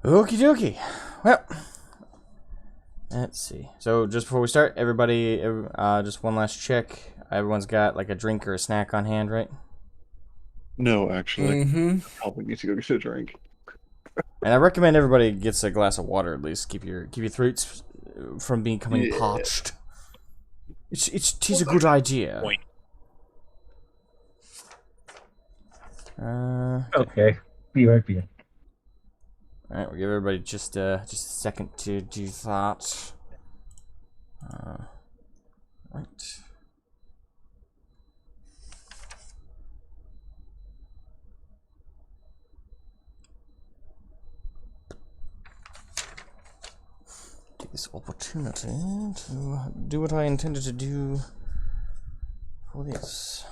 Okie dokie. Well, let's see. So just before we start, everybody, just one last check. Everyone's got like a drink or a snack on hand, right? No, actually. Mm-hmm. Probably need to go get a drink. And I recommend everybody gets a glass of water at least. Keep your throats from becoming Yeah. parched. It's a good idea. Point. Okay. Be right back. Alright, we'll give everybody just a second to do that. Right. Take this opportunity to do what I intended to do for this.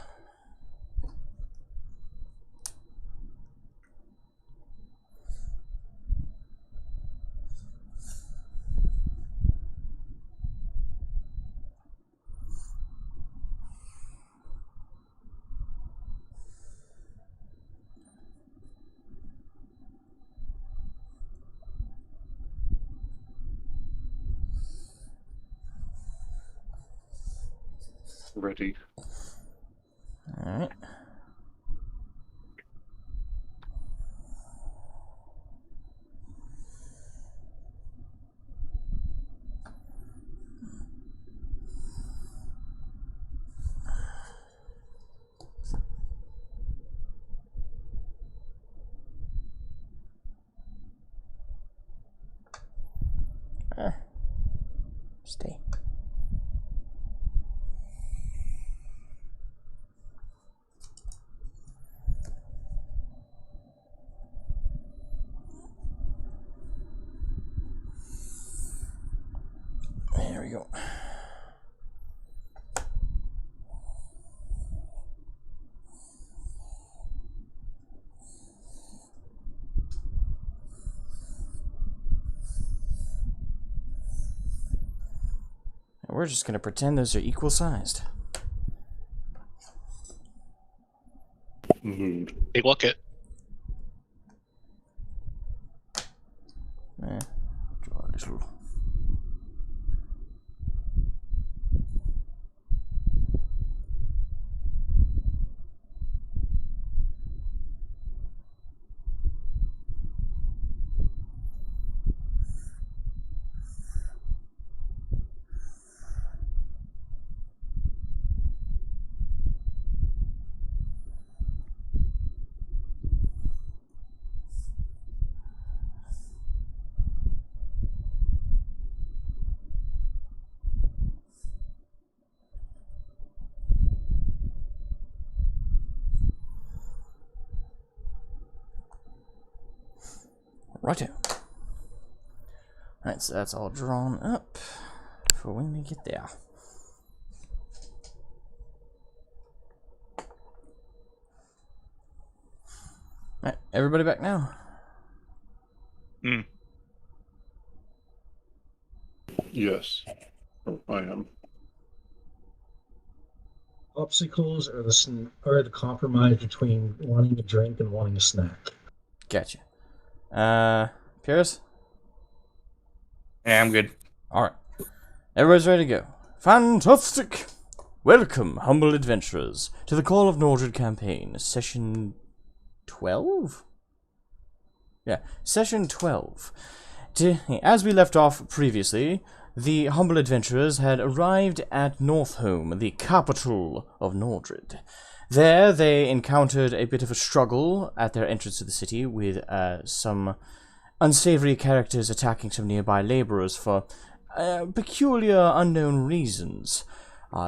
Ready. Alright. Stay. There we go. And we're just gonna pretend those are equal sized. Hey, look it. Draw a little. Righto. Alright, so that's all drawn up for when we get there. Alright, everybody back now? Yes. Oh, I am. Obstacles are the compromise between wanting a drink and wanting a snack. Gotcha. Pierce? Yeah, I'm good. Alright. Everybody's ready to go. Fantastic! Welcome, humble adventurers, to the Call of Nordred campaign, session 12? Yeah, session 12. As we left off previously, the humble adventurers had arrived at Northholm, the capital of Nordred. There, they encountered a bit of a struggle at their entrance to the city with some unsavory characters attacking some nearby laborers for peculiar unknown reasons.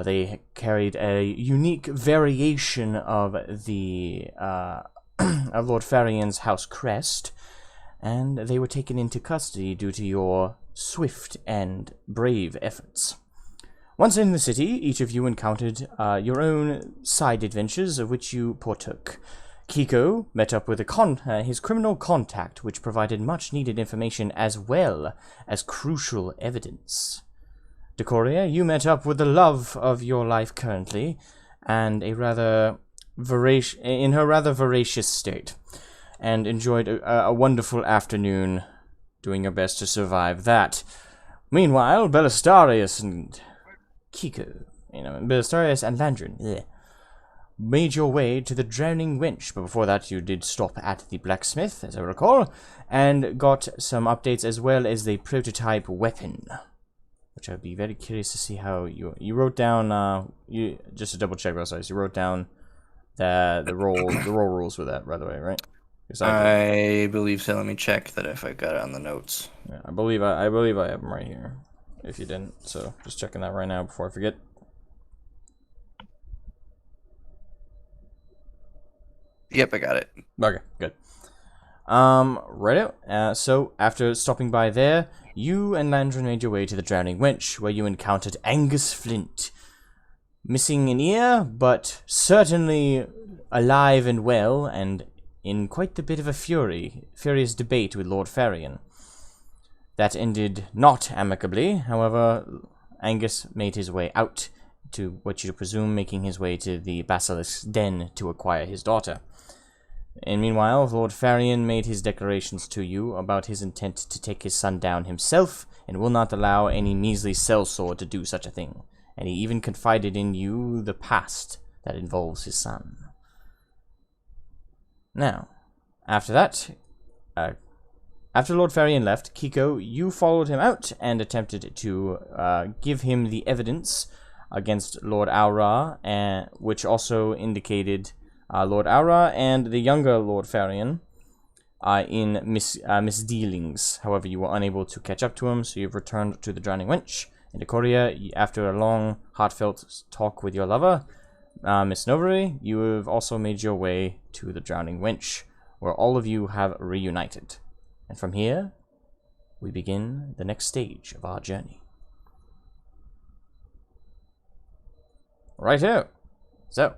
They carried a unique variation of the of Lord Farion's house crest, and they were taken into custody due to your swift and brave efforts. Once in the city, each of you encountered your own side adventures of which you partook. Kiko met up with his criminal contact, which provided much-needed information as well as crucial evidence. Decoria, you met up with the love of your life currently, and in her rather voracious state, and enjoyed a wonderful afternoon doing your best to survive that. Meanwhile, Belisarius and Kiko, Belisarius and Landrin, made your way to the Drowning Wench, but before that you did stop at the blacksmith, as I recall, and got some updates as well as the prototype weapon, which I'd be very curious to see how you wrote down. You just to double check, Rosalice, you wrote down the roll rules with that, by the way, right? I believe so. Let me check that if I got it on the notes. Yeah, I believe I have them right here. If you didn't, so just checking that right now before I forget. Yep, I got it. Okay, good. Right out. So after stopping by there, you and Landrin made your way to the Drowning Wench, where you encountered Angus Flint, missing an ear, but certainly alive and well, and in quite a bit of a furious debate with Lord Farion. That ended not amicably. However, Angus made his way out to what you presume making his way to the Basilisk's den to acquire his daughter. And meanwhile, Lord Farion made his declarations to you about his intent to take his son down himself, and will not allow any measly sellsword to do such a thing. And he even confided in you the past that involves his son. Now, after that, after Lord Farion left, Kiko, you followed him out and attempted to give him the evidence against Lord Aura, which also indicated Lord Aura and the younger Lord Farion in misdealings. However, you were unable to catch up to him, so you've returned to the Drowning Wench. In Decoria, after a long, heartfelt talk with your lover, Miss Novery, you have also made your way to the Drowning Wench, where all of you have reunited. And from here, we begin the next stage of our journey. Right here. So,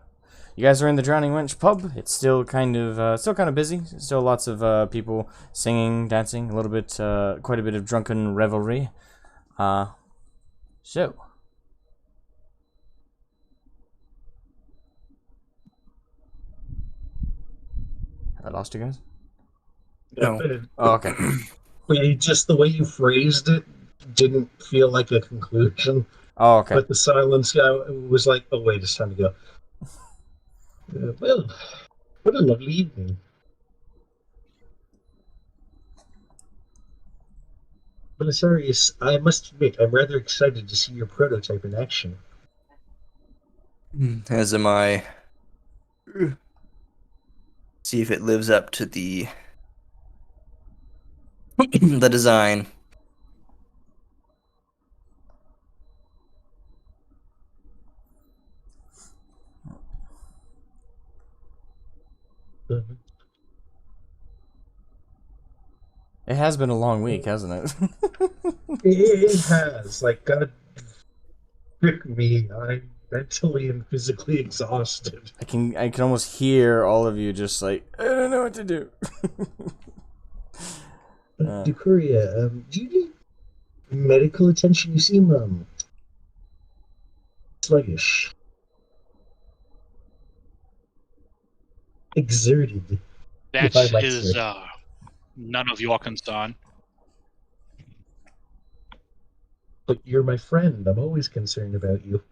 you guys are in the Drowning Wench pub. It's still kind of busy. Still lots of people singing, dancing, a little bit, quite a bit of drunken revelry. So, have I lost you guys? No. Oh, okay. Wait, just the way you phrased it didn't feel like a conclusion. Oh, okay. But the silence was like, oh wait, it's time to go. Well, what a lovely evening. Belisarius, I must admit, I'm rather excited to see your prototype in action. As am I. See if it lives up to the the design. It has been a long week, hasn't it? It has. Like, God, frick me. I'm mentally and physically exhausted. I can almost hear all of you just like, I don't know what to do. Decoria, do you need medical attention? You seem, sluggish. Exerted. That If I might is say. none of your concern. But you're my friend. I'm always concerned about you.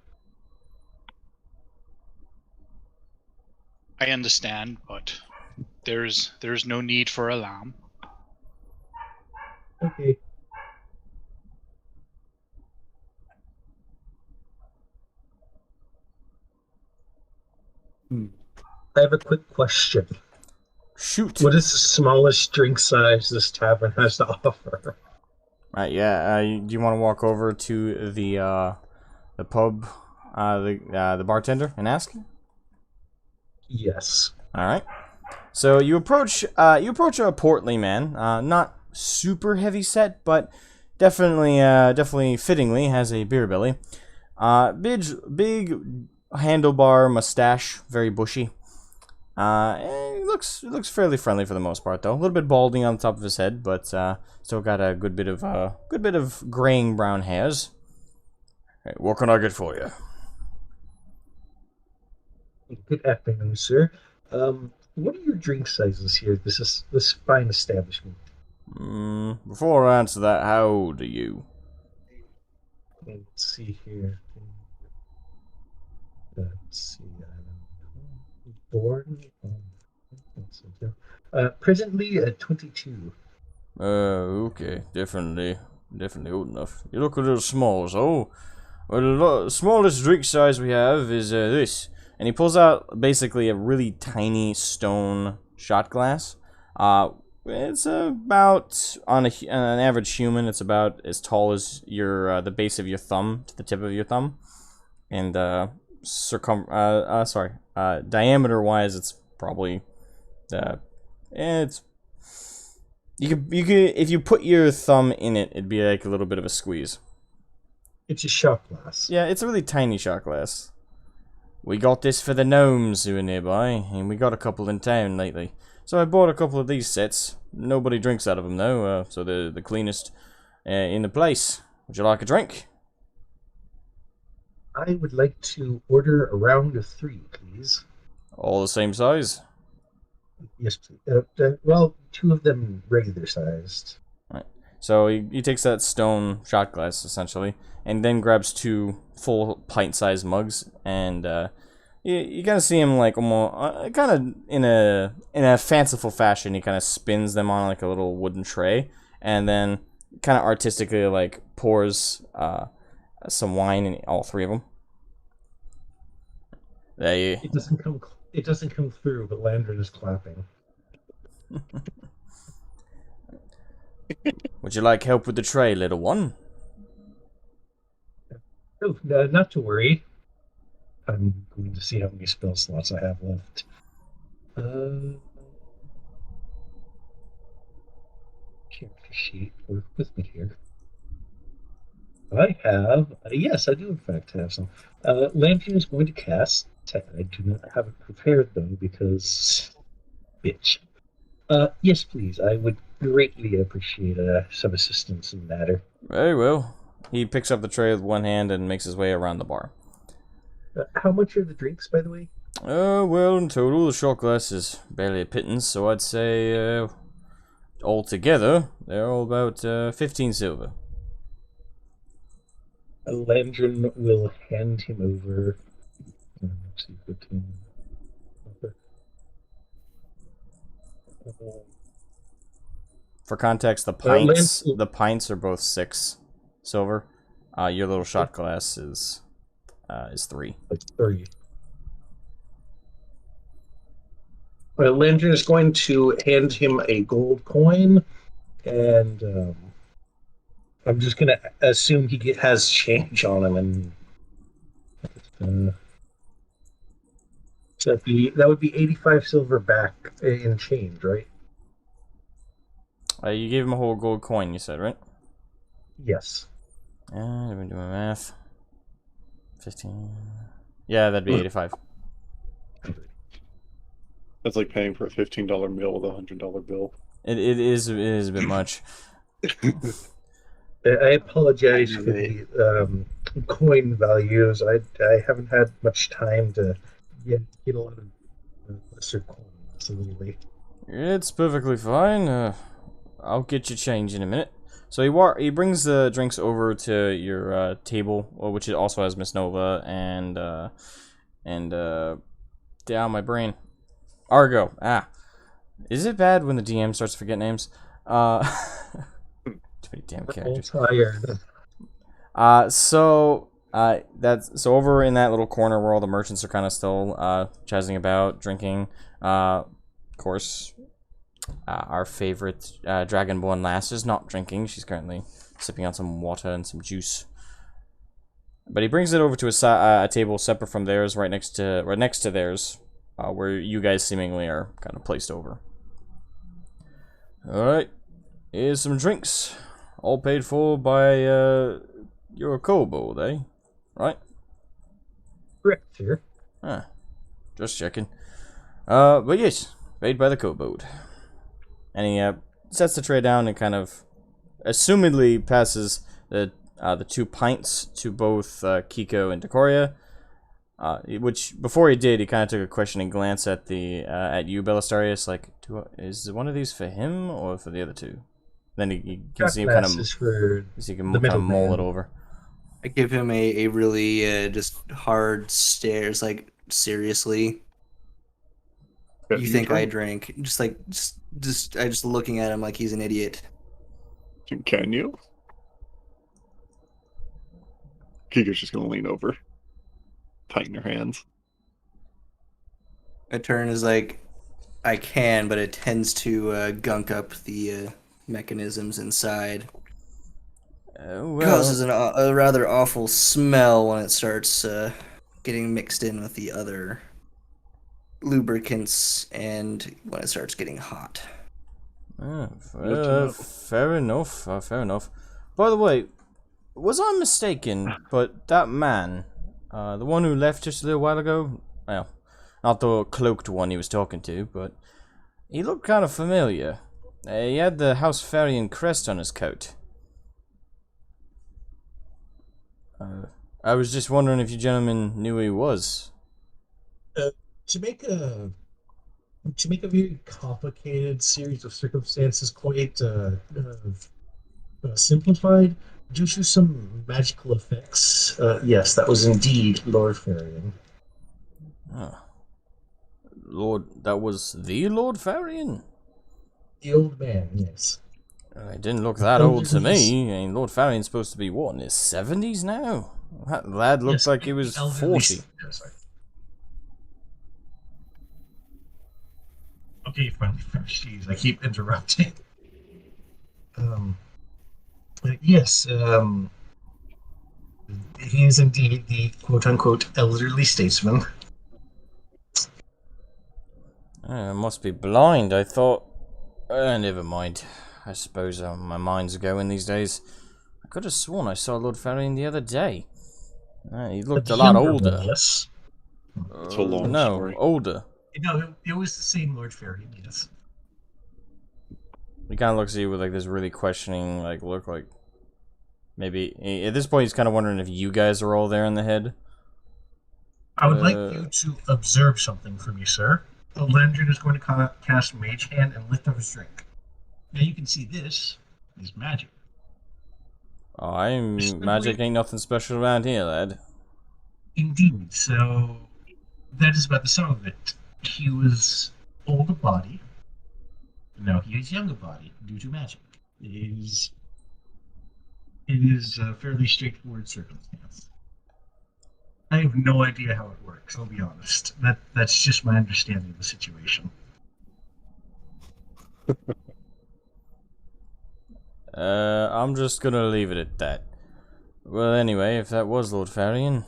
I understand, but there's no need for alarm. Okay. I have a quick question. Shoot. What is the smallest drink size this tavern has to offer? Right, yeah. Do you want to walk over to the pub, the bartender, and ask? Yes. All right. So you approach a portly man, not super heavy set, but definitely fittingly has a beer belly. Big handlebar mustache, very bushy. He looks fairly friendly for the most part, though. A little bit balding on the top of his head, but still got a good bit of graying brown hairs. Hey, what can I get for you? Good afternoon, sir. What are your drink sizes here? This fine establishment. Before I answer that, how old are you? Let's see here. Let's see. I'm born. Let's see here. Presently at 22. Okay, definitely old enough. You look a little small, so. Well, the smallest drink size we have is this. And he pulls out basically a really tiny stone shot glass. It's about, on an average human, it's about as tall as your the base of your thumb to the tip of your thumb. And diameter-wise, it's probably it's you could if you put your thumb in it, it'd be like a little bit of a squeeze. It's a shot glass. Yeah, it's a really tiny shot glass. We got this for the gnomes who are nearby, and we got a couple in town lately. So I bought a couple of these sets. Nobody drinks out of them though, so they're the cleanest in the place. Would you like a drink? I would like to order a round of 3, please. All the same size? Yes, please. Well, 2 of them regular sized. Right. So he takes that stone shot glass, essentially, and then grabs 2 full pint-sized mugs, and you kind of see him like almost kind of in a fanciful fashion. He kind of spins them on like a little wooden tray, and then kind of artistically like pours some wine in all 3 of them. It doesn't come through, but Landron is clapping. Would you like help with the tray, little one? Oh, not to worry. I'm going to see how many spell slots I have left. Character sheet. Work with me here. I have. Yes, I do in fact have some. Landron is going to cast. I do not have it prepared though because, bitch. Yes, please. I would greatly appreciate some assistance in the matter. Very well. He picks up the tray with one hand and makes his way around the bar. How much are the drinks, by the way? Well, in total, the shot glass is barely a pittance, so I'd say, altogether, they're all about 15 silver. Landron will hand him over. Let's see, 15. For context, the pints are both 6 silver. Your little shot glass is 3. It's 3. Well, Landron is going to hand him a gold coin, and I'm just going to assume he has change on him, and so that would be 85 silver back in change, right? You gave him a whole gold coin, you said, right? Yes. Let me do my math. 15. Yeah, that'd be 85. That's like paying for a $15 meal with a $100 bill. It is a bit much. I apologize for the coin values. I haven't had much time to get a lot of lesser coins lately. It's perfectly fine. I'll get you change in a minute. So he brings the drinks over to your table, which it also has Miss Nova and down my brain. Argo. Is it bad when the DM starts to forget names? Too many damn characters. So over in that little corner where all the merchants are kind of still chazzing about, drinking. Of course, our favorite Dragonborn lass is not drinking. She's currently sipping on some water and some juice. But he brings it over to a table separate from theirs, right next to theirs, where you guys seemingly are kind of placed over. All right, here's some drinks, all paid for by your kobold, eh? Right? Correct, sir. Just checking. But yes, paid by the kobold. And he sets the tray down and kind of, assumedly, passes the 2 pints to both Kiko and Decoria. Which before he did, he kind of took a questioning glance at you, Belastarius. Like, is one of these for him or for the other 2? Then you can Got see him kind of, glasses for so you can the kind of mull middleman. it over. I give him a really just hard stares, like seriously. Bet You think I drink? drank? Just I just looking at him like he's an idiot. Can you? Giga's just gonna lean over, tighten her hands. A turn is like, I can, but it tends to gunk up the mechanisms inside. Causes a rather awful smell when it starts getting mixed in with the other lubricants and when it starts getting hot. Fair enough. Fair enough. By the way, was I mistaken? But that man, the one who left just a little while ago, well, not the cloaked one he was talking to, but he looked kind of familiar. He had the House Farion crest on his coat. I was just wondering if you gentlemen knew who he was. To make a very complicated series of circumstances quite simplified due to some magical effects. Yes, that was indeed Lord Farion. Oh. That was the Lord Farion? The old man, yes. It didn't look that old to me. I mean, Lord Farion's supposed to be, what, in his 70s now? That lad looked Yes, like he was the elderly 40. sorry. Okay, finally finished. Jeez, I keep interrupting. Yes, he is indeed the quote-unquote elderly statesman. I must be blind. I thought... never mind. I suppose my mind's going these days. I could have sworn I saw Lord Farion the other day. He looked a lot older. Yes. It's a long no, story. older. No, it was the same Lord Farion, yes. He kind of looks at you with like this really questioning look, like maybe at this point he's kind of wondering if you guys are all there in the head. I would like you to observe something from me, sir. Landrin is going to cast Mage Hand and lift up his drink. Now you can see this is magic. Magic ain't nothing special around here, lad. Indeed, so that is about the sum of it. He was old of body. Now he is young of body due to magic. It is a fairly straightforward circumstance. I have no idea how it works, I'll be honest. That's just my understanding of the situation. I'm just gonna leave it at that. Well, anyway, if that was Lord Farion,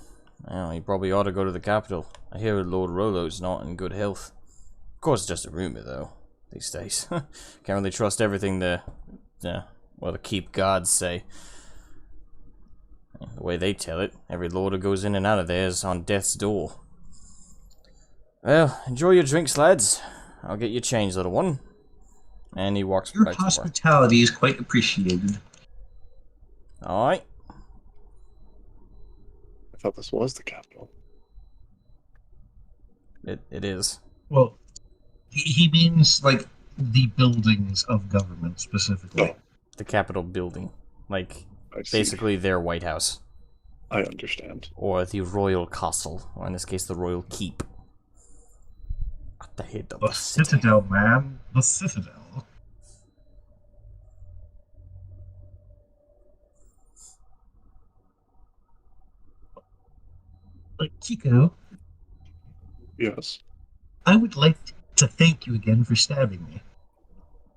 well, he probably ought to go to the capital. I hear Lord Rollo's not in good health. Of course, it's just a rumor, though, these days. Can't really trust everything the keep gods say. The way they tell it, every lord who goes in and out of there is on death's door. Well, enjoy your drinks, lads. I'll get you changed, little one. And he walks Your back to work. hospitality is quite appreciated. Alright. I thought this was the capital. It is. Well, he means, like, the buildings of government, specifically. Oh, The Capitol building. Like, I see. basically their White House. I understand. Or the Royal Castle. Or in this case, the Royal Keep. At the head of The the city. Citadel, man. The Citadel. But Kiko, Yes. I would like to thank you again for stabbing me.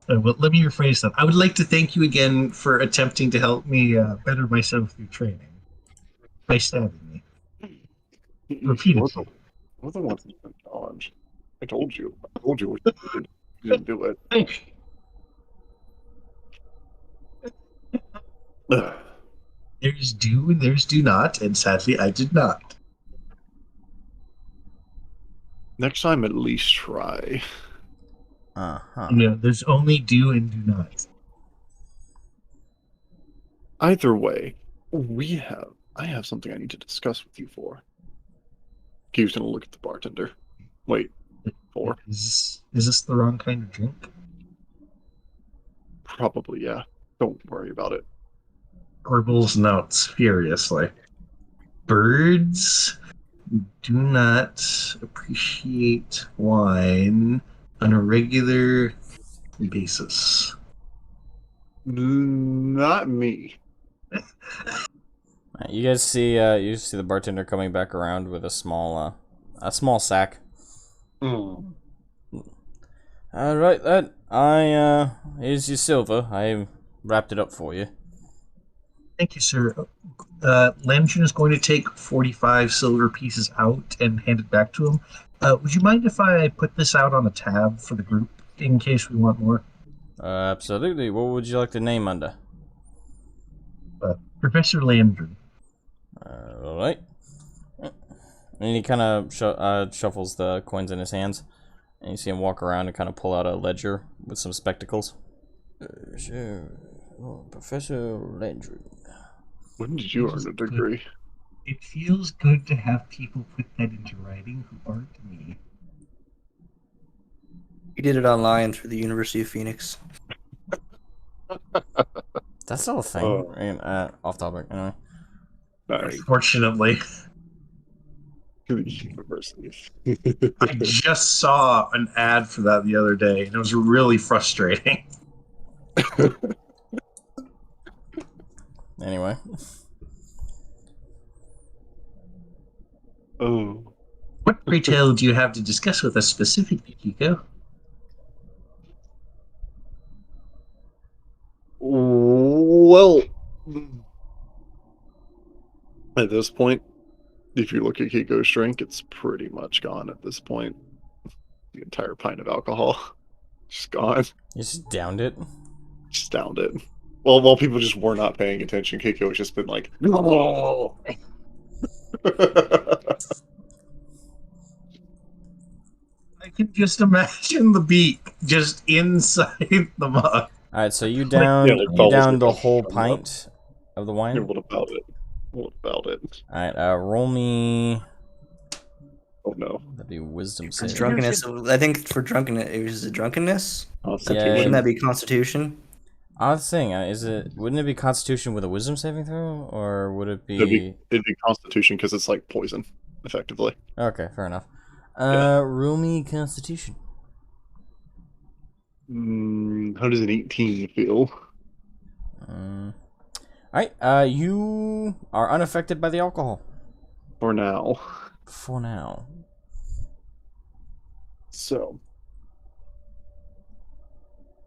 Well, let me rephrase that. I would like to thank you again for attempting to help me better myself through training by stabbing me. Repeatedly. You're the one who's been dodged. I told you. What you did. You didn't do it. Thank you. There's do and there's do not, and sadly I did not. Next time, at least try. No, there's only do and do not. Either way, I have something I need to discuss with you for. Q's gonna look at the bartender. Wait, for? Is this the wrong kind of drink? Probably, yeah. Don't worry about it. Scribbles notes furiously. Birds do not appreciate wine on a regular basis. Not me. Alright, you guys see the bartender coming back around with a small sack. Mm. Right then. Here's your silver. I wrapped it up for you. Thank you, sir. Lamjun is going to take 45 silver pieces out and hand it back to him. Would you mind if I put this out on a tab for the group in case we want more? Absolutely. What would you like the name under? Professor Lamjun. Alright. And he kind of shuffles the coins in his hands. And you see him walk around and kind of pull out a ledger with some spectacles. Sure. Oh, Professor Landry. When did you earn a degree? It feels good to have people put that into writing who aren't me. He did it online through the University of Phoenix. That's still a thing. Right? Off topic. Anyway. Nice. Fortunately, To the university. I just saw an ad for that the other day, and it was really frustrating. Anyway. Oh. What retail do you have to discuss with us specifically, Kiko? Well, at this point, if you look at Kiko's drink, it's pretty much gone at this point. The entire pint of alcohol. Just gone. You just downed it. Just downed it. Well, while people just were not paying attention, Kiko has just been like, no. I can just imagine the beak just inside the mug. Alright, so you down Yeah, you down the bubbles whole come up. pint of the wine? Yeah, what about it? What about it? Alright, roll me. Oh no. That'd be wisdom For save. drunkenness, I think for drunkenness, is it drunkenness? Constitution. Wouldn't that be Constitution? I was saying, wouldn't it be Constitution with a wisdom saving throw, or would it It'd be? be Constitution because it's like poison, effectively. Okay, fair enough. Yeah. Roll me Constitution. How does an 18 feel? Alright, you are unaffected by the alcohol. For now. For now. So,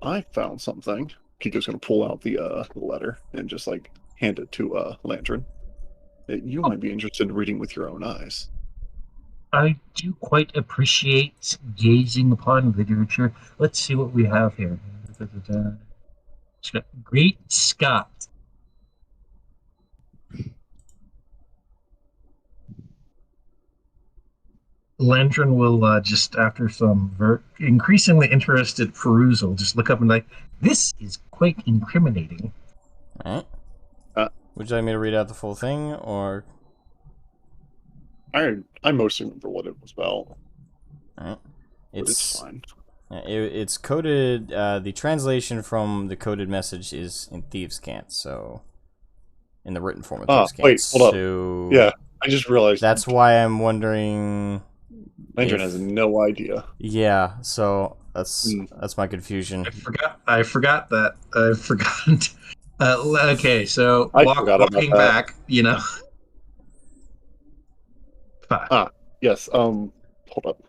I found something. Kiko's gonna pull out the letter and just like hand it to Lantern. That you might be interested in reading with your own eyes. I do quite appreciate gazing upon literature. Let's see what we have here. Great Scott. Lantern will just, after some increasingly interested perusal, just look up and like, this is quite incriminating. Alright. Would you like me to read out the full thing, or? I mostly remember what it was about. Alright. But it's fine. It's coded. The translation from the coded message is in Thieves' Cant, so in the written form of Thieves' Cant. Wait, hold up. So Yeah, I just realized that's why I'm wondering. Lantern has no idea. Yeah, so that's my confusion. I forgot that. I forgot. Okay, so I forgot about walking that. back, you know. Yes. Hold up.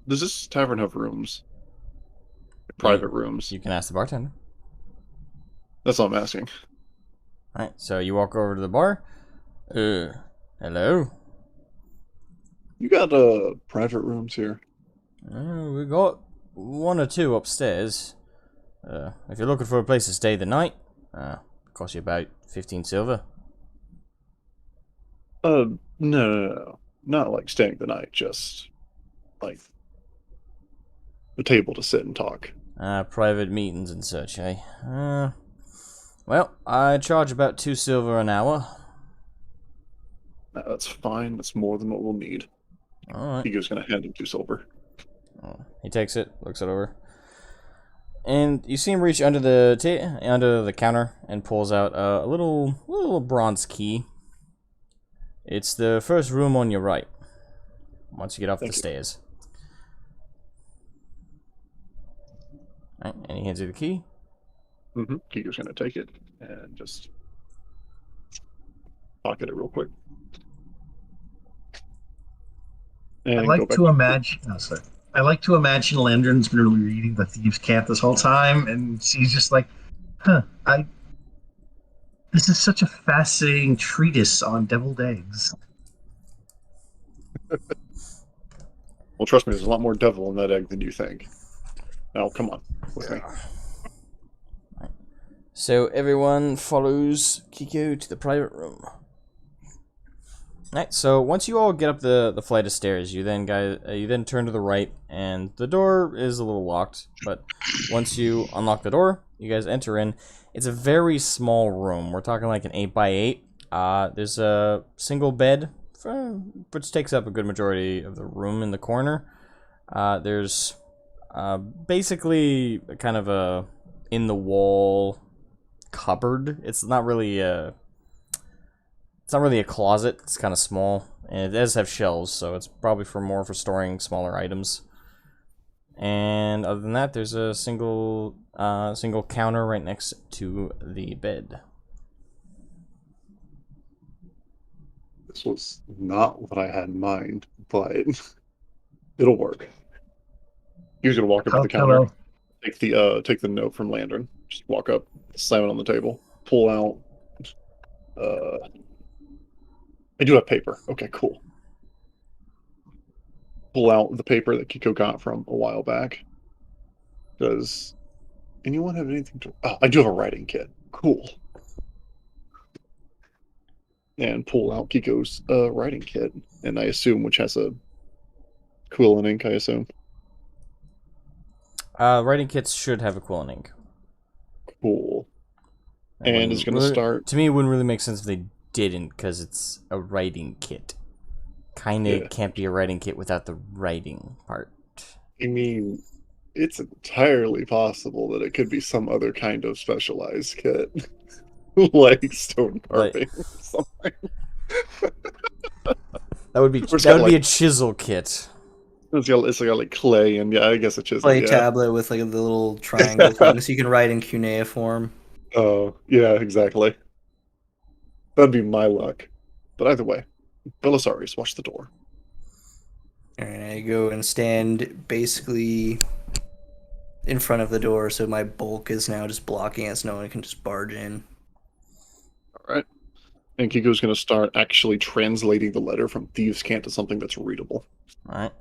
Does this tavern have rooms? Private rooms? You can ask the bartender. That's all I'm asking. Alright, so you walk over to the bar. Hello? You got private rooms here? We got one or two upstairs. If you're looking for a place to stay the night, cost you about 15 silver. No. Not like staying the night, just like a table to sit and talk. Private meetings and such, eh? Well, I charge about 2 silver an hour. That's fine. That's more than what we'll need. Alright. Hugo's gonna hand him 2 silver. He takes it, looks it over. and you see him reach under the counter and pulls out a little bronze key. It's the first room on your right. Once you get off the stairs. All right, and he hands you the key. Mm-hmm. Kiko's gonna take it and just pocket it real quick. And I go like back to imagine. I like to imagine Landron's been reading the Thieves' Cant this whole time, and she's just like, "Huh, This is such a fascinating treatise on deviled eggs." Well, trust me, there's a lot more devil in that egg than you think. Now, come on, with me. So everyone follows Kiko to the private room. Alright, so once you all get up the flight of stairs, you then turn to the right, and the door is a little locked. But once you unlock the door, you guys enter in. It's a very small room. We're talking like an 8x8. There's a single bed, which takes up a good majority of the room in the corner. There's basically kind of a in the wall cupboard. It's not really a closet. It's kind of small, and it does have shelves, so it's probably for storing smaller items. And other than that, there's a single counter right next to the bed. This was not what I had in mind, but it'll work. He's gonna walk up to the counter, take the note from Landron, just walk up, slam it on the table, pull out. I do have paper. Okay, cool. Pull out the paper that Kiko got from a while back. Does anyone have anything to... Oh, I do have a writing kit. Cool. And pull out Kiko's writing kit, and I assume, which has a quilling ink, I assume. Writing kits should have a quilling ink. Cool. And it's going to start... To me, it wouldn't really make sense if they didn't, because it's a writing kit. Kinda can't be a writing kit without the writing part. I mean, it's entirely possible that it could be some other kind of specialized kit. Like stone carving or something. That would be a chisel kit. It's like clay and I guess a chisel. Clay tablet with like the little triangle thing, so you can write in cuneiform. Oh, yeah, exactly. That'd be my luck. But either way, Belisarius, watch the door. And I go and stand basically in front of the door, so my bulk is now just blocking it, so no one can just barge in. Alright. And Kiko's going to start actually translating the letter from Thieves' Cant to something that's readable. Alright.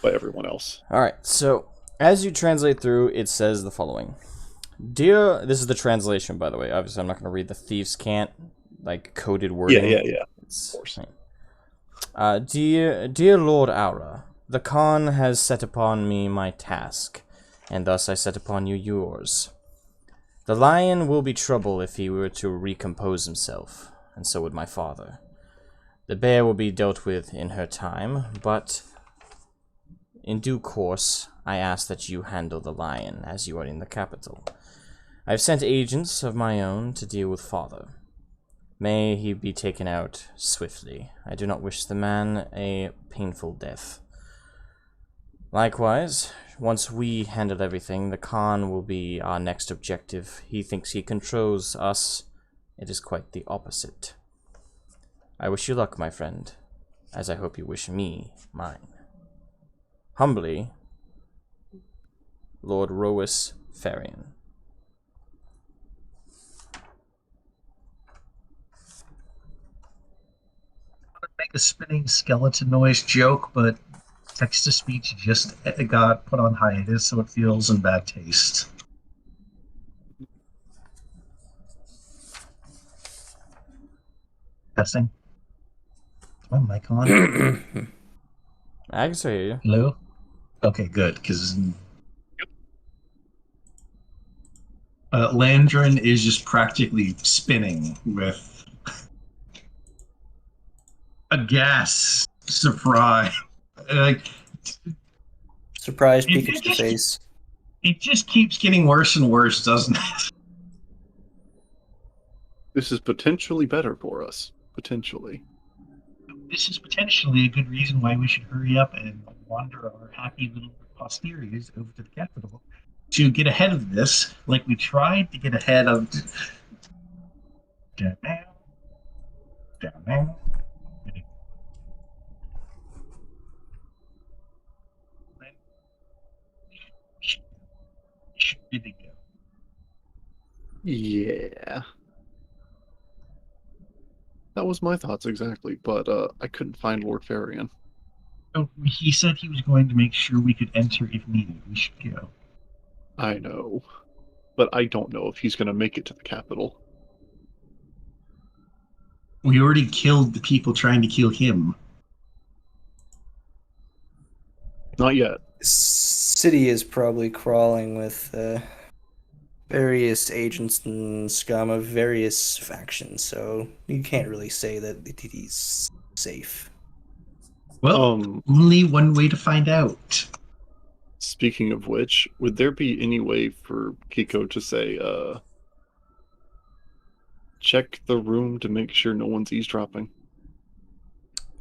By everyone else. Alright, so as you translate through, it says the following. Dear, this is the translation, by the way. Obviously, I'm not going to read the Thieves' Cant, like, coded wording. Yeah. Of course. Dear Lord Aura, the Khan has set upon me my task, and thus I set upon you yours. The lion will be trouble if he were to recompose himself, and so would my father. The bear will be dealt with in her time, but in due course, I ask that you handle the lion, as you are in the capital. I have sent agents of my own to deal with father. May he be taken out swiftly. I do not wish the man a painful death. Likewise, once we handle everything, the Khan will be our next objective. He thinks he controls us. It is quite the opposite. I wish you luck, my friend, as I hope you wish me mine. Humbly, Lord Farion. Make a spinning skeleton noise joke, but text-to-speech just got put on hiatus, so it feels in bad taste. Testing. Is my mic on? I can hear you. Hello? Okay, good, because Landron is just practically spinning with a gas surprise. Like, Surprise, peek at your face. It just keeps getting worse and worse, doesn't it? This is potentially better for us. Potentially. This is potentially a good reason why we should hurry up and wander our happy little posteriors over to the capital to get ahead of this, like we tried to get ahead of. Down now. Should be the go. Yeah. That was my thoughts exactly, but I couldn't find Lord Farion. Oh, he said he was going to make sure we could enter if needed. We should go. I know. But I don't know if he's going to make it to the capital. We already killed the people trying to kill him. Not yet. City is probably crawling with various agents and scum of various factions, so you can't really say that he's safe. Well, only one way to find out. Speaking of which, would there be any way for Kiko to say, check the room to make sure no one's eavesdropping?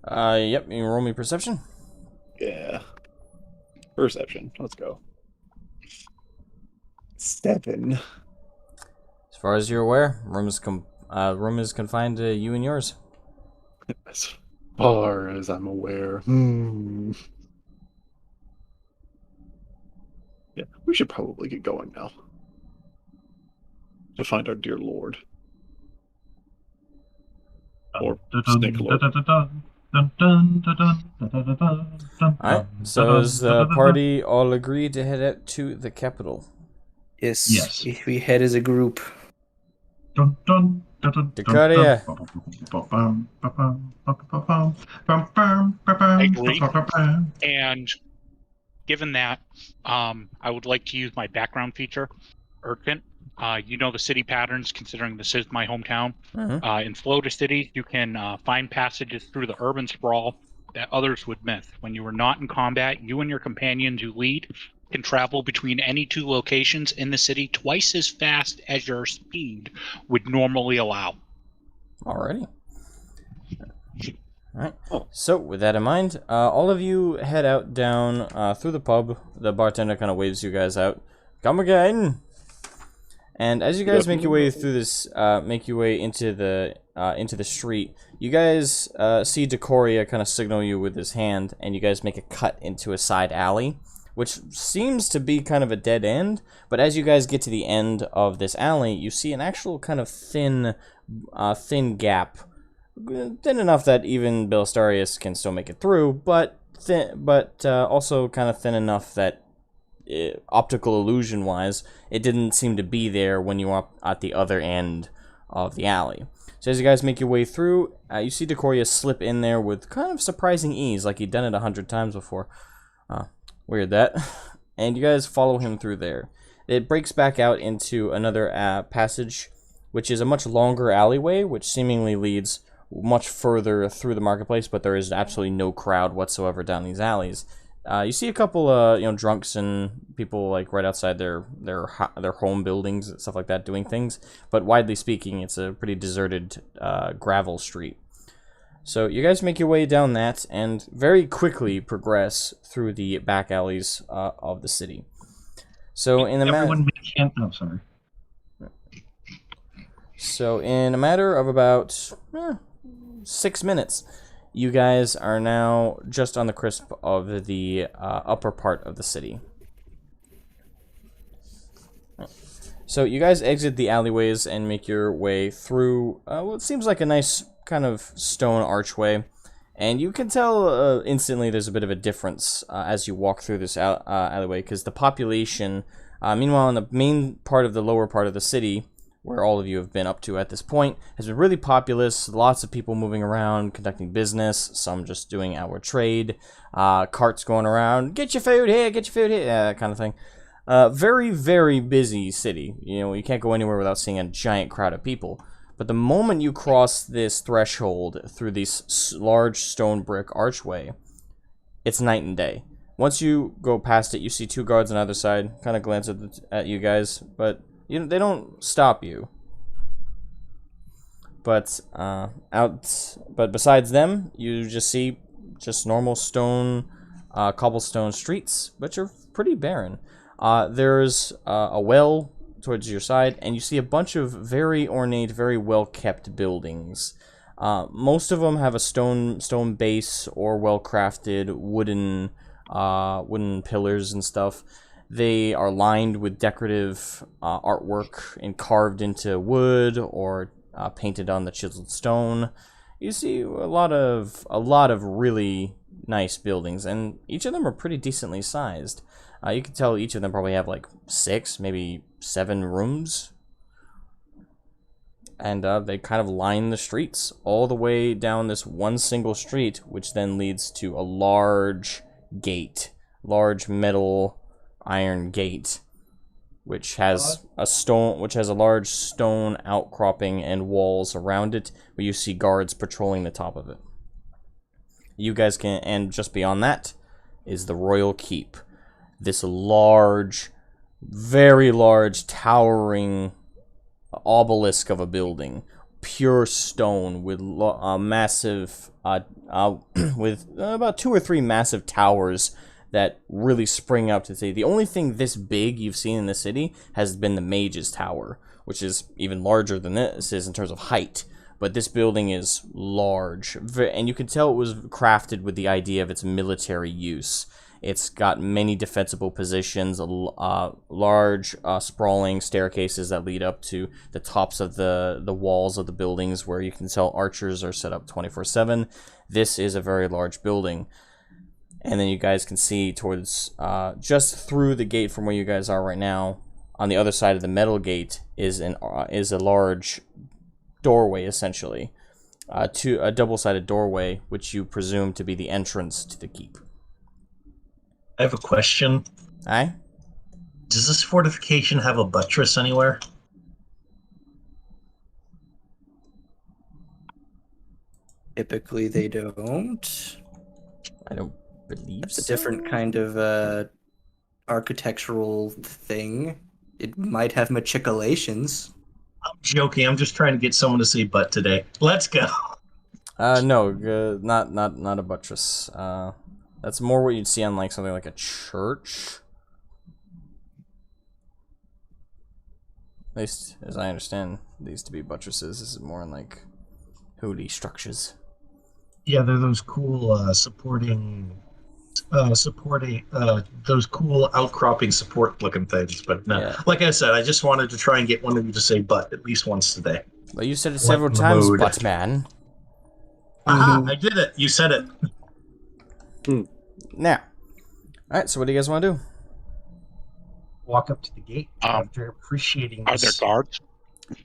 Yep, you can roll me perception. Yeah. Perception. Let's go. 7. As far as you're aware, room is confined to you and yours. As far as I'm aware. Yeah, we should probably get going now. To find our dear Lord. Or Snake Lord. Alright, so is the party all agreed to head out to the capital? Yes. We head as a group. Decaria. I agree. And given that, I would like to use my background feature, Urgent. You know the city patterns, considering this is my hometown. In Florida City, you can find passages through the urban sprawl that others would miss. When you are not in combat, you and your companions you lead can travel between any two locations in the city twice as fast as your speed would normally allow. Alrighty. Alright. So, with that in mind, all of you head out down through the pub. The bartender kind of waves you guys out. Come again! And as you guys make your way through this, make your way into the street, you guys see Decoria kind of signal you with his hand, and you guys make a cut into a side alley, which seems to be kind of a dead end. But as you guys get to the end of this alley, you see an actual kind of thin gap, thin enough that even Belastarius can still make it through, but also kind of thin enough that optical illusion wise, it didn't seem to be there when you were at the other end of the alley. So as you guys make your way through, you see Decoria slip in there with kind of surprising ease, like he'd done it 100 times before. Weird that. And you guys follow him through there. It breaks back out into another passage, which is a much longer alleyway, which seemingly leads much further through the marketplace, but there is absolutely no crowd whatsoever down these alleys. You see a couple drunks and people like right outside their home buildings and stuff like that doing things, but widely speaking, it's a pretty deserted gravel street. So you guys make your way down that and very quickly progress through the back alleys of the city. So in the So in a matter of about 6 minutes, you guys are now just on the crisp of the upper part of the city. So you guys exit the alleyways and make your way through what seems like a nice kind of stone archway. And you can tell instantly there's a bit of a difference as you walk through this alleyway, because the population, meanwhile in the main part of the lower part of the city, where all of you have been up to at this point, has been really populous. Lots of people moving around, conducting business, some just doing outward trade, carts going around, get your food here, that kind of thing. Very, very busy city. You know, you can't go anywhere without seeing a giant crowd of people. But the moment you cross this threshold through this large stone brick archway, it's night and day. Once you go past it, you see 2 guards on either side, kind of glance at you guys, but they don't stop you. But but besides them, you just see normal stone, cobblestone streets, which are pretty barren. There's a well towards your side, and you see a bunch of very ornate, very well-kept buildings. Most of them have a stone base or well-crafted wooden pillars and stuff. They are lined with decorative artwork and carved into wood or painted on the chiseled stone. You see a lot of really nice buildings, and each of them are pretty decently sized. You can tell each of them probably have like 6, maybe 7 rooms. And they kind of line the streets all the way down this one single street, which then leads to a large gate, large metal iron gate, which has a large stone outcropping and walls around it, where you see guards patrolling the top of it. You guys can, and just beyond that is the Royal Keep. This large, very large, towering obelisk of a building, pure stone with massive, with about 2 or 3 massive towers that really spring up to see. The only thing this big you've seen in the city has been the Mage's Tower, which is even larger than this is in terms of height. But this building is large, and you can tell it was crafted with the idea of its military use. It's got many defensible positions, large sprawling staircases that lead up to the tops of the walls of the buildings, where you can tell archers are set up 24/7. This is a very large building. And then you guys can see towards, just through the gate from where you guys are right now, on the other side of the metal gate is a large doorway, essentially, to a double-sided doorway, which you presume to be the entrance to the keep. I have a question. Aye? Does this fortification have a buttress anywhere? Typically, they don't. I don't believe It's a so. different kind of architectural thing. It might have machicolations. I'm joking. I'm just trying to get someone to say butt today. Let's go. No, not a buttress. That's more what you'd see on like something like a church. At least as I understand these to be buttresses. This is more in like holy structures. Yeah, they're those cool those cool outcropping support looking things. But no, Yeah. like I said, I just wanted to try and get one of you to say butt at least once today. But you said it several Like times, mode. Buttman. Aha, I did it. You said it. Now, alright, so what do you guys want to do? Walk up to the gate after appreciating Are there this. guards?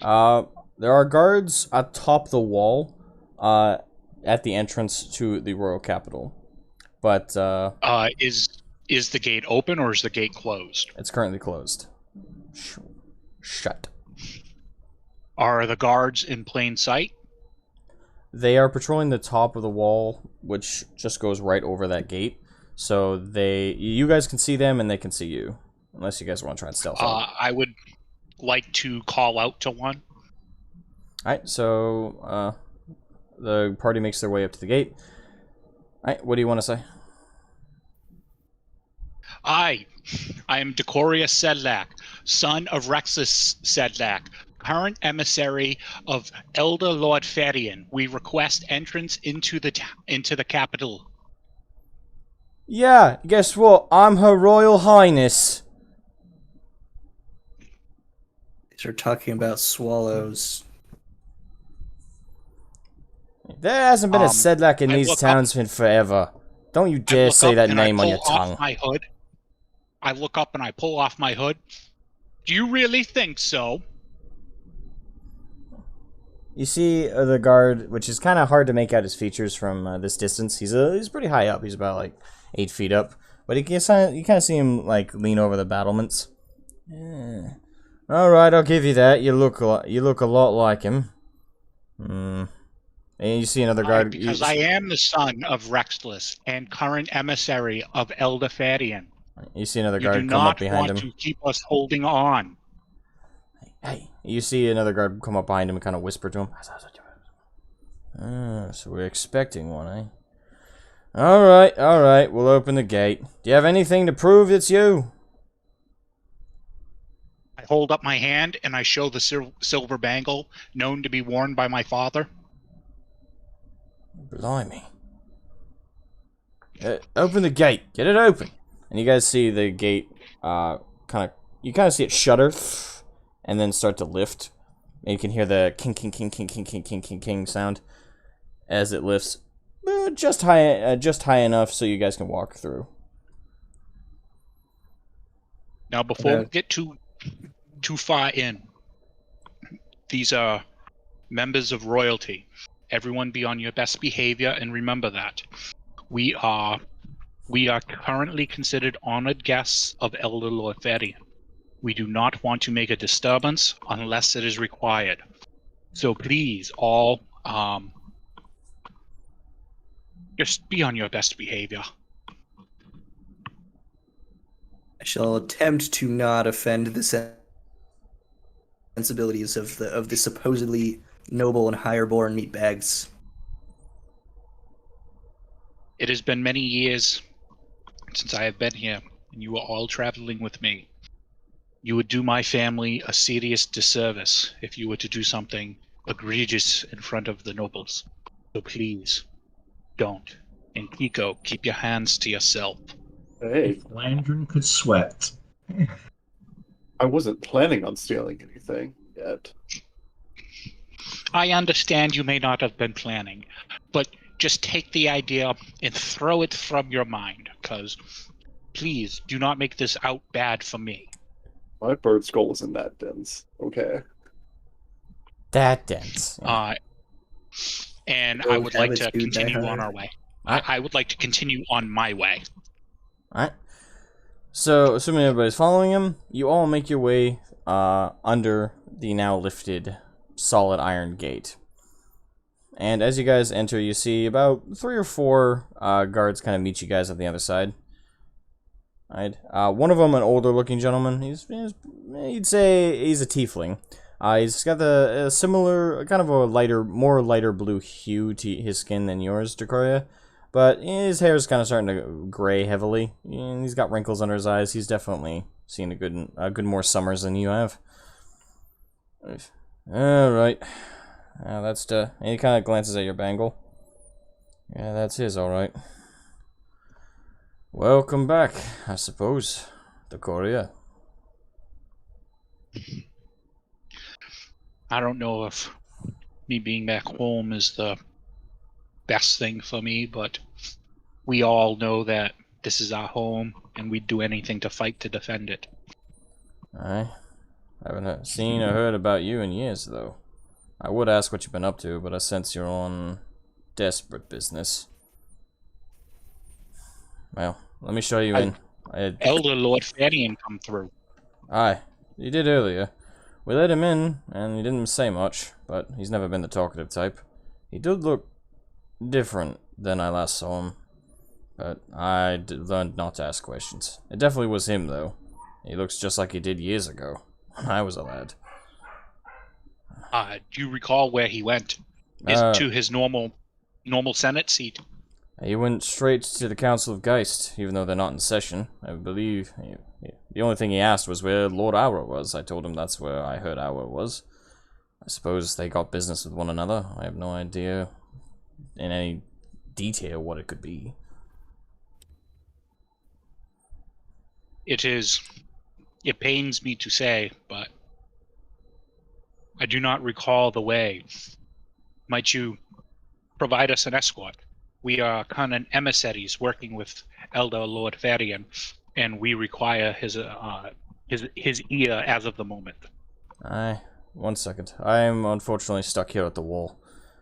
There are guards atop the wall, at the entrance to the royal capital. But, Is the gate open or is the gate closed? it's currently closed. Shut. Are the guards in plain sight? They are patrolling the top of the wall, which just goes right over that gate. So you guys can see them and they can see you. Unless you guys want to try and stealth out. I would like to call out to one. Alright, so, the party makes their way up to the gate. Alright, what do you want to say? I am Decorius Sedlak, son of Rexus Sedlak, current emissary of Elder Lord Farion. We request entrance into the capital. Yeah, guess what? I'm Her Royal Highness. These are talking about swallows. There hasn't been a Sedlak in I these look towns in forever. Don't you dare say that name on your tongue. I look up and I pull off my hood. Do you really think so? You see the guard, which is kind of hard to make out his features from this distance. He's pretty high up. He's about like 8 feet up, but you kind of see him like lean over the battlements. Yeah. All right, I'll give you that. You look a lot like him. And you see another guard. Because I am the son of Rexless and current emissary of Elder Farion. You see another You do guard come up not behind want him. to keep us holding on. Hey, you see another guard come up behind him and kind of whisper to him. So we're expecting one, eh? Alright, we'll open the gate. Do you have anything to prove it's you? I hold up my hand and I show the silver bangle known to be worn by my father. Blimey. Open the gate. Get it open. And you guys see the gate, you kind of see it shudder and then start to lift. And you can hear the king, king, king, king, king, king, king, king, king sound as it lifts. Just high enough so you guys can walk through. Now, before we get too far in, these are members of royalty. Everyone be on your best behavior, and remember that we are currently considered honored guests of Elder Lord Farion. We do not want to make a disturbance unless it is required. So please, all, just be on your best behavior. I shall attempt to not offend the sensibilities of the supposedly noble and higher-born meatbags. It has been many years since I have been here, and you are all traveling with me. You would do my family a serious disservice if you were to do something egregious in front of the nobles. So please, don't. And Kiko, keep your hands to yourself. Hey, If Landron could sweat. I wasn't planning on stealing anything yet. I understand you may not have been planning, but just take the idea and throw it from your mind, because please do not make this out bad for me. My bird skull isn't that dense. Okay. That dense. And Go I would like to habitude, continue die on hard. our way. I would like to continue on my way. Alright. So, assuming everybody's following him, you all make your way under the now lifted solid iron gate. And as you guys enter, you see about 3 or 4 guards kind of meet you guys at the other side. Alright. One of them, an older looking gentleman. You'd say he's a tiefling. He's got the similar, kind of a more lighter blue hue to his skin than yours, Decoria. But his hair is kind of starting to gray heavily, and he's got wrinkles under his eyes. He's definitely seen a good more summers than you have. All right, and he kind of glances at your bangle. Yeah, that's his, all right. Welcome back, I suppose, Decoria. I don't know if me being back home is the best thing for me, but we all know that this is our home, and we'd do anything to fight to defend it. I haven't seen or heard about you in years, though. I would ask what you've been up to, but I sense you're on desperate business. Well, let me show you in. Elder Lord Farion come through. Aye, he did earlier. We let him in, and he didn't say much, but he's never been the talkative type. He did look different than I last saw him, but I learned not to ask questions. It definitely was him, though. He looks just like he did years ago, when I was a lad. Do you recall where he went? Is it to his normal Senate seat? He went straight to the Council of Geist, even though they're not in session. I believe the only thing he asked was where Lord Aura was. I told him that's where I heard Aura was. I suppose they got business with one another. I have no idea in any detail what it could be. It pains me to say, but I do not recall the way. Might you provide us an escort? We are kind of emissaries working with Elder Lord Farion, and we require his ear as of the moment. Aye, 1 second. I am unfortunately stuck here at the wall.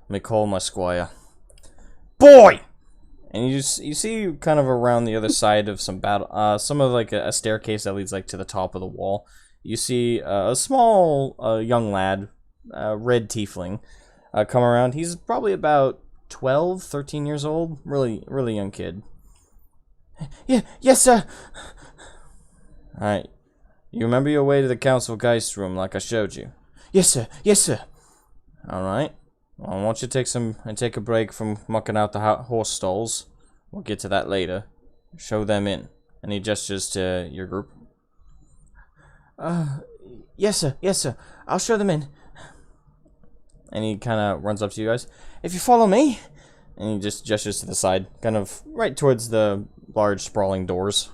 Let me call my squire. Boy! And you see kind of around the other side of some of like a staircase that leads like to the top of the wall. You see a small young lad, red tiefling. come around. He's probably about 12, 13 years old. Really, really young kid. Yeah, yes, sir. Alright. You remember your way to the Council Geist room like I showed you? Yes, sir. Yes, sir. Alright. Well, I want you to take a break from mucking out the horse stalls. We'll get to that later. Show them in. And he gestures to your group. Yes, sir. Yes, sir. I'll show them in. And he kind of runs up to you guys. If you follow me... And he just gestures to the side, kind of right towards the large, sprawling doors.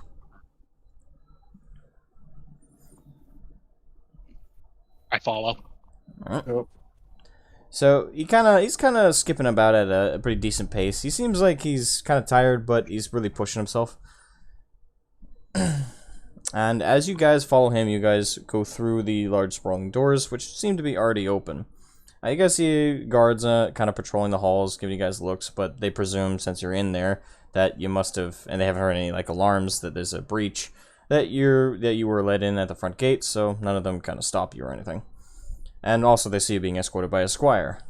I follow. Alright. Yep. So he's kind of skipping about at a pretty decent pace. He seems like he's kind of tired, but he's really pushing himself. And as you guys follow him, you guys go through the large, sprawling doors, which seem to be already open. You guys see guards kind of patrolling the halls, giving you guys looks, but they presume, since you're in there, that you must have, and they haven't heard any like alarms that there's a breach, that you were let in at the front gate, so none of them kind of stop you or anything. And also they see you being escorted by a squire.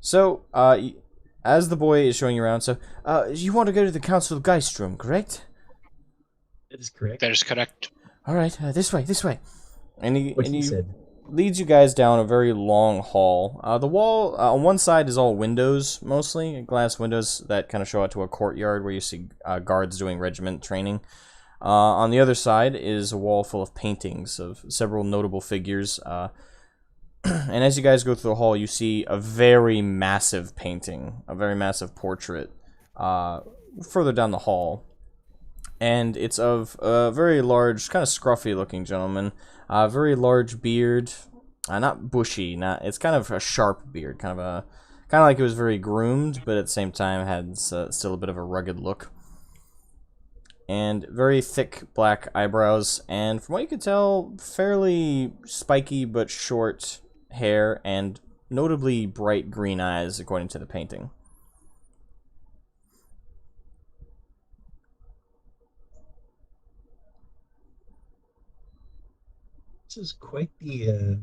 So, as the boy is showing you around, so, you want to go to the Council Geist room, correct? That is correct. That is correct. Alright, this way. And he said. Leads you guys down a very long hall. The wall on one side is all windows, mostly glass windows that kind of show out to a courtyard where you see guards doing regiment training. On the other side is a wall full of paintings of several notable figures. And as you guys go through the hall, you see a very massive painting, a very massive portrait further down the hall. And it's of a very large, kind of scruffy-looking gentleman. Very large beard, not bushy. It's kind of a sharp beard, kind of like it was very groomed, but at the same time had still a bit of a rugged look. And very thick black eyebrows, and from what you could tell, fairly spiky but short hair, and notably bright green eyes, according to the painting. This is quite the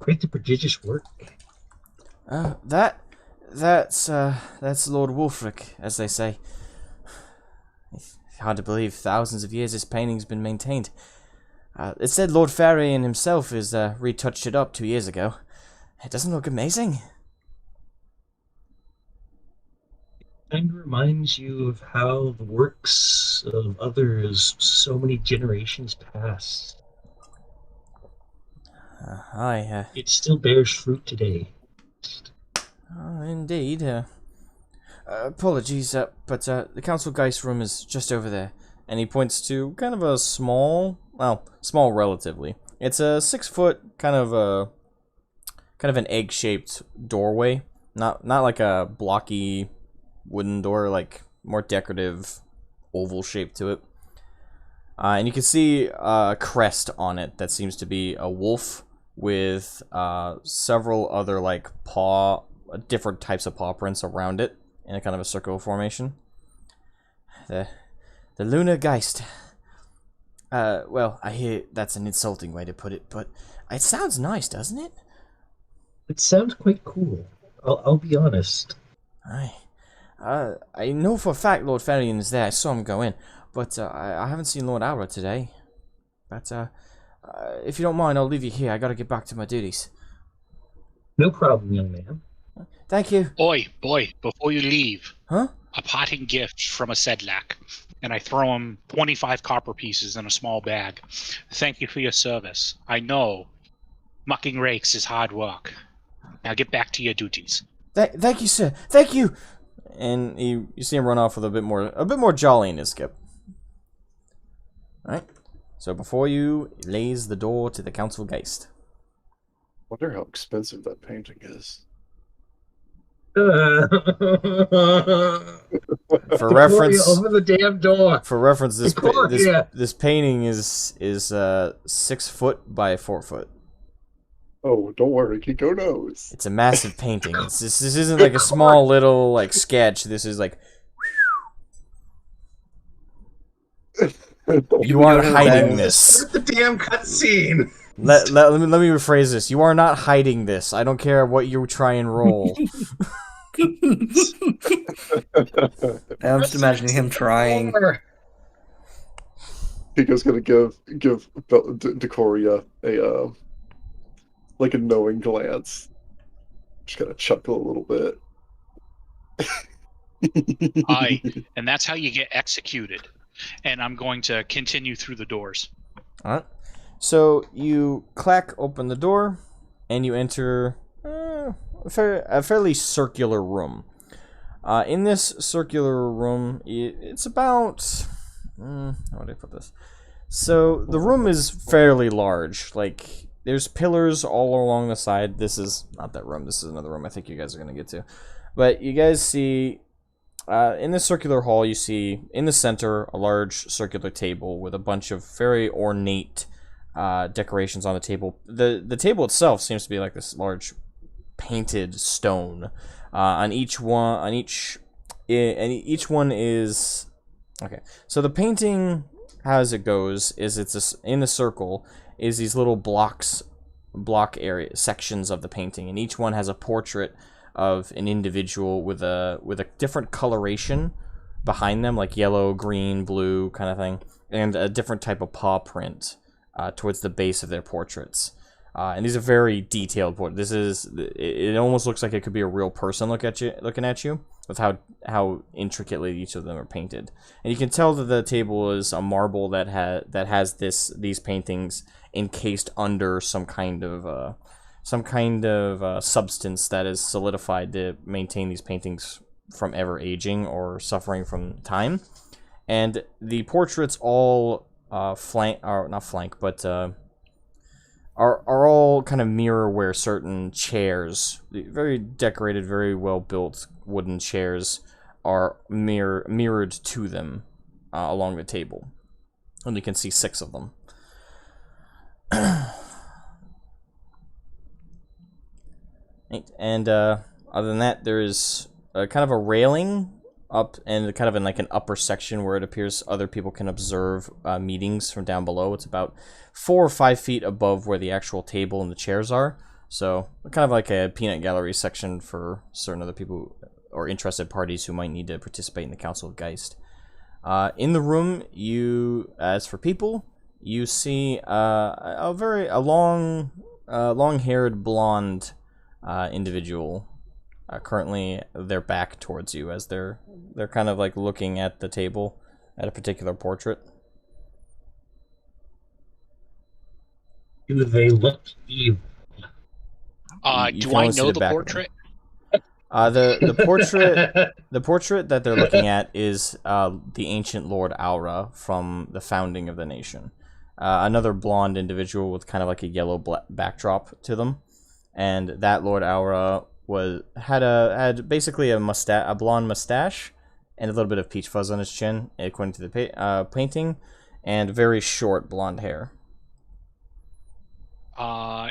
prodigious work. That's Lord Wulfric, as they say. It's hard to believe thousands of years this painting's been maintained. It said Lord Farion himself has retouched it up 2 years ago. It doesn't look amazing. Kind of reminds you of how the works of others so many generations past. It still bears fruit today. Indeed. Apologies, but the Council Geist room is just over there. And he points to kind of a small, well, small relatively. It's a 6-foot kind of an egg-shaped doorway. Not like a blocky wooden door, like more decorative oval shape to it. And you can see a crest on it that seems to be a wolf with several other like different types of paw prints around it in a kind of a circular formation. The Lunar Geist. Well, I hear that's an insulting way to put it, but it sounds nice, doesn't it? It sounds quite cool. I'll be honest. Aye. I know for a fact Lord Farion is there. I saw him go in, but I haven't seen Lord Aura today. But if you don't mind, I'll leave you here. I gotta get back to my duties. No problem, young man. Thank you. Boy, before you leave, huh? A parting gift from a Sedlak. And I throw him 25 copper pieces in a small bag. Thank you for your service. I know mucking rakes is hard work. Now get back to your duties. Thank you, sir. Thank you. And you see him run off with a bit more jolly in his skip. All right. So before you lays the door to the Council Geist. Wonder how expensive that painting is. For reference, over the damn door. For reference, this painting is 6 foot by 4 foot. Oh, don't worry, Kiko knows. It's a massive painting. This isn't like a small little like sketch. This is like. You are hiding this. Start the damn cutscene. Let me rephrase this. You are not hiding this. I don't care what you try and roll. I'm just imagining him trying. Pico's gonna give Decoria a like a knowing glance. Just gonna chuckle a little bit. Aye, and that's how you get executed. And I'm going to continue through the doors. Alright. So you clack open the door, and you enter a fairly circular room. In this circular room, it's about... how would I put this? So the room is fairly large. Like, there's pillars all along the side. This is not that room. This is another room I think you guys are going to get to. But you guys see... in this circular hall, you see in the center a large circular table with a bunch of very ornate decorations on the table. The table itself seems to be like this large painted stone. Each one is okay. So the painting, as it goes, is in the circle is these little block area sections of the painting, and each one has a portrait of an individual with a different coloration behind them, like yellow, green, blue kind of thing, and a different type of paw print towards the base of their portraits. And these are very detailed portraits. It almost looks like it could be a real person looking at you with how intricately each of them are painted. And you can tell that the table is a marble that has these paintings encased under some kind of substance that is solidified to maintain these paintings from ever aging or suffering from time. And the portraits all are all kind of mirror where certain chairs, very decorated, very well built wooden chairs, are mirrored to them along the table. And you can see 6 of them. And other than that, there is kind of a railing up and kind of in like an upper section where it appears other people can observe meetings from down below. It's about 4 or 5 feet above where the actual table and the chairs are. So kind of like a peanut gallery section for certain other people or interested parties who might need to participate in the Council of Geist. In the room, as for people, you see a long-haired blonde individual. Currently, their back towards you as they're kind of like looking at the table at a particular portrait. Do they look evil? Do I know the portrait? The portrait that they're looking at is the ancient Lord Aura from the founding of the nation. Another blonde individual with kind of like a yellow backdrop to them, and that Lord Aura had basically a blonde mustache and a little bit of peach fuzz on his chin, according to the painting, and very short blonde hair.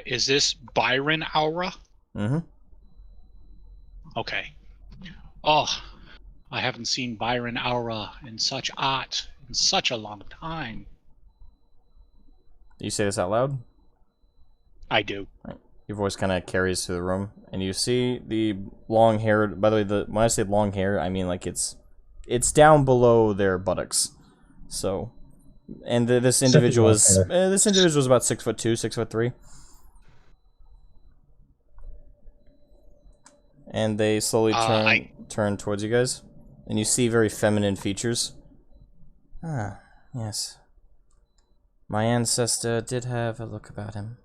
Is this Byron Aura? Mm-hmm. Okay. Oh, I haven't seen Byron Aura in such art in such a long time. Do you say this out loud? I do. Right. Your voice kind of carries through the room, and you see the long-haired. By the way, when I say long hair, I mean like it's down below their buttocks. So, and this individual is about 6'2", 6'3", and they slowly turn towards you guys, and you see very feminine features. Ah, yes. My ancestor did have a look about him.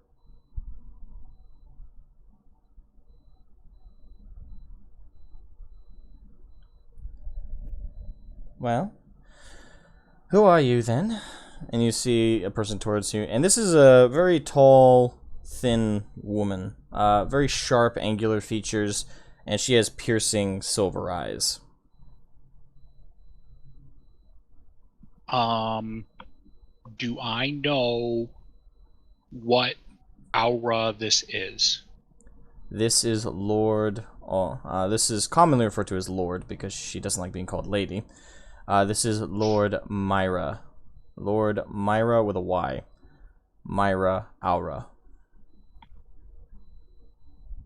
Well, who are you then? And you see a person towards you, and this is a very tall, thin woman. Very sharp, angular features, and she has piercing silver eyes. Do I know what aura this is? This is Lord... this is commonly referred to as Lord, because she doesn't like being called Lady. This is Lord Myra. Lord Myra with a Y. Myra Aura.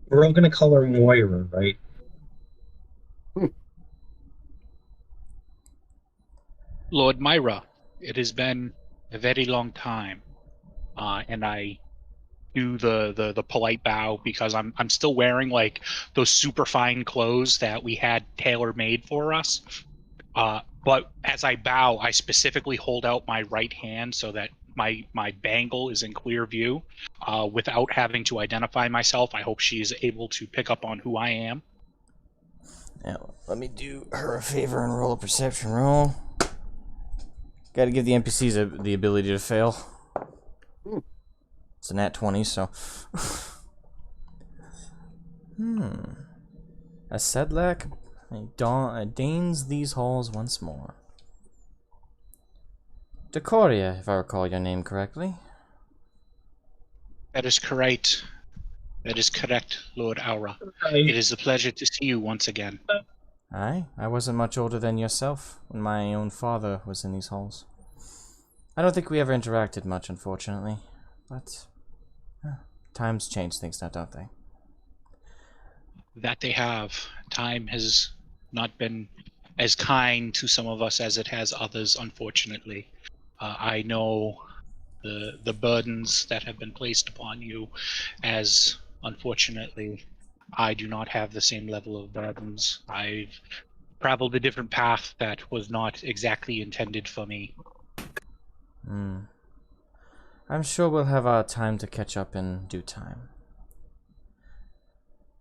We're all going to call her Moira, right? Lord Myra, it has been a very long time, and I do the polite bow because I'm still wearing like those super fine clothes that we had tailor made for us. But as I bow, I specifically hold out my right hand so that my bangle is in clear view, without having to identify myself. I hope she is able to pick up on who I am. Now, let me do her a favor and roll a perception roll. Gotta give the NPCs the ability to fail. It's a nat 20, so... A Sedlak deigns these halls once more. Decoria, if I recall your name correctly. That is correct. That is correct, Lord Aura. It is a pleasure to see you once again. Aye, I wasn't much older than yourself when my own father was in these halls. I don't think we ever interacted much, unfortunately, but times change things now, don't they? That they have. Time has not been as kind to some of us as it has others, unfortunately. I know the burdens that have been placed upon you, as unfortunately I do not have the same level of burdens. I've traveled a different path that was not exactly intended for me. I'm sure we'll have our time to catch up in due time.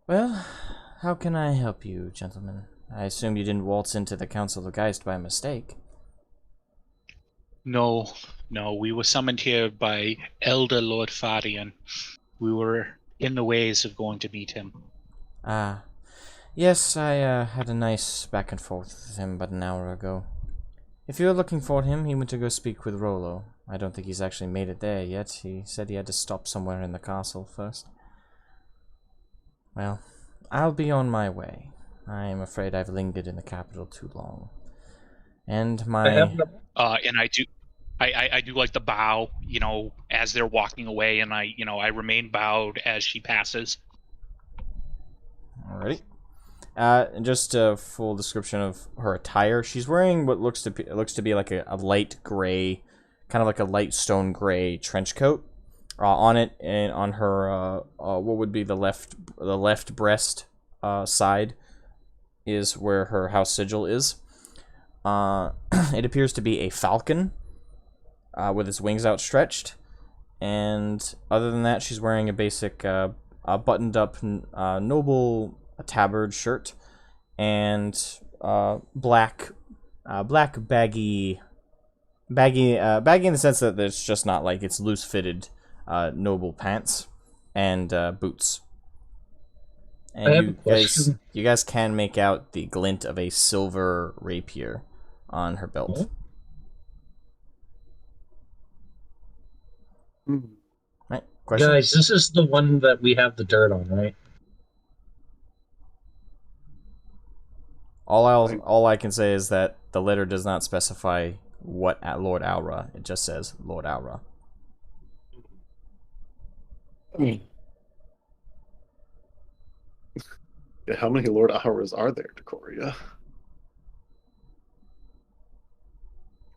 Well, how can I help you, gentlemen? I assume you didn't waltz into the Council of Geist by mistake. No, we were summoned here by Elder Lord Farion. We were in the ways of going to meet him. Ah, yes, I had a nice back and forth with him about an hour ago. If you're looking for him, he went to go speak with Rollo. I don't think he's actually made it there yet. He said he had to stop somewhere in the castle first. Well, I'll be on my way. I am afraid I've lingered in the capital too long. And my... And I do like the bow, as they're walking away, and I remain bowed as she passes. Alrighty. And just a full description of her attire. She's wearing what looks to be like a light gray, kind of like a light stone gray trench coat. On it and on her what would be the left breast side is where her house sigil is. It appears to be a falcon with its wings outstretched, and other than that, she's wearing a basic buttoned-up noble tabard shirt and black baggy in the sense that it's just not like it's loose-fitted noble pants and boots. And you guys can make out the glint of a silver rapier on her belt. Right, question? Guys, this is the one that we have the dirt on, right? All I can say is that the letter does not specify what at Lord Aura. It just says Lord Aura. Yeah, how many Lord Auras are there, Decoria?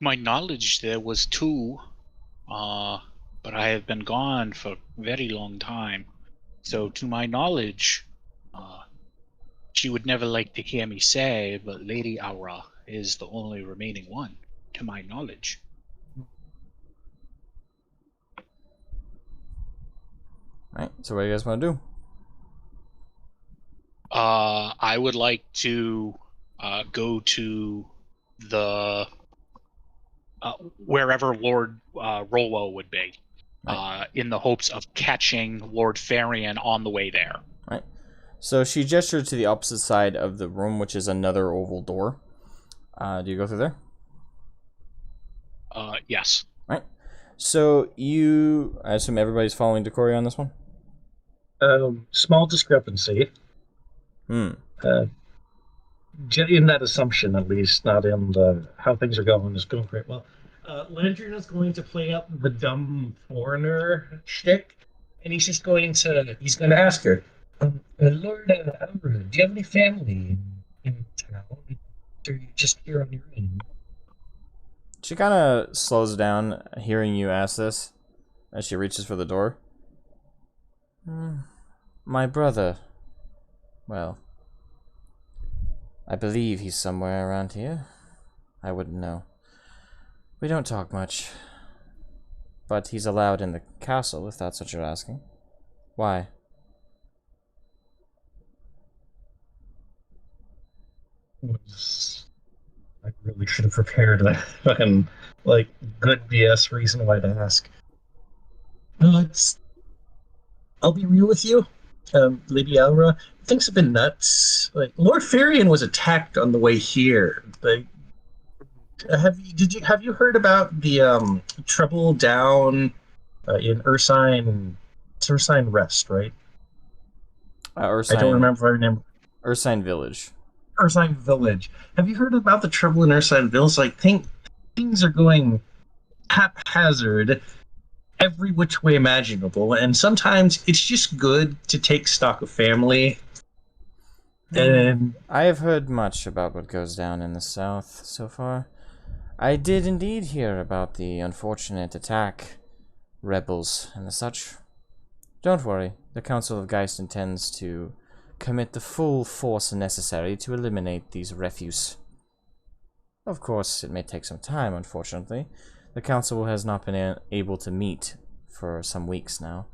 My knowledge there was 2, but I have been gone for a very long time. So to my knowledge, she would never like to hear me say, but Lady Aura is the only remaining one, to my knowledge. Right, so what do you guys want to do? I would like to go to the wherever Lord Rollo would be, right, in the hopes of catching Lord Farion on the way there. Right. So she gestured to the opposite side of the room, which is another oval door. Do you go through there? Yes. Right. So I assume everybody's following Decoria on this one? Small discrepancy. In that assumption, at least, not in how things are going. It's going great well. Landry is going to play up the dumb foreigner shtick, and he's going to ask her, Lord Amber, do you have any family in town? Or are you just here on your own? She kind of slows down hearing you ask this as she reaches for the door. My brother. Well, I believe he's somewhere around here. I wouldn't know. We don't talk much. But he's allowed in the castle, if that's what you're asking. Why? I really should have prepared that fucking, like, good BS reason why to ask. No, I'll be real with you. Lady Elra, things have been nuts. Like, Lord Farion was attacked on the way here. Like, have you heard about the trouble down in Ursine? It's Ursine Rest, right? Ursine, I don't remember her name. Ursine Village. Ursine Village. Have you heard about the trouble in Ursine Village? Like, things are going haphazard every which way imaginable, and sometimes it's just good to take stock of family. And I have heard much about what goes down in the south so far. I did indeed hear about the unfortunate attack, rebels, and the such. Don't worry, the Council of Geist intends to commit the full force necessary to eliminate these refuse. Of course, it may take some time, unfortunately. The Council has not been able to meet for some weeks now.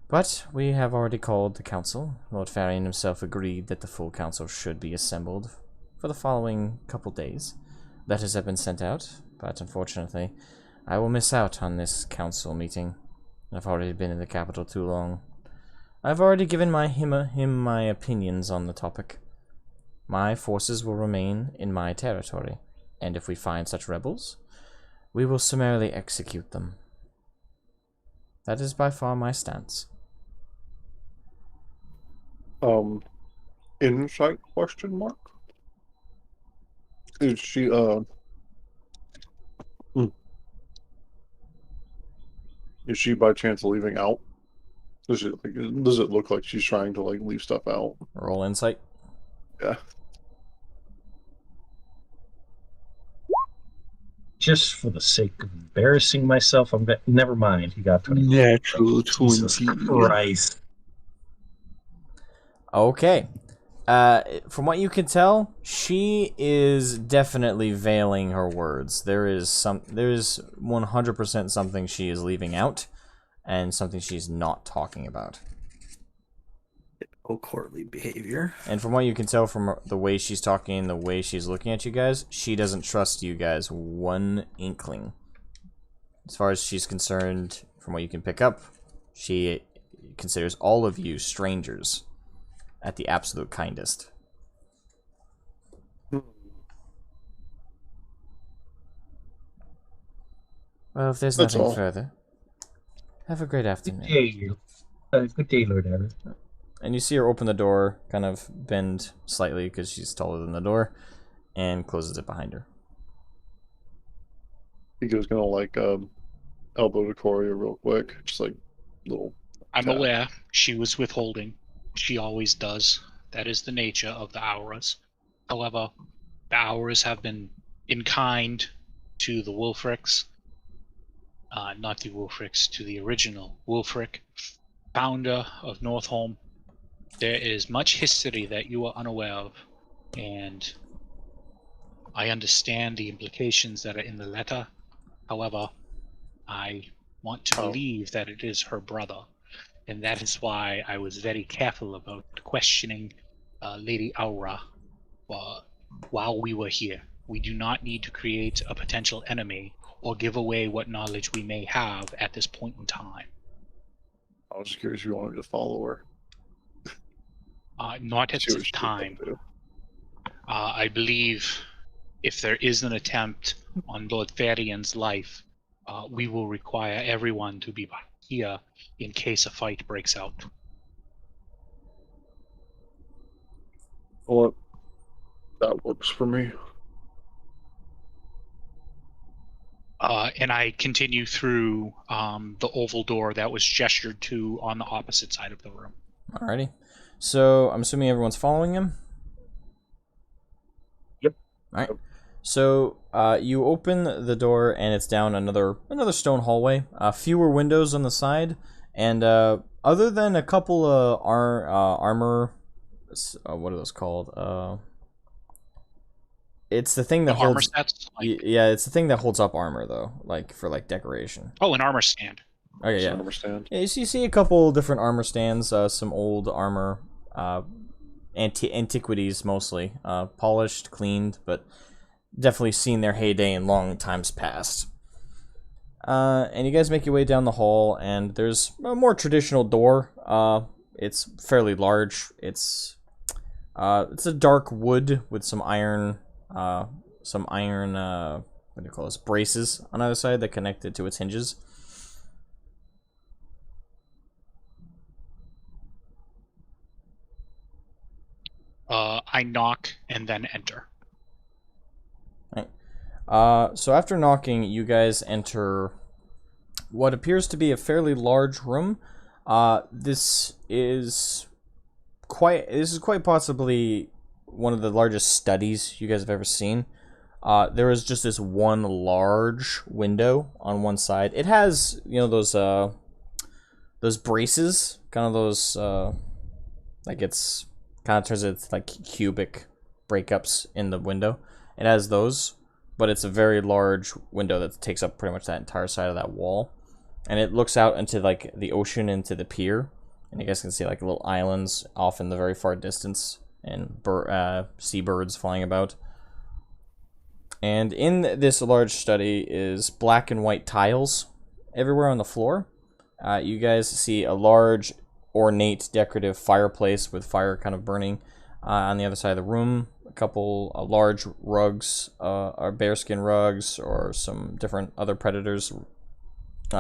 But we have already called the Council. Lord Farion himself agreed that the full Council should be assembled for the following couple days. Letters have been sent out, but unfortunately, I will miss out on this Council meeting. I've already been in the capital too long. I've already given him my opinions on the topic. My forces will remain in my territory, and if we find such rebels, we will summarily execute them. That is by far my stance. Insight question mark? Is she is she by chance leaving out? Does it look like she's trying to like leave stuff out? Roll insight. Yeah. just for the sake of embarrassing myself, never mind. He got 20. Natural 20. Jesus Christ. Okay. From what you can tell, she is definitely veiling her words. There is 100% something she is leaving out, and something she's not talking about. Oh, courtly behavior. And from what you can tell from the way she's talking, the way she's looking at you guys, she doesn't trust you guys one inkling. As far as she's concerned, from what you can pick up, she considers all of you strangers at the absolute kindest. Well, if there's nothing further, have a great afternoon. Good day, Lord Aaron. And you see her open the door, kind of bend slightly because she's taller than the door, and closes it behind her. Pico's gonna like elbow Decoria real quick, just like little. I'm aware she was withholding. She always does. That is the nature of the Auras. However, the Auras have been in kind to the Wulfrics. Not the Wulfrics, to the original Wulfric, founder of Northholm. There is much history that you are unaware of, and I understand the implications that are in the letter. However, I want to believe that it is her brother, and that is why I was very careful about questioning Lady Aura while we were here. We do not need to create a potential enemy or give away what knowledge we may have at this point in time. I was just curious if you wanted me to follow her. Not at this time. I believe if there is an attempt on Lord Farion's life, we will require everyone to be here in case a fight breaks out. Well, that works for me. And I continue through the oval door that was gestured to on the opposite side of the room. Alrighty. So, I'm assuming everyone's following him? Yep. Alright. So, you open the door, and it's down another stone hallway. Fewer windows on the side, and other than a couple of armor... what are those called? It's the thing that armor holds... sets? Yeah, it's the thing that holds up armor, though, like, for, like, decoration. Oh, an armor stand. Okay, yeah. Armor stand. Yeah, you see a couple different armor stands, some old armor, antiquities mostly, polished, cleaned, but definitely seen their heyday in long times past. And you guys make your way down the hall, and there's a more traditional door. It's fairly large. It's a dark wood with some iron, what do you call this, braces on either side that connect it to its hinges. I knock and then enter. Right. So after knocking, you guys enter what appears to be a fairly large room. This is quite possibly one of the largest studies you guys have ever seen. There is just this one large window on one side. It has, those braces, kind of those, like it's kind of turns into like cubic breakups in the window. It has those, but it's a very large window that takes up pretty much that entire side of that wall. And it looks out into like the ocean, into the pier. And you guys can see like little islands off in the very far distance, and seabirds flying about. And in this large study is black and white tiles everywhere on the floor. You guys see a large, ornate, decorative fireplace with fire kind of burning on the other side of the room. A couple large rugs, or bearskin rugs, or some different other predators'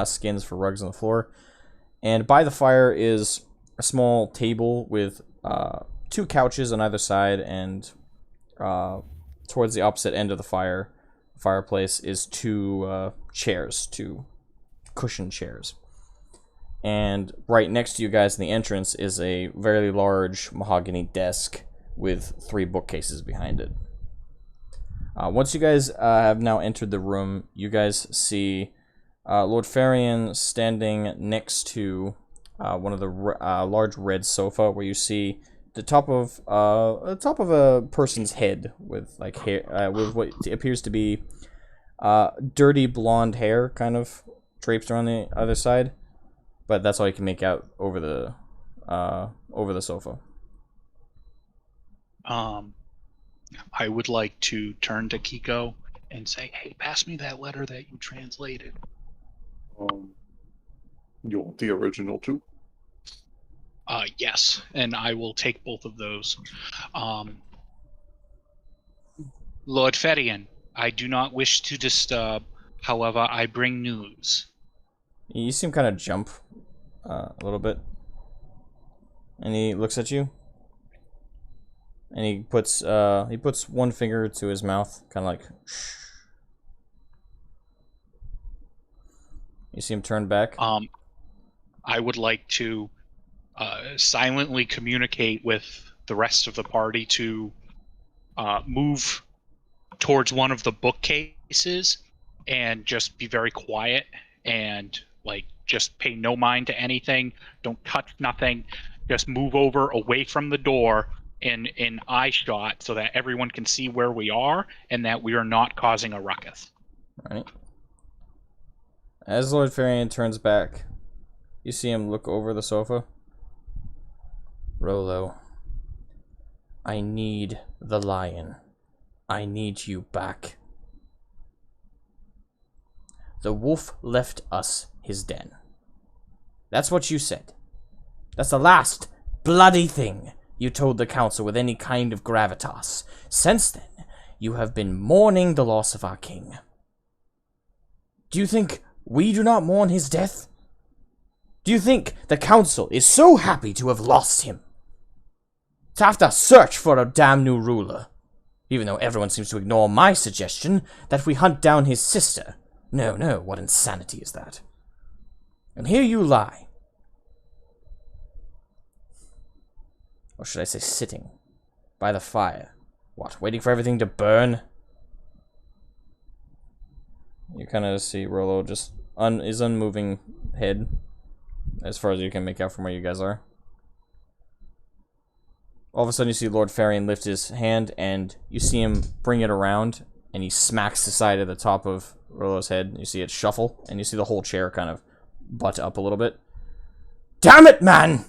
skins for rugs on the floor. And by the fire is a small table with 2 couches on either side, and towards the opposite end of the fireplace is 2 chairs, 2 cushioned chairs. And right next to you guys in the entrance is a very large mahogany desk with 3 bookcases behind it. Once you guys have now entered the room, you guys see Lord Farion standing next to one of the large red sofa, where you see the top of a person's head with like hair, with what appears to be dirty blonde hair, kind of draped around the other side. But that's all you can make out over the sofa. I would like to turn to Kiko and say, "Hey, pass me that letter that you translated." You want the original too? Yes, and I will take both of those. Lord Farion, I do not wish to disturb. However, I bring news. You see him kind of jump a little bit, and he looks at you, and he puts one finger to his mouth, kind of like shh. You see him turn back. I would like to silently communicate with the rest of the party to move towards one of the bookcases and just be very quiet and like just pay no mind to anything. Don't touch nothing. Just move over away from the door in eye shot so that everyone can see where we are and that we are not causing a ruckus. All right. As Lord Farion turns back, you see him look over the sofa. Rolo, I need the lion. I need you back. The wolf left us his den. That's what you said. That's the last bloody thing you told the council with any kind of gravitas. Since then, you have been mourning the loss of our king. Do you think we do not mourn his death? Do you think the council is so happy to have lost him? To have to search for a damn new ruler? Even though everyone seems to ignore my suggestion that we hunt down his sister, No, no, what insanity is that? And here you lie. Or should I say sitting by the fire. What, waiting for everything to burn? You kind of see Rollo just his unmoving head, as far as you can make out from where you guys are. All of a sudden you see Lord Farion lift his hand, and you see him bring it around, and he smacks the side of the top of Rollo's head. You see it shuffle, and you see the whole chair kind of butt up a little bit. Damn it, man!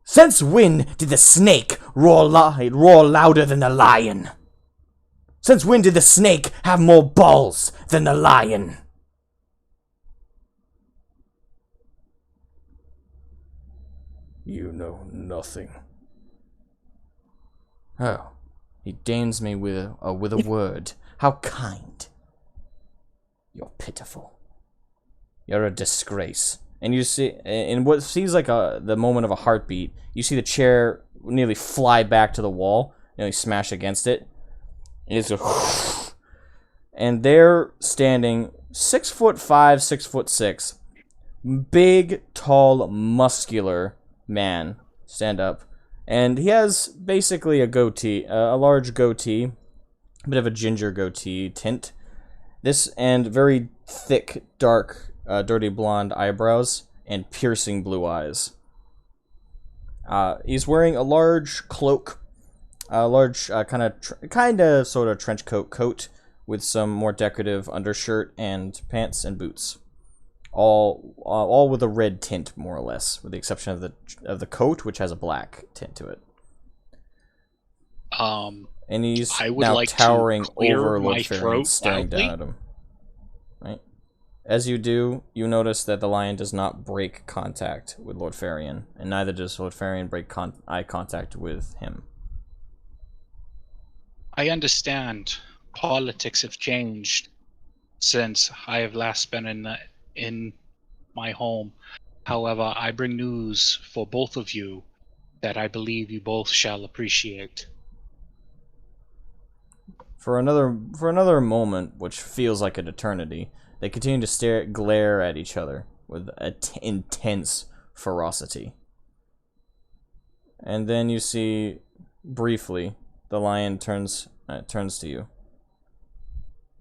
Since when did the snake roar louder than the lion? Since when did the snake have more balls than the lion? You know nothing. Oh, he deigns me with a word. How kind. You're pitiful. You're a disgrace. And you see, in what seems like the moment of a heartbeat, you see the chair nearly fly back to the wall, nearly smash against it. It's a and they're standing 6'5", 6'6", big, tall, muscular man. Stand up, and he has basically a goatee, a large goatee, a bit of a ginger goatee tint. This and very thick, dark, dirty blonde eyebrows and piercing blue eyes. He's wearing a large cloak, a large kind of sort of trench coat with some more decorative undershirt and pants and boots, all with a red tint more or less, with the exception of the coat, which has a black tint to it. And he's now towering over Lord Farion, staring down at him. Right. As you do, you notice that the lion does not break contact with Lord Farion, and neither does Lord Farion break eye contact with him. I understand politics have changed since I have last been in my home. However, I bring news for both of you that I believe you both shall appreciate. For another moment, which feels like an eternity, they continue to glare at each other with intense ferocity. And then you see, briefly, the lion turns to you.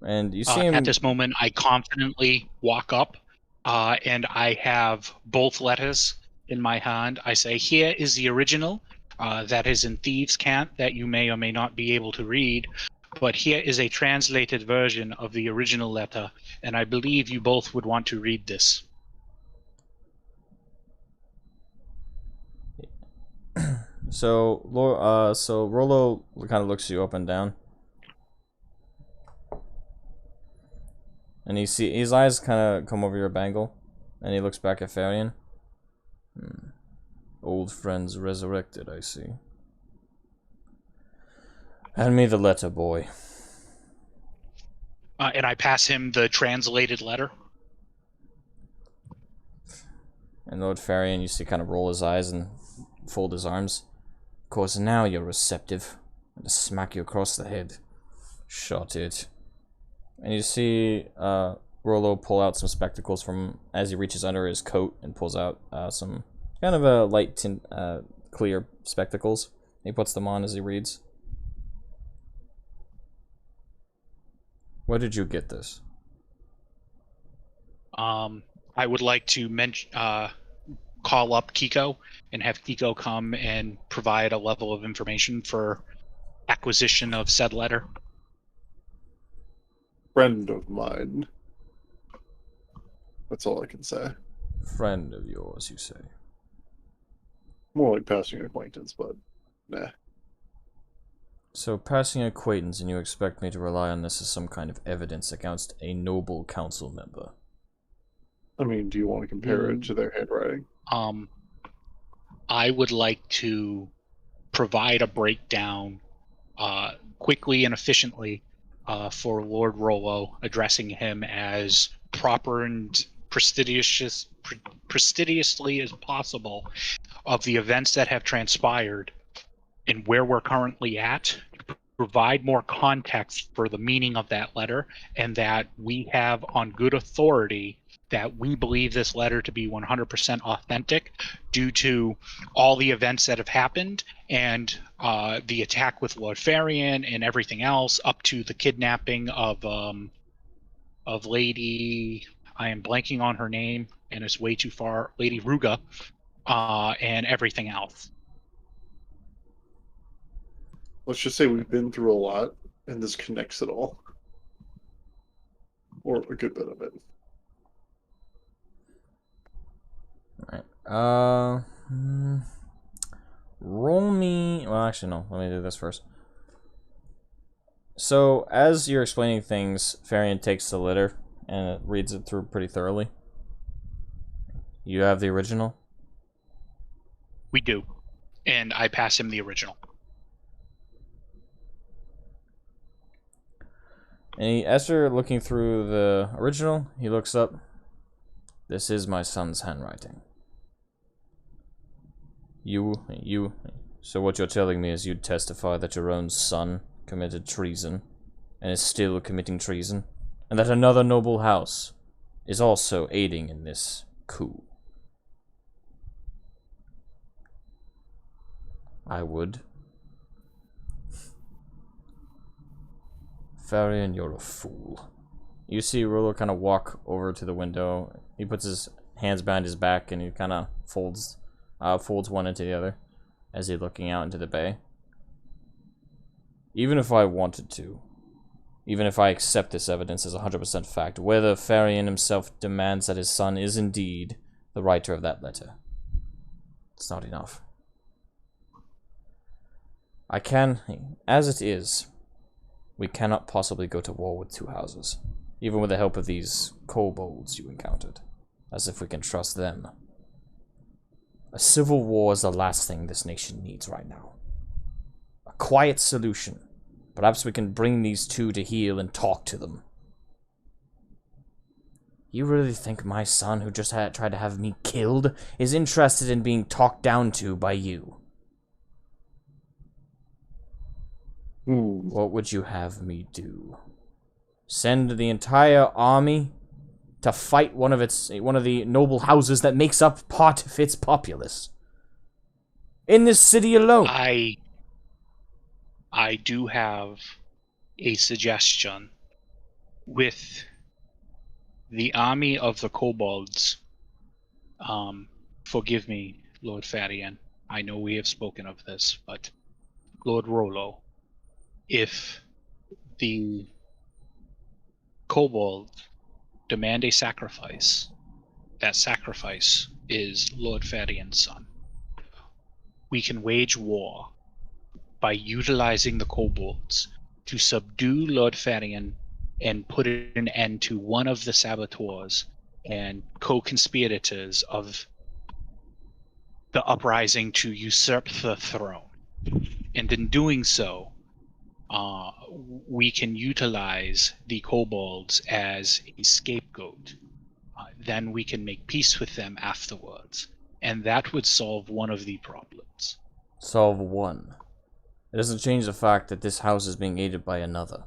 And you see him... At this moment, I confidently walk up, and I have both letters in my hand. I say, here is the original, that is in Thieves' Cant, that you may or may not be able to read. But here is a translated version of the original letter, and I believe you both would want to read this. So Rollo kind of looks you up and down, and his eyes kind of come over your bangle, and he looks back at Farion. Old friends resurrected, I see. Hand me the letter, boy. And I pass him the translated letter. And Lord Farion, you see, kind of roll his eyes and fold his arms. Of course, now you're receptive. I'm gonna smack you across the head. Shot it. And you see Rollo pull out some spectacles from as he reaches under his coat and pulls out some kind of a light tint, clear spectacles. He puts them on as he reads. Where did you get this? I would like to call up Kiko and have Kiko come and provide a level of information for acquisition of said letter. Friend of mine. That's all I can say. Friend of yours, you say? More like passing acquaintance, but nah. So, passing acquaintance, and you expect me to rely on this as some kind of evidence against a noble council member? I mean, do you want to compare it to their handwriting? I would like to provide a breakdown quickly and efficiently for Lord Rollo, addressing him as proper and prestidiously as possible of the events that have transpired and where we're currently at, to provide more context for the meaning of that letter, and that we have on good authority that we believe this letter to be 100% authentic due to all the events that have happened and the attack with Lord Farion and everything else, up to the kidnapping of Lady, I am blanking on her name and it's way too far, Lady Ruga, and everything else. Let's just say we've been through a lot, and this connects it all. Or a good bit of it. Alright. Roll me... Well, actually, no. Let me do this first. So, as you're explaining things, Farion takes the letter and reads it through pretty thoroughly. You have the original? We do. And I pass him the original. And as you're looking through the original, he looks up. This is my son's handwriting. So what you're telling me is you'd testify that your own son committed treason, and is still committing treason, and that another noble house is also aiding in this coup. I would. Farion, you're a fool. You see Rollo kind of walk over to the window. He puts his hands behind his back and he kind of folds one into the other as he's looking out into the bay. Even if I wanted to, even if I accept this evidence as 100% fact, whether Farion himself demands that his son is indeed the writer of that letter, it's not enough. As it is, we cannot possibly go to war with two houses, even with the help of these kobolds you encountered, as if we can trust them. A civil war is the last thing this nation needs right now. A quiet solution. Perhaps we can bring these two to heel and talk to them. You really think my son, who just tried to have me killed, is interested in being talked down to by you? What would you have me do? Send the entire army to fight one of the noble houses that makes up part of its populace? In this city alone? I do have a suggestion. With the army of the kobolds, forgive me, Lord Farion, I know we have spoken of this, but Lord Rollo, if the kobolds demand a sacrifice, that sacrifice is Lord Farion's son. We can wage war by utilizing the kobolds to subdue Lord Farion and put an end to one of the saboteurs and co-conspirators of the uprising to usurp the throne. And in doing so, we can utilize the kobolds as a scapegoat. Then we can make peace with them afterwards. And that would solve one of the problems. Solve one. It doesn't change the fact that this house is being aided by another.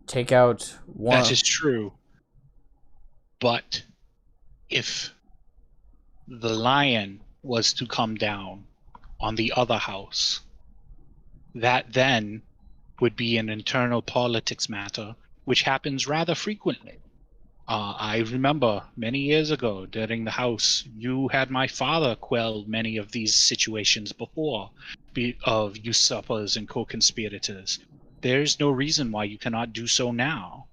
Take out one... That is true. But if the lion was to come down on the other house, that then would be an internal politics matter, which happens rather frequently. I remember many years ago during the house, you had my father quell many of these situations before of usurpers and co-conspirators. There's no reason why you cannot do so now.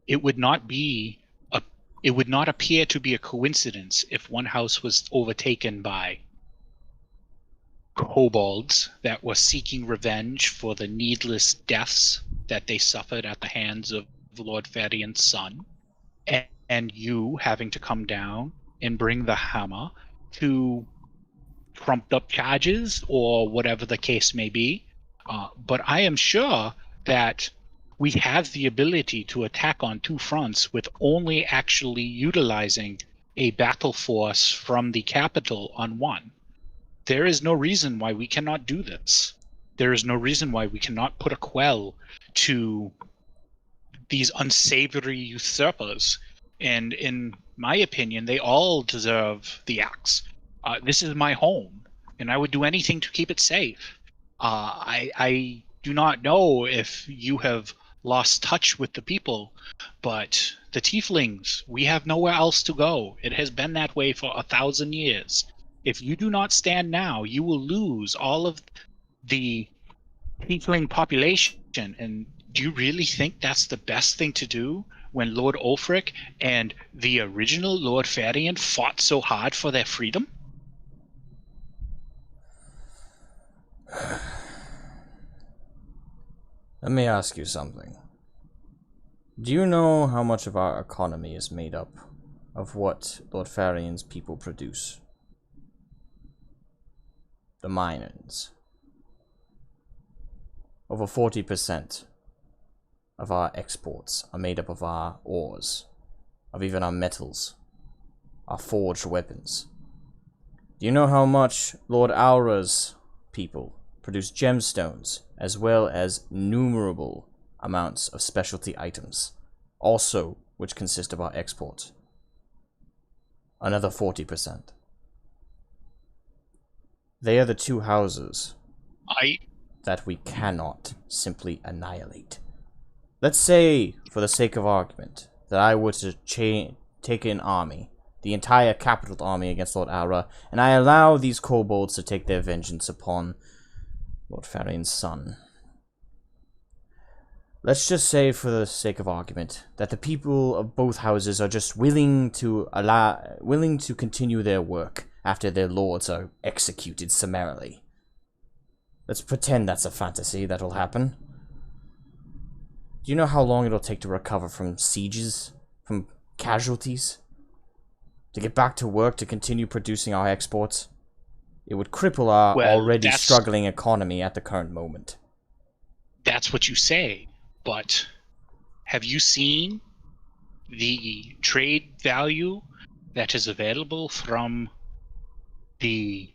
It would not appear to be a coincidence if one house was overtaken by kobolds that were seeking revenge for the needless deaths that they suffered at the hands of Lord Farion's son, and you having to come down and bring the hammer to trumped up charges or whatever the case may be. But I am sure that we have the ability to attack on two fronts with only actually utilizing a battle force from the capital on one. There is no reason why we cannot do this. there is no reason why we cannot put a quell to these unsavory usurpers. And in my opinion, they all deserve the axe. This is my home, and I would do anything to keep it safe. I do not know if you have lost touch with the people, but the tieflings, we have nowhere else to go. It has been that way for 1,000 years. If you do not stand now, you will lose all of the tiefling population. And do you really think that's the best thing to do when Lord Ulfric and the original Lord Farion fought so hard for their freedom? Let me ask you something. Do you know how much of our economy is made up of what Lord Farion's people produce? The miners. Over 40% of our exports are made up of our ores, of even our metals, our forged weapons. Do you know how much Lord Aura's people produce gemstones, as well as innumerable amounts of specialty items, also which consist of our export? Another 40%. They are the two houses that we cannot simply annihilate. Let's say, for the sake of argument, that I were to take an army, the entire capital army against Lord Aura, and I allow these kobolds to take their vengeance upon Lord Farion's son. Let's just say, for the sake of argument, that the people of both houses are just willing to continue their work after their lords are executed summarily. Let's pretend that's a fantasy that'll happen. Do you know how long it'll take to recover from sieges, from casualties? To get back to work, to continue producing our exports? It would cripple our already struggling economy at the current moment. That's what you say, but have you seen the trade value that is available from the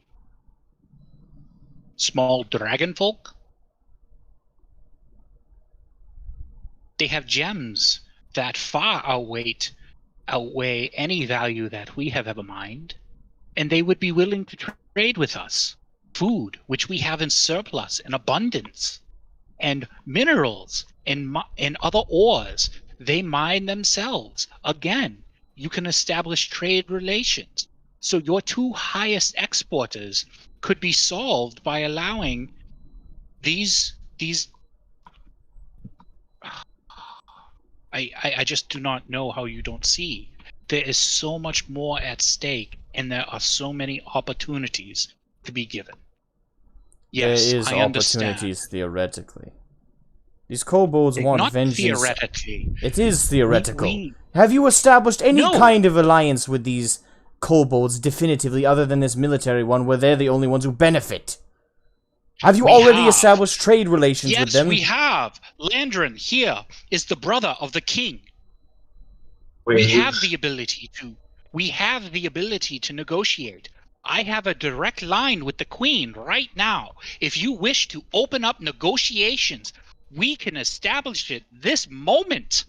small dragon folk? They have gems that far outweigh any value that we have ever mined, and they would be willing to trade with us. Food, which we have in surplus, in abundance, and minerals, and other ores, they mine themselves. Again, you can establish trade relations. So your two highest exporters could be solved by allowing these I just do not know how you don't see. There is so much more at stake, and there are so many opportunities to be given. Yes, there is I understand. Opportunities theoretically. These kobolds want Not vengeance. Theoretically. It is theoretical. Have you established any kind of alliance with these kobolds definitively, other than this military one, where they're the only ones who benefit? Have you already established trade relations with them? Yes, we have. Landrin here is the brother of the king. We have the ability to negotiate. I have a direct line with the queen right now. If you wish to open up negotiations, we can establish it this moment.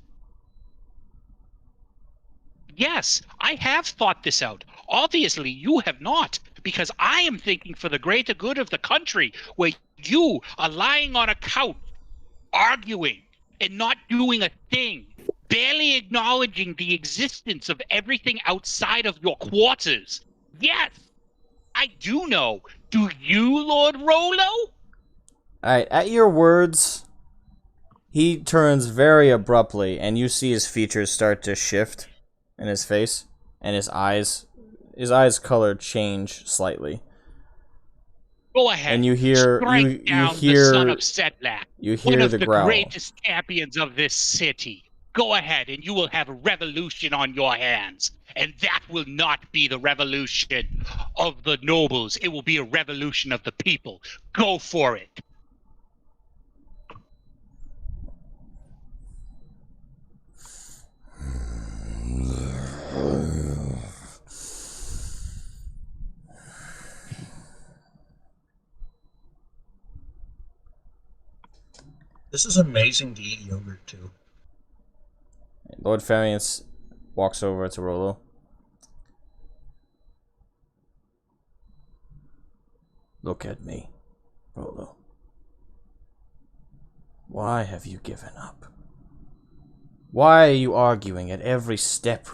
Yes, I have thought this out. Obviously, you have not, because I am thinking for the greater good of the country, where you are lying on a couch, arguing, and not doing a thing, barely acknowledging the existence of everything outside of your quarters. Yes, I do know. Do you, Lord Rolo? Alright, at your words, he turns very abruptly, and you see his features start to shift in his face, and his eyes color change slightly. Go ahead. And you hear the son of Sedlak, one of the growl. greatest champions of this city. Go ahead, and you will have a revolution on your hands. And that will not be the revolution of the nobles. It will be a revolution of the people. Go for it. This is amazing to eat yogurt too. Lord Farion walks over to Rollo. Look at me, Rollo. Why have you given up? Why are you arguing at every step?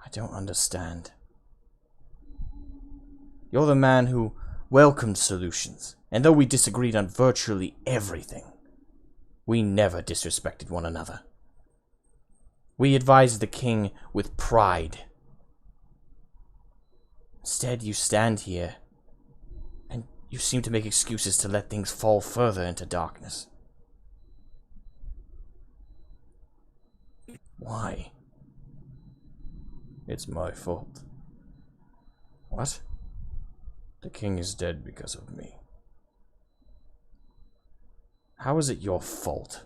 I don't understand. You're the man who welcomed solutions, and though we disagreed on virtually everything, we never disrespected one another. We advised the king with pride. Instead, you stand here, and you seem to make excuses to let things fall further into darkness. Why? It's my fault. What? The king is dead because of me. How is it your fault?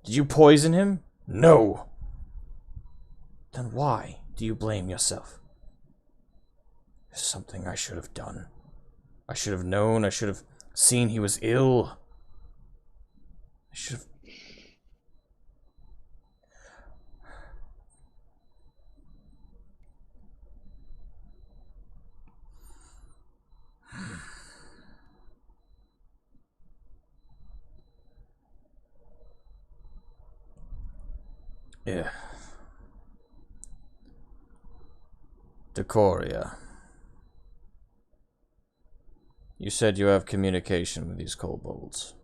Did you poison him? No! Then why do you blame yourself? There's something I should have done. I should have known, I should have seen he was ill. I should have... Yeah. Decoria. You said you have communication with these kobolds.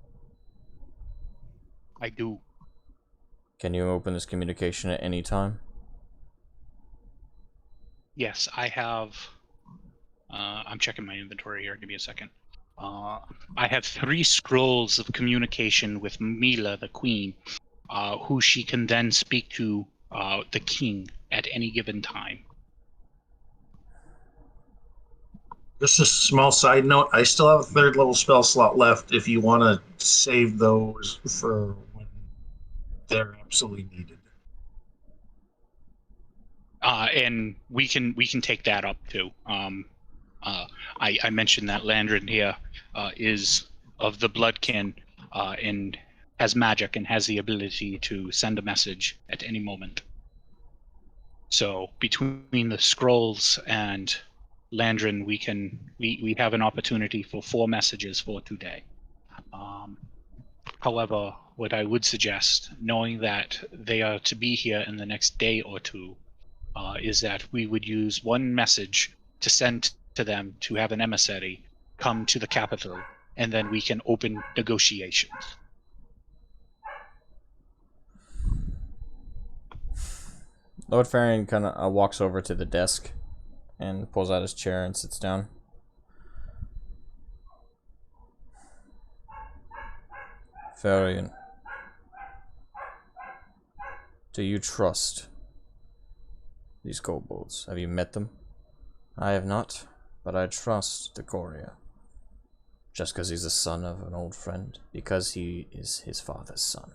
I do. Can you open this communication at any time? Yes, I have... I'm checking my inventory here. Give me a second. I have 3 scrolls of communication with Mila, the queen, who she can then speak to the king at any given time. Just a small side note, I still have a 3rd level spell slot left if you want to save those for when they're absolutely needed. And we can take that up too. I mentioned that Landrin here is of the Bloodkin and has magic and has the ability to send a message at any moment. So between the scrolls and Landrin, we have an opportunity for 4 messages for today. However, what I would suggest, knowing that they are to be here in the next day or 2, is that we would use 1 message to send to them to have an emissary come to the capital, and then we can open negotiations. Lord Farion kind of walks over to the desk and pulls out his chair and sits down. Farion, do you trust these kobolds? Have you met them? I have not, but I trust Decoria. Just because he's the son of an old friend, because he is his father's son.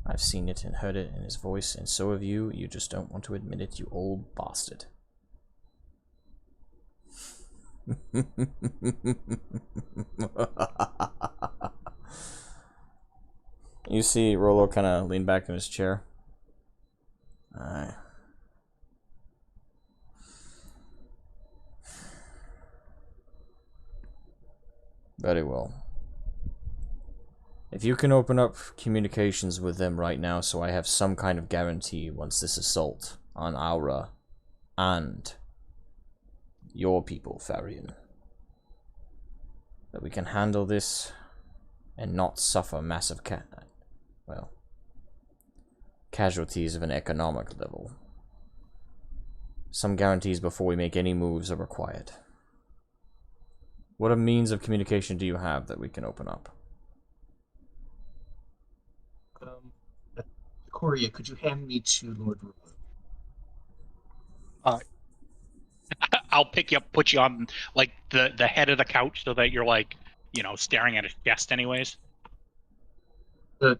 I've seen it and heard it in his voice, and so have you. You just don't want to admit it, you old bastard. You see Rollo kind of lean back in his chair. Aye. Very well. If you can open up communications with them right now so I have some kind of guarantee once this assault on Aura and your people, Farion, that we can handle this and not suffer massive casualties of an economic level. Some guarantees before we make any moves are required. What a means of communication do you have that we can open up? Coria, could you hand me to Lord Ruben? I'll pick you up, put you on like the head of the couch so that you're like, staring at his chest anyways.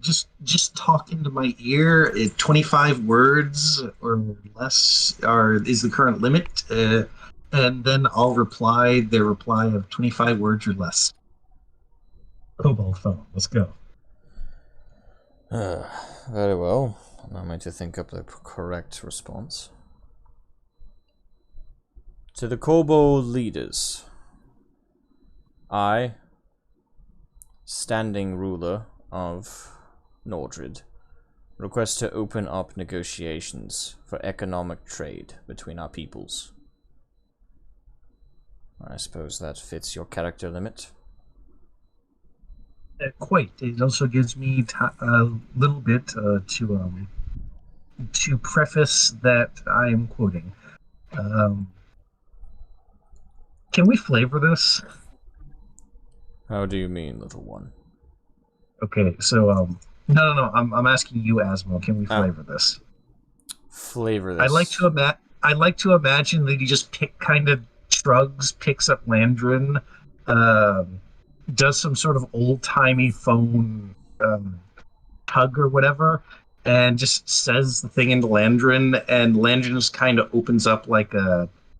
Just talk into my ear. 25 words or less is the current limit. and then I'll reply their reply of 25 words or less. Kobold phone, let's go. Very well. Allow me to think up the correct response. To the kobold leaders, I, standing ruler of Nordred, request to open up negotiations for economic trade between our peoples. I suppose that fits your character limit. Quite. It also gives me a little bit to preface that I am quoting. Can we flavor this? How do you mean, little one? Okay, so no. I'm asking you, Asmo. Can we flavor this? Flavor this. I like to imagine that he just picks up Landrin, does some sort of old timey phone tug or whatever, and just says the thing into Landrin, and Landrin just kind of opens up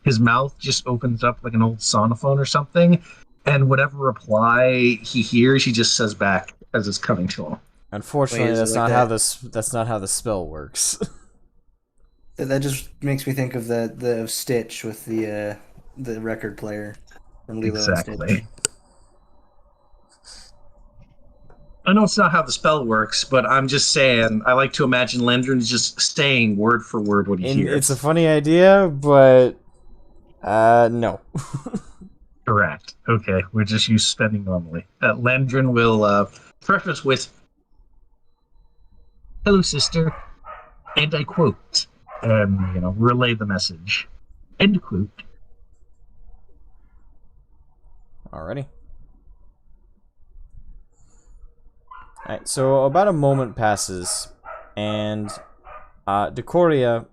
his mouth just opens up like an old sonophone or something, and whatever reply he hears, he just says back as it's coming to him. Unfortunately, that's not how the spell works. That just makes me think of the Stitch with the record player from Lilo and Stitch. Exactly. I know it's not how the spell works, but I'm just saying, I like to imagine Landrin just saying word for word what he hears. It's a funny idea, but no. Correct. Okay, we'll just use spending normally. Landrin will preface with, "Hello, sister," and I quote, relay the message. End quote. Alrighty. Alright, so about a moment passes, and Decoria,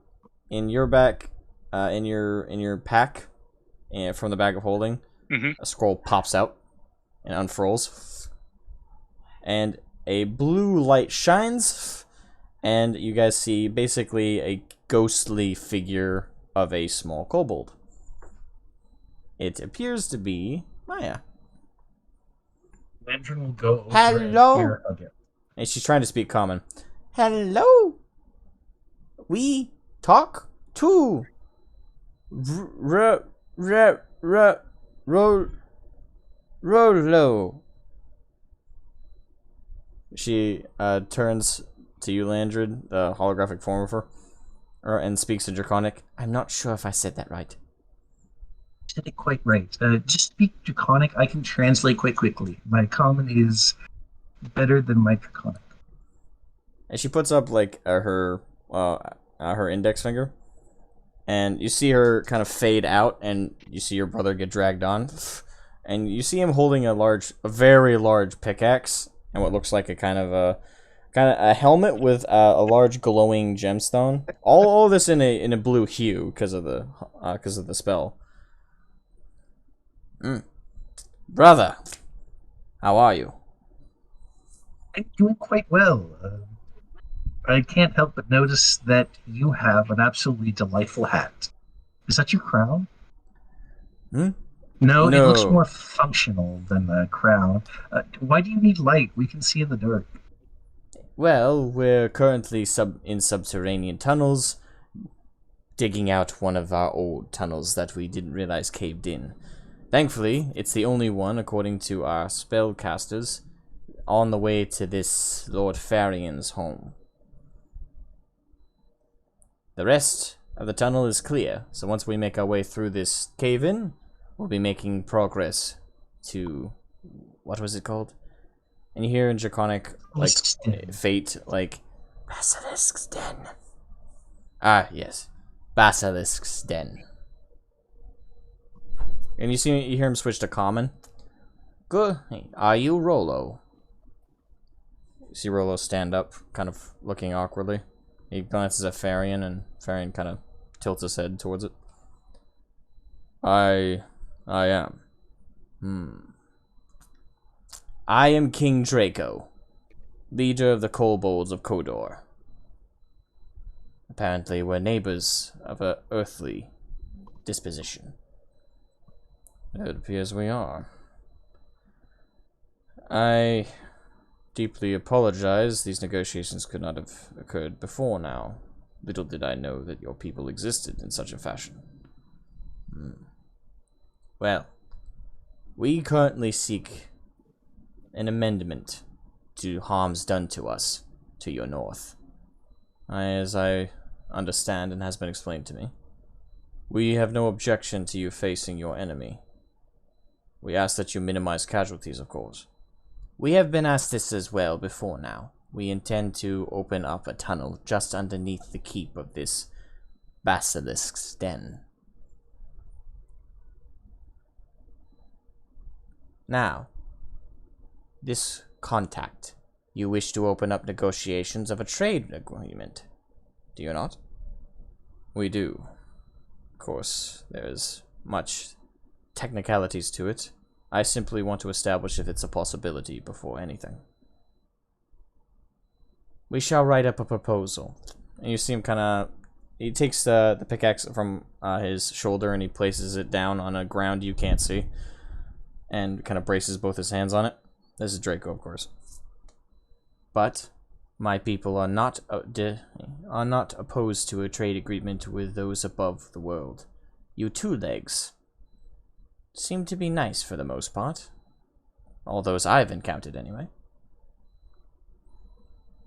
in your back, in your pack, and from the bag of holding, a scroll pops out and unfurls, and a blue light shines, and you guys see basically a ghostly figure of a small kobold. It appears to be Maya. Landrin will go over Hello? and hear again. And she's trying to speak common. Hello? We talk to Rolo. She turns to you, Landred, the holographic form of her, and speaks in Draconic. I'm not sure if I said that right. Said it quite right. Just speak Draconic. I can translate quite quickly. My common is better than my Draconic. And she puts up like her index finger, and you see her kind of fade out, and you see your brother get dragged on, and you see him holding a very large pickaxe, and what looks like a kind of a helmet with a large glowing gemstone. All this in a blue hue because of the spell. Brother, how are you? I'm doing quite well. I can't help but notice that you have an absolutely delightful hat. Is that your crown? No, it looks more functional than a crown. Why do you need light? We can see in the dark. Well, we're currently in subterranean tunnels, digging out one of our old tunnels that we didn't realize caved in. Thankfully, it's the only one, according to our spellcasters, on the way to this Lord Farion's home. The rest of the tunnel is clear, so once we make our way through this cave-in, we'll be making progress to... what was it called? And you hear in Draconic, like, fate, like, Basilisk's Den. Ah, yes. Basilisk's Den. And you hear him switch to common. Good. Hey, are you Rolo? You see Rolo stand up, kind of looking awkwardly. He glances at Farion, and Farion kind of tilts his head towards it. I am. I am King Draco, leader of the kobolds of Kodor. Apparently we're neighbors of an earthly disposition. It appears we are. I deeply apologize. These negotiations could not have occurred before now. Little did I know that your people existed in such a fashion. Well, we currently seek an amendment to harms done to us to your north. As I understand and has been explained to me, we have no objection to you facing your enemy. We ask that you minimize casualties, of course. We have been asked this as well before now. We intend to open up a tunnel just underneath the keep of this Basilisk's den. Now, this contact, you wish to open up negotiations of a trade agreement, do you not? We do. Of course, there's much technicalities to it. I simply want to establish if it's a possibility before anything. We shall write up a proposal. And you see him kind of... He takes the pickaxe from his shoulder and he places it down on a ground you can't see. And kind of braces both his hands on it. This is Draco, of course. But my people are not opposed to a trade agreement with those above the world. You two legs seem to be nice for the most part. All those I've encountered, anyway.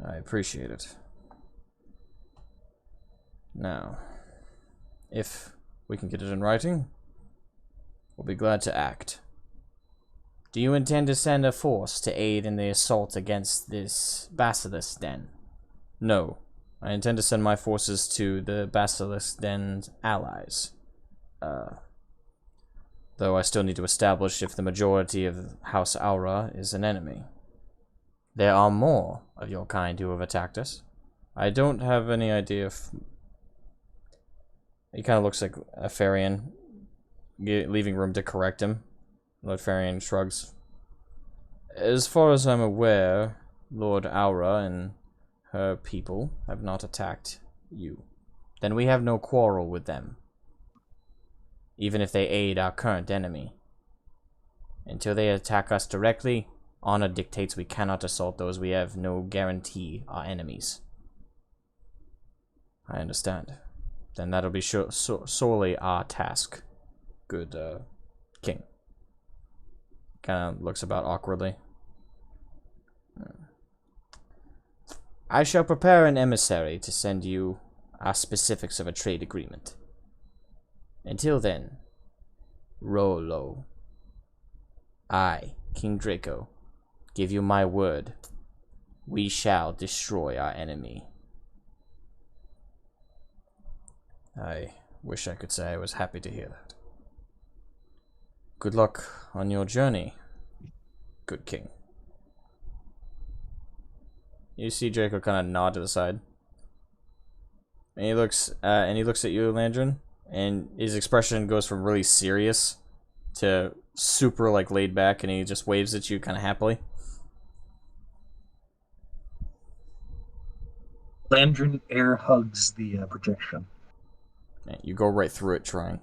I appreciate it. Now, if we can get it in writing, we'll be glad to act. Do you intend to send a force to aid in the assault against this Basilisk den? No. I intend to send my forces to the Basilisk den's allies. Though I still need to establish if the majority of House Aura is an enemy. There are more of your kind who have attacked us. I don't have any idea if... He kind of looks like a Farion, leaving room to correct him. Lord Farion shrugs. As far as I'm aware, Lord Aura and her people have not attacked you. Then we have no quarrel with them. Even if they aid our current enemy. Until they attack us directly, honor dictates we cannot assault those we have no guarantee are enemies. I understand. Then that'll be solely our task. Good, King. Kind of looks about awkwardly. I shall prepare an emissary to send you our specifics of a trade agreement. Until then, roll low. I, King Draco, give you my word. We shall destroy our enemy. I wish I could say I was happy to hear that. Good luck on your journey, good king. You see Draco kind of nod to the side. And he looks at you, Landrin. And his expression goes from really serious to super, like, laid back, and he just waves at you kind of happily. Landrin air hugs the projection. Yeah, you go right through it trying.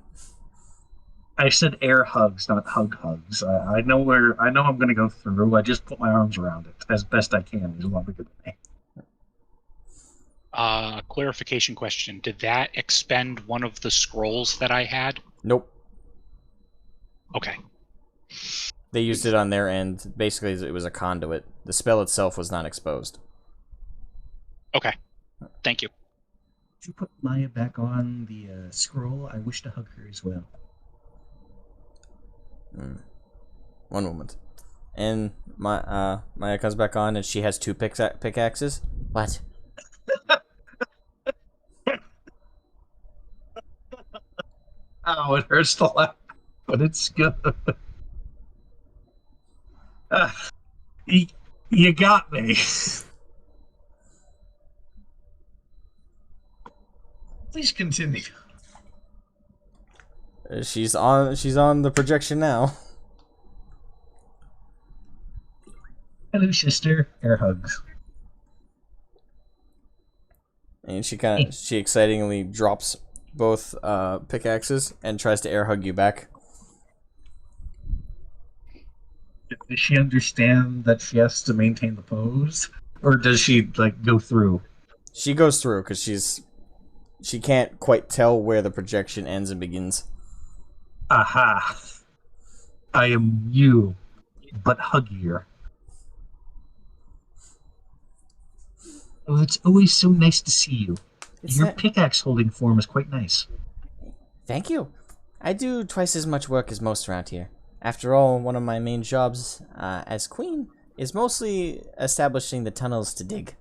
I said air hugs, not hugs. I know I'm going to go through. I just put my arms around it as best I can. He's a lot bigger than me. Clarification question. Did that expend one of the scrolls that I had? Nope. Okay. They used it on their end. Basically, it was a conduit. The spell itself was not exposed. Okay. Thank you. Could you put Maya back on the scroll? I wish to hug her as well. One moment. And Maya comes back on, and she has two pickaxes. What? Oh, it hurts to laugh, but it's good. You got me. Please continue. She's on the projection now. Hello, sister. Air hugs. And she excitingly drops both pickaxes and tries to air hug you back. Does she understand that she has to maintain the pose? Or does she, like, go through? She goes through because she can't quite tell where the projection ends and begins. Aha! I am you, but huggier. Oh, it's always so nice to see you. Your pickaxe-holding form is quite nice. Thank you. I do twice as much work as most around here. After all, one of my main jobs as queen is mostly establishing the tunnels to dig.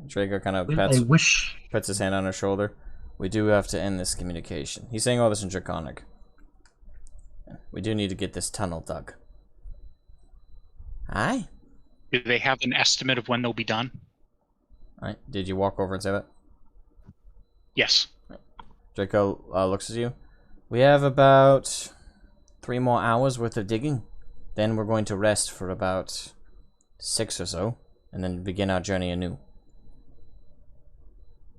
Draco kind of puts his hand on her shoulder. We do have to end this communication. He's saying all this in Draconic. We do need to get this tunnel dug. Aye? Do they have an estimate of when they'll be done? Alright, did you walk over and say that? Yes. Draco looks at you. We have about 3 more hours worth of digging. Then we're going to rest for about 6 or so, and then begin our journey anew.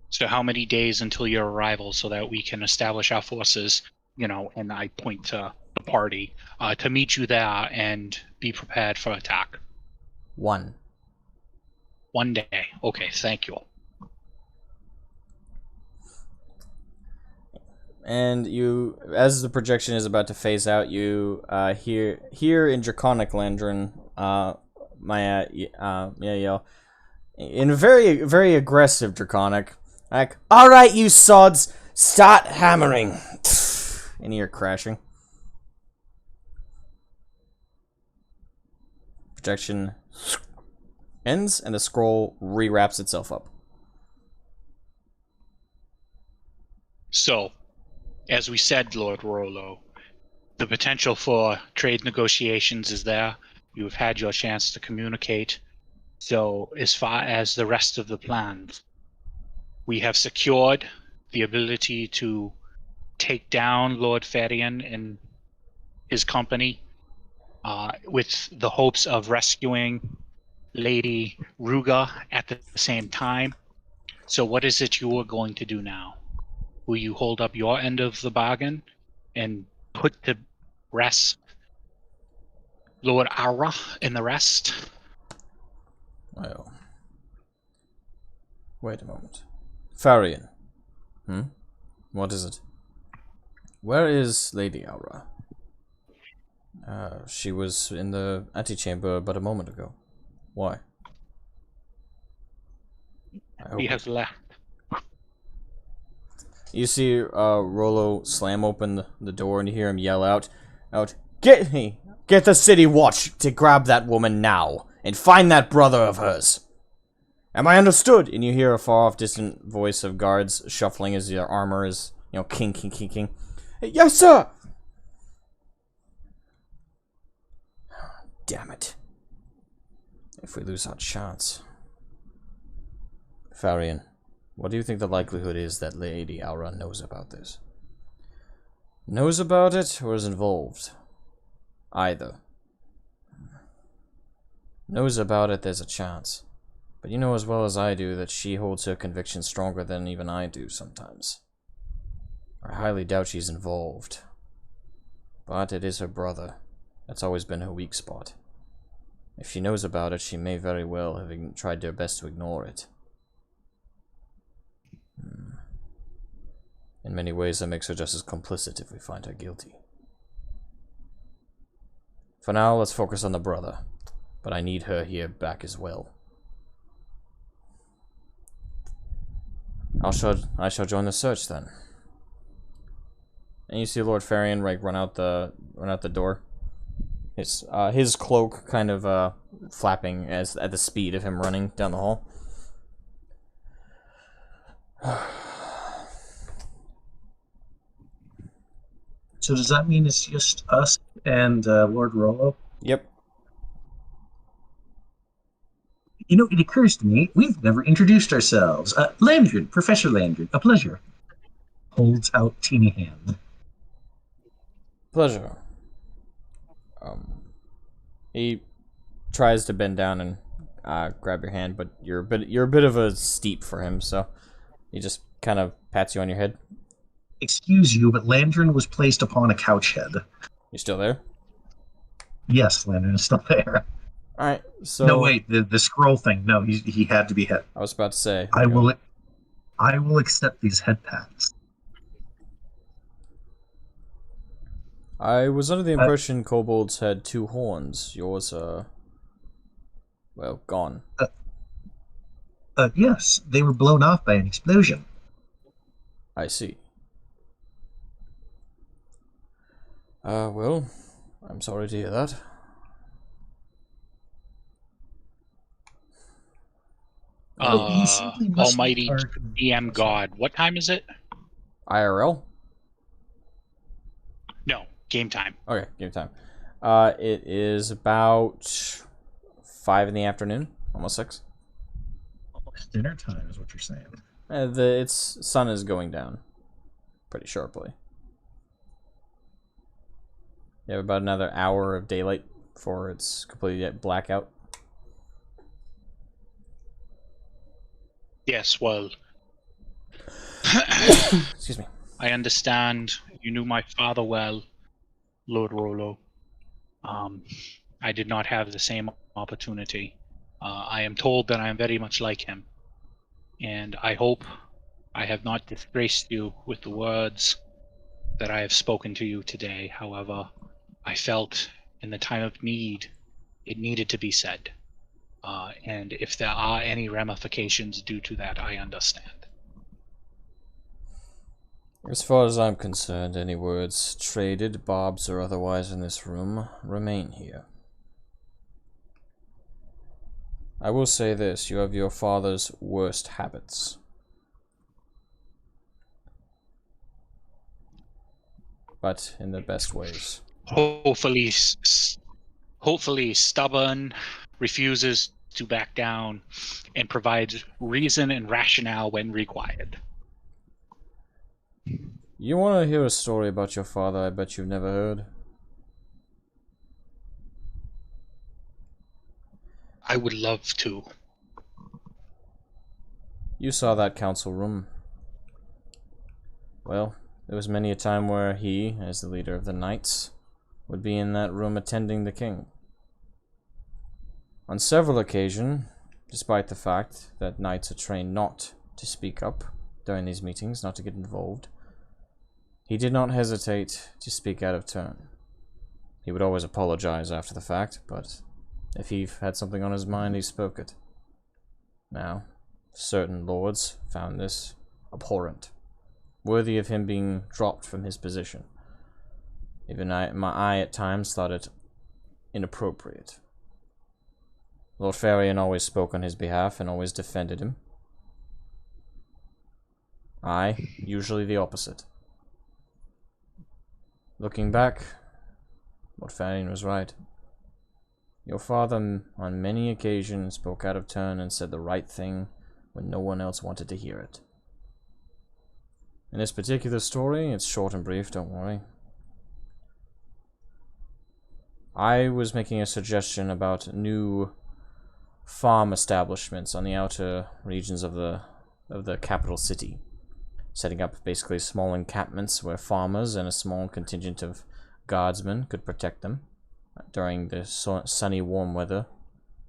So how many days until your arrival so that we can establish our forces, you know, and I point to the party, to meet you there and be prepared for attack? 1. 1 day. Okay, thank you. And you, as the projection is about to phase out, you hear in Draconic Landrin, Maya yell, in a very, very aggressive Draconic, like, "Alright, you sods, start hammering!" And you're crashing. Projection ends, and the scroll rewraps itself up. So, as we said, Lord Rollo, the potential for trade negotiations is there. You have had your chance to communicate. So, as far as the rest of the plans, we have secured the ability to take down Lord Farion and his company with the hopes of rescuing Lady Ruga at the same time. So what is it you are going to do now? Will you hold up your end of the bargain and put to rest Lord Ara and the rest? Well, wait a moment. Farion. What is it? Where is Lady Aura? She was in the antechamber but a moment ago. Why? He has left. You see Rollo slam open the door and you hear him yell out, "Get the city watch to grab that woman now, and find that brother of hers. Am I understood?" And you hear a far-off distant voice of guards shuffling as their armor is, king. "Yes, sir!" Damn it. If we lose our chance. Farion, what do you think the likelihood is that Lady Aura knows about this? Knows about it, or is involved? Either. Knows about it, there's a chance. But you know as well as I do that she holds her convictions stronger than even I do sometimes. I highly doubt she's involved. But it is her brother. That's always been her weak spot. If she knows about it, she may very well have tried her best to ignore it. In many ways, that makes her just as complicit if we find her guilty. For now, let's focus on the brother. But I need her here back as well. I shall join the search then. And you see Lord Farion run out the door. His cloak kind of flapping at the speed of him running down the hall. So does that mean it's just us and Lord Rollo? Yep. You know, it occurs to me, we've never introduced ourselves. Landred, Professor Landred, a pleasure. Holds out teeny hand. Pleasure. He tries to bend down and grab your hand, but you're a bit of a steep for him, so he just kind of pats you on your head. excuse you, but Landrin was placed upon a couch head. You still there? Yes, Landrin is still there. Alright, so... No, wait, the scroll thing. No, he had to be hit. I was about to say. I will accept these head pats. I was under the impression kobolds had 2 horns. Yours well, gone. Yes, they were blown off by an explosion. I see. Well, I'm sorry to hear that. You simply must Almighty be DM God. What time is it? IRL? No, game time. Okay, game time. It is about 5 in the afternoon, almost 6. Almost dinner time is what you're saying. Its sun is going down pretty sharply. You have about another hour of daylight before it's completely blackout. Yes, well, Excuse me. I understand you knew my father well, Lord Rollo. I did not have the same opportunity. I am told that I am very much like him, and I hope I have not disgraced you with the words that I have spoken to you today. However, I felt in the time of need, it needed to be said. And if there are any ramifications due to that, I understand. As far as I'm concerned, any words traded, barbs or otherwise in this room, remain here. I will say this, you have your father's worst habits. But in the best ways. Hopefully stubborn, refuses to back down, and provides reason and rationale when required. You want to hear a story about your father I bet you've never heard? I would love to. You saw that council room. Well, there was many a time where he, as the leader of the knights, would be in that room attending the king. On several occasions, despite the fact that knights are trained not to speak up during these meetings, not to get involved, he did not hesitate to speak out of turn. He would always apologize after the fact, but if he had something on his mind, he spoke it. Now, certain lords found this abhorrent, worthy of him being dropped from his position. Even I at times thought it inappropriate. Lord Farion always spoke on his behalf and always defended him. I, usually the opposite. Looking back, Lord Farion was right. Your father, on many occasions, spoke out of turn and said the right thing when no one else wanted to hear it. In this particular story, it's short and brief, don't worry. I was making a suggestion about new farm establishments on the outer regions of the capital city, setting up basically small encampments where farmers and a small contingent of guardsmen could protect them during the sunny, warm weather,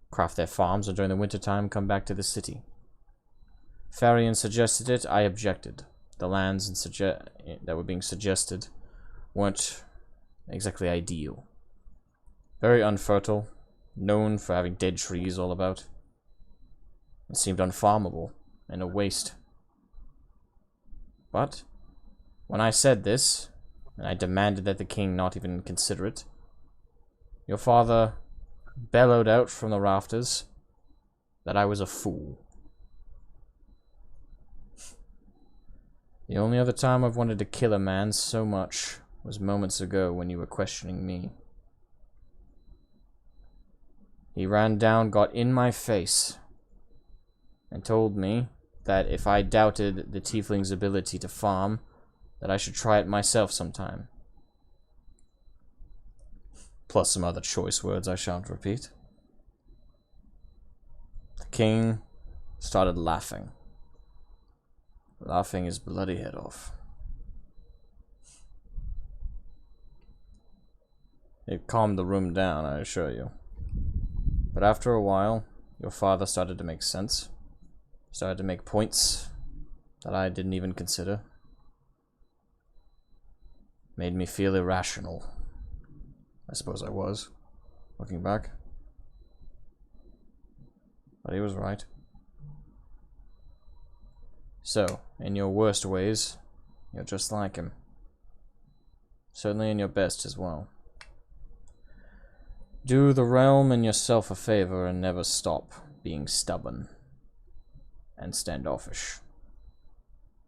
craft their farms, or during the wintertime come back to the city. Farion suggested it, I objected. The lands that were being suggested weren't exactly ideal. Very unfertile, known for having dead trees all about. It seemed unfarmable and a waste. But when I said this, and I demanded that the king not even consider it, your father bellowed out from the rafters that I was a fool. The only other time I've wanted to kill a man so much was moments ago when you were questioning me. He ran down, got in my face, and told me that if I doubted the tiefling's ability to farm, that I should try it myself sometime. Plus some other choice words I shan't repeat. The king started laughing. Laughing his bloody head off. It calmed the room down, I assure you. But after a while, your father started to make sense. Started to make points that I didn't even consider. Made me feel irrational. I suppose I was, looking back. But he was right. So, in your worst ways, you're just like him. Certainly in your best as well. Do the realm and yourself a favor and never stop being stubborn and standoffish.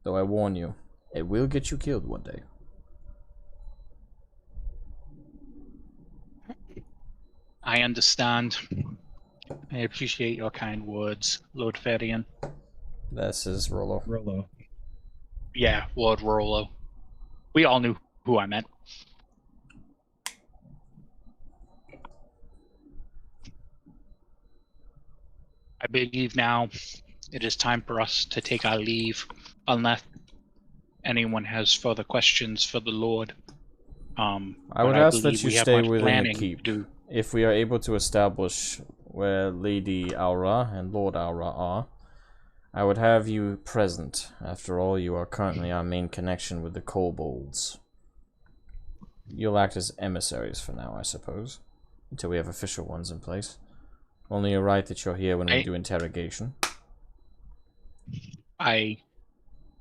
Though I warn you, it will get you killed one day. I understand. I appreciate your kind words, Lord Farion. This is Rollo. Rollo. Yeah, Lord Rollo. We all knew who I meant. I believe now it is time for us to take our leave, unless anyone has further questions for the Lord. I would ask that you stay within the planning keep. to- If we are able to establish where Lady Aura and Lord Aura are, I would have you present. After all, you are currently our main connection with the kobolds. You'll act as emissaries for now, I suppose, until we have official ones in place. Only you're right that you're here when we do interrogation. I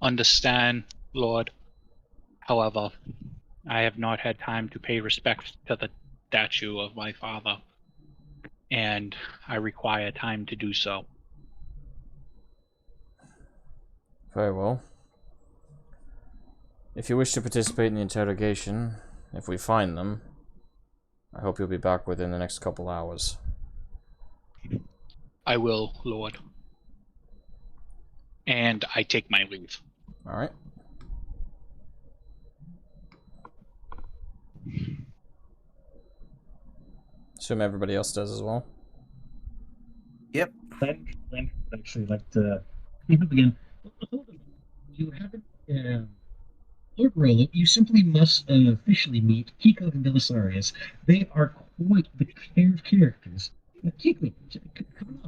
understand, Lord. However, I have not had time to pay respect to the statue of my father, and I require time to do so. Very well. If you wish to participate in the interrogation, if we find them, I hope you'll be back within the next couple hours. I will, Lord. And I take my leave. Alright. Assume everybody else does as well. Yep. Len would actually like to speak up again. Hold on. You haven't. Lord Rollo, you simply must officially meet Kiko and Belisarius. They are quite the pair of characters. Kiko, come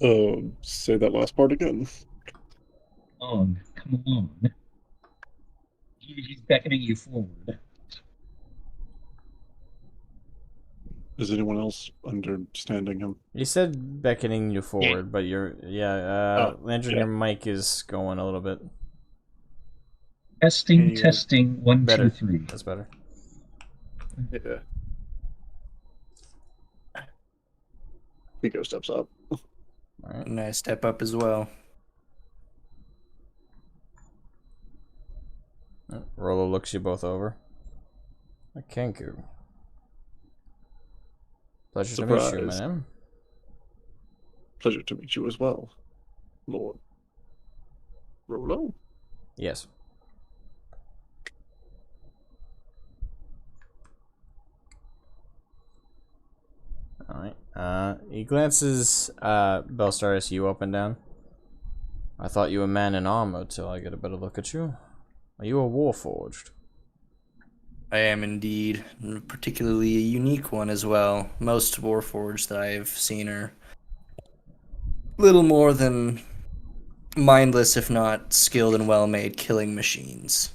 on. Say that last part again. Come on. He's beckoning you forward. Is anyone else understanding him? You said beckoning you forward, but you're... Yeah, Landry, your mic is going a little bit... Testing, testing, 1, better. 2, 3. That's better. Yeah. Pico steps up. Alright. And I step up as well. Rollo looks you both over. A Kenku. Pleasure to meet you, madam. Pleasure to meet you as well, Lord Rollo. Yes. Alright. He glances Belstarius you up and down. I thought you were a man in armor till I get a better look at you. Are you a warforged? I am indeed, and particularly a unique one as well. Most warforged that I've seen are little more than mindless, if not skilled and well-made killing machines.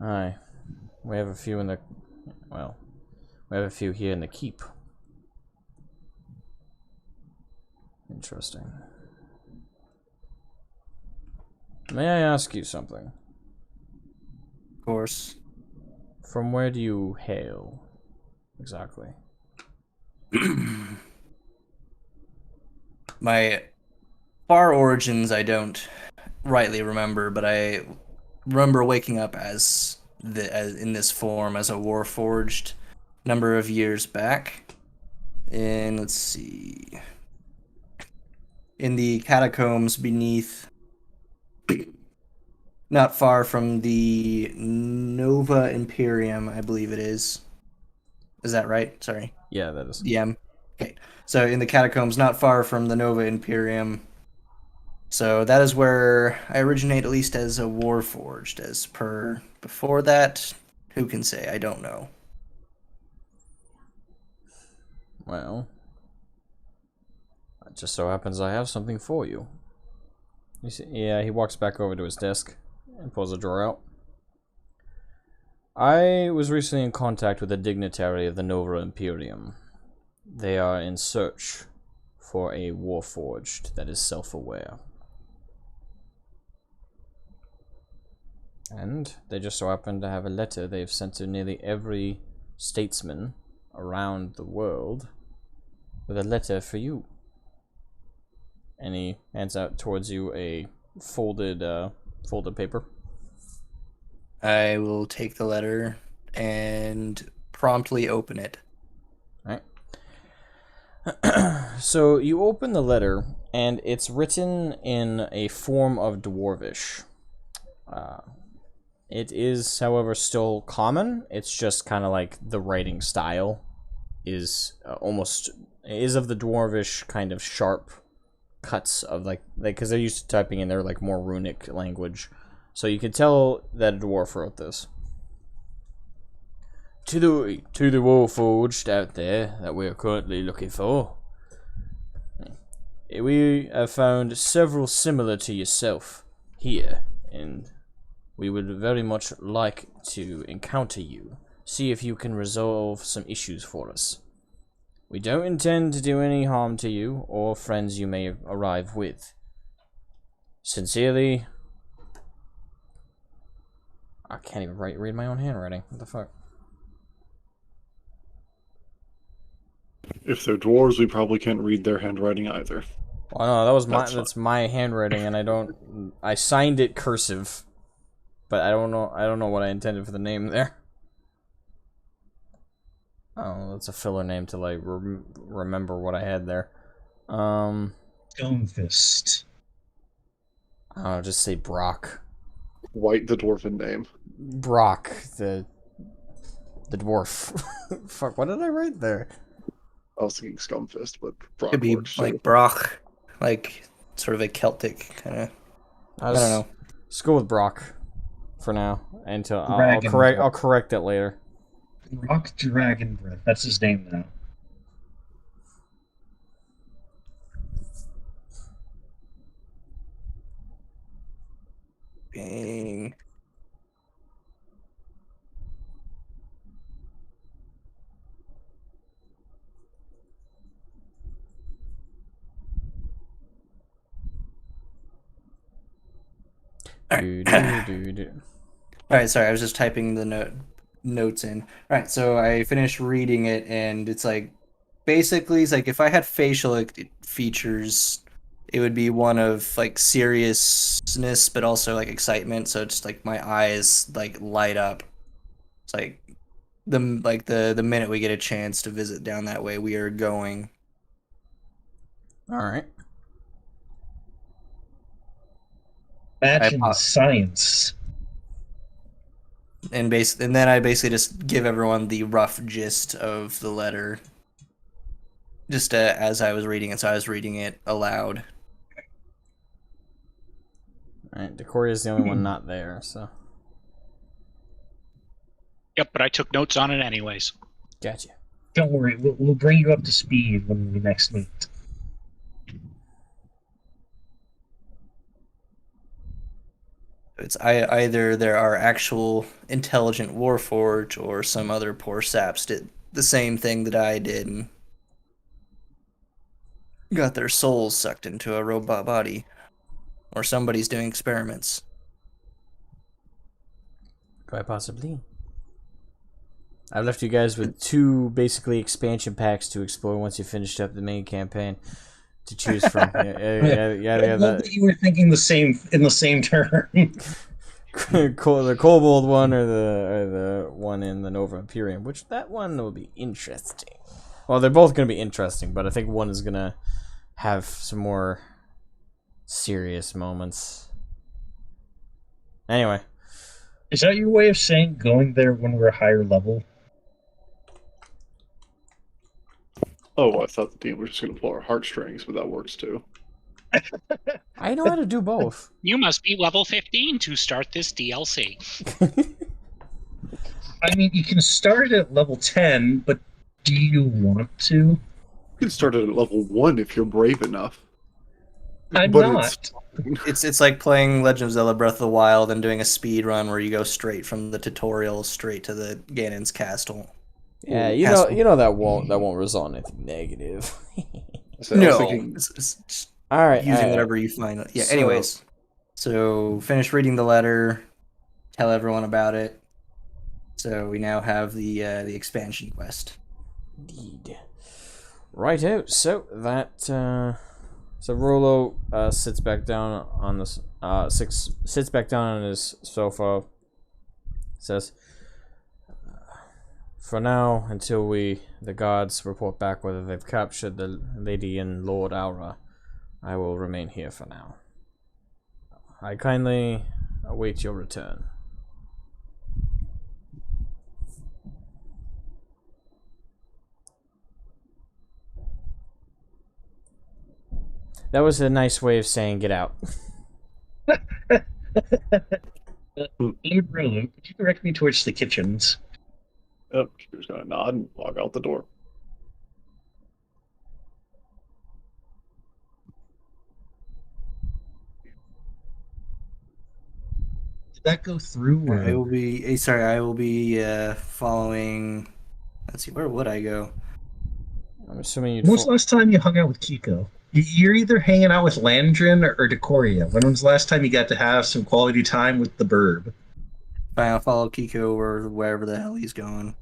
Aye. We have a few in the... Well, we have a few here in the keep. Interesting. May I ask you something? Of course. From where do you hail, exactly? My far origins I don't rightly remember, but I remember waking up as in this form as a warforged number of years back. And let's see, in the catacombs beneath, not far from the Nova Imperium, I believe it is. Is that right? Sorry. Yeah, that is. Yeah. Okay. So in the catacombs, not far from the Nova Imperium. So that is where I originate, at least as a warforged. As per before that, who can say? I don't know. Well, it just so happens I have something for you. You see, yeah, he walks back over to his desk and pulls a drawer out. I was recently in contact with a dignitary of the Nova Imperium. They are in search for a warforged that is self-aware. And they just so happen to have a letter they've sent to nearly every statesman around the world with a letter for you. And he hands out towards you a folded paper. I will take the letter and promptly open it. Alright. So you open the letter, and it's written in a form of Dwarvish. It is, however, still common. It's just kind of like the writing style is is of the Dwarvish kind of sharp cuts of like because they're used to typing in their like more runic language, so you can tell that a dwarf wrote this. To the warforged out there that we are currently looking for, we have found several similar to yourself here, and we would very much like to encounter you, see if you can resolve some issues for us. We don't intend to do any harm to you or friends you may arrive with. Sincerely, I can't even read my own handwriting. What the fuck? If they're dwarves, we probably can't read their handwriting either. Well, no, that's my handwriting, and I signed it cursive, but I don't know what I intended for the name there. Oh, that's a filler name to like remember what I had there. Stonefist. I'll just say Brock. White, the dwarven name. Brock, the dwarf. Fuck, what did I write there? I was thinking Scumfist, but Brock Could be works, like so. Brock, like sort of a Celtic kind of. I don't know. Let's go with Brock for now until Dragon I'll correct it later. Rock Dragon Breath. That's his name now. Bang. Alright, sorry, I was just typing the notes in. Alright, so I finished reading it, and it's like, basically, it's like if I had facial features, it would be one of like seriousness, but also like excitement. So it's like my eyes like light up. It's like the minute we get a chance to visit down that way, we are going. All right. Imagine science. And then I basically just give everyone the rough gist of the letter, just as I was reading it. So I was reading it aloud. All right, Decoria's the only one not there, so. Yep, but I took notes on it anyways. Gotcha. Don't worry, we'll bring you up to speed when we next meet. It's either there are actual intelligent warforged, or some other poor saps did the same thing that I did and got their souls sucked into a robot body, or somebody's doing experiments. Quite possibly. I've left you guys with 2 basically expansion packs to explore once you finished up the main campaign to choose from. I love that you were thinking in the same term. The Kobold one or the one in the Nova Imperium, which that one will be interesting. Well, they're both going to be interesting, but I think one is going to have some more serious moments. Anyway. Is that your way of saying going there when we're higher level? Oh, I thought the team was just going to pull our heartstrings, but that works too. I know how to do both. You must be level 15 to start this DLC. I mean, you can start it at level 10, but do you want to? can start at level 1 if you're brave enough. I'm But not. It's like playing Legend of Zelda Breath of the Wild and doing a speed run where you go straight from the tutorial straight to the Ganon's castle. Yeah, Castle. you know that won't result in anything negative. So I was No, thinking, it's All right, using whatever you find. Yeah. So- Anyways, so finish reading the letter, tell everyone about it. So we now have the expansion quest. Indeed. Righto. So that so Rolo sits back down on this sits back down on his sofa. Says, "For now, until the gods report back whether they've captured the lady and Lord Aura, I will remain here for now. I kindly await your return." That was a nice way of saying get out. Lord Rolo, could you direct me towards the kitchens? oh, she was going to nod and walk out the door. Did that go through? Or... I will be following. Let's see, where would I go? I'm assuming you'd. When was the last time you hung out with Kiko? You're either hanging out with Landrin or Decoria. When was the last time you got to have some quality time with the burb? I'll follow Kiko or wherever the hell he's going.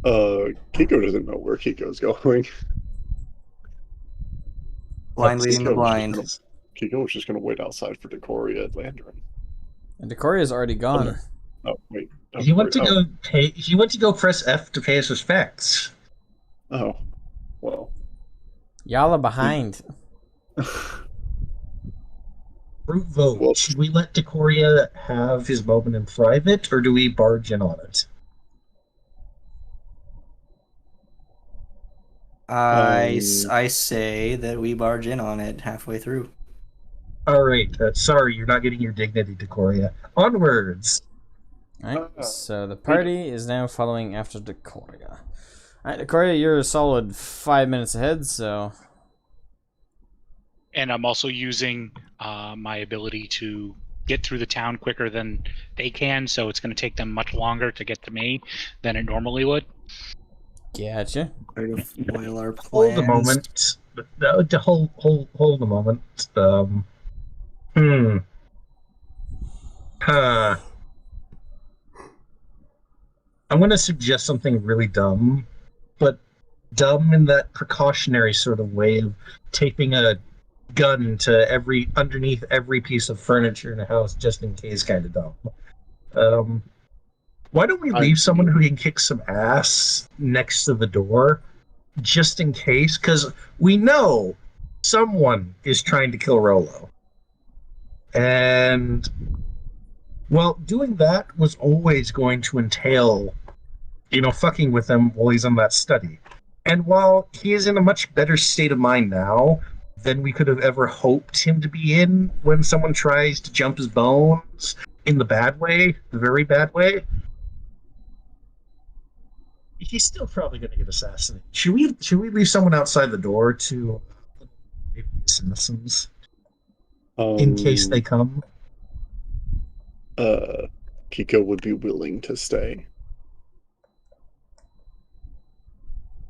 Kiko doesn't know where Kiko's going. Blind leading the blind. Kiko was just going to wait outside for Decoria at Landrin. And Decoria's already gone. Oh, wait. Oh, He went to wait, go pay. He went to go press F to pay his respects. Oh, well. Y'all are behind. Brute vote. Well- Should we let Decoria have his moment in private, or do we barge in on it? I say that we barge in on it halfway through. All right. Sorry, you're not getting your dignity, Decoria. Onwards. Alright, so the party is now following after Decoria. Alright, Decoria, you're a solid 5 minutes ahead, so... And I'm also using my ability to get through the town quicker than they can, so it's going to take them much longer to get to me than it normally would. Gotcha. Try to foil our plans. Hold a moment. Hold a moment. Huh. I'm going to suggest something really dumb, but dumb in that precautionary sort of way of taping a gun to underneath every piece of furniture in a house just in case kind of dumb. Why don't we leave someone who can kick some ass next to the door just in case? Because we know someone is trying to kill Rolo. And, well, doing that was always going to entail, fucking with him while he's on that study. And while he is in a much better state of mind now than we could have ever hoped him to be in when someone tries to jump his bones in the bad way, the very bad way, he's still probably going to get assassinated. Should we leave someone outside the door to maybe assassins in case they come? Kiko would be willing to stay.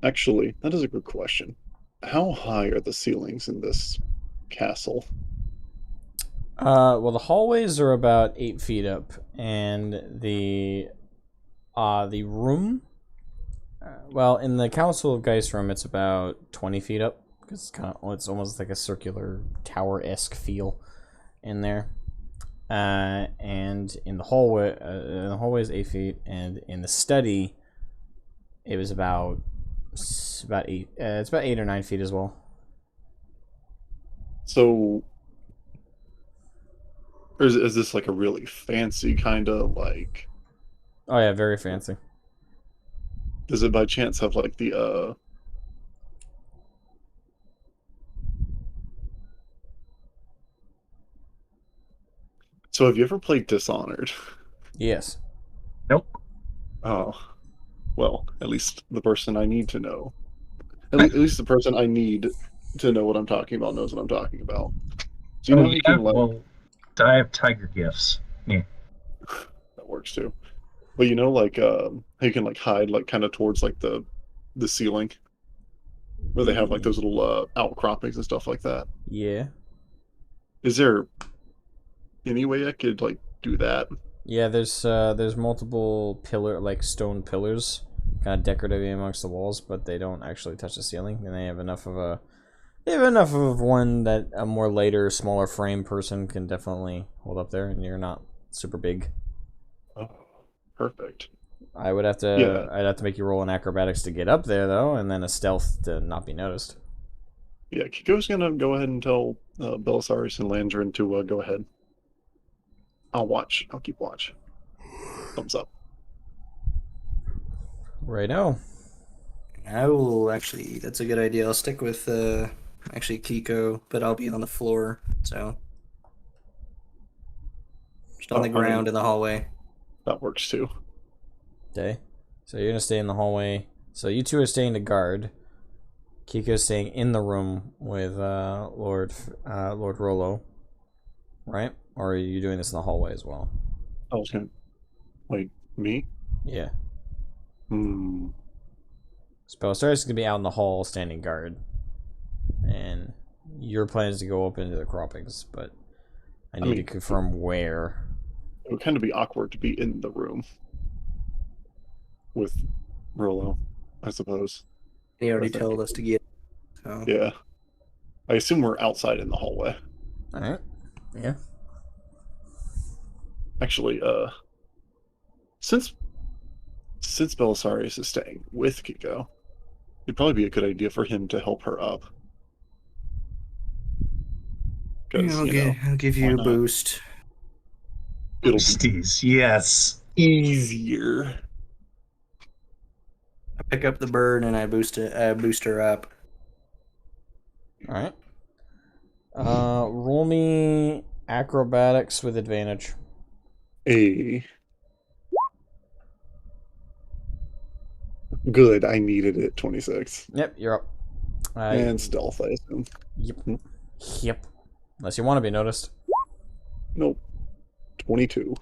Actually, that is a good question. How high are the ceilings in this castle? Well, the hallways are about 8 feet up, and the room... well, in the Council of Geist room, it's about 20 feet up, because it's almost like a circular tower-esque feel in there. And in the hallway is 8 feet, and in the study, it was about 8. It's about 8 or 9 feet as well. So, or is this like a really fancy kind of like? Oh yeah, very fancy. Does it by chance have like the So have you ever played Dishonored? Yes. Nope. Oh. Well, at least the person I need to know. At least the person I need to know what I'm talking about knows what I'm talking about. So you know you can like well, I have tiger gifts. Yeah. that works too. But you know, like how you can like hide like kind of towards like the ceiling where they have like those little outcroppings and stuff like that. Yeah. Is there any way I could like do that? Yeah, there's multiple stone pillars, kind of decorative amongst the walls, but they don't actually touch the ceiling, and they have enough of one that a more lighter, smaller frame person can definitely hold up there, and you're not super big. Oh, perfect. I'd have to make you roll an acrobatics to get up there though, and then a stealth to not be noticed. Yeah, Kiko's gonna go ahead and tell Belisarius and Landrin to go ahead. I'll watch. I'll keep watch. Thumbs up. Right now. I will actually. That's a good idea. I'll stick with actually Kiko, but I'll be on the floor. So just on the ground in the hallway. That works too. Okay. So you're gonna stay in the hallway. So you two are staying to guard. Kiko's staying in the room with Lord Rollo, right? Or are you doing this in the hallway as well? I was gonna wait. Me? Yeah. Hmm. Belisarius is gonna be out in the hall standing guard, and your plan is to go up into the croppings, but I need to confirm where. It would kind of be awkward to be in the room with Rollo, I suppose. He already told us to get. So. Yeah. I assume we're outside in the hallway. Alright. Yeah. Actually, since Belisarius is staying with Kiko, it'd probably be a good idea for him to help her up. Yeah, I'll give you a boost. It'll be yes. easier. I pick up the bird and I boost her up. Alright. Roll me acrobatics with advantage. Good, I needed it. 26. Yep, you're up. And stealth, I assume. Yep. Unless you want to be noticed. Nope. 22.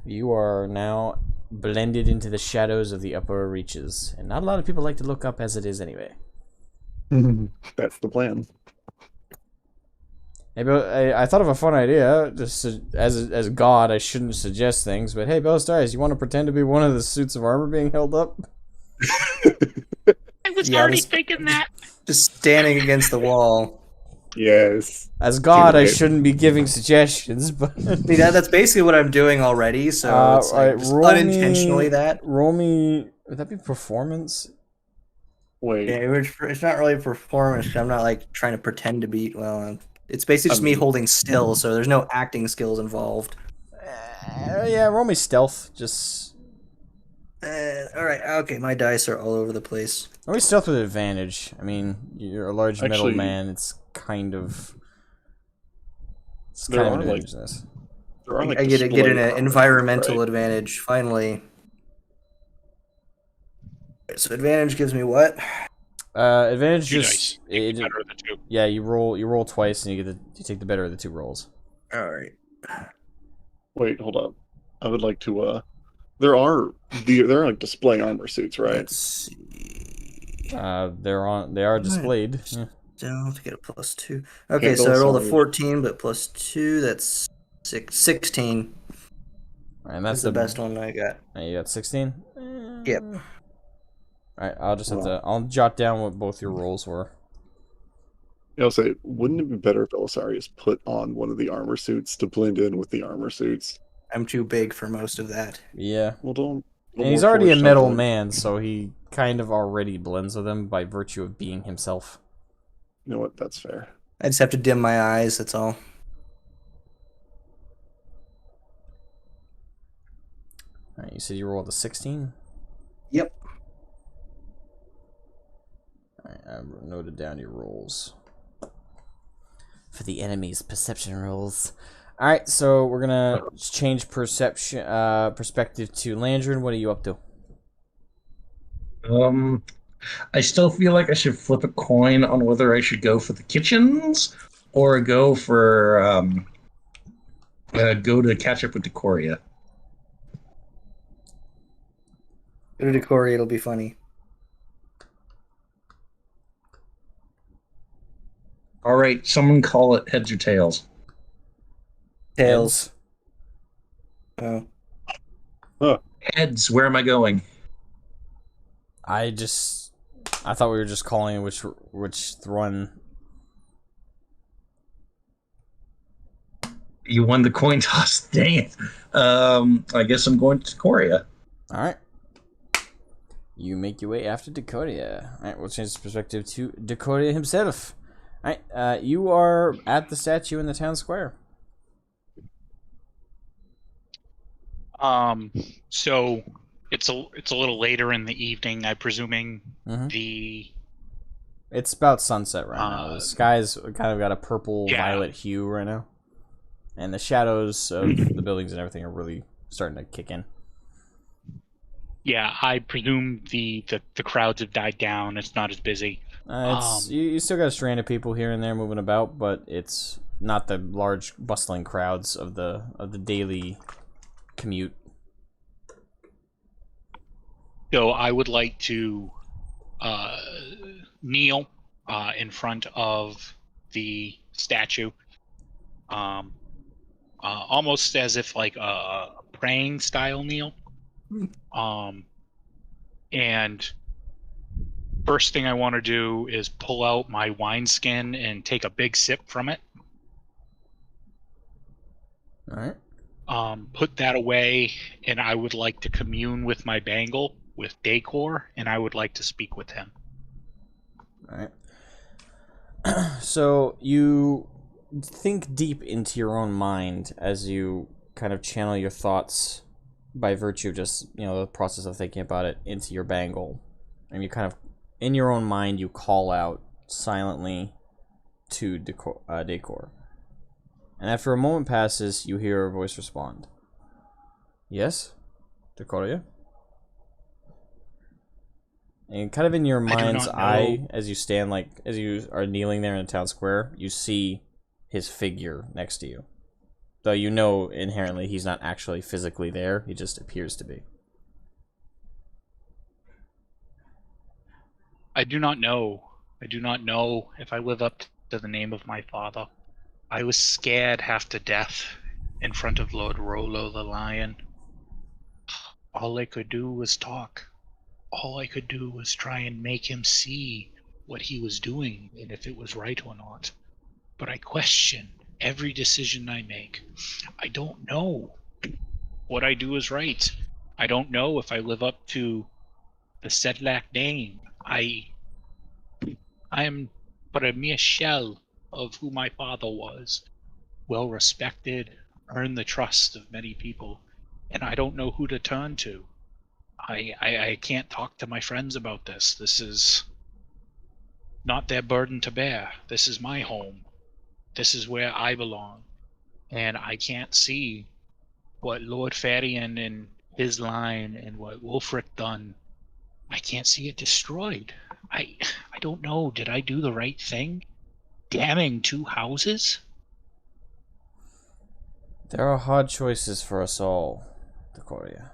You are now blended into the shadows of the upper reaches, and not a lot of people like to look up as it is anyway. That's the plan. Hey, I thought of a fun idea. Just as God, I shouldn't suggest things, but hey, Belisarius, you want to pretend to be one of the suits of armor being held up? I was already thinking that. Just standing against the wall. Yes. As God, I shouldn't be giving suggestions, but see, that's basically what I'm doing already. So it's like just unintentionally roll me. Would that be performance? Wait. Yeah, it's not really performance. I'm not like trying to pretend to be. Well, it's basically just me holding still, so there's no acting skills involved. Yeah, roll me stealth. Just. All right. Okay, my dice are all over the place. Roll me stealth with advantage. I mean, you're a large metal man. It's kind of. It's kind of an advantage in this. I get an environmental advantage finally. So advantage gives me what? Advantage just better of the two. Yeah, you roll twice and you take the better of the two rolls. All right. Wait, hold up. I would like to there are like display armor suits, right? Let's see. They are displayed. Yeah. Down to get a +2. Okay, so I rolled a 14, but +2, that's 16. And that's the best one I got. You got 16? Yep. Alright, I'll just have to. I'll jot down what both your rolls were. Yeah, I'll say, wouldn't it be better if Belisarius put on one of the armor suits to blend in with the armor suits? I'm too big for most of that. Yeah. Well, don't. And he's already a metal man, so he kind of already blends with them by virtue of being himself. You know what? That's fair. I just have to dim my eyes, that's all. Alright, you said you rolled a 16? Yep. Alright, I noted down your rolls. For the enemy's perception rolls. Alright, so we're gonna change perspective to Landrin. What are you up to? I still feel like I should flip a coin on whether I should go for the kitchens or go to catch up with Decoria. Go to Decoria, it'll be funny. All right, someone call it heads or tails. Tails. Oh. Heads, where am I going? I thought we were just calling which one. You won the coin toss. Dang it. I guess I'm going to Decoria. Alright. You make your way after Decoria. Alright, we'll change the perspective to Decoria himself. Alright, you are at the statue in the town square. So it's a little later in the evening, I'm presuming. It's about sunset right now. The sky's kind of got a purple violet hue right now. And the shadows of the buildings and everything are really starting to kick in. Yeah, I presume the crowds have died down. It's not as busy. You still got a strand of people here and there moving about, but it's not the large bustling crowds of the daily commute. So I would like to kneel in front of the statue, almost as if like a praying style kneel. And first thing I want to do is pull out my wineskin and take a big sip from it. All right. Put that away, and I would like to commune with my bangle, with Dacor, and I would like to speak with him. All right. So you think deep into your own mind as you kind of channel your thoughts by virtue of just, the process of thinking about it into your bangle. And you kind of, in your own mind, you call out silently to Dacor. And after a moment passes, you hear a voice respond. Yes? Decoria? And kind of in your mind's eye, as you stand, as you are kneeling there in the town square, you see his figure next to you. Though you know inherently he's not actually physically there, he just appears to be. I do not know. I do not know if I live up to the name of my father. I was scared half to death in front of Lord Rollo the Lion. All I could do was talk. All I could do was try and make him see what he was doing and if it was right or not. But I question every decision I make. I don't know what I do is right. I don't know if I live up to the Sedlak name. I am but a mere shell of who my father was. Well respected, earned the trust of many people, and I don't know who to turn to. I can't talk to my friends about this. This is not their burden to bear. This is my home. This is where I belong. And I can't see what Lord Farion and his line and what Wolfric done. I can't see it destroyed. I don't know. Did I do the right thing? Damning 2 houses? There are hard choices for us all, Decoria.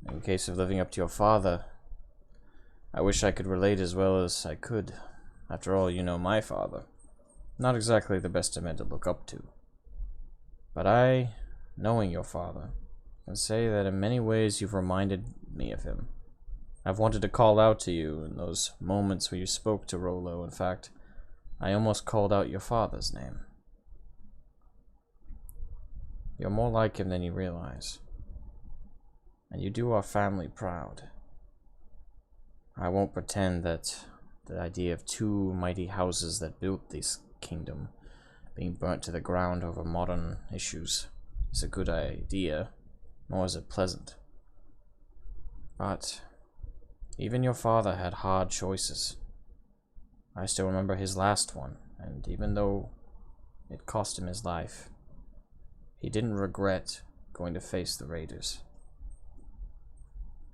In case of living up to your father, I wish I could relate as well as I could. After all, you know my father. Not exactly the best of men to look up to. But I, knowing your father, can say that in many ways you've reminded me of him. I've wanted to call out to you in those moments where you spoke to Rollo. In fact, I almost called out your father's name. You're more like him than you realize. And you do our family proud. I won't pretend that the idea of 2 mighty houses that built this kingdom being burnt to the ground over modern issues is a good idea, nor is it pleasant. But even your father had hard choices. I still remember his last one, and even though it cost him his life, he didn't regret going to face the raiders.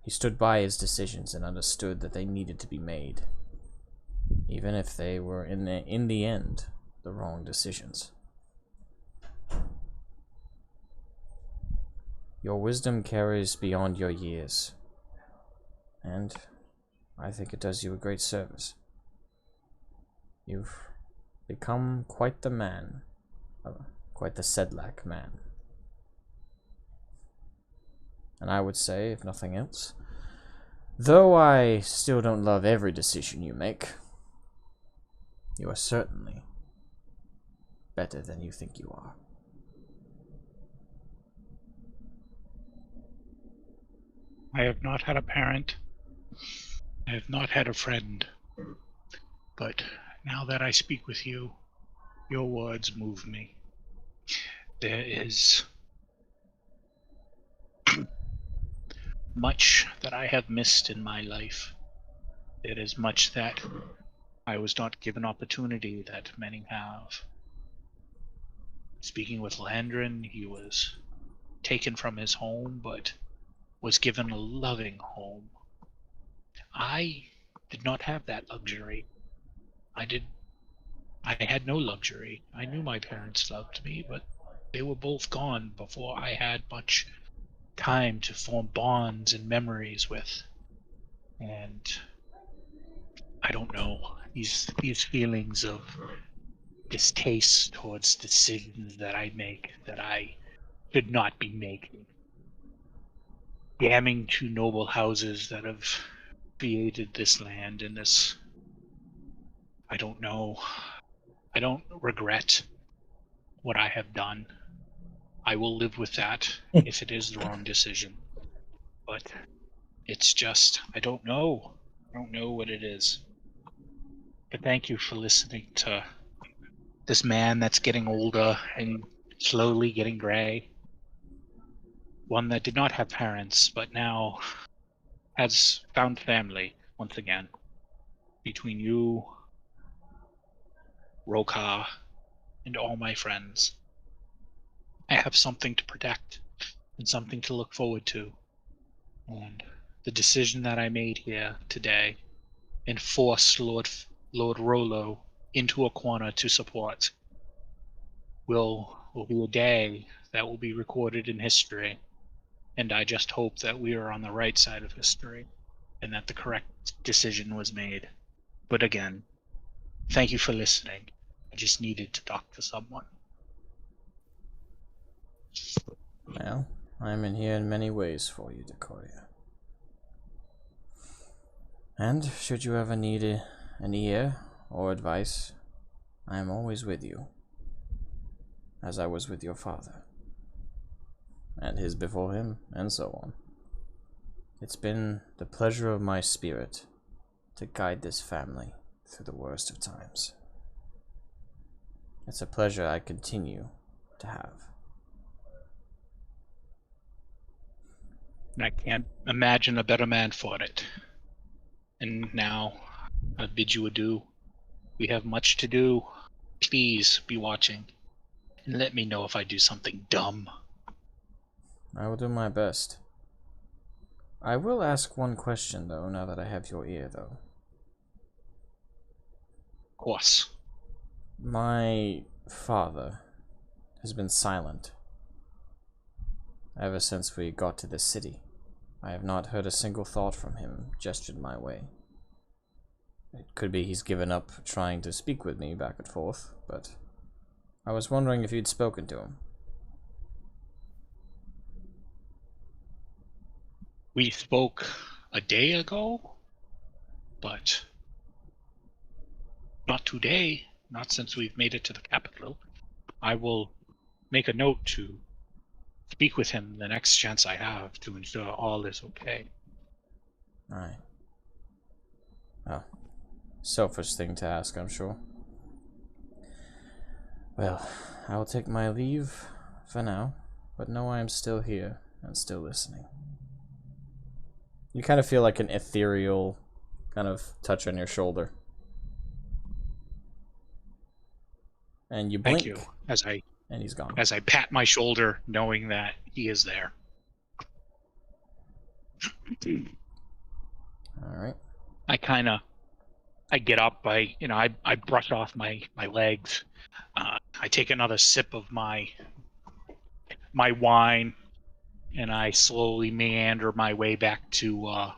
He stood by his decisions and understood that they needed to be made, even if they were, in the end, the wrong decisions. Your wisdom carries beyond your years, and I think it does you a great service. You've become quite the man, quite the Sedlak man. And I would say, if nothing else, though I still don't love every decision you make, you are certainly better than you think you are. I have not had a parent. I have not had a friend. But now that I speak with you, your words move me. There is much that I have missed in my life. There is much that I was not given opportunity that many have. Speaking with Landrin, he was taken from his home, but was given a loving home. I did not have that luxury. I had no luxury. I knew my parents loved me, but they were both gone before I had much time to form bonds and memories with. And I don't know, these feelings of distaste towards decisions that I make that I should not be making. Damning two noble houses that have created this land and this. I don't know. I don't regret what I have done. I will live with that if it is the wrong decision. But it's just, I don't know. I don't know what it is. But thank you for listening to this man that's getting older and slowly getting gray. One that did not have parents, but now has found family once again. Between you, Rokar, and all my friends. I have something to protect and something to look forward to. And the decision that I made here today and forced Lord Rolo into a corner to support will be a day that will be recorded in history. And I just hope that we are on the right side of history and that the correct decision was made. But again, thank you for listening. I just needed to talk to someone. Well, I'm in here in many ways for you, Decoria. And should you ever need an ear or advice, I am always with you, as I was with your father, and his before him, and so on. It's been the pleasure of my spirit to guide this family through the worst of times. It's a pleasure I continue to have. I can't imagine a better man for it. And now, I bid you adieu. We have much to do. Please be watching. And let me know if I do something dumb. I will do my best. I will ask one question, though, now that I have your ear, though. Of course. My father has been silent ever since we got to this city. I have not heard a single thought from him gestured my way. It could be he's given up trying to speak with me back and forth, but I was wondering if you'd spoken to him. We spoke a day ago, but not today, not since we've made it to the capital. I will make a note to speak with him the next chance I have to ensure all is okay. Aye. Oh, selfish thing to ask, I'm sure. Well, I will take my leave for now, but know I am still here and still listening. You kind of feel like an ethereal kind of touch on your shoulder. And you blink. Thank you, and he's gone. as I pat my shoulder, knowing that he is there. Alright. I get up, I brush off my legs. I take another sip of my wine, and I slowly meander my way back to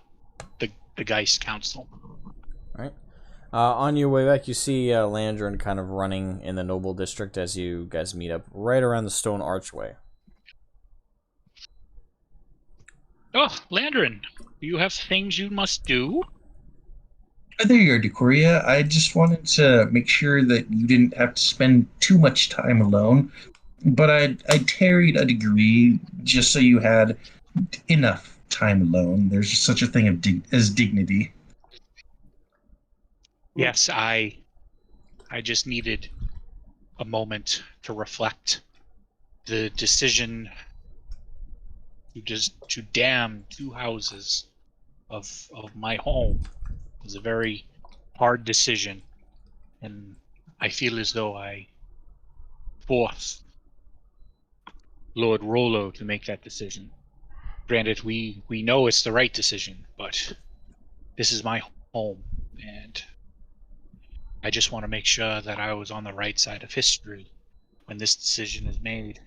the Geist Council. Alright. On your way back, you see Landrin kind of running in the Noble District as you guys meet up right around the stone archway. Oh, Landrin, you have things you must do? There you are, Decoria. I just wanted to make sure that you didn't have to spend too much time alone, but I tarried a degree just so you had enough time alone. There's such a thing as dignity. Yes, I just needed a moment to reflect. The decision to damn 2 houses of my home was a very hard decision, and I feel as though I forced Lord Rollo to make that decision. Granted, we know it's the right decision, but this is my home, and I just want to make sure that I was on the right side of history when this decision is made,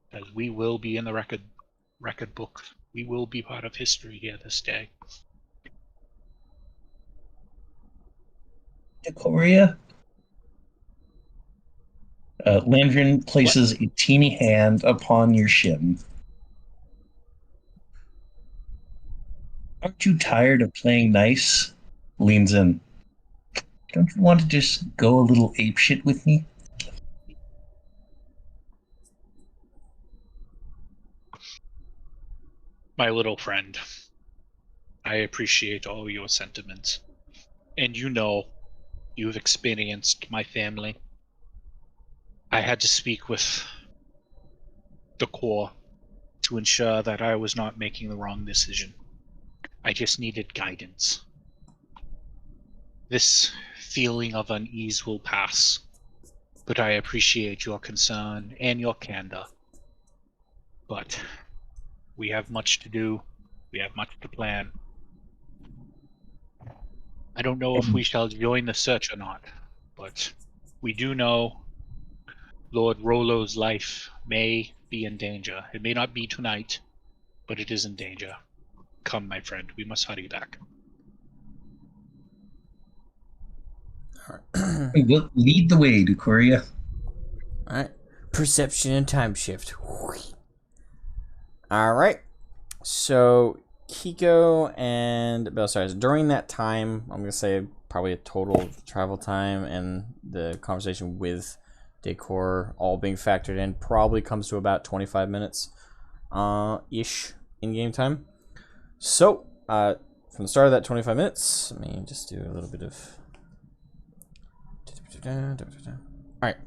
because we will be in the record book. We will be part of history here this day. Decoria? Landrin places a teeny hand upon your shin. Aren't you tired of playing nice? Leans in. Don't you want to just go a little apeshit with me? My little friend, I appreciate all your sentiments. And you've experienced my family. I had to speak with the Corps to ensure that I was not making the wrong decision. I just needed guidance. This feeling of unease will pass, but I appreciate your concern and your candor. But we have much to do. We have much to plan. I don't know if we shall join the search or not, but we do know Lord Rollo's life may be in danger. It may not be tonight, but it is in danger. Come, my friend, we must hurry back. We'll lead the way, Decoria. Alright. Perception and time shift. Alright. So, Kiko and Belsarius, during that time, I'm going to say probably a total travel time and the conversation with Decor all being factored in probably comes to about 25 minutes ish in game time. So, from the start of that 25 minutes, let me just do a little bit of... Alright,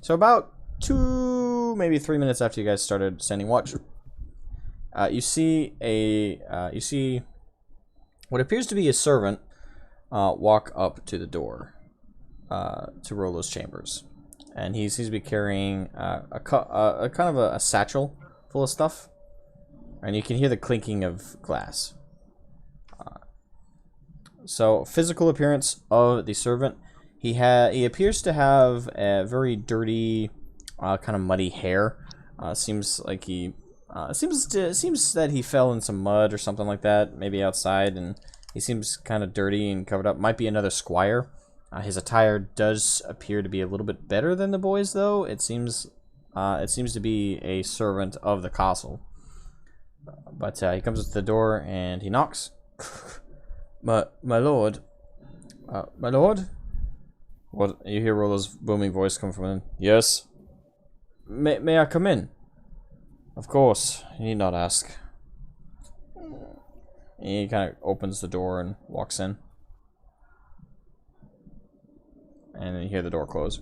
so about 2, maybe 3 minutes after you guys started standing watch, you see what appears to be a servant walk up to the door to Rollo's chambers, and he seems to be carrying a kind of a satchel full of stuff, and you can hear the clinking of glass. So, physical appearance of the servant. He appears to have a very dirty, kind of muddy hair. Seems like he seems that he fell in some mud or something like that, maybe outside, and he seems kind of dirty and covered up. Might be another squire. His attire does appear to be a little bit better than the boys, though. It seems to be a servant of the castle. But he comes to the door and he knocks. My lord. My lord? What? You hear Rollo's booming voice come from in. Yes? May I come in? Of course. You need not ask. He kind of opens the door and walks in. And then you hear the door close.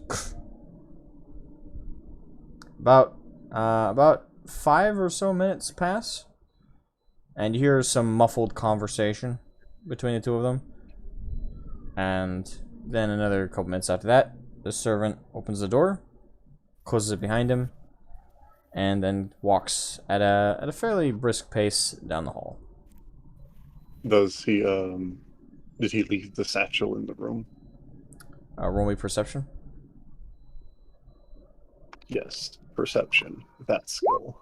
About 5 or so minutes pass. And you hear some muffled conversation between the two of them. And then another couple minutes after that, the servant opens the door, closes it behind him, and then walks at a fairly brisk pace down the hall. Does he did he leave the satchel in the room? Roll me perception. Yes. Perception. That skill.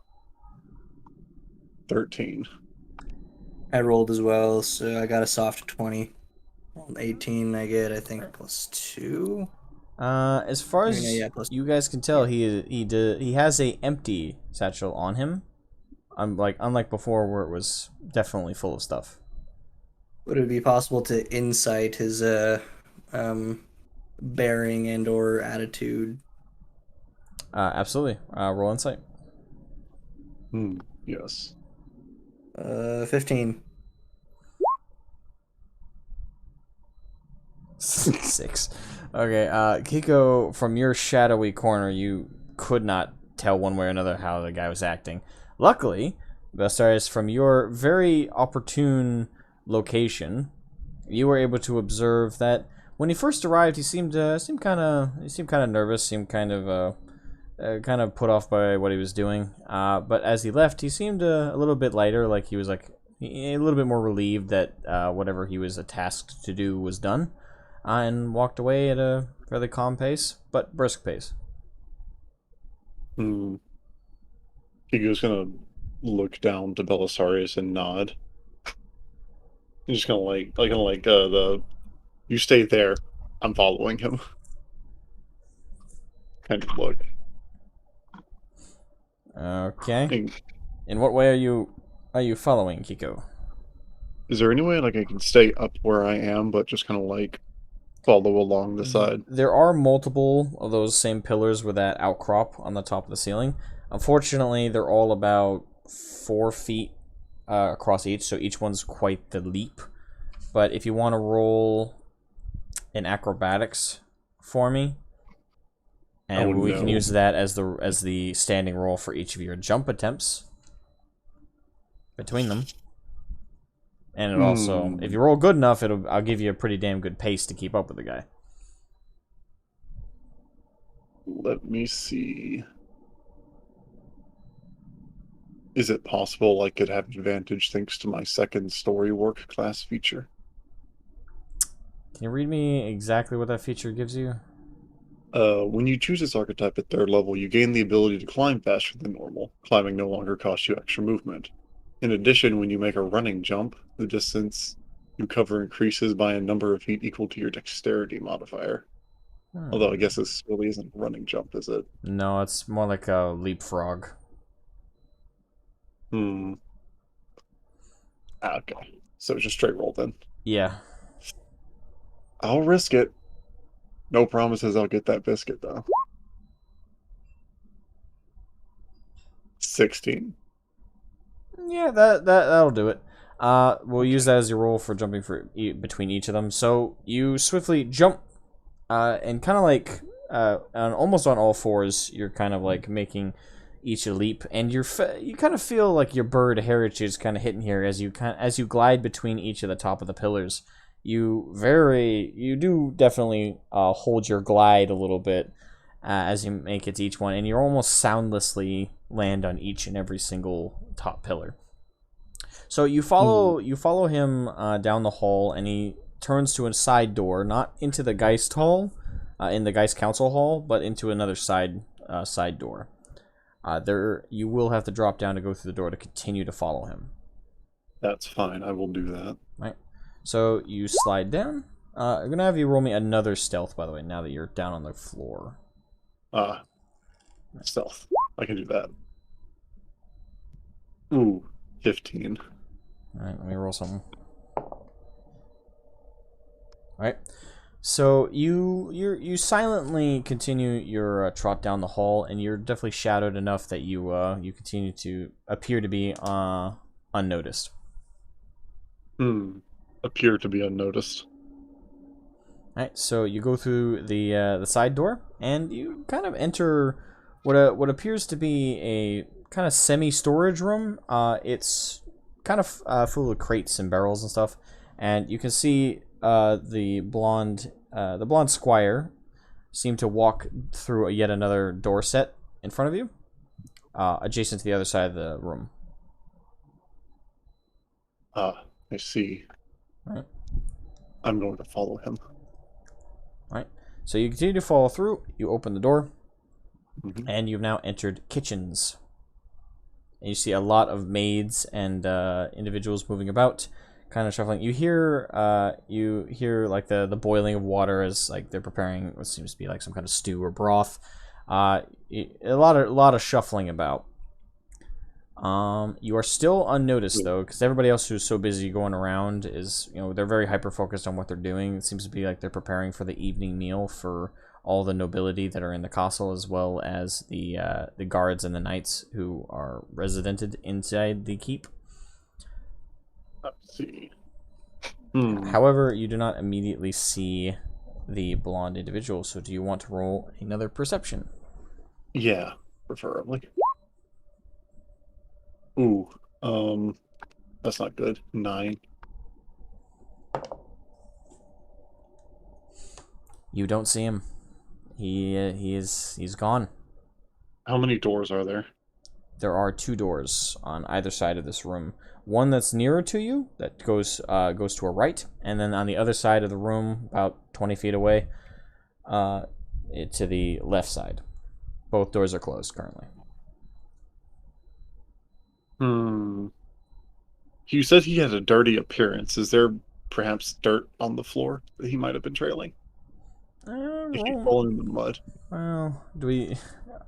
13. I rolled as well, so I got a soft 20. On 18, I get, I think, +2. As far as Yeah, you guys can tell, he has a empty satchel on him. Unlike before, where it was definitely full of stuff. Would it be possible to insight his bearing and or attitude? Absolutely. Roll insight. Yes. 15. 6. Okay, Kiko, from your shadowy corner, you could not tell one way or another how the guy was acting. Luckily, Basilisk, from your very opportune location, you were able to observe that when he first arrived, he seemed kind of nervous, seemed kind of put off by what he was doing. But as he left, he seemed a little bit lighter, like he was a little bit more relieved that whatever he was tasked to do was done, and walked away at a fairly calm pace, but brisk pace. Kigo's gonna look down to Belisarius and nod. He's just gonna you stay there. I'm following him. Kind of look. Okay. In what way are you following, Kiko? Is there any way I can stay up where I am, but just kind of follow along the side? There are multiple of those same pillars with that outcrop on the top of the ceiling. Unfortunately, they're all about 4 feet across each, so each one's quite the leap. But if you want to roll an acrobatics for me, and we can use that as the standing roll for each of your jump attempts between them. And it also, if you roll good enough, I'll give you a pretty damn good pace to keep up with the guy. Let me see. Is it possible I could have advantage thanks to my second story work class feature? Can you read me exactly what that feature gives you? When you choose this archetype at 3rd level, you gain the ability to climb faster than normal. Climbing no longer costs you extra movement. In addition, when you make a running jump, the distance you cover increases by a number of feet equal to your dexterity modifier. Although I guess this really isn't a running jump, is it? No, it's more like a leapfrog. Okay. So it's just straight roll then. Yeah. I'll risk it. No promises I'll get that biscuit, though. 16. Yeah, that'll do it. We'll use that as your roll for jumping between each of them. So you swiftly jump, and kind of almost on all fours, you're kind of making each a leap, and you kind of feel like your bird heritage is kind of hitting here as you glide between each of the top of the pillars. You do definitely hold your glide a little bit as you make it to each one, and you almost soundlessly land on each and every single top pillar. So you follow him down the hall, and he turns to a side door, not into the Geist Hall, in the Geist Council Hall, but into another side door. There you will have to drop down to go through the door to continue to follow him. That's fine. I will do that. Right. So you slide down. I'm gonna have you roll me another stealth, by the way, now that you're down on the floor. Stealth. I can do that. Ooh, 15. Alright, let me roll something. Alright. So you silently continue your trot down the hall, and you're definitely shadowed enough that you continue to appear to be unnoticed. Appear to be unnoticed. Alright, so you go through the side door, and you kind of enter what appears to be a kind of semi-storage room. It's kind of full of crates and barrels and stuff, and you can see the blonde squire seem to walk through yet another door set in front of you, adjacent to the other side of the room. I see. Alright. I'm going to follow him. Alright. So you continue to follow through. You open the door. Mhm. And you've now entered kitchens. And you see a lot of maids and individuals moving about, kind of shuffling. You hear like the boiling of water as like they're preparing what seems to be like some kind of stew or broth. A lot of shuffling about. You are still unnoticed though, because everybody else who's so busy going around is, they're very hyper focused on what they're doing. It seems to be like they're preparing for the evening meal for all the nobility that are in the castle, as well as the guards and the knights who are residented inside the keep. Let's see. However, you do not immediately see the blonde individual, so do you want to roll another perception? Yeah, preferably. Ooh, that's not good. 9. You don't see him. He's gone. How many doors are there? There are 2 doors on either side of this room. One that's nearer to you that goes to a right, and then on the other side of the room, about 20 feet away, to the left side. Both doors are closed currently. You said he had a dirty appearance. Is there perhaps dirt on the floor that he might have been trailing? If he fallen in the mud. Well,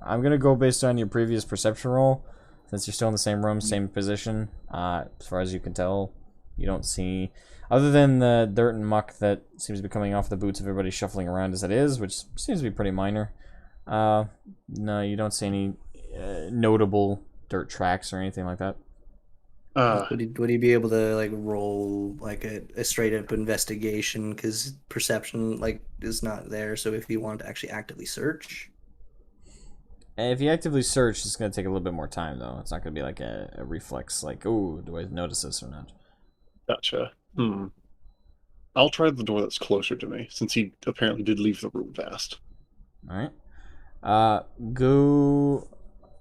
I'm gonna go based on your previous perception roll, since you're still in the same room, same position. As far as you can tell, you don't see, other than the dirt and muck that seems to be coming off the boots of everybody shuffling around as it is, which seems to be pretty minor. No, you don't see any notable dirt tracks or anything like that. Would he be able to like roll like a straight up investigation, because perception is not there? So if you want to actually actively search, if you actively search, it's going to take a little bit more time though. It's not going to be like a reflex, like, oh, do I notice this or not? Gotcha. I'll try the door that's closer to me, since he apparently did leave the room fast. Alright. Go.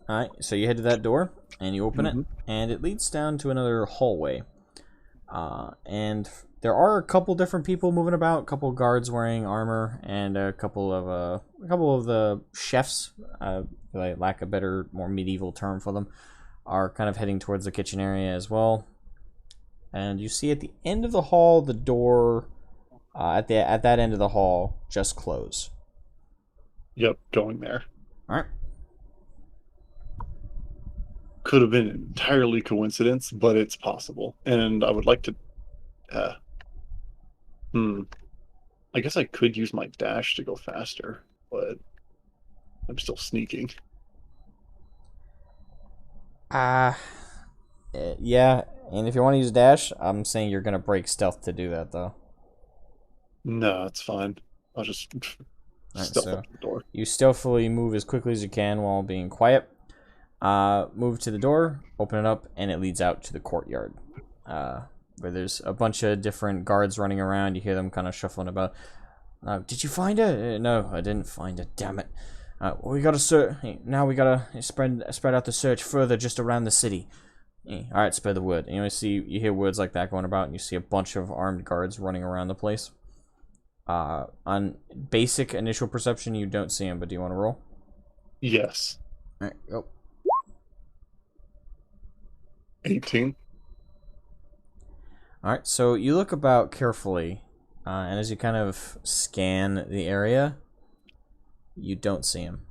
Alright, so you head to that door, and you open it, and it leads down to another hallway. And there are a couple different people moving about, a couple guards wearing armor, and a couple of the chefs, I lack a better, more medieval term for them, are kind of heading towards the kitchen area as well. And you see at the end of the hall, the door at that end of the hall just close. Yep, going there. Alright. Could have been entirely coincidence, but it's possible. And I would like to... I guess I could use my dash to go faster, but I'm still sneaking. Yeah, and if you want to use dash, I'm saying you're going to break stealth to do that, though. No, it's fine. I'll just stealth up the door. You stealthily move as quickly as you can while being quiet. Move to the door, open it up, and it leads out to the courtyard, where there's a bunch of different guards running around. You hear them kind of shuffling about. Did you find it? No, I didn't find it. Damn it. We gotta search. Now we gotta spread out the search further, just around the city. All right, spread the word. You hear words like that going about, and you see a bunch of armed guards running around the place. On basic initial perception, you don't see them, but do you want to roll? Yes. All right, go. 18. Alright, so you look about carefully, and as you kind of scan the area, you don't see him.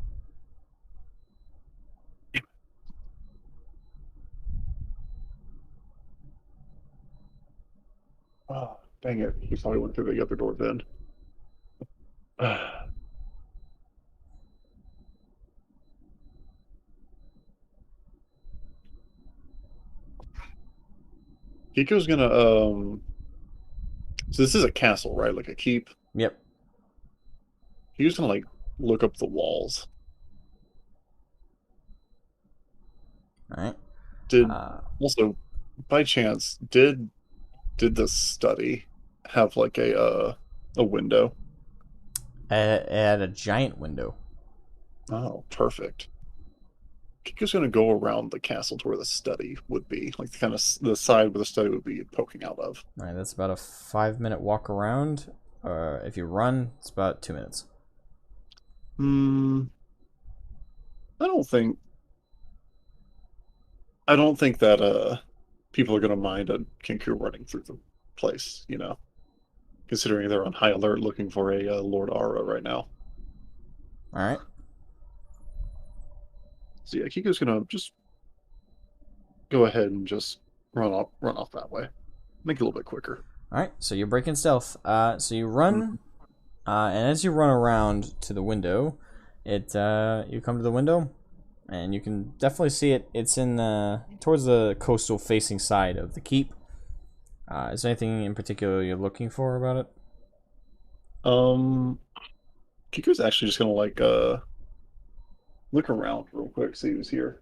Oh, dang it. He probably went through the other door then. Kiko's gonna, so this is a castle, right? Like a keep? Yep. He's gonna, like, look up the walls. Alright. Also, by chance, did the study have, like, a window? It had a giant window. Oh, perfect. Kiko's going to go around the castle to where the study would be, like kind of the side where the study would be poking out of. All right, that's about a 5-minute walk around. If you run, it's about 2 minutes. I don't think that people are going to mind a Kinku running through the place, you know, considering they're on high alert looking for a Lord Ara right now. All right. So yeah, Kiko's gonna just go ahead and just run off that way. Make it a little bit quicker. All right, so you're breaking stealth. So you run, and as you run around to the window, you come to the window, and you can definitely see it. It's in towards the coastal facing side of the keep. Is there anything in particular you're looking for about it? Kiko's actually just gonna like look around real quick, see who's here.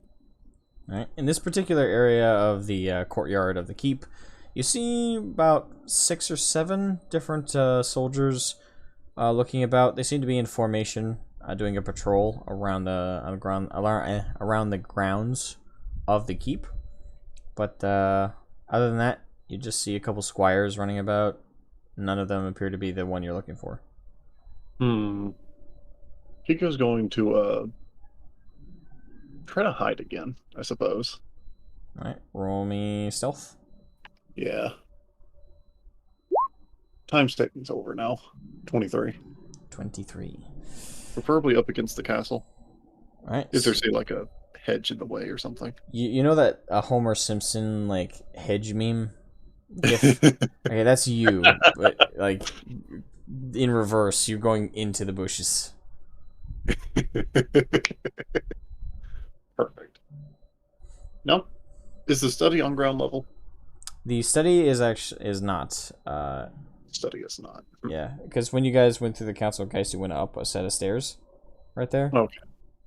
All right. In this particular area of the courtyard of the keep, you see about 6 or 7 different soldiers looking about. They seem to be in formation, doing a patrol around around the grounds of the keep. But other than that, you just see a couple squires running about. None of them appear to be the one you're looking for. Kiko's going to try to hide again, I suppose. Alright, roll me stealth. Yeah. Time's taking's over now. 23. 23. Preferably up against the castle. Alright. Is there, say, like a hedge in the way or something? You know that Homer Simpson, like, hedge meme? GIF? Okay, that's you, but, like, in reverse, you're going into the bushes. Perfect. No? Is the study on ground level? The study is not. Study is not. Yeah, because when you guys went through the council of Geist, you went up a set of stairs, right there. Okay.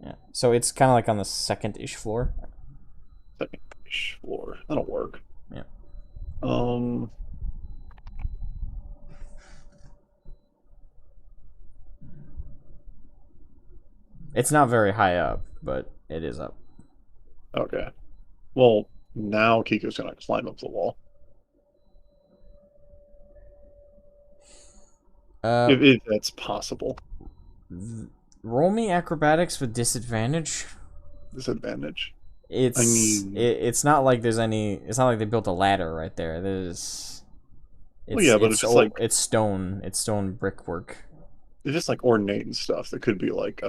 Yeah, so it's kind of like on the second-ish floor. Second-ish floor. That'll work. Yeah. It's not very high up, but it is up. Okay. Well, now Kiko's gonna climb up the wall. If that's possible. Roll me acrobatics with disadvantage. Disadvantage. It's not like there's any. It's not like they built a ladder right there. It's it's stone. It's stone brickwork. It's just like ornate and stuff. That could be like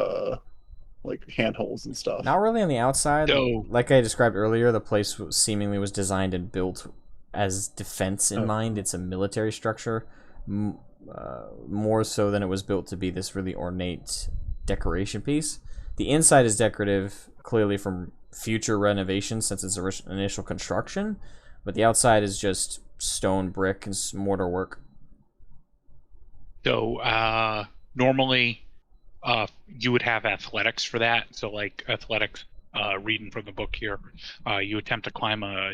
handholds and stuff. Not really on the outside. No. Like I described earlier, the place seemingly was designed and built as defense in mind. It's a military structure, more so than it was built to be this really ornate decoration piece. The inside is decorative, clearly from future renovations since its initial construction, but the outside is just stone, brick, and mortar work. So normally you would have athletics for that. So like athletics, reading from the book here, you attempt to climb a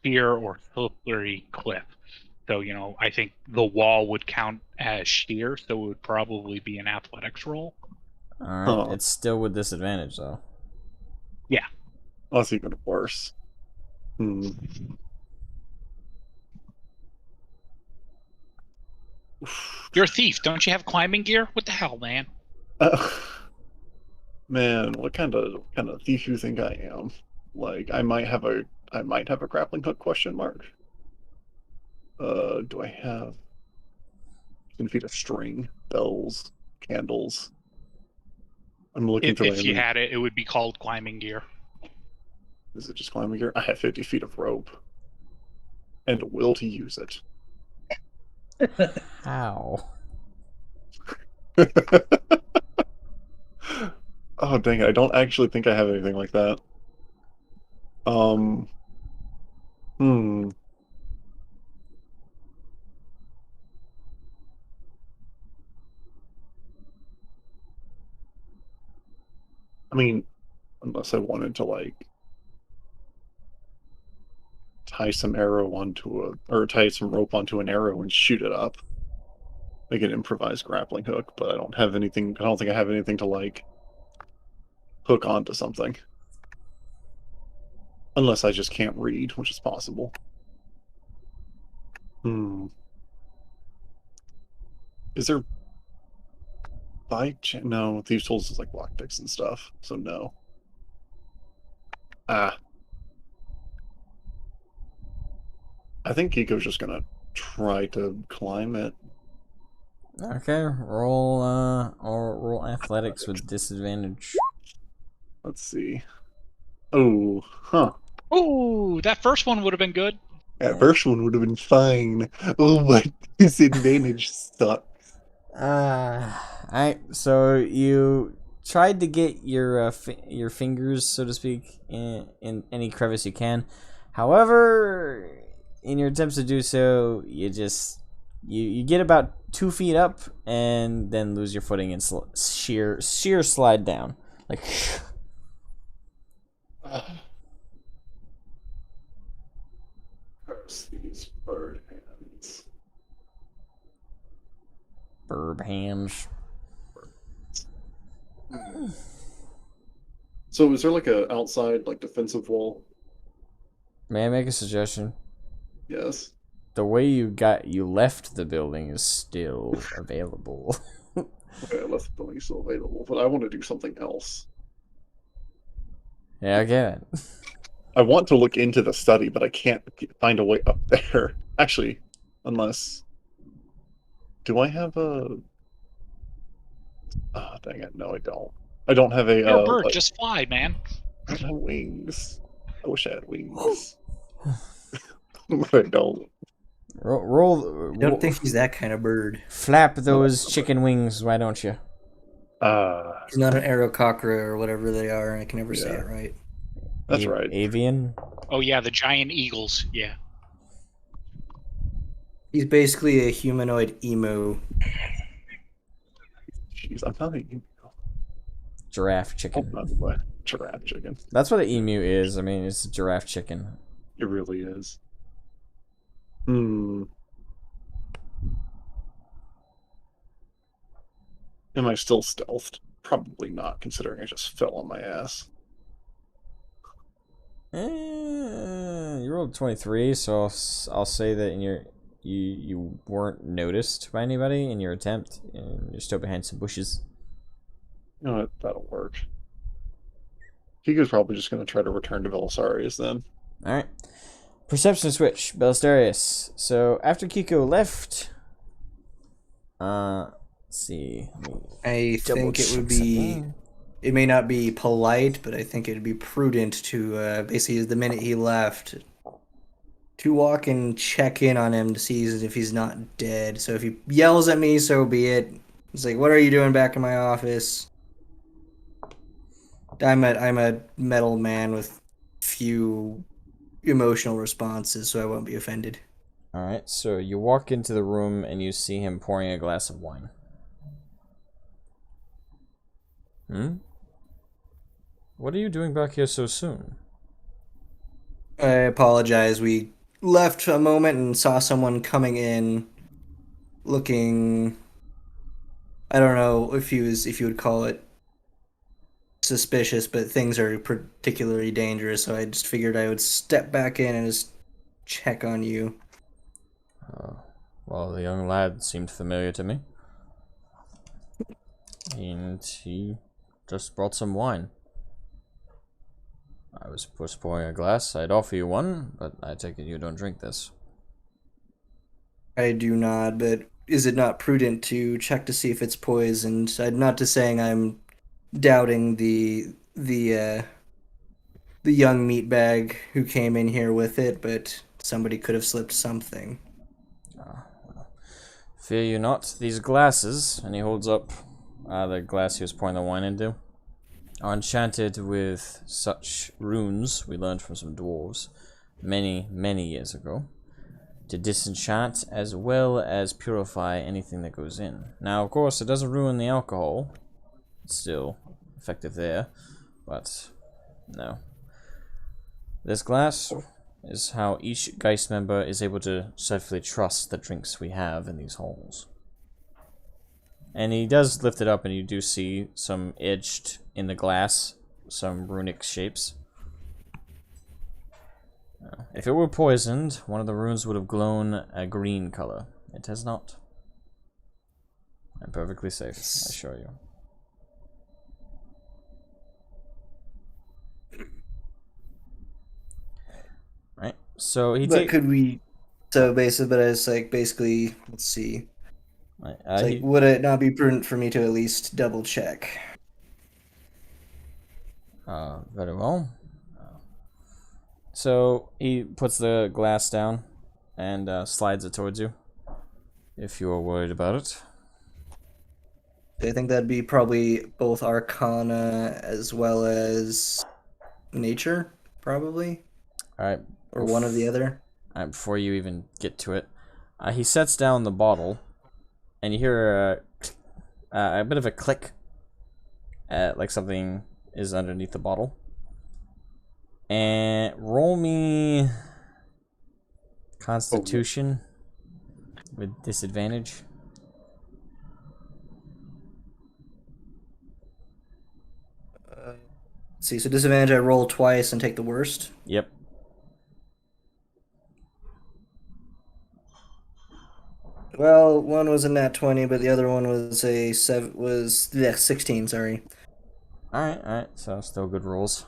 sheer or slippery cliff. So, you know, I think the wall would count as sheer, so it would probably be an athletics roll. Alright, it's still with disadvantage, though. Yeah. Oh, that's even worse. You're a thief. Don't you have climbing gear? What the hell, man? Man, what kind of thief you think I am? Like, I might have a grappling hook question mark. Do I have 10 feet of string, bells, candles? I'm looking for. If you had it, it would be called climbing gear. Is it just climbing gear? I have 50 feet of rope, and a will to use it. How? Oh dang it! I don't actually think I have anything like that. I mean, unless I wanted to like tie some rope onto an arrow and shoot it up. Like an improvised grappling hook, but I don't think I have anything to like hook onto something. Unless I just can't read, which is possible. Is there... No, Thieves' Tools is like lockpicks and stuff, so no. I think Kiko's just gonna try to climb it. Okay, roll athletics with disadvantage. Let's see. Oh, huh. Oh, that first one would have been good. That first one would have been fine. Oh, my disadvantage sucks. Alright, so you tried to get your fingers, so to speak, in any crevice you can. However, in your attempts to do so, you just you get about 2 feet up and then lose your footing and sheer slide down. Like Curse these bird hands. bird hands. So is there like a outside like defensive wall? May I make a suggestion? Yes. The way you left the building is still available. Okay, I left the building still available, but I want to do something else. Yeah, I get it. I want to look into the study, but I can't find a way up there. Actually, unless... Do I have a... Oh, dang it. No, I don't. I don't have a... You're a bird, just fly, man. I don't have wings. I wish I had wings. But I don't. Roll. I don't think he's that kind of bird. Flap those chicken wings, why don't you? He's not an aerocockra or whatever they are, and I can never say Yeah. it right. That's right. Avian? Oh yeah, the giant eagles. Yeah. He's basically a humanoid emu. Jeez, I'm not an emu. Giraffe chicken. Oh, what? Giraffe chicken. That's what an emu is. I mean, it's a giraffe chicken. It really is. Am I still stealthed? Probably not, considering I just fell on my ass. You rolled 23, so I'll say that in you weren't noticed by anybody in your attempt, and you're still behind some bushes. You know what? That'll work. Kiko's probably just going to try to return to Belisarius then. Alright. Perception switch, Belisarius. So, after Kiko left... let's see. I think it would be... It may not be polite, but I think it would be prudent to, basically, the minute he left, to walk and check in on him to see if he's not dead. So if he yells at me, so be it. It's like, what are you doing back in my office? I'm a metal man with few emotional responses, so I won't be offended. Alright, so you walk into the room and you see him pouring a glass of wine. What are you doing back here so soon? I apologize. We left a moment and saw someone coming in looking... I don't know if you would call it suspicious, but things are particularly dangerous, so I just figured I would step back in and just check on you. Well, the young lad seemed familiar to me. And he just brought some wine. I was pouring a glass. I'd offer you one, but I take it you don't drink this. I do not, but is it not prudent to check to see if it's poisoned? Not to saying I'm doubting the young meatbag who came in here with it, but somebody could have slipped something. Fear you not, these glasses, and he holds up the glass he was pouring the wine into, are enchanted with such runes we learned from some dwarves many, many years ago, to disenchant as well as purify anything that goes in. Now, of course, it doesn't ruin the alcohol. It's still effective there, but no. This glass is how each Geist member is able to safely trust the drinks we have in these halls. And he does lift it up, and you do see some etched in the glass, some runic shapes. If it were poisoned, one of the runes would have glown a green color. It has not. I'm perfectly safe, I assure you. Right, so But could we... So basically, but it's like, basically, let's see. Right, It's like, would it not be prudent for me to at least double check? Very well. So he puts the glass down and slides it towards you, if you are worried about it. I think that'd be probably both Arcana as well as Nature, probably. Alright. Or one or the other. Before you even get to it, he sets down the bottle, and you hear a bit of a click, like something is underneath the bottle. And roll me Constitution with disadvantage. Let's see, so disadvantage, I roll twice and take the worst. Yep. Well, one was a nat 20, but the other one was a 16, sorry. Alright, so still good rolls.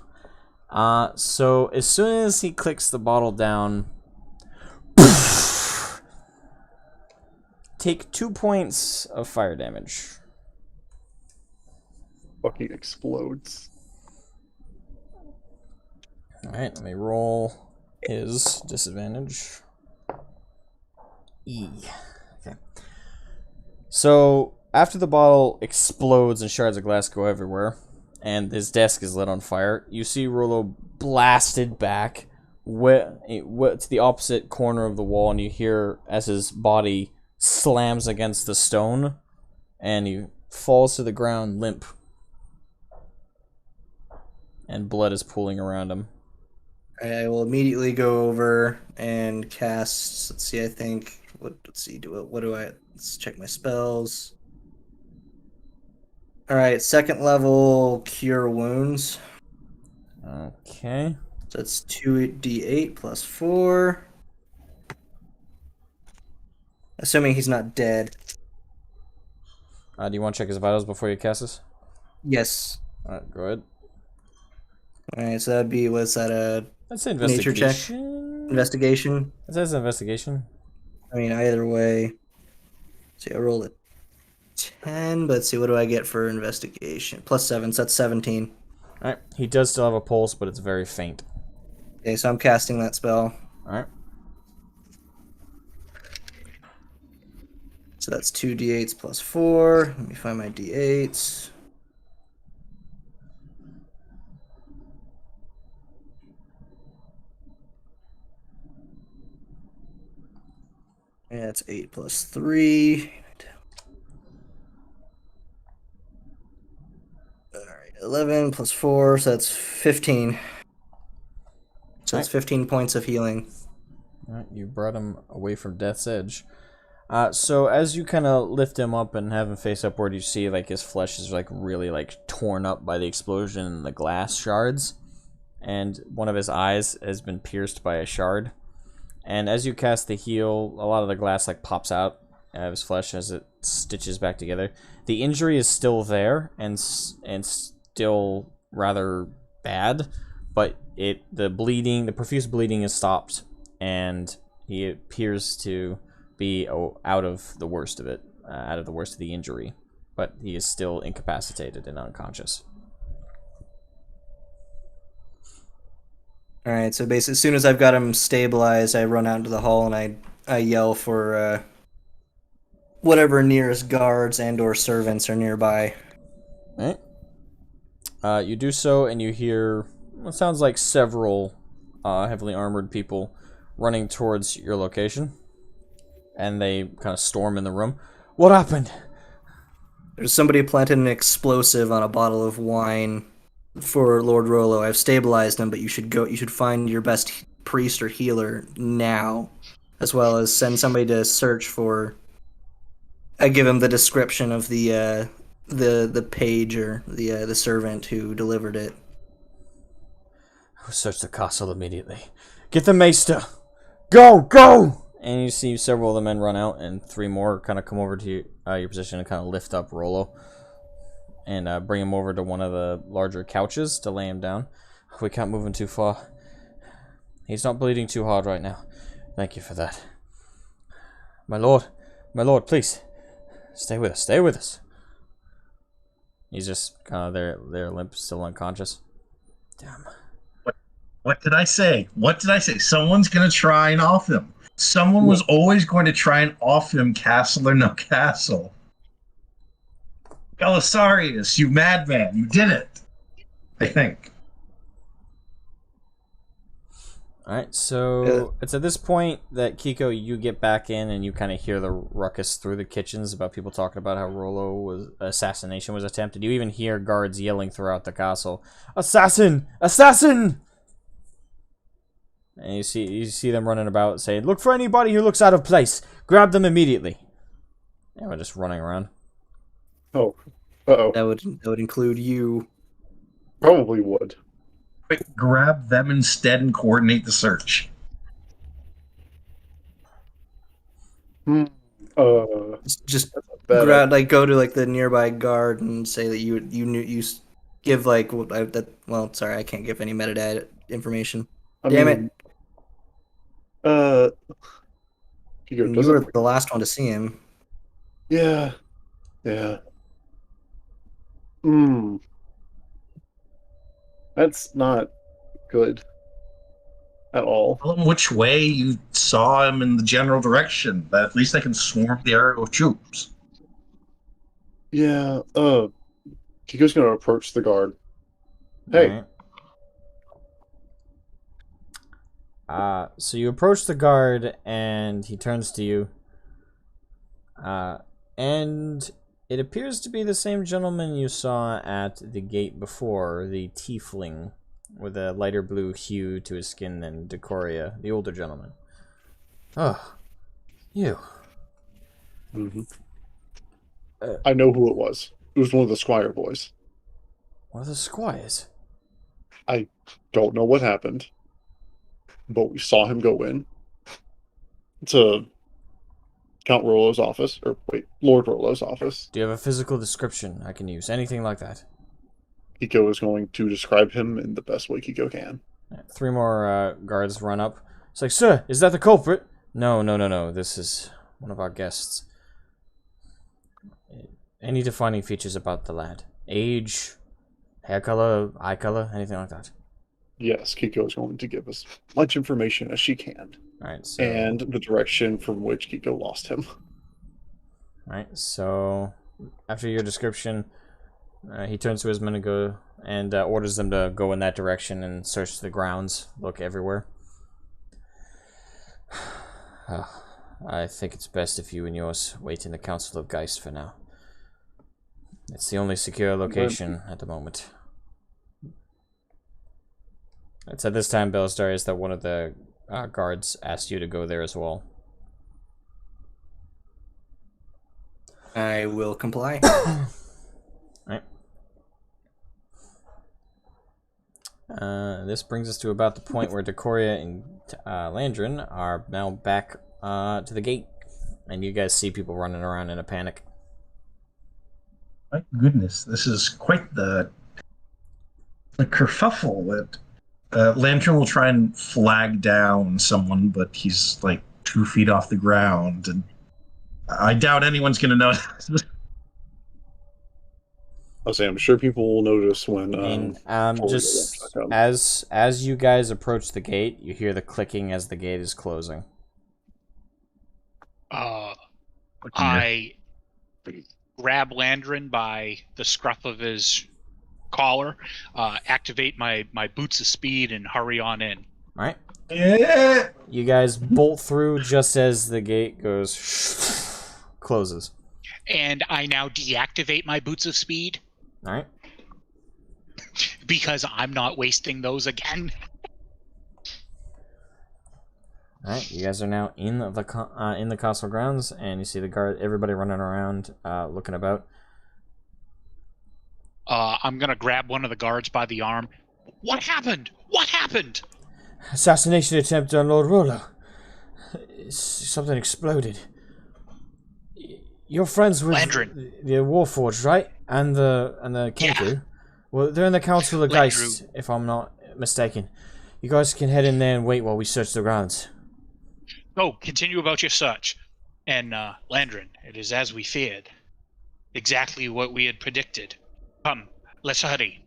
So as soon as he clicks the bottle down, take 2 points of fire damage. Fucking explodes. Alright, let me roll his disadvantage. E. Okay. So, after the bottle explodes and shards of glass go everywhere, and his desk is lit on fire, you see Rollo blasted back to the opposite corner of the wall, and you hear as his body slams against the stone, and he falls to the ground limp. And blood is pooling around him. I will immediately go over and cast, let's see, I think, let's check my spells. Alright, second level Cure Wounds. Okay. So that's 2d8 plus 4. Assuming he's not dead. Do you want to check his vitals before you cast this? Yes. Alright, go ahead. Alright, so that'd be, what's that, That's an nature check? Investigation? It says investigation. I mean, either way. See, I rolled a 10, but let's see, what do I get for investigation? Plus 7, so that's 17. Alright, he does still have a pulse, but it's very faint. Okay, so I'm casting that spell. Alright. So that's 2d8s plus 4. Let me find my d8s. Yeah, that's 8 plus 3. Alright, 11 plus 4, so that's 15. So that's 15 points of healing. Alright, you brought him away from death's edge. So as you kind of lift him up and have him face upward, you see like his flesh is like really like torn up by the explosion and the glass shards. And one of his eyes has been pierced by a shard. And as you cast the heal, a lot of the glass like pops out of his flesh as it stitches back together. The injury is still there and still rather bad, but the profuse bleeding is stopped, and he appears to be out of the worst of it, out of the worst of the injury, but he is still incapacitated and unconscious. Alright, so basically, as soon as I've got him stabilized, I run out into the hall and I yell for whatever nearest guards and or servants are nearby. Right. You do so, and you hear what sounds like several heavily armored people running towards your location. And they kind of storm in the room. What happened? There's somebody planted an explosive on a bottle of wine for Lord Rollo. I've stabilized him, but you should find your best priest or healer now, as well as send somebody to search for. I give him the description of the page or the servant who delivered it. Search the castle immediately. Get the maester! Go! Go! And you see several of the men run out, and 3 more kind of come over to your position and kind of lift up Rollo. And bring him over to one of the larger couches to lay him down. We can't move him too far. He's not bleeding too hard right now. Thank you for that. My lord, please. Stay with us, stay with us. He's just kind of there limp, still unconscious. Damn. What did I say? What did I say? Someone's going to try and off him. Someone was always going to try and off him, castle or no castle. Belisarius, you madman, you did it. I think. Alright, so it's at this point that Kiko, you get back in and you kind of hear the ruckus through the kitchens about people talking about how Rollo assassination was attempted. You even hear guards yelling throughout the castle, "Assassin! Assassin!" And you see them running about saying, "Look for anybody who looks out of place. Grab them immediately." And we're just running around. Oh. Uh-oh. That would include you. Probably would. Quick, grab them instead and coordinate the search. Just grab, like, go to like the nearby guard and say that you give like well, sorry, I can't give any metadata information. Damn it! You were the last one to see him. Yeah. That's not good at all. Tell them which way you saw him in the general direction. But at least they can swarm the area with troops. Yeah. Kiko's gonna approach the guard. Hey. Right. So you approach the guard, and he turns to you. And it appears to be the same gentleman you saw at the gate before, the tiefling, with a lighter blue hue to his skin than Decoria, the older gentleman. Oh, you. Mm-hmm. I know who it was. It was one of the squire boys. One of the squires? I don't know what happened, but we saw him go in to Count Rollo's office, or wait, Lord Rollo's office. Do you have a physical description I can use? Anything like that? Kiko is going to describe him in the best way Kiko can. 3 more guards run up. It's like, "Sir, is that the culprit?" No. This is one of our guests. Any defining features about the lad? Age, hair color, eye color, anything like that? Yes, Kiko is going to give us much information as she can. Alright, so... And the direction from which Kiko lost him. Alright, so... After your description, he turns to his men and orders them to go in that direction and search the grounds, look everywhere. I think it's best if you and yours wait in the Council of Geist for now. It's the only secure location at the moment. It's at this time, Belisarius, that one of the guards asked you to go there as well. I will comply. Right. This brings us to about the point where Decoria and Landrin are now back to the gate, and you guys see people running around in a panic. My goodness, this is quite the kerfuffle. That Lantern will try and flag down someone, but he's like 2 feet off the ground, and I doubt anyone's going to notice. I'll say I'm sure people will notice when. Just as you guys approach the gate, you hear the clicking as the gate is closing. I grab Landrin by the scruff of his collar, activate my boots of speed, and hurry on in. Alright. Yeah. You guys bolt through just as the gate goes closes. And I now deactivate my boots of speed. Alright. Because I'm not wasting those again. Alright, you guys are now in the castle grounds, and you see everybody running around, looking about. I'm gonna grab one of the guards by the arm. What happened? What happened? assassination attempt on Lord Rollo. Something exploded. You're friends with Landrin. the Warforged, right? And the Kenku. Yeah. Well, they're in the Council of Landru. Geist, if I'm not mistaken. You guys can head in there and wait while we search the grounds. Go, continue about your search. And, Landrin, it is as we feared. Exactly what we had predicted. Come, let's hurry.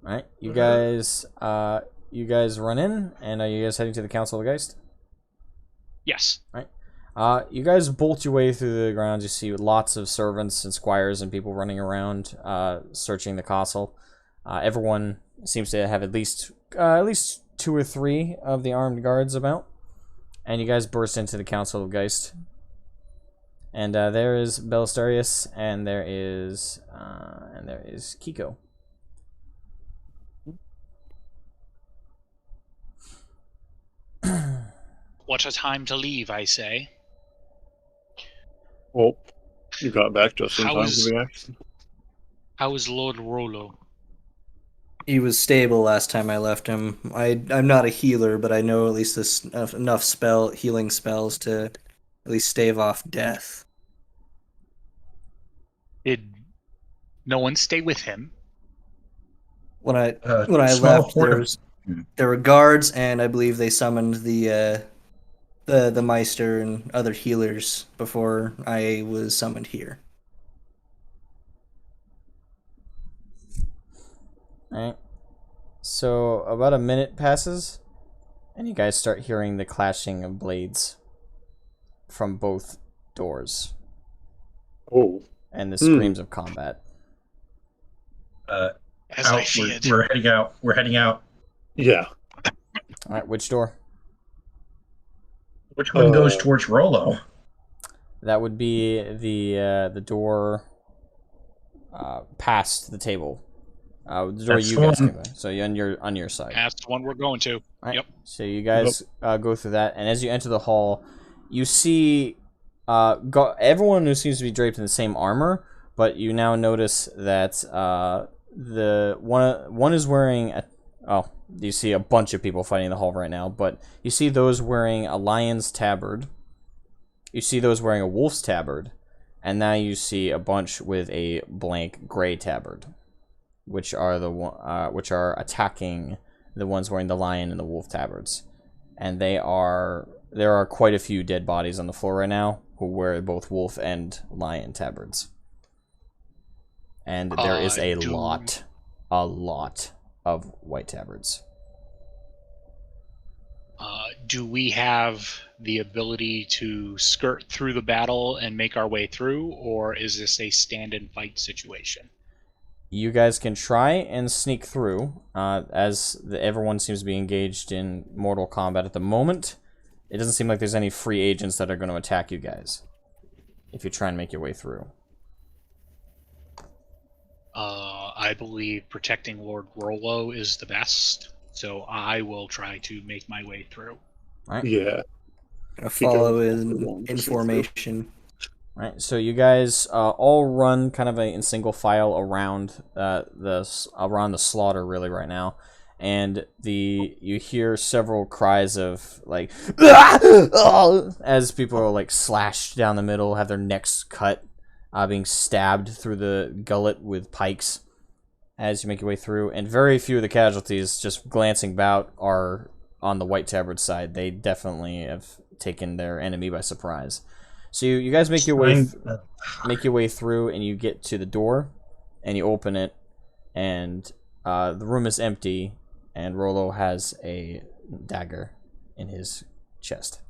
Alright, you guys run in, and are you guys heading to the Council of Geist? Yes. Right. You guys bolt your way through the grounds. You see lots of servants and squires and people running around, searching the castle. Everyone seems to have at least 2 or 3 of the armed guards about. And you guys burst into the Council of Geist. And there is Belisarius, and there is Kiko. What a time to leave, I say. Well, you got back just in How time is- for the action. How is Lord Rollo? He was stable last time I left him. I'm not a healer, but I know at least enough healing spells to at least stave off death. Did no one stay with him? When I small left, horde there were guards, and I believe they summoned the Meister and other healers before I was summoned here. Alright. So, about a minute passes, and you guys start hearing the clashing of blades from both doors, Oh, and the screams of combat. As I feared. We're heading out. We're heading out. yeah. Alright, which door? Which one goes towards Rollo? That would be the door past the table. The door That's you the guys one. came in. So you're on your side. That's the one we're going to. Right. Yep. So you guys go through that, and as you enter the hall, you see everyone who seems to be draped in the same armor, but you now notice that the one is wearing you see a bunch of people fighting in the hall right now, but you see those wearing a lion's tabard, you see those wearing a wolf's tabard, and now you see a bunch with a blank gray tabard, which are attacking the ones wearing the lion and the wolf tabards. And there are quite a few dead bodies on the floor right now who wear both wolf and lion tabards. And there is a lot of white tabards. Do we have the ability to skirt through the battle and make our way through, or is this a stand and fight situation? You guys can try and sneak through, everyone seems to be engaged in mortal combat at the moment. It doesn't seem like there's any free agents that are going to attack you guys if you try and make your way through. I believe protecting Lord Rollo is the best, so I will try to make my way through. Right? Yeah. I follow in formation. Right, so you guys all run kind of in single file around the slaughter really right now, and you hear several cries of like as people are like slashed down the middle, have their necks cut, being stabbed through the gullet with pikes as you make your way through, and very few of the casualties, just glancing about, are on the white tabard side. They definitely have taken their enemy by surprise. So you guys make your way through, and you get to the door, and you open it, and the room is empty, and Rollo has a dagger in his chest.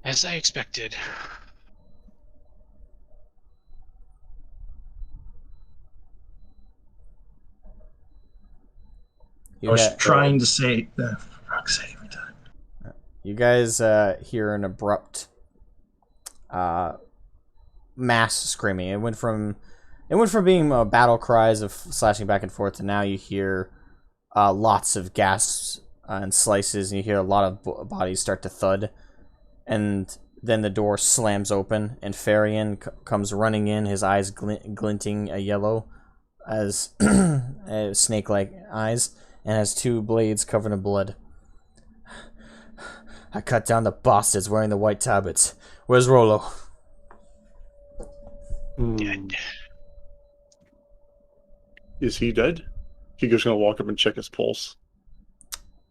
As I expected. I was trying to say that for fuck's sake every time. You guys hear an abrupt mass screaming. It went from being battle cries of slashing back and forth to now you hear lots of gasps and slices, and you hear a lot of bodies start to thud, and then the door slams open, and Farion comes running in, his eyes glinting a yellow, as snake-like eyes, and has 2 blades covered in blood. I cut down the bastards wearing the white tablets. Where's Rollo? Dead. Is he dead? Hugo's gonna walk up and check his pulse.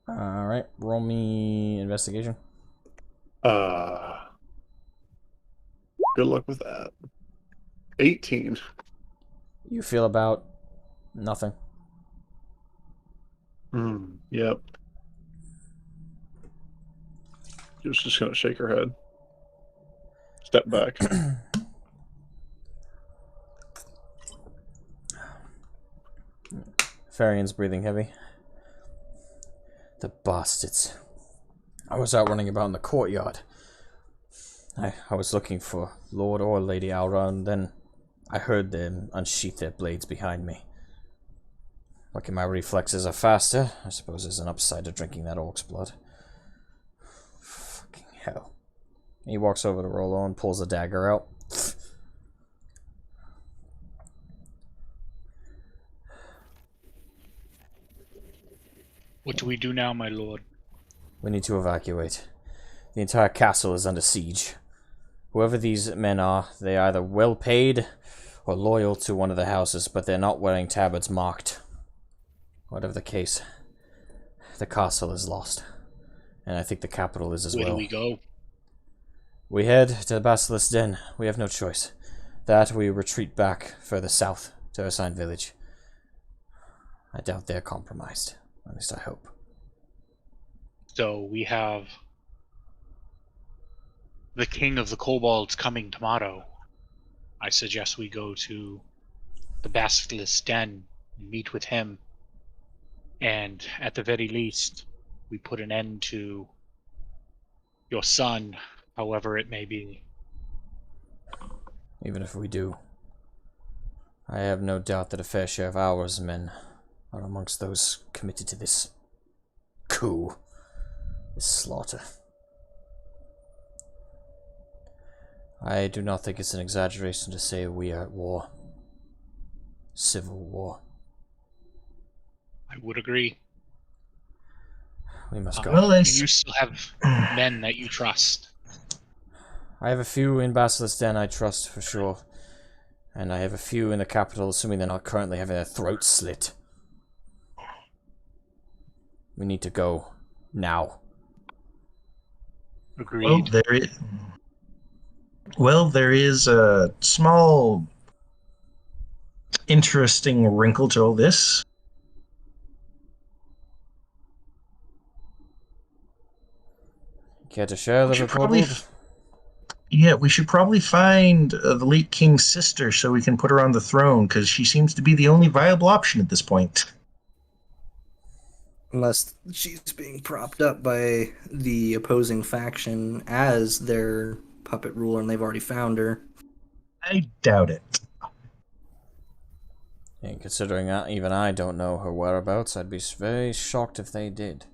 Alright, roll me investigation. Good luck with that. 18. You feel about nothing. Yep. She was just gonna shake her head. Step back. Farion's breathing heavy. The bastards. I was out running about in the courtyard. I was looking for Lord or Lady Aura, and then I heard them unsheath their blades behind me. Lucky my reflexes are faster. I suppose there's an upside to drinking that orc's blood. Fucking hell. He walks over to Rollo and pulls a dagger out. What do we do now, my lord? We need to evacuate. The entire castle is under siege. Whoever these men are, they are either well paid or loyal to one of the houses, but they're not wearing tabards marked. Whatever the case, the castle is lost. And I think the capital is as well. Where do we go? We head to the Basilisk Den. We have no choice. That we retreat back further south to Ursine village. I doubt they're compromised. At least I hope. So we have the king of the kobolds coming tomorrow. I suggest we go to the Basilisk Den and meet with him. And at the very least, we put an end to your son, however it may be. Even if we do, I have no doubt that a fair share of our men are amongst those committed to this coup, this slaughter. I do not think it's an exaggeration to say we are at war. Civil war. I would agree. We must go. Well, You still have men that you trust. I have a few in Basilisk Den I trust for sure. And I have a few in the capital, assuming they're not currently having their throats slit. We need to go now. Agreed. There is a small, interesting wrinkle to all this. Care to share the report? Yeah, we should probably find the late king's sister so we can put her on the throne, because she seems to be the only viable option at this point. Unless she's being propped up by the opposing faction as their puppet ruler and they've already found her. I doubt it. And considering even I don't know her whereabouts, I'd be very shocked if they did.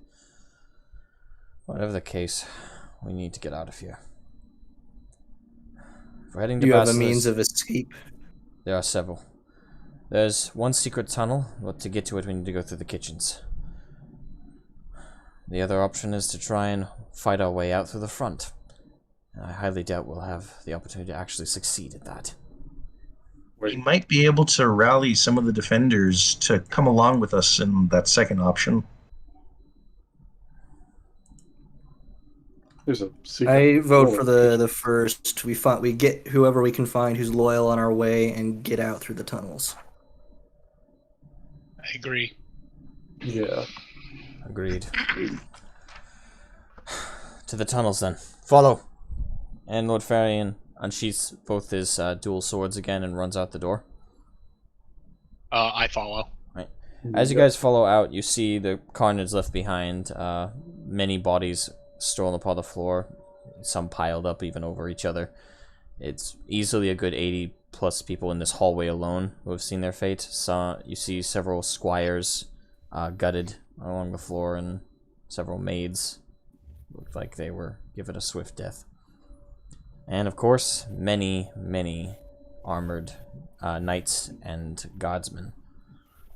Whatever the case, we need to get out of here. We're heading to Do you have a Basilisk. means of escape? There are several. There's one secret tunnel, but to get to it we need to go through the kitchens. The other option is to try and fight our way out through the front. I highly doubt we'll have the opportunity to actually succeed at that. We might be able to rally some of the defenders to come along with us in that second option. There's a secret. I vote for the first. We get whoever we can find who's loyal on our way and get out through the tunnels. I agree. Yeah. Agreed. To the tunnels then. Follow! And Lord Farion unsheaths both his dual swords again and runs out the door. I follow. Right. As you guys follow out, you see the carnage left behind. Many bodies strewn upon the floor. Some piled up even over each other. It's easily a good 80 plus people in this hallway alone who have seen their fate. You see several squires gutted along the floor, and several maids looked like they were given a swift death. And of course, many, many armored knights and guardsmen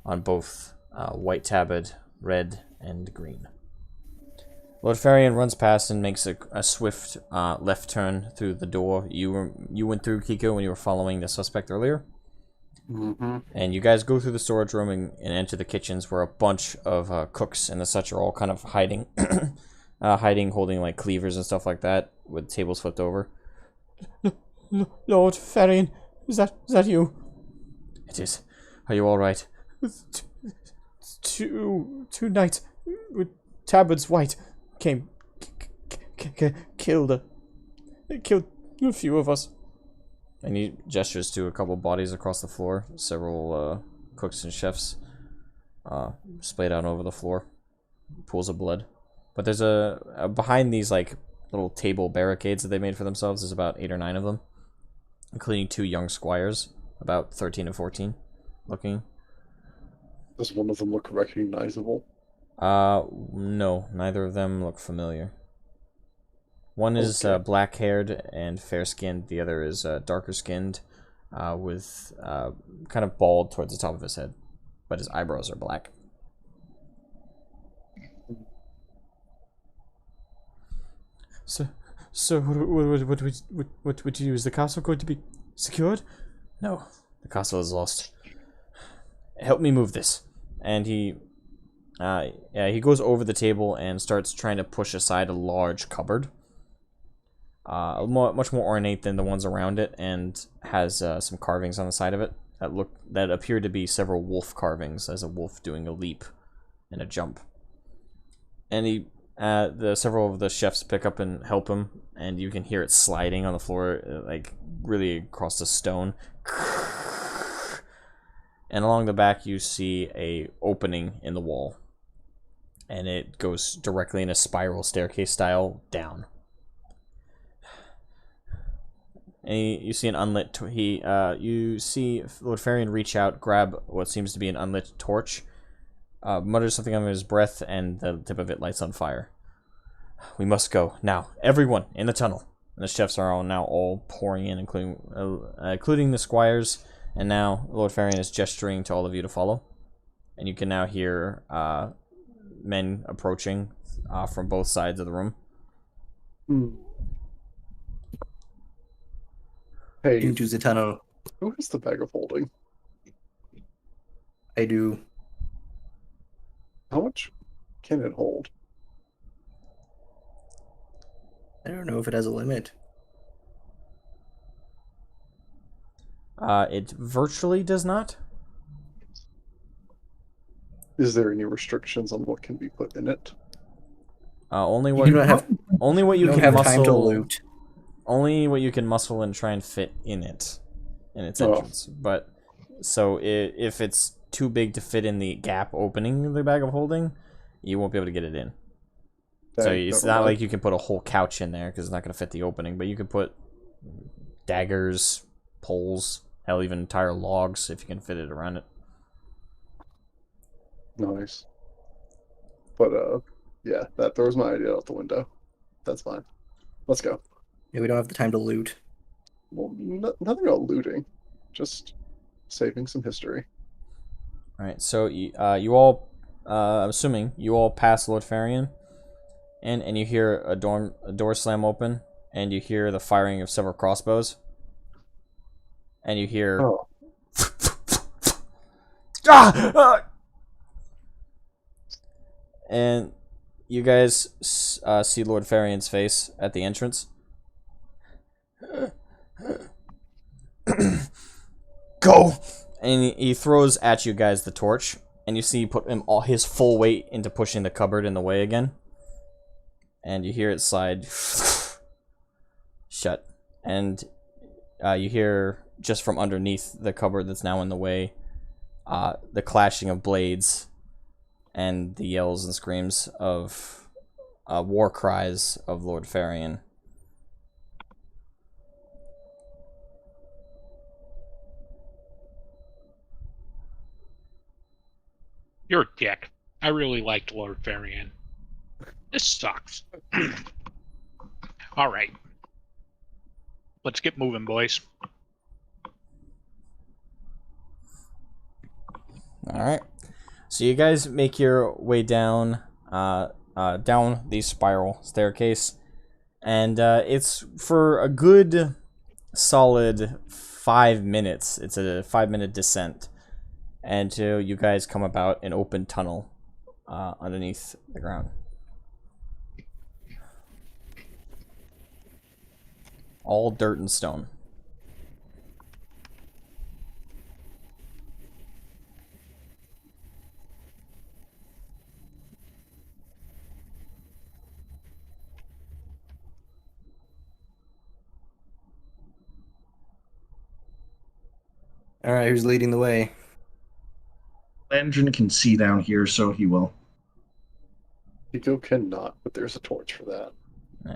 on both white tabard, red, and green. Lord Farion runs past and makes a swift left turn through the door you went through, Kiko, when you were following the suspect earlier. Mm-hmm. And you guys go through the storage room and enter the kitchens, where a bunch of cooks and the such are all kind of hiding, holding like cleavers and stuff like that, with tables flipped over. Lord Farion, is that you? It is. Are you all right? Two knights with tabards white came, killed a few of us. And he gestures to a couple bodies across the floor. Several cooks and chefs splayed out over the floor. Pools of blood. But there's behind these like little table barricades that they made for themselves, there's about 8 or 9 of them, including 2 young squires, about 13 and 14 looking. Does one of them look recognizable? No, neither of them look familiar. One is black-haired and fair-skinned. The other is darker-skinned, with kind of bald towards the top of his head, but his eyebrows are black. So what would you do? Is the castle going to be secured? No, the castle is lost. Help me move this. And he goes over the table and starts trying to push aside a large cupboard. Much more ornate than the ones around it, and has some carvings on the side of it that appear to be several wolf carvings, as a wolf doing a leap and a jump. And several of the chefs pick up and help him, and you can hear it sliding on the floor, like really across the stone. And along the back, you see a opening in the wall, and it goes directly in a spiral staircase style down. And you see an unlit. You see Lord Farion reach out, grab what seems to be an unlit torch, mutters something under his breath, and the tip of it lights on fire. We must go now, everyone in the tunnel. And the chefs are now all pouring in, including the squires. And now Lord Farion is gesturing to all of you to follow, and you can now hear men approaching from both sides of the room. Hey, Into the tunnel. who has the bag of holding? I do. How much can it hold? I don't know if it has a limit. It virtually does not. Is there any restrictions on what can be put in it? Only what You don't have. only what you don't can have muscle. time to loot. Only what you can muscle and try and fit in its Oh. entrance. But so if it's too big to fit in the gap opening the bag of holding, you won't be able to get it in. So it's not like you can put a whole couch in there because it's not going to fit the opening. But you can put daggers, poles, hell, even entire logs if you can fit it around it. Nice. But yeah, that throws my idea out the window. That's fine. Let's go. Yeah, we don't have the time to loot. Well, nothing about looting, just saving some history. All right, so you all, I'm assuming you all pass Lord Farion, and you hear a door slam open, and you hear the firing of several crossbows, and you hear, and you guys see Lord Farion's face at the entrance. Go! And he throws at you guys the torch, and you see he put all his full weight into pushing the cupboard in the way again. And you hear it slide shut. And you hear, just from underneath the cupboard that's now in the way, the clashing of blades and the yells and screams of war cries of Lord Farion. You're a dick. I really liked Lord Farion. This sucks. All right. let's get moving, boys. All right. So you guys make your way down, down the spiral staircase, and it's for a good, solid 5 minutes. It's a 5-minute descent, until you guys come about an open tunnel underneath the ground. All dirt and stone. All right, who's leading the way? Landrin can see down here, so he will. Kiko cannot, but there's a torch for that.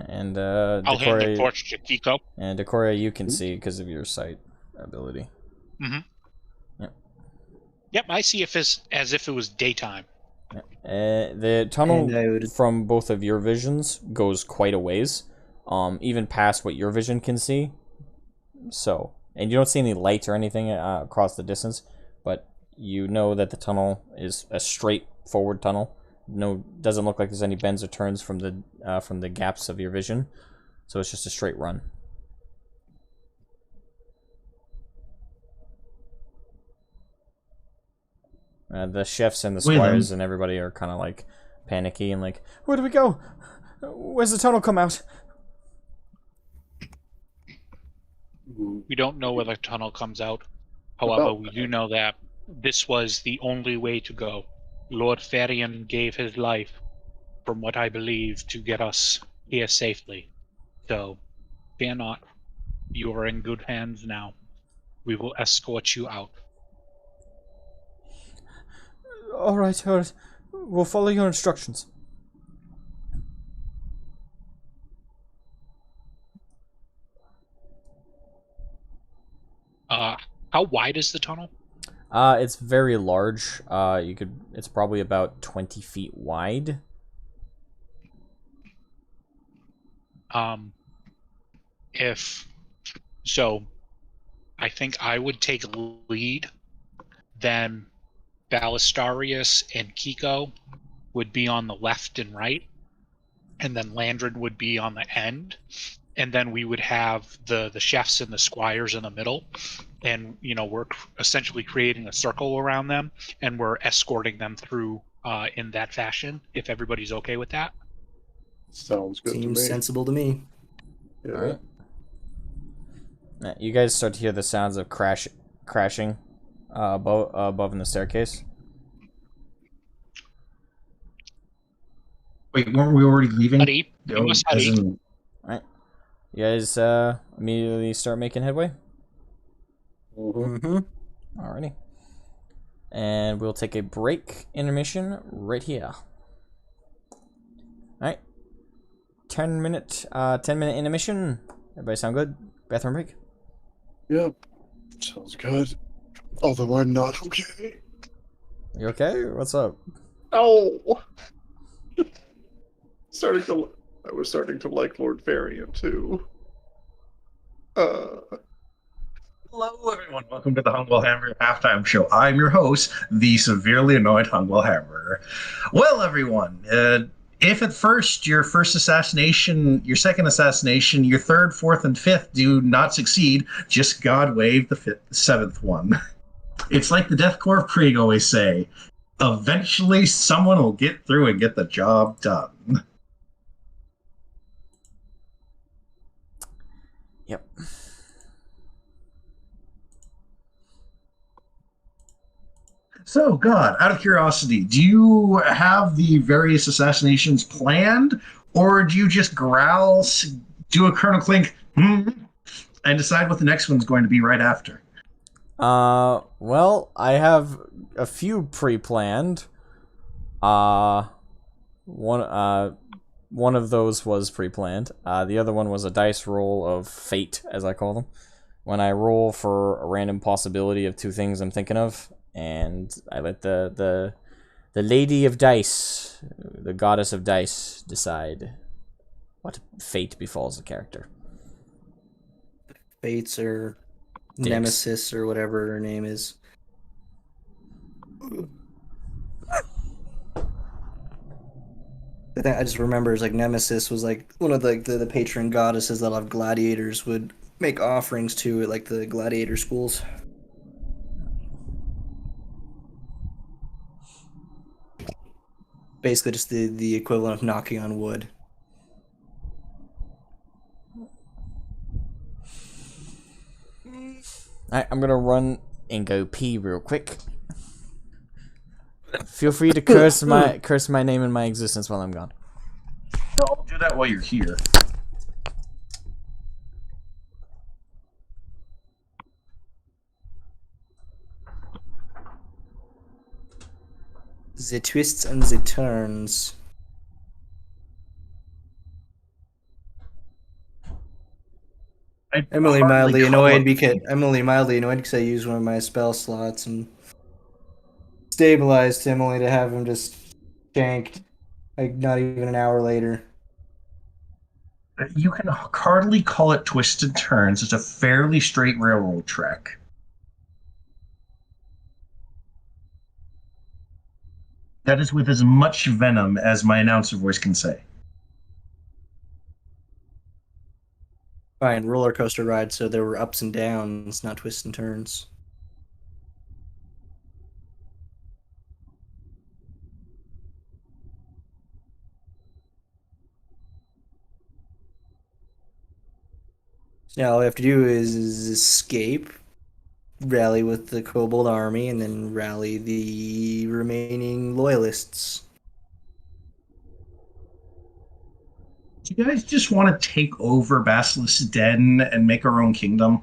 And I'll hand the torch to Kiko. And Decoria, you can see because of your sight ability. Mm-hmm. Yep, I see if it's as if it was daytime. The tunnel from both of your visions goes quite a ways, even past what your vision can see. So, and you don't see any lights or anything across the distance, but you know that the tunnel is a straightforward tunnel. No, doesn't look like there's any bends or turns from the gaps of your vision, so it's just a straight run. The chefs and the squires and everybody are kind of like panicky and like, where do we go? Where's the tunnel come out? We don't know where the tunnel comes out. However, we do know that this was the only way to go. Lord Farion gave his life, from what I believe, to get us here safely. So, fear not. You are in good hands now. We will escort you out. All right. We'll follow your instructions. How wide is the tunnel? It's very large. It's probably about 20 feet wide. If so, I think I would take lead. Then Balistarius and Kiko would be on the left and right, and then Landred would be on the end, and then we would have the chefs and the squires in the middle, and we're essentially creating a circle around them, and we're escorting them through in that fashion. If everybody's okay with that, sounds good. Seems sensible to me. Yeah. All right. You guys start to hear the sounds of crashing above in the staircase. Wait, weren't we already leaving? Hurry. You must hurry. Alright. You guys immediately start making headway? Mm-hmm. Alrighty. And we'll take a break, intermission, right here. Alright. 10-minute intermission. Everybody sound good? Bathroom break? Yep. Sounds good. Although I'm not okay. You okay? What's up? Oh! I was starting to like Lord Farion too. Hello, everyone. Welcome to the Hungwell Hammer halftime show. I'm your host, the severely annoyed Hungwell Hammer. Well, everyone, if at first your first assassination, your second assassination, your third, fourth, and fifth do not succeed, just God wave the seventh one. It's like the Deathcore Krieg always say. Eventually, someone will get through and get the job done. Yep. So, God, out of curiosity, do you have the various assassinations planned, or do you just growl, do a Colonel Clink, and decide what the next one's going to be right after? Well, I have a few pre-planned. One of those was pre-planned. The other one was a dice roll of fate, as I call them. When I roll for a random possibility of two things I'm thinking of, and I let the Lady of Dice, the Goddess of Dice, decide what fate befalls the character. Bates or Dix. Nemesis or whatever her name is. I just remember it's like Nemesis was like one of the patron goddesses that a lot of gladiators would make offerings to at like the gladiator schools. Basically just the equivalent of knocking on wood. Alright, I'm gonna run and go pee real quick. Feel free to curse my name and my existence while I'm gone. I'll do that while you're here. The twists and the turns. I'm only mildly annoyed because I used one of my spell slots and stabilized him only to have him just shanked like not even an hour later. You can hardly call it twists and turns. It's a fairly straight railroad track. That is with as much venom as my announcer voice can say. Fine, roller coaster ride, so there were ups and downs, not twists and turns. Now all we have to do is escape, rally with the Kobold army, and then rally the remaining loyalists. Do you guys just want to take over Basilisk's Den and make our own kingdom?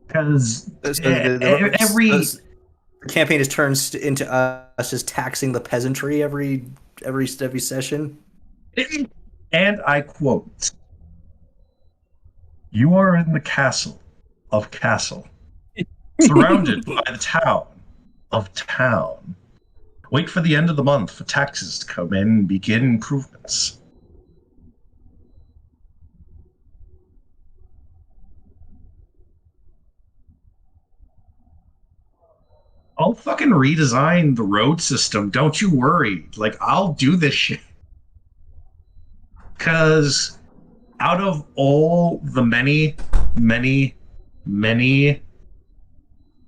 Because the campaign just turns into us just taxing the peasantry every session. And I quote, "You are in the castle of Castle, surrounded by the town of Town. Wait for the end of the month for taxes to come in and begin improvements." I'll fucking redesign the road system. Don't you worry. Like, I'll do this shit. Because out of all the many, many, many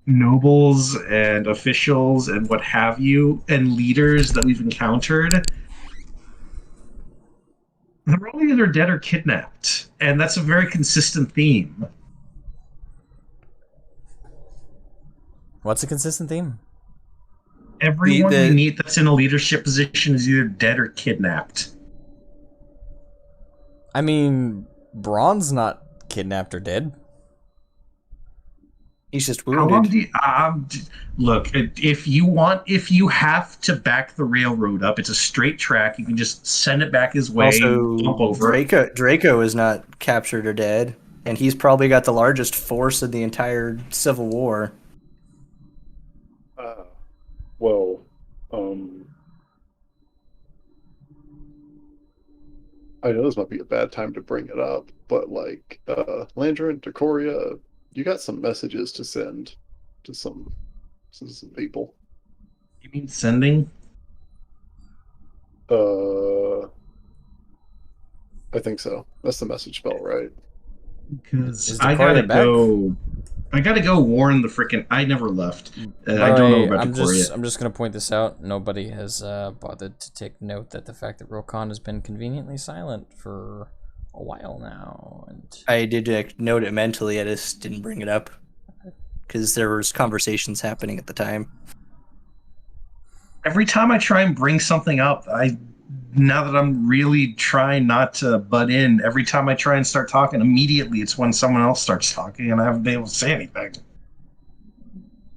nobles and officials and what have you and leaders that we've encountered, they're all either dead or kidnapped. And that's a very consistent theme. What's a consistent theme? Everyone we meet that's in a leadership position is either dead or kidnapped. I mean, Braun's not kidnapped or dead. He's just How long wounded. do you, look, if you have to back the railroad up, it's a straight track. You can just send it back his way. Also, jump over it. Draco is not captured or dead, and he's probably got the largest force in the entire Civil War. Well, I know this might be a bad time to bring it up, but like, Landrin, Decoria, you got some messages to send to some people. You mean sending? I think so. That's the message spell, right? Because I gotta go warn the frickin'. I never left. I don't know about Decoria. I'm just gonna point this out. Nobody has bothered to take note that the fact that Rokon has been conveniently silent for a while now. And I did note it mentally. I just didn't bring it up because there was conversations happening at the time. Every time I try and bring something up, now that I'm really trying not to butt in, every time I try and start talking, immediately it's when someone else starts talking and I haven't been able to say anything.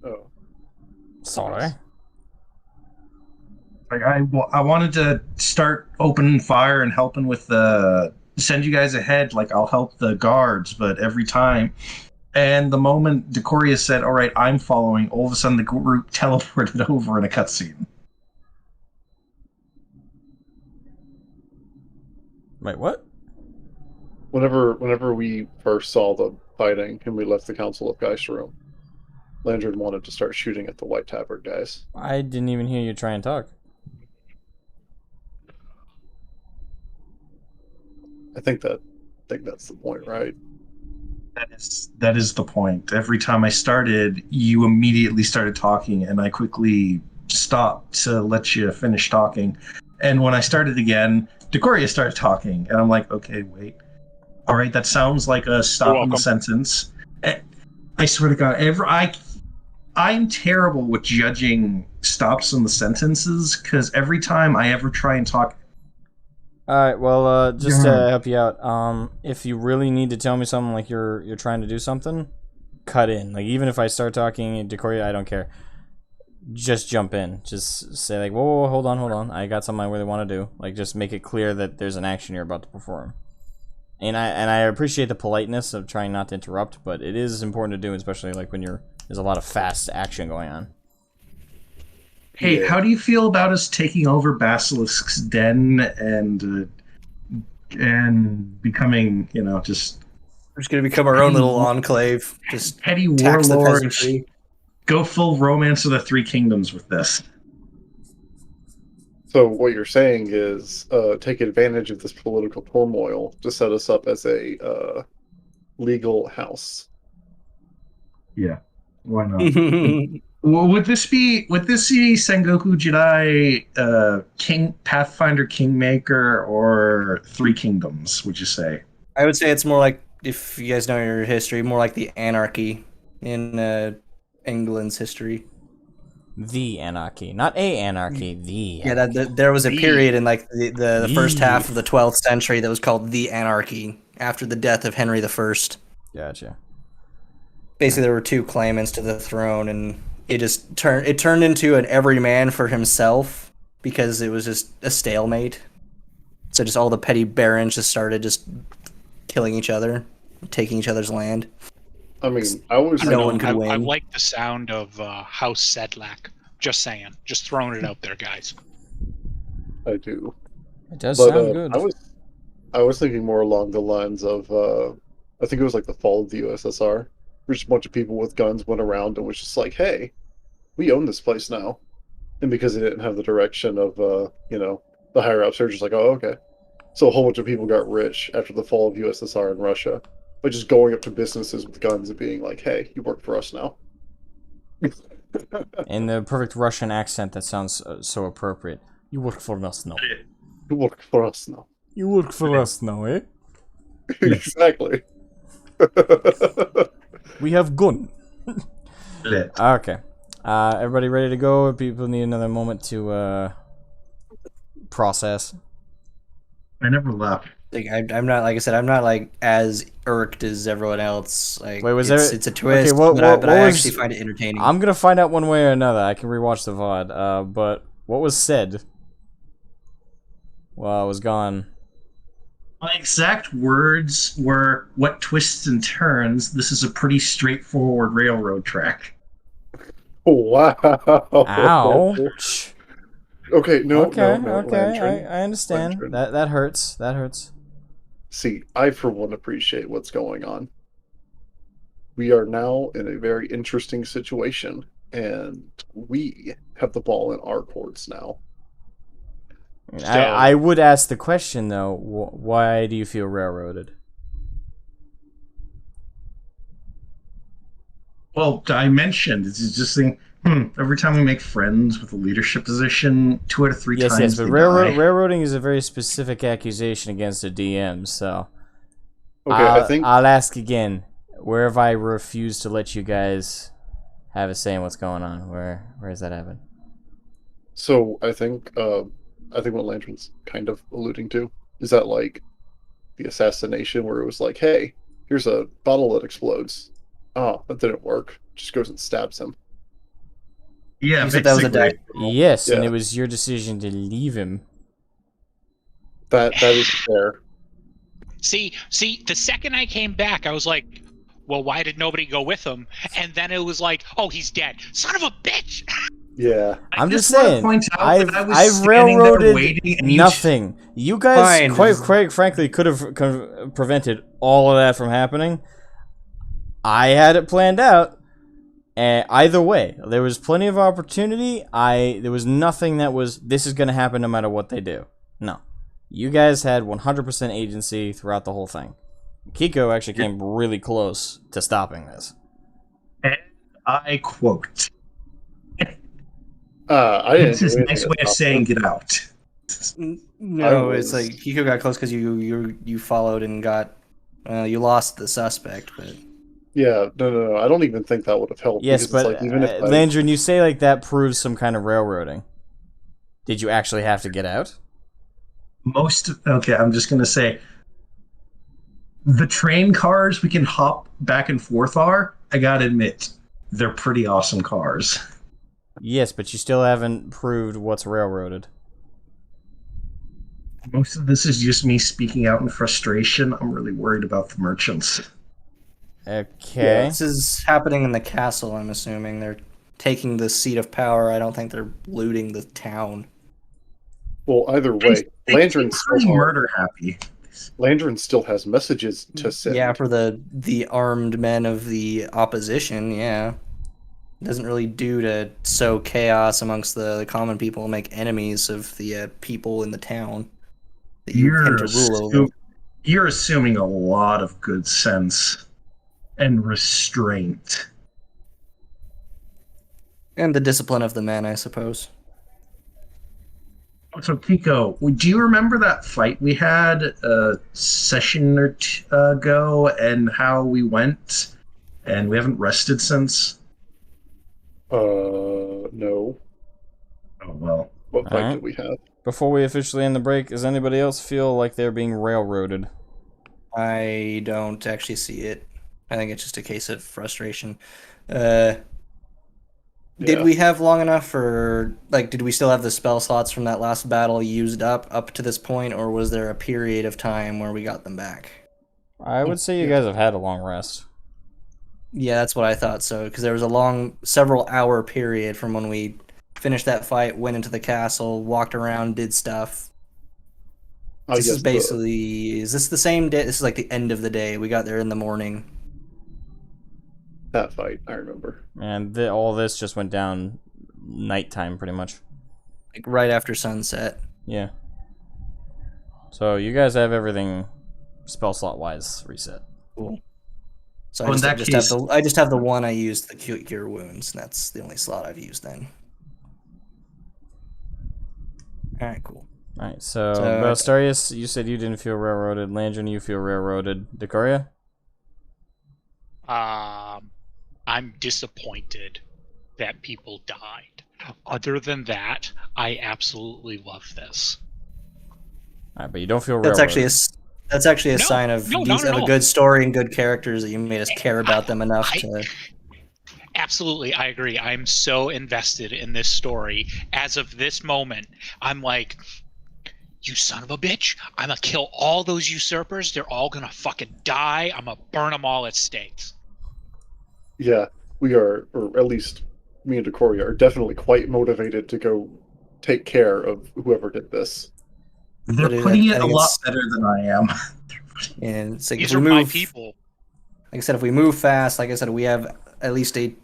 Oh. sorry. Like I wanted to start opening fire and helping with send you guys ahead, like I'll help the guards, but every time. And the moment Decoria said, "All right, I'm following," all of a sudden the group teleported over in a cutscene. Wait, what? Whenever we first saw the fighting and we left the Council of Geist room, Landred wanted to start shooting at the White Tabard guys. I didn't even hear you try and talk. I think that's the point, right? That is the point. Every time I started, you immediately started talking, and I quickly stopped to let you finish talking. And when I started again, Decoria started talking, and I'm like, okay, wait. All right, that sounds like a stop in the sentence. I swear to God, I'm terrible with judging stops in the sentences, because every time I ever try and talk... Alright, well, just to help you out, if you really need to tell me something like you're trying to do something, cut in. Like, even if I start talking Decoria, I don't care. Just jump in. Just say, like, whoa, hold on. I got something I really want to do. Like, just make it clear that there's an action you're about to perform. And I appreciate the politeness of trying not to interrupt, but it is important to do, especially, like, when there's a lot of fast action going on. Hey, how do you feel about us taking over Basilisk's den and becoming, just... We're just gonna become our own little enclave. Just petty tax the warlords. peasantry. Go full Romance of the Three Kingdoms with this. So what you're saying is take advantage of this political turmoil to set us up as a legal house. Yeah, why not? Well, would this be Sengoku Jedi, King Pathfinder Kingmaker, or Three Kingdoms? Would you say? I would say it's more like, if you guys know your history, more like the anarchy in England's history. The anarchy, not a anarchy. The yeah, there was a period in like the first half of the 12th century that was called the anarchy after the death of Henry I. Gotcha. Basically, there were two claimants to the throne, and it just turned into an every man for himself because it was just a stalemate. So just all the petty barons just started just killing each other, taking each other's land. I mean, I like the sound of House Sedlak. Just saying, just throwing it out there, guys. I do. It does sound good. I was thinking more along the lines of I think it was like the fall of the USSR. Just a bunch of people with guns went around and was just like, hey, we own this place now. And because they didn't have the direction of, the higher ups, they're just like, oh, okay. So a whole bunch of people got rich after the fall of USSR and Russia by just going up to businesses with guns and being like, hey, you work for us now. In the perfect Russian accent that sounds so appropriate. You work for us now. You work for us now. You work for us now, eh? Exactly. We have gun. Okay. Everybody ready to go? People need another moment to process. I never left. I'm not, like I said, I'm not like as irked as everyone else. Like, wait, it's a twist, okay, but I actually find it entertaining. I'm gonna find out one way or another. I can rewatch the VOD. But what was said while I was gone? My exact words were, "What twists and turns? This is a pretty straightforward railroad track." Wow. Ouch. Okay, no. I understand. Lantern. That hurts. That hurts. See, I for one appreciate what's going on. We are now in a very interesting situation, and we have the ball in our courts now. I would ask the question though: why do you feel railroaded? Well, I mentioned it's just thing. Every time we make friends with a leadership position, 2 out of 3 times. Yes, but railroading is a very specific accusation against a DM. So, okay, I'll ask again: where have I refused to let you guys have a say in what's going on? Where has that happened? So I think what Lantern's kind of alluding to is that, like, the assassination where it was like, hey, here's a bottle that explodes. Oh, that didn't work. Just goes and stabs him. Yeah, that was a die. Yes, Yeah. and it was your decision to leave him. That is fair. See, the second I came back, I was like, well, why did nobody go with him? And then it was like, oh, he's dead. Son of a bitch! Yeah. I'm just wanna saying, point out I've that I was standing there railroaded waiting, and nothing. You guys, Fine. quite frankly, could have prevented all of that from happening. I had it planned out, and either way, there was plenty of opportunity. There was nothing that was, this is going to happen no matter what they do. No. You guys had 100% agency throughout the whole thing. Kiko actually came really close to stopping this. And I quote. I didn't It's his do anything nice to way of stop saying it. get out. No, I it's was- like Hiko got close because you followed and got you lost the suspect, but Yeah, no. I don't even think that would have helped. Yes, because but it's like, even if I, Landrin, you say like that proves some kind of railroading. Did you actually have to get out? Okay, I'm just gonna say the train cars we can hop back and forth I gotta admit, they're pretty awesome cars. Yes, but you still haven't proved what's railroaded. Most of this is just me speaking out in frustration. I'm really worried about the merchants. Okay. this is happening in the castle. I'm assuming they're taking the seat of power. I don't think they're looting the town. well, either way, They seem pretty murder happy. Landrin still has messages to send. Yeah, for the armed men of the opposition. Yeah, it doesn't really do to sow chaos amongst the common people and make enemies of the people in the town that you tend to rule over. You're assuming a lot of good sense and restraint. And the discipline of the men, I suppose. So, Kiko, do you remember that fight we had a session or two ago and how we went? And we haven't rested since? No. Oh, well. What fight Alright. did we have? Before we officially end the break, does anybody else feel like they're being railroaded? I don't actually see it. I think it's just a case of frustration. Did we have long enough for, like, did we still have the spell slots from that last battle used up to this point, or was there a period of time where we got them back? I would say you guys have had a long rest. Yeah, that's what I thought, so, because there was a long, several-hour period from when we finished that fight, went into the castle, walked around, did stuff. This is basically, is this the same day? This is like the end of the day. We got there in the morning. That fight, I remember. And all this just went down nighttime, pretty much. Like right after sunset. Yeah. So you guys have everything spell slot wise reset. Cool. So Well, in that case- I just have the one I used, the cure wounds, and that's the only slot I've used then. Alright, cool. Alright, so Bastarius, you said you didn't feel railroaded. Landrin, you feel railroaded. Decoria? I'm disappointed that people died. Other than that, I absolutely love this. Alright, but you don't feel railroaded. That's actually a No, sign of no, a good story and good characters that you made us care about them enough to. Absolutely, I agree. I'm so invested in this story. As of this moment, I'm like, you son of a bitch, I'm gonna kill all those usurpers. They're all gonna fucking die. I'm gonna burn them all at stakes. Yeah, we are, or at least me and Decoria are definitely quite motivated to go take care of whoever did this. They're But putting I it a think lot it's- better than I am. And it's like These if are we my move, people. like I said, if we move fast, like I said, we have at least a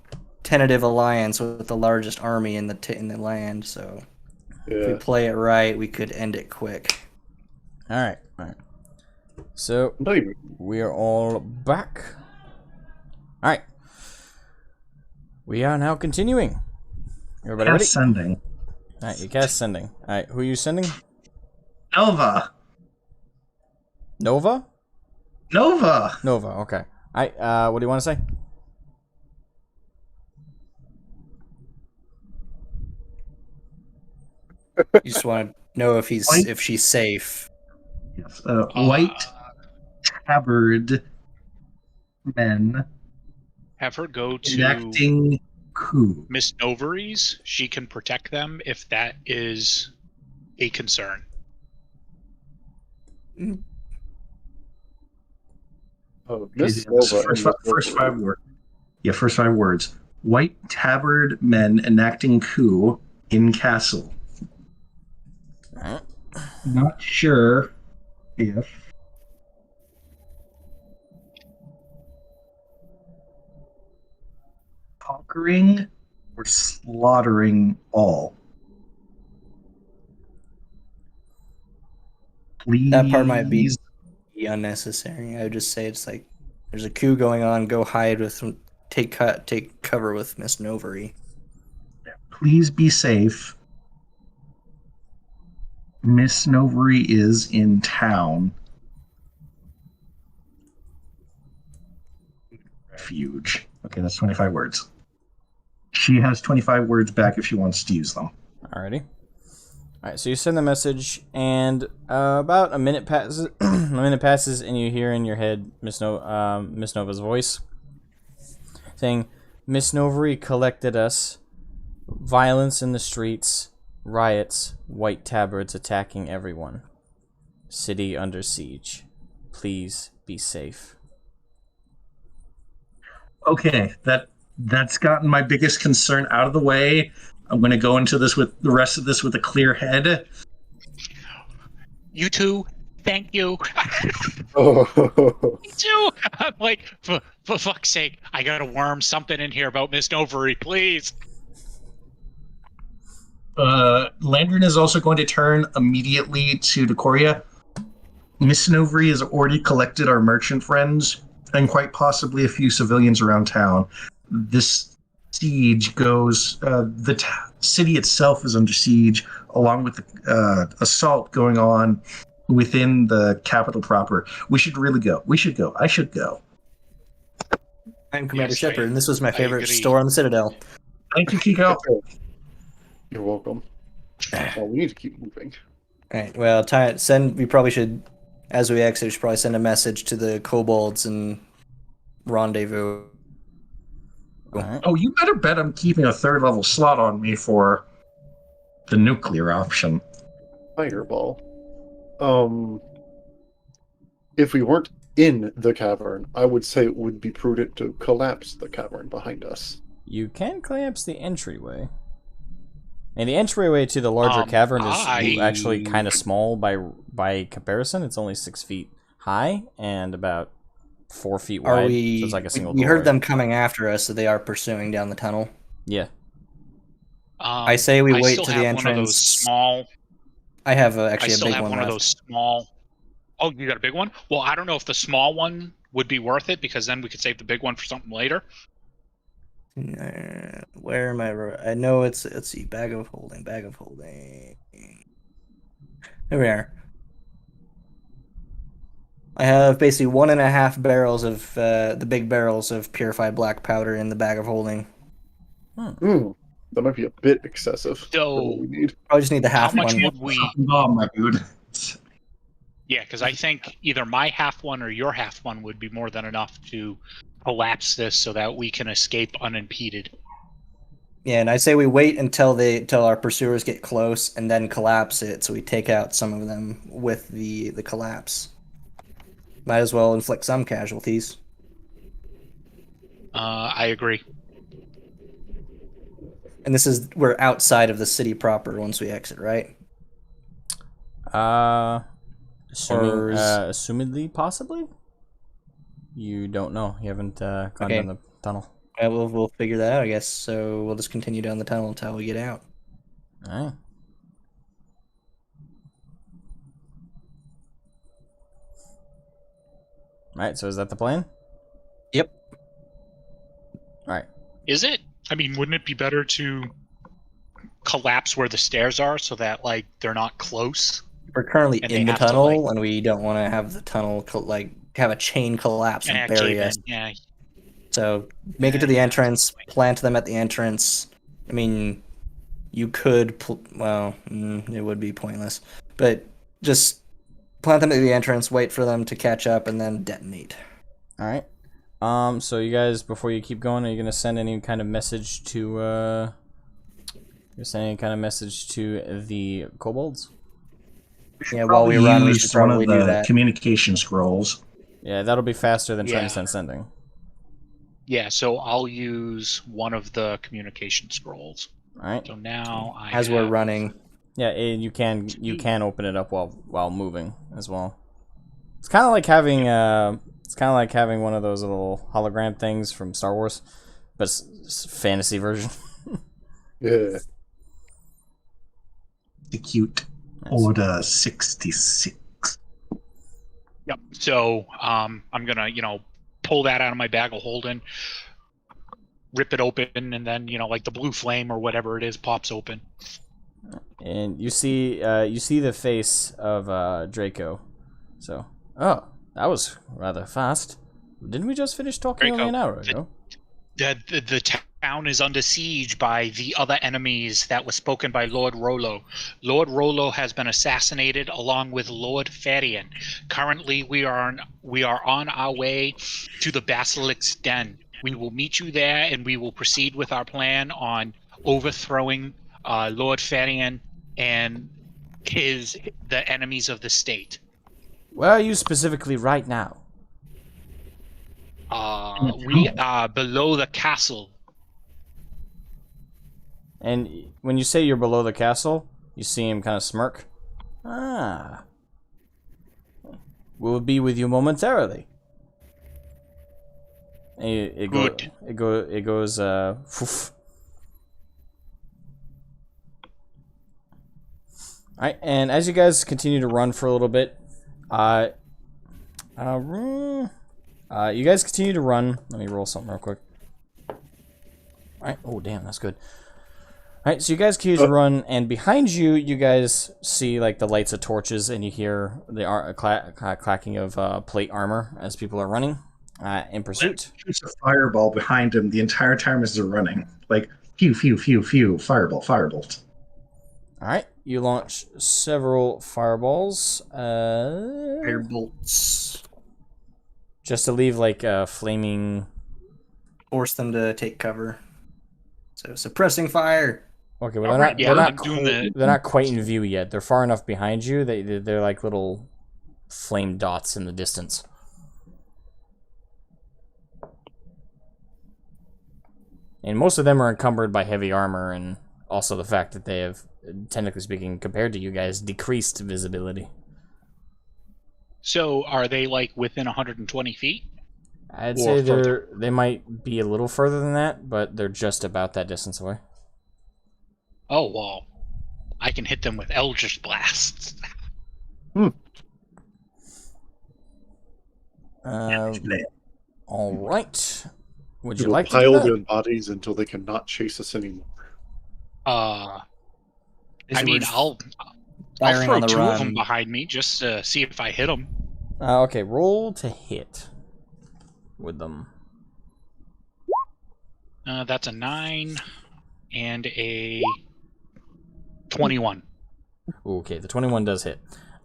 tentative alliance with the largest army in the land. So if we Yeah. play it right, we could end it quick. Alright, alright. So, Not even, we are all back. Alright. We are now continuing. Everybody ready? Sending. Alright, you guys sending. Alright, who are you sending? Nova. Nova? Nova. Nova, okay. Alright, what do you want to say? You just want to know if she's safe. Yes. White tabard men Have her go to enacting coup. Miss Novaries. She can protect them if that is a concern. Miss Okay, Nova. first five words. Yeah, first 5 words. White tabard men enacting coup in castle. Alright. Not sure if conquering or slaughtering all. Please. That part might be unnecessary. I would just say it's like there's a coup going on. Go hide with take cover with Miss Novery. Please be safe. Miss Novery is in town. Refuge. Okay, that's 25 words. She has 25 words back if she wants to use them. Alrighty. Alright, so you send the message, and about a minute passes. And you hear in your head Miss Nova's voice saying, "Miss Novery collected us. Violence in the streets, riots, white tabards attacking everyone. City under siege. Please be safe." Okay, that's gotten my biggest concern out of the way. I'm going to go into this with the rest of this with a clear head. You too. Thank you. Oh. Me too. I'm like, for fuck's sake, I gotta worm something in here about Miss Novery, please. Landrin is also going to turn immediately to Decoria. Miss Novery has already collected our merchant friends and quite possibly a few civilians around town. This siege goes, the city itself is under siege, along with the assault going on within the capital proper. We should really go. We should go. I should go. I'm Commander Yes, Shepard, and this was my favorite agree. store on the Citadel. Thank you, Kiko. You're welcome. Well, we need to keep moving. All right. Well, we probably should, as we exit, we should probably send a message to the kobolds and rendezvous. Alright. Oh, you better bet I'm keeping a third level slot on me for the nuclear option. Fireball. If we weren't in the cavern, I would say it would be prudent to collapse the cavern behind us. You can collapse the entryway. And the entryway to the larger cavern is actually kind of small by comparison. It's only 6 feet high and about 4 feet wide. So it's like a single we doorway. heard them coming after us, so they are pursuing down the tunnel. Yeah. I say we wait still to have the one of entrance. those small. I have I actually a still big have one one of left. those small. Oh, you got a big one? Well, I don't know if the small one would be worth it because then we could save the big one for something later. Where am I? I know it's, let's see, bag of holding. There we are. I have basically 1.5 barrels of the big barrels of purified black powder in the bag of holding. That might be a bit excessive for So, what we need. Probably just need the how half much one. would we? Oh, my dude. Yeah, because I think either my half one or your half one would be more than enough to collapse this so that we can escape unimpeded. Yeah, and I say we wait until our pursuers get close and then collapse it, so we take out some of them with the collapse. Might as well inflict some casualties. I agree. And we're outside of the city proper once we exit, right? Assumedly, possibly? You don't know. You haven't gone down the tunnel. Yeah, we'll figure that out, I guess. So we'll just continue down the tunnel until we get out. Alright. Alright, so is that the plan? Yep. Alright. Is it? I mean, wouldn't it be better to collapse where the stairs are so that like they're not close? We're currently And in they the have to, tunnel, like- and we don't want to have the tunnel have a chain collapse and bury us. Yeah. So make it to the entrance, plant them at the entrance. I mean, you could, it would be pointless, but just plant them at the entrance, wait for them to catch up, and then detonate. Alright. So you guys, before you keep going, are you gonna send any kind of message to the kobolds? Yeah, while we run, we should probably do that. Communication scrolls. Yeah, that'll be faster than trying Yeah. to send sending. Yeah, so I'll use one of the communication scrolls. All right. So now I As we're running. Yeah, and you can open it up while moving as well. It's kind of like having one of those little hologram things from Star Wars, but it's a fantasy version. Yeah. The cute Order 66. Yep. So I'm gonna, pull that out of my bag of holding, rip it open, and then, like the blue flame or whatever it is pops open. And you see the face of Draco. So, oh, that was rather fast. Didn't we just finish talking only an hour ago? The town is under siege by the other enemies that was spoken by Lord Rollo. Lord Rollo has been assassinated along with Lord Farion. Currently, we are on our way to the Basilisk's den. We will meet you there, and we will proceed with our plan on overthrowing Lord Farion and the enemies of the state. Where are you specifically right now? We are below the castle. And when you say you're below the castle, you see him kind of smirk. Ah. We'll be with you momentarily. It goes, poof. Alright, and as you guys continue to run for a little bit, you guys continue to run. Let me roll something real quick. Alright, oh damn, that's good. Alright, so you guys continue to run, and behind you, you guys see like the lights of torches, and you hear the clacking of plate armor as people are running in pursuit. Shoots a fireball behind him the entire time as they're running. Like, phew, phew, phew, phew, fireball, firebolt. Alright, you launch several fireballs. Firebolts. Just to leave like flaming... Force them to take cover. So, suppressing fire. Okay, well, they're not quite in view yet. They're far enough behind you. They're like little flame dots in the distance. And most of them are encumbered by heavy armor, and also the fact that they have, technically speaking, compared to you guys, decreased visibility. So, are they like within 120 feet? I'd say they might be a little further than that, but they're just about that distance away. Oh, well, I can hit them with Eldritch Blasts. All right. Would you We'll like to pile do that? their bodies until they cannot chase us anymore. I mean, I'll throw two of them behind me just to see if I hit them. Okay, roll to hit with them. That's a 9 and a 21. Okay, the 21 does hit.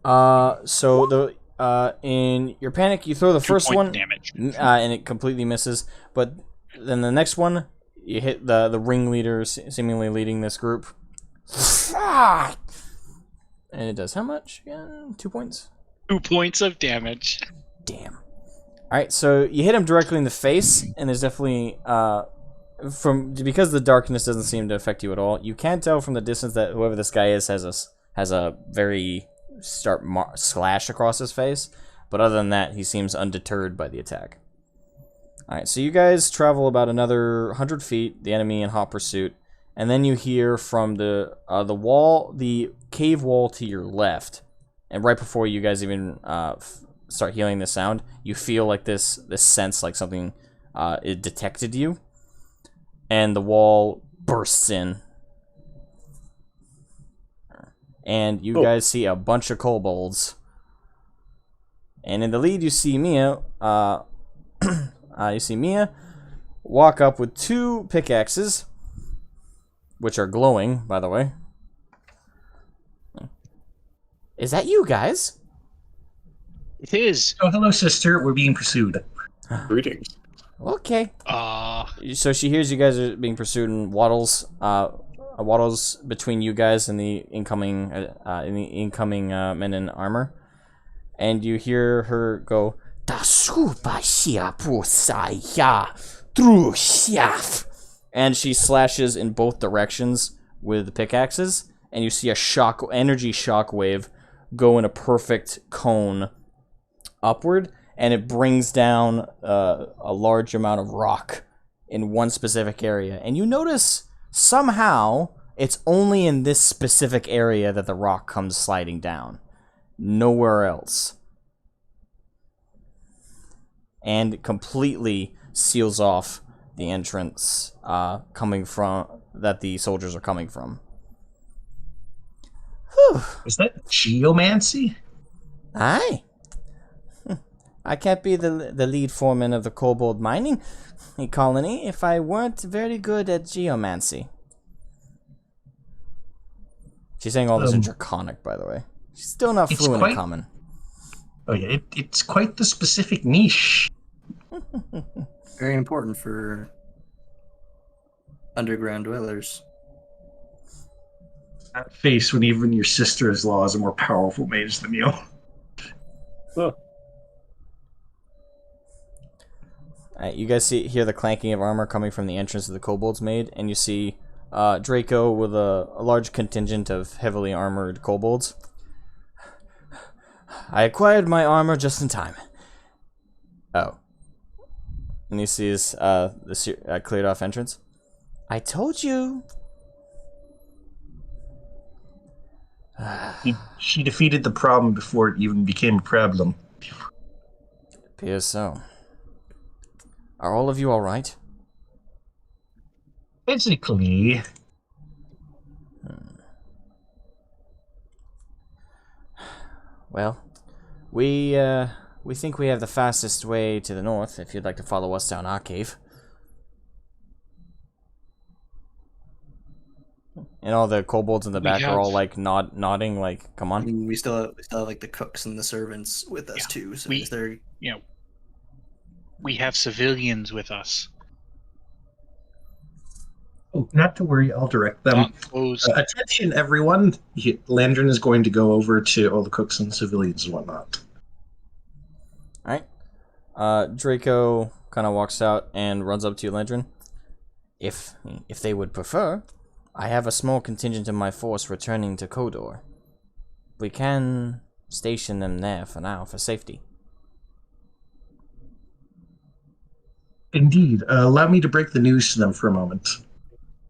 So the in your panic, you throw the first one, damage. and it completely misses. But then the next one, you hit the ringleader, seemingly leading this group, and it does how much again? 2 points. 2 points of damage. Damn. All right, so you hit him directly in the face, and there's definitely because the darkness doesn't seem to affect you at all. You can tell from the distance that whoever this guy is has a very sharp slash across his face, but other than that, he seems undeterred by the attack. All right, so you guys travel about another 100 feet, the enemy in hot pursuit, and then you hear from the cave wall to your left, and right before you guys even start hearing the sound, you feel like this sense like something it detected you, and the wall bursts in, and you guys see a bunch of kobolds, and in the lead you see Mia. You see Mia walk up with 2 pickaxes, which are glowing, by the way. Is that you guys? It is. Oh, hello, sister. We're being pursued. Greetings. Okay. So she hears you guys are being pursued and waddles between you guys and the incoming men in armor, and you hear her go, "Dasuba xia bu sai ya, through shaft, and she slashes in both directions with the pickaxes, and you see a energy shock wave go in a perfect cone upward, and it brings down a large amount of rock in one specific area. And you notice somehow it's only in this specific area that the rock comes sliding down. Nowhere else. And completely seals off the entrance that the soldiers are coming from. Whew. Is that geomancy? Aye. I can't be the lead foreman of the kobold mining colony if I weren't very good at geomancy. She's saying all this in Draconic, by the way. She's still not fluent in Common. Oh yeah, it's quite the specific niche. Very important for underground dwellers. That face when even your sister-in-law is a more powerful mage than you. Oh. You guys hear the clanking of armor coming from the entrance of the kobolds made, and you see Draco with a large contingent of heavily armored kobolds. I acquired my armor just in time. Oh. And he sees the cleared off entrance. I told you. She defeated the problem before it even became a problem. Appears so. Are all of you alright? Physically. Well, we think we have the fastest way to the north, if you'd like to follow us down our cave. And all the kobolds in the back are all like nodding, like, come on. I mean, we still have like the cooks and the servants with us too. So is there... we have civilians with us. Oh, not to worry, I'll direct them. Attention, everyone. Landrin is going to go over to all the cooks and civilians and whatnot. Alright. Draco kind of walks out and runs up to you, Landrin. If they would prefer, I have a small contingent of my force returning to Kodor. We can station them there for now, for safety. Indeed. Allow me to break the news to them for a moment.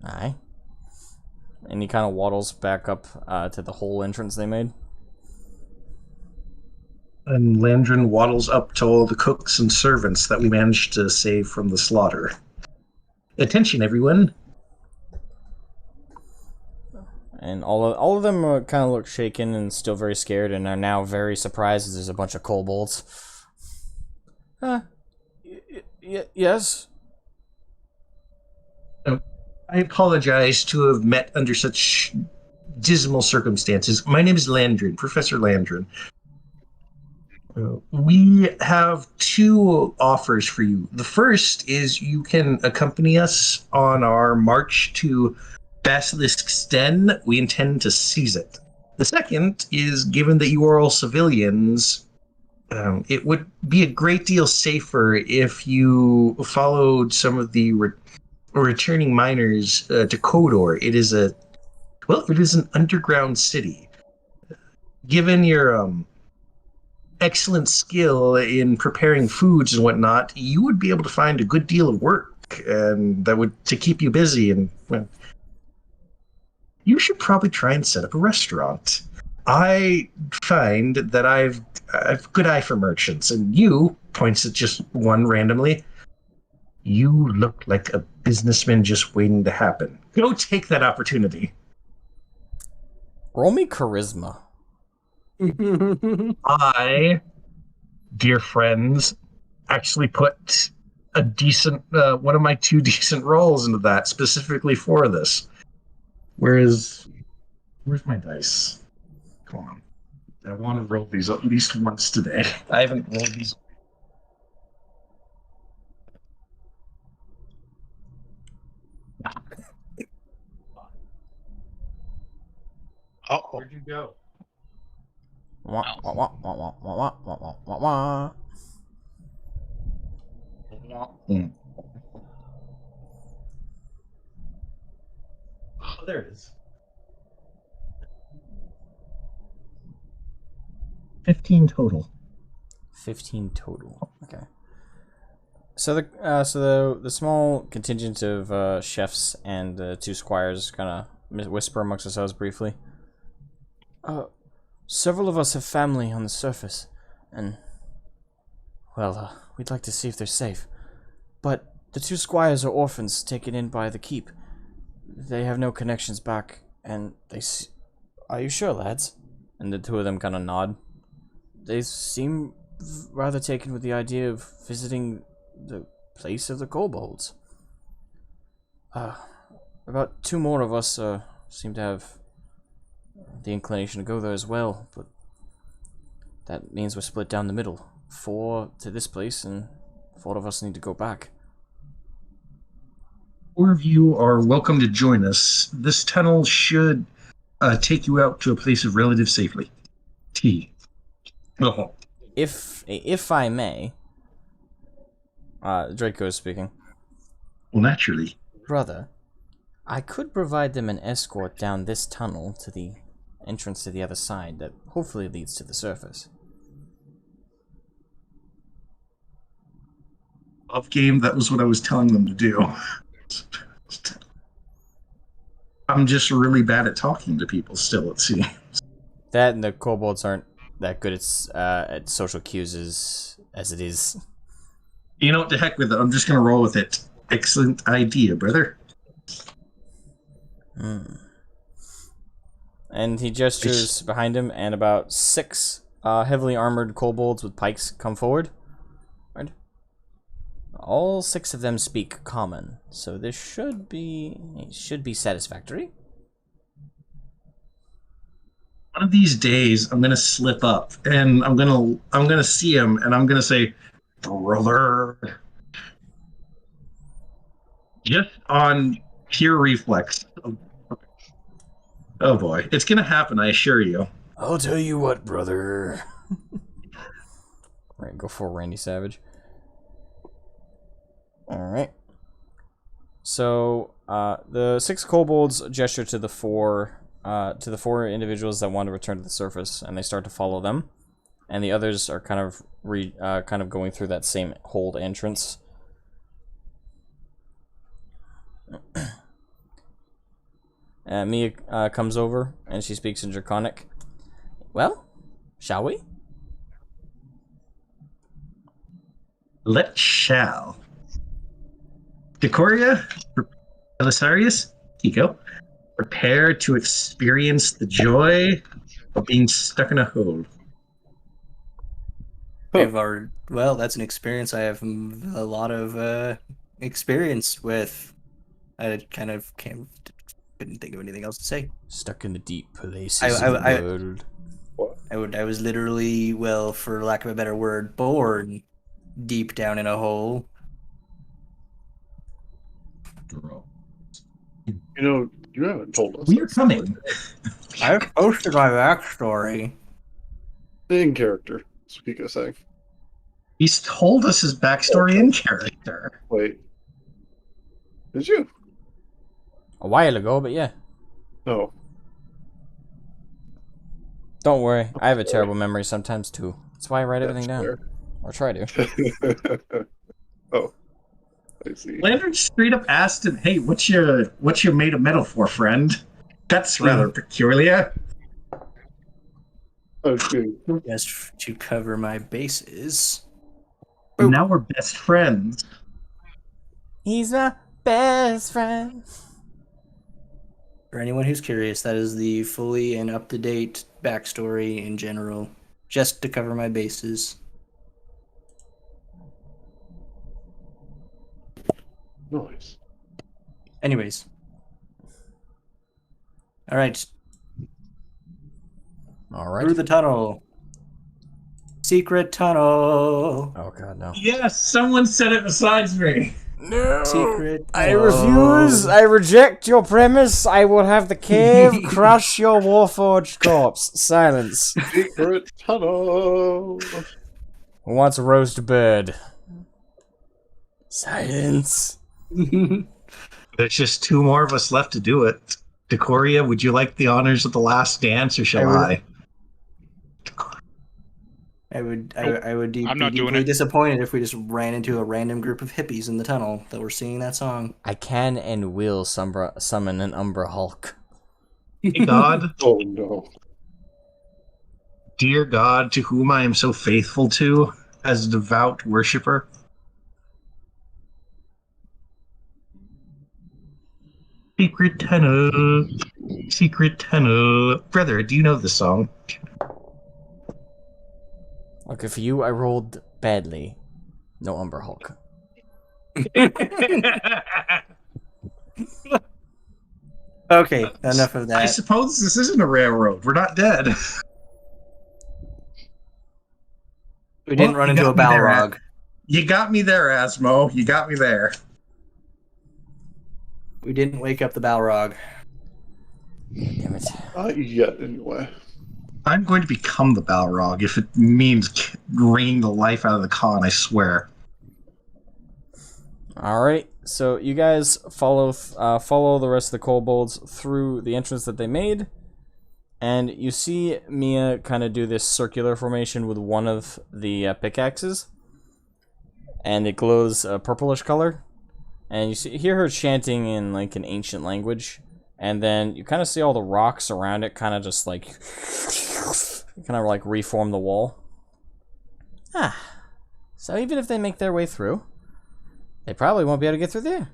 Aye. And he kind of waddles back up to the whole entrance they made. And Landrin waddles up to all the cooks and servants that we managed to save from the slaughter. Attention, everyone. And all of them kind of look shaken and still very scared, and are now very surprised as there's a bunch of kobolds. Yes? I apologize to have met under such dismal circumstances. My name is Landrin, Professor Landrin. We have two offers for you. The first is you can accompany us on our march to Basilisk's Den. We intend to seize it. The second is, given that you are all civilians, it would be a great deal safer if you followed some of the returning miners to Kodor. It is an underground city. Given your excellent skill in preparing foods and whatnot, you would be able to find a good deal of work, and that would to keep you busy. And well, you should probably try and set up a restaurant. I find that I've a good eye for merchants, and you, points at just one randomly, you look like a businessman just waiting to happen. Go take that opportunity. Roll me charisma. I, dear friends, actually put a decent, one of my two decent rolls into that specifically for this. Where's my dice? Come on. I want to roll these at least once today. I haven't rolled these. Where'd you go? Wah, wah, wah, wah, wah, wah, wah, wah, wah, wah. Oh, there it is. 15 total. 15 total. Okay. So the small contingent of chefs and two squires kind of whisper amongst themselves briefly. Several of us have family on the surface, and well, we'd like to see if they're safe. But the two squires are orphans taken in by the keep. They have no connections back, and Are you sure, lads? And the two of them kind of nod. They seem rather taken with the idea of visiting the place of the kobolds. About two more of us seem to have the inclination to go there as well, but that means we're split down the middle. 4 to this place, and 4 of us need to go back. 4 of you are welcome to join us. This tunnel should take you out to a place of relative safety. Oh. If I may, Draco is speaking. Well, naturally. Brother, I could provide them an escort down this tunnel to the entrance to the other side that hopefully leads to the surface. Off game, that was what I was telling them to do. I'm just really bad at talking to people still, it seems. That and the kobolds aren't that good at social cues as it is. You know what, the heck with it. I'm just going to roll with it. Excellent idea, brother. And he gestures behind him, and about 6 heavily armored kobolds with pikes come forward. Right? All 6 of them speak common, so this should be satisfactory. One of these days, I'm gonna slip up, and I'm gonna see him, and I'm gonna say, "Brother," just on pure reflex. Oh boy, it's gonna happen, I assure you. I'll tell you what, brother. Alright, go for Randy Savage. Alright. So, the 6 kobolds gesture to the 4 individuals that want to return to the surface, and they start to follow them. And the others are kind of going through that same hold entrance. Mia comes over, and she speaks in Draconic. Well, shall we? Let's shall. Decoria, Belisarius, Tico, prepare to experience the joy of being stuck in a hold. Well, that's an experience I have a lot of experience with. I kind of couldn't think of anything else to say. Stuck in the deep places of the world. I was literally, well, for lack of a better word, born deep down in a hole. You know, you haven't told us. We're coming. I've posted my backstory. In character, that's what Kiko's saying. He's told us his backstory in character. Wait. Did you? A while ago, but yeah. No. Don't worry, I have a terrible memory sometimes too. That's why I write everything down. Fair. Or try to. Oh. I see. Landon straight up asked him, "Hey, what you made of metal for, friend?" That's rather peculiar. Okay. Just to cover my bases. Now we're best friends. He's my best friend. For anyone who's curious, that is the fully and up-to-date backstory in general. Just to cover my bases. Nice. Anyways. Alright. Alright. Through the tunnel. Secret tunnel. Oh god, no. Yes, someone said it besides me. No! Secret I tunnel. refuse! I reject your premise! I will have the cave crush your warforged corpse. Silence. Secret tunnel. Who wants a roast bird? Silence. There's just 2 more of us left to do it. Decoria, would you like the honors of the last dance, or shall I? I would be I'm not doing deeply it. disappointed if we just ran into a random group of hippies in the tunnel that were singing that song. I can and will summon an Umbra Hulk. Hey God, Oh no. dear God, to whom I am so faithful to as a devout worshipper. Secret tunnel, secret tunnel. Brother, do you know this song? Okay, for you, I rolled badly. No Umbra Hulk. Okay, enough of that. I suppose this isn't a railroad. We're not dead. We didn't run you into a got me there, Balrog. You got me there, Asmo. You got me there. We didn't wake up the Balrog. Damn it. Not yet, anyway. I'm going to become the Balrog if it means raining the life out of the Khan, I swear. Alright, so you guys follow the rest of the kobolds through the entrance that they made, and you see Mia kind of do this circular formation with one of the pickaxes, and it glows a purplish color, and you hear her chanting in like an ancient language, and then you kind of see all the rocks around it kind of just like kind of like reform the wall. So even if they make their way through, they probably won't be able to get through there.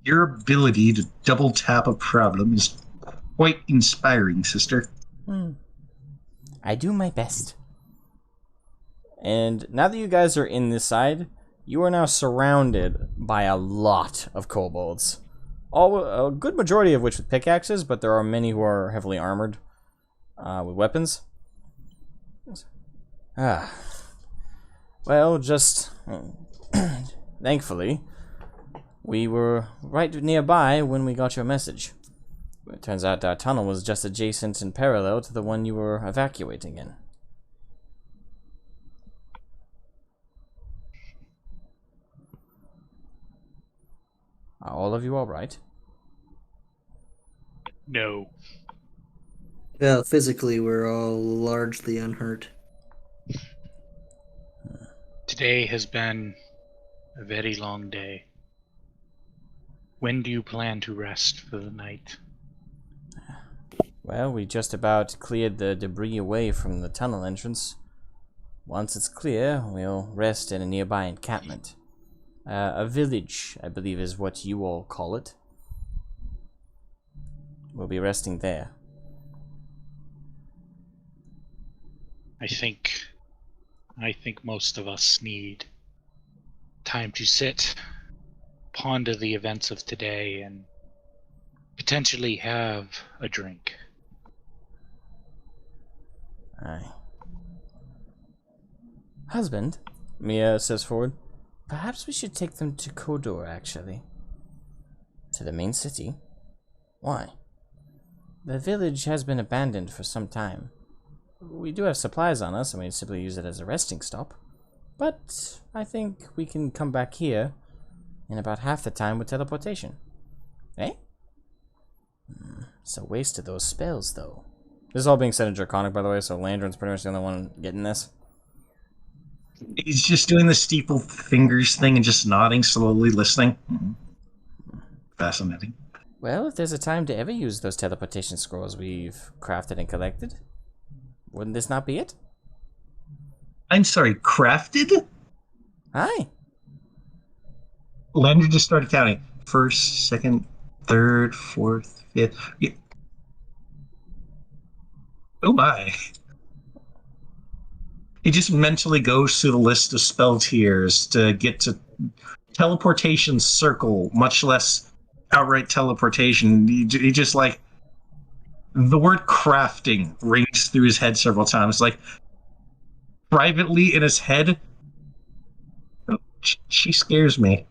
Your ability to double tap a problem is quite inspiring, sister. I do my best. And now that you guys are in this side, you are now surrounded by a lot of kobolds. A good majority of which with pickaxes, but there are many who are heavily armored with weapons. Well, just thankfully, we were right nearby when we got your message. It turns out our tunnel was just adjacent and parallel to the one you were evacuating in. Are all of you alright? No. Well, physically, we're all largely unhurt. Today has been a very long day. When do you plan to rest for the night? Well, we just about cleared the debris away from the tunnel entrance. Once it's clear, we'll rest in a nearby encampment. A village, I believe is what you all call it. We'll be resting there. I think most of us need time to sit, ponder the events of today, and potentially have a drink. Aye. Husband, Mia says forward, perhaps we should take them to Kodor, actually. To the main city. Why? The village has been abandoned for some time. We do have supplies on us, and we simply use it as a resting stop. But I think we can come back here in about half the time with teleportation. Eh? It's a waste of those spells, though. This is all being said in Draconic, by the way, so Landron's pretty much the only one getting this. He's just doing the steeple fingers thing and just nodding, slowly listening. Fascinating. Well, if there's a time to ever use those teleportation scrolls we've crafted and collected, wouldn't this not be it? I'm sorry, crafted? Aye. Lander just started counting. First, second, third, fourth, fifth. Yeah. Oh my. He just mentally goes through the list of spell tiers to get to teleportation circle, much less outright teleportation. He just like, the word crafting rings through his head several times. Like, privately in his head, she scares me.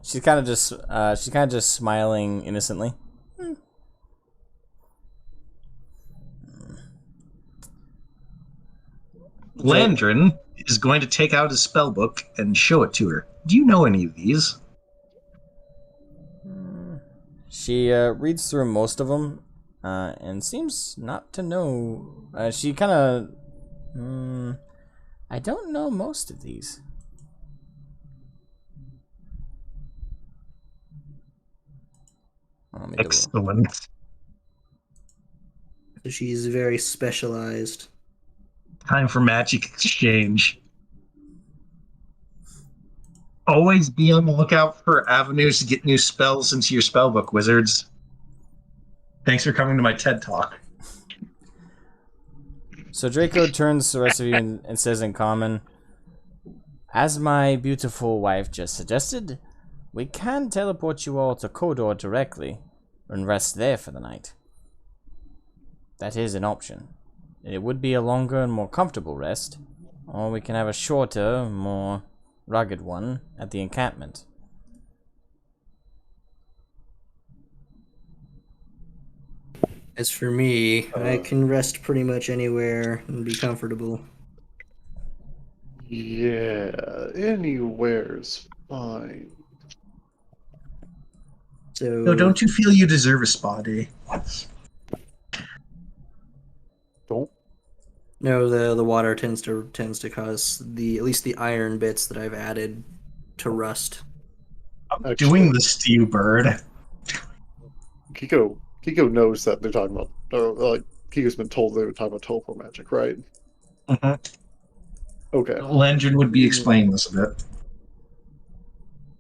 She's kind of just smiling innocently. Landron is going to take out his spell book and show it to her. Do you know any of these? She reads through most of them and seems not to know. She kind of... I don't know most of these. Excellent. So she's very specialized. Time for magic exchange. Always be on the lookout for avenues to get new spells into your spellbook, wizards. Thanks for coming to my TED Talk. So Draco turns to the rest of you and says in common, "As my beautiful wife just suggested, we can teleport you all to Kodor directly and rest there for the night. That is an option. It would be a longer and more comfortable rest, or we can have a shorter, more rugged one at the encampment." As for me, I can rest pretty much anywhere and be comfortable. Yeah, anywhere's fine. So don't you feel you deserve a spa day? Don't. No, the water tends to cause at least the iron bits that I've added to rust. I'm doing this to you, bird. Kiko knows that they're talking about, like, Kiko's been told they were talking about teleport magic, right? Mm-hmm. Okay. Landrin would be explaining this a bit.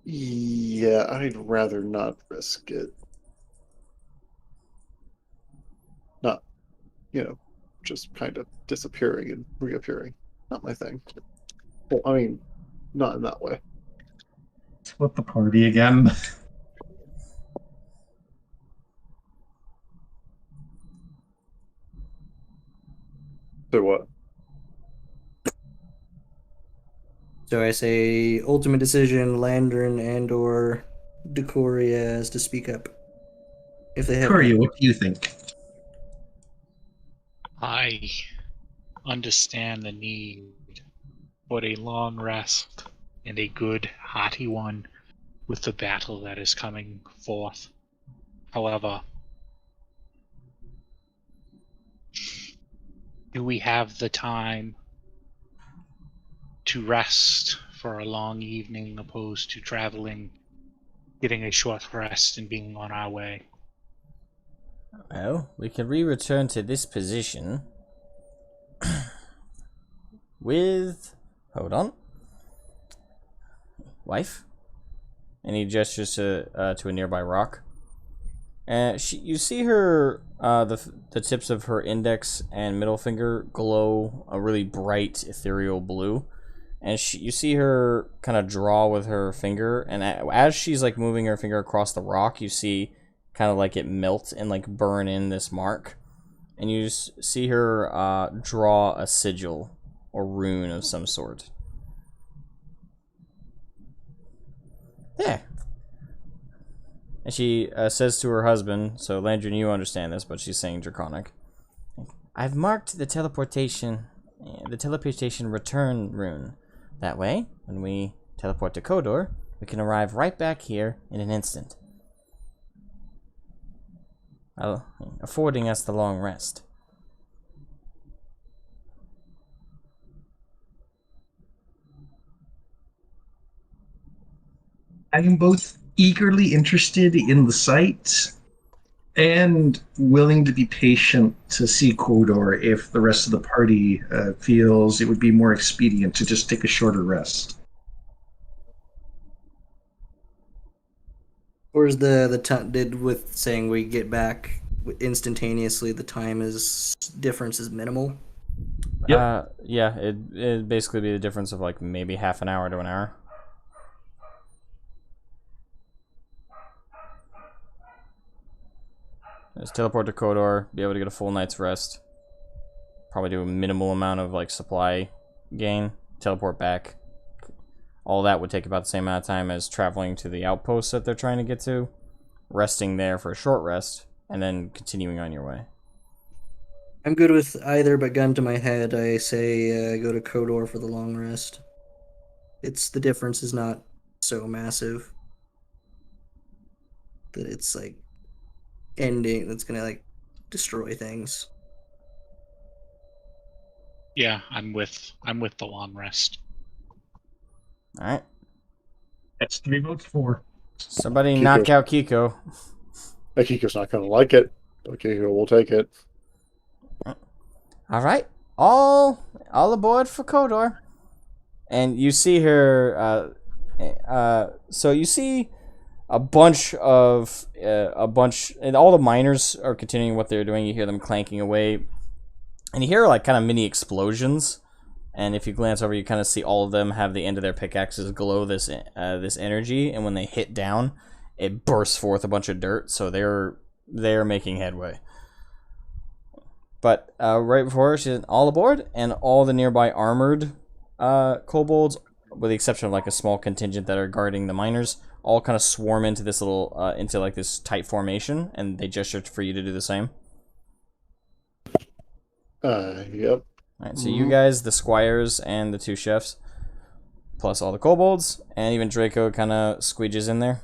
Yeah, I'd rather not risk it. Not, just kind of disappearing and reappearing. Not my thing. Well, I mean, not in that way. Split the party again. So what? So I say ultimate decision, Landrin and/or Decoria has to speak up. If they have. Decoria, what do you think? I understand the need for a long rest and a good, hearty one with the battle that is coming forth. However, do we have the time to rest for a long evening opposed to traveling, getting a short rest, and being on our way? Well, we can return to this position with... Hold on. Wife? And he gestures to a nearby rock. You see her, the tips of her index and middle finger glow a really bright ethereal blue. And you see her kind of draw with her finger, and as she's like moving her finger across the rock, you see kind of like it melt and like burn in this mark. And you see her draw a sigil or rune of some sort. There. And she says to her husband, so Landrin, you understand this, but she's saying Draconic. "I've marked the teleportation return rune. That way, when we teleport to Kodor, we can arrive right back here in an instant, affording us the long rest." I am both eagerly interested in the site and willing to be patient to see Kodor if the rest of the party feels it would be more expedient to just take a shorter rest. Or is the time with saying we get back instantaneously? The time difference is minimal. Yep. Yeah, it'd basically be the difference of like maybe half an hour to an hour. Just teleport to Kodor, be able to get a full night's rest. Probably do a minimal amount of like supply gain. Teleport back. All that would take about the same amount of time as traveling to the outpost that they're trying to get to. Resting there for a short rest, and then continuing on your way. I'm good with either, but gun to my head, I say go to Kodor for the long rest. The difference is not so massive that it's like ending. That's gonna like destroy things. Yeah, I'm with the long rest. All right. That's 3 votes for. Somebody Kiko's- knock out Kiko. Akiko's not going to like it. But Kiko will take it. All right, all aboard for Kodor. And you see her. So you see a bunch, and all the miners are continuing what they're doing. You hear them clanking away, and you hear like kind of mini explosions. And if you glance over, you kind of see all of them have the end of their pickaxes glow this energy, and when they hit down, it bursts forth a bunch of dirt. So they're making headway. But right before her, she's all aboard, and all the nearby armored kobolds, with the exception of like a small contingent that are guarding the miners, all kind of swarm into this little, into like this tight formation, and they gesture for you to do the same. Yep. Alright, so you guys, the squires, and the 2 chefs, plus all the kobolds, and even Draco kind of squeeges in there.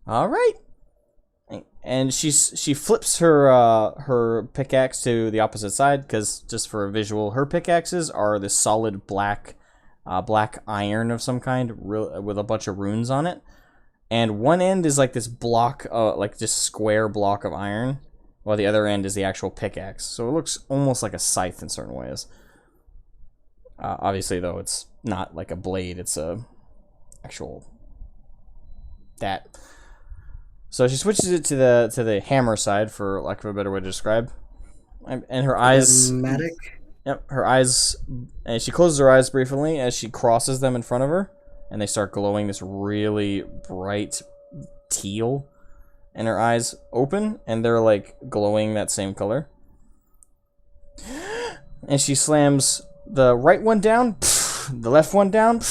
Alright. And she flips her pickaxe to the opposite side, because just for a visual, her pickaxes are this solid black iron of some kind with a bunch of runes on it. And one end is like this block, like this square block of iron, while the other end is the actual pickaxe. So it looks almost like a scythe in certain ways. Obviously, though, it's not like a blade; it's a actual that. So she switches it to the hammer side, for lack of a better way to describe. And her eyes. Matic? Yep, her eyes. And she closes her eyes briefly as she crosses them in front of her, and they start glowing this really bright teal. And her eyes open, and they're like glowing that same color. And she slams the right one down, the left one down,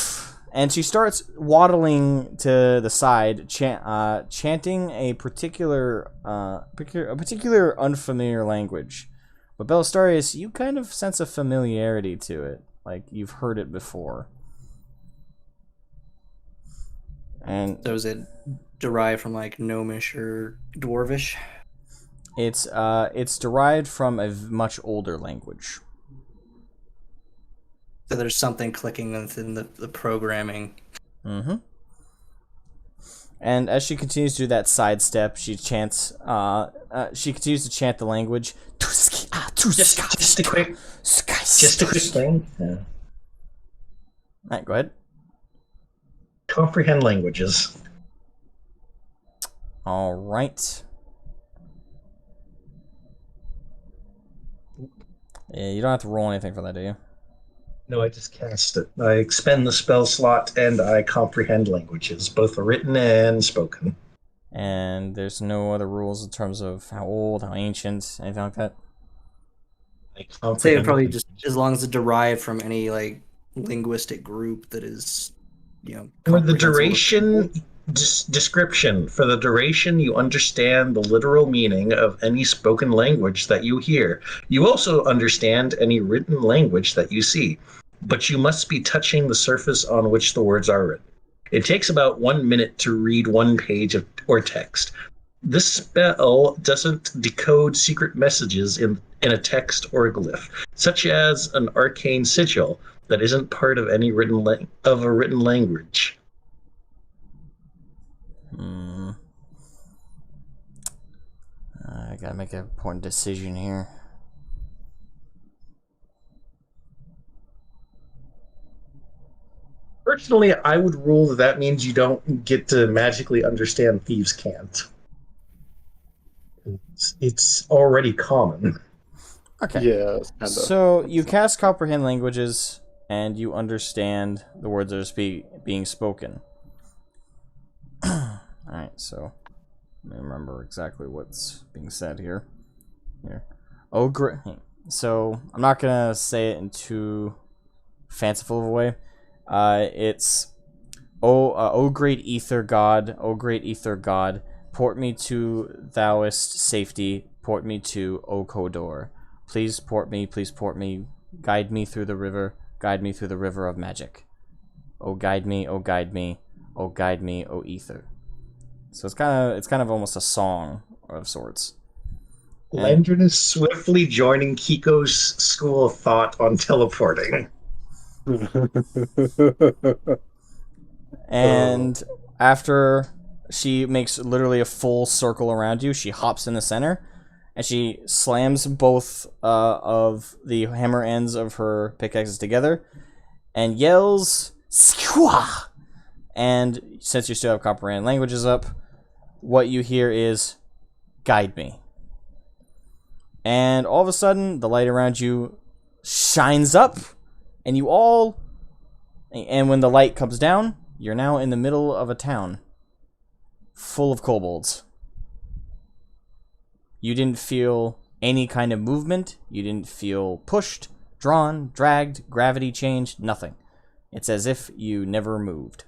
and she starts waddling to the side, chanting a particular unfamiliar language. But Belastarius, you kind of sense a familiarity to it, like you've heard it before. And So is it derived from like Gnomish or Dwarvish? it's derived from a much older language. So there's something clicking within the programming. Mm-hmm. And as she continues to do that sidestep, she chants. She continues to chant the language. Just a quick thing. Yeah. All right, go ahead. Comprehend languages. All right. Yeah, you don't have to roll anything for that, do you? No, I just cast it. I expend the spell slot and I comprehend languages, both written and spoken. And there's no other rules in terms of how old, how ancient, anything like that? I'd say probably just as long as it's derived from any like linguistic group that is, For the duration description, for the duration, you understand the literal meaning of any spoken language that you hear. You also understand any written language that you see, but you must be touching the surface on which the words are written. It takes about 1 minute to read one page or text. This spell doesn't decode secret messages in a text or a glyph, such as an arcane sigil that isn't part of any written language. I gotta make an important decision here. Personally, I would rule that means you don't get to magically understand Thieves' Cant. It's already common. Okay. Yeah, kinda. So you cast Comprehend Languages, and you understand the words that are being spoken. Alright, so let me remember exactly what's being said here. Oh, great. So I'm not gonna say it in too fanciful of a way. It's oh great ether god, port me to thouest safety. Port me to Okodor. Please port me. Please port me. Guide me through the river. Guide me through the river of magic. Oh, guide me. Oh, guide me. Oh, guide me. Oh, ether. So it's kind of almost a song of sorts. Landrin is swiftly joining Kiko's school of thought on teleporting. And after she makes literally a full circle around you, she hops in the center, and she slams both of the hammer ends of her pickaxes together, and yells, "Skwa!" And since you still have comprehend languages up, what you hear is, "Guide me." And all of a sudden, the light around you shines up, and you all... And when the light comes down, you're now in the middle of a town full of kobolds. You didn't feel any kind of movement. You didn't feel pushed, drawn, dragged, gravity changed, nothing. It's as if you never moved.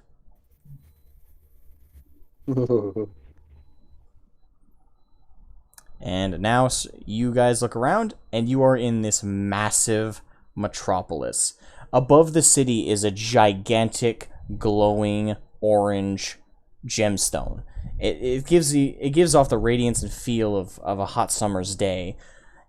And now you guys look around, and you are in this massive metropolis. Above the city is a gigantic, glowing orange gemstone. It gives off the radiance and feel of a hot summer's day.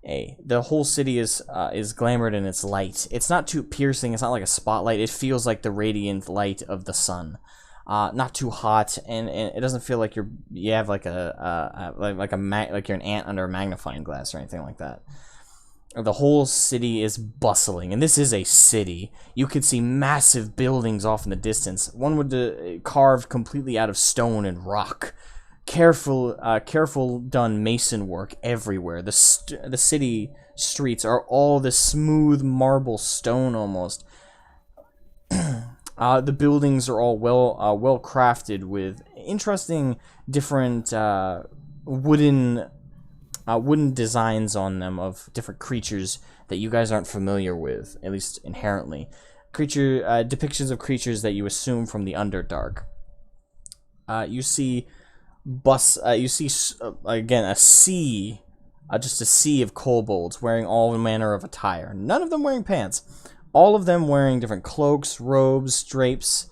The whole city is glamored in its light. It's not too piercing. It's not like a spotlight. It feels like the radiant light of the sun. Not too hot, and it doesn't feel like you have like like you're an ant under a magnifying glass or anything like that. The whole city is bustling, and this is a city. You could see massive buildings off in the distance. One would carved completely out of stone and rock. Careful done mason work everywhere. The city streets are all this smooth marble stone almost. The buildings are all well crafted with interesting different wooden designs on them of different creatures that you guys aren't familiar with, at least inherently. Depictions of creatures that you assume from the Underdark. You see again a sea, just a sea of kobolds wearing all manner of attire. None of them wearing pants. All of them wearing different cloaks, robes, drapes,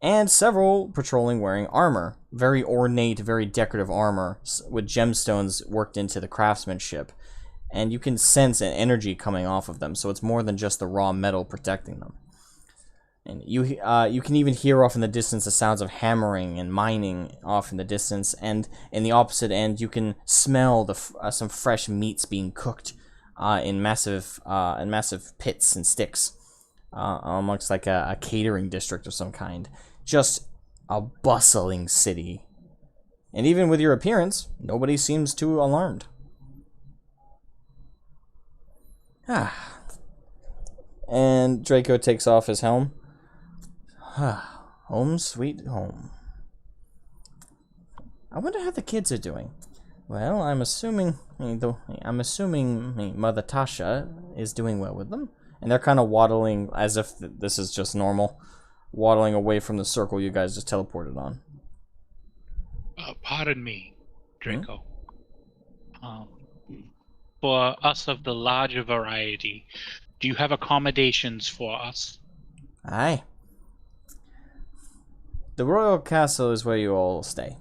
and several patrolling wearing armor. Very ornate, very decorative armor with gemstones worked into the craftsmanship. And you can sense an energy coming off of them, so it's more than just the raw metal protecting them. And you can even hear off in the distance the sounds of hammering and mining off in the distance. And in the opposite end, you can smell some fresh meats being cooked in massive pits and sticks amongst like a catering district of some kind. Just a bustling city. And even with your appearance, nobody seems too alarmed. And Draco takes off his helm. Home sweet home. I wonder how the kids are doing. Well, I'm assuming Mother Tasha is doing well with them. And they're kind of waddling as if this is just normal. Waddling away from the circle you guys just teleported on. Pardon me, Draco. For us of the larger variety, do you have accommodations for us? Aye. The royal castle is where you all stay.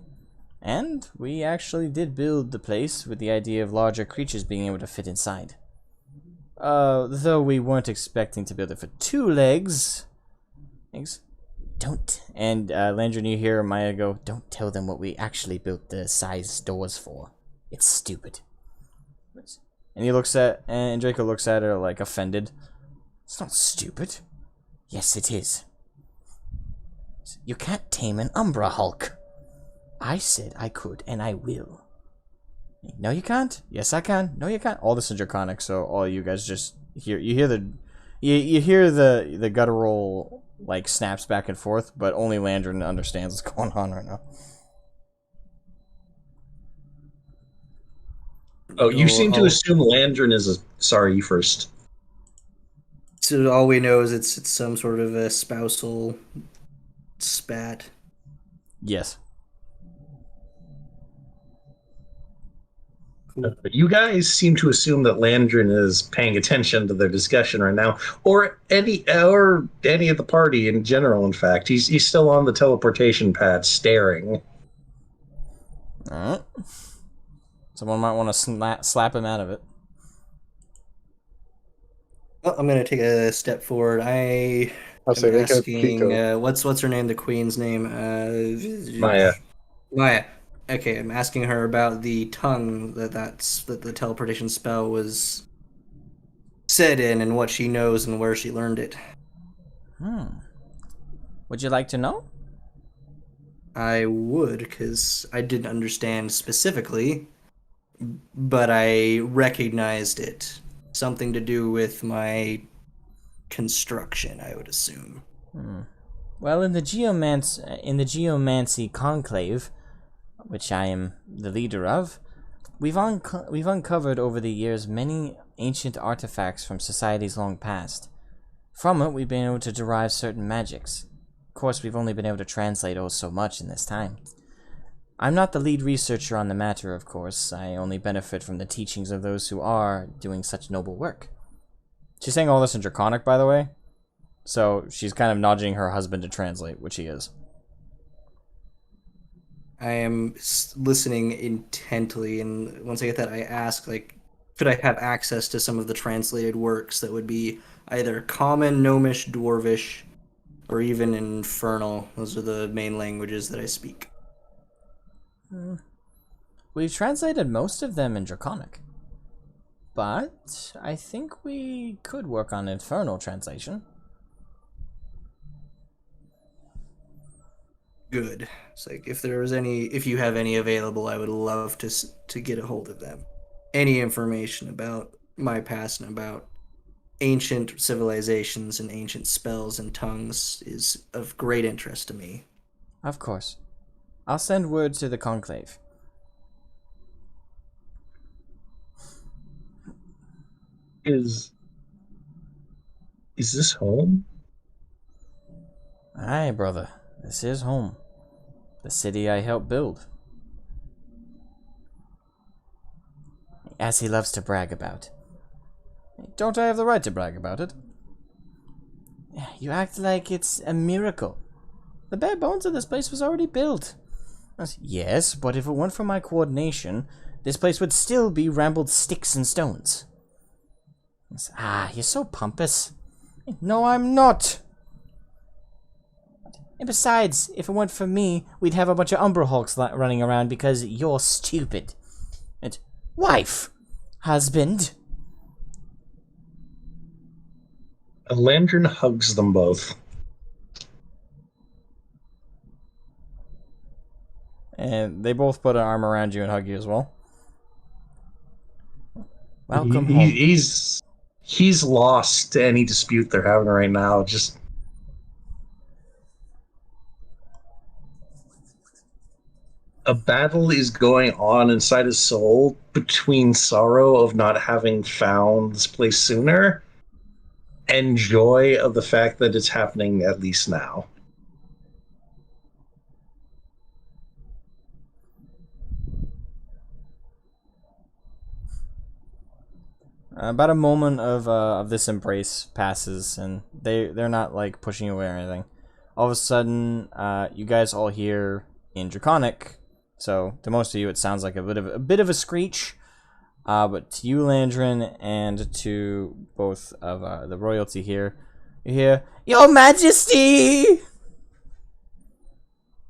And we actually did build the place with the idea of larger creatures being able to fit inside. Though we weren't expecting to build it for 2 legs. Thanks. Don't. And Landrin, you hear Maya go, "Don't tell them what we actually built the size doors for. It's stupid." And Draco looks at her like offended. "It's not stupid." "Yes, it is. You can't tame an Umbra Hulk." "I said I could, and I will." "No, you can't." "Yes, I can." "No, you can't." All this is Draconic, so all you guys just hear. You hear the guttural like snaps back and forth, but only Landrin understands what's going on right now. Oh, you seem to assume Landrin is a... Sorry, you first. So all we know is it's some sort of a spousal spat. Yes. You guys seem to assume that Landrin is paying attention to their discussion right now, or any of the party in general. In fact, he's still on the teleportation pad, staring. Alright. Someone might want to slap him out of it. Well, I'm gonna take a step forward. I'll say they have asking Pico. what's her name? The queen's name? Maya. Maya. Okay, I'm asking her about the tongue that the teleportation spell was said in, and what she knows and where she learned it. Would you like to know? I would, because I didn't understand specifically, but I recognized it. Something to do with my construction, I would assume. Well, in the Geomancy Conclave, which I am the leader of, we've uncovered over the years many ancient artifacts from societies long past. From it, we've been able to derive certain magics. Of course, we've only been able to translate so much in this time. I'm not the lead researcher on the matter, of course. I only benefit from the teachings of those who are doing such noble work. She's saying all this in Draconic, by the way. So she's kind of nudging her husband to translate, which he is. I am listening intently, and once I get that, I ask, could I have access to some of the translated works that would be either Common, Gnomish, Dwarvish, or even Infernal? Those are the main languages that I speak. We've translated most of them in Draconic. But I think we could work on Infernal translation. Good. It's if you have any available, I would love to get a hold of them. Any information about my past and about ancient civilizations and ancient spells and tongues is of great interest to me. Of course. I'll send word to the Conclave. Is this home? Aye, brother. This is home. The city I helped build. As he loves to brag about. Don't I have the right to brag about it? You act like it's a miracle. The bare bones of this place was already built. Yes, but if it weren't for my coordination, this place would still be rambled sticks and stones. You're so pompous. No, I'm not. And besides, if it weren't for me, we'd have a bunch of Umbra Hulks running around because you're stupid. And wife, husband. Landrin hugs them both. And they both put an arm around you and hug you as well. Welcome home. He's lost to any dispute they're having right now. Just a battle is going on inside his soul between sorrow of not having found this place sooner and joy of the fact that it's happening at least now. About a moment of this embrace passes, and they're not like pushing you away or anything. All of a sudden, you guys all hear in Draconic. So to most of you, it sounds like a bit of a screech. But to you, Landrin, and to both of the royalty here, you hear, "Your Majesty!"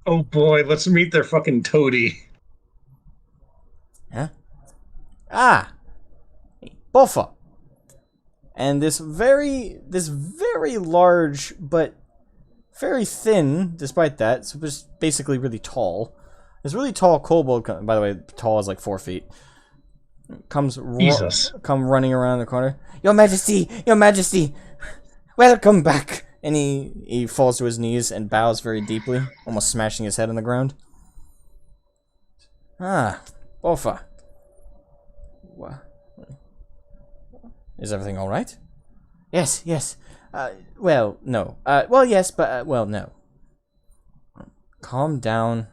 Oh boy, let's meet their fucking toady. Huh? Ah! Buffer! And this very large, but very thin, despite that, so just basically really tall. This really tall kobold, by the way, tall is like 4 feet. Come running around the corner. Your Majesty! Your Majesty! Welcome back! And he falls to his knees and bows very deeply, almost smashing his head on the ground. Ah, Buffer. What? Is everything alright? Yes, yes. Well, no. Well, yes, but, well, no. Calm down.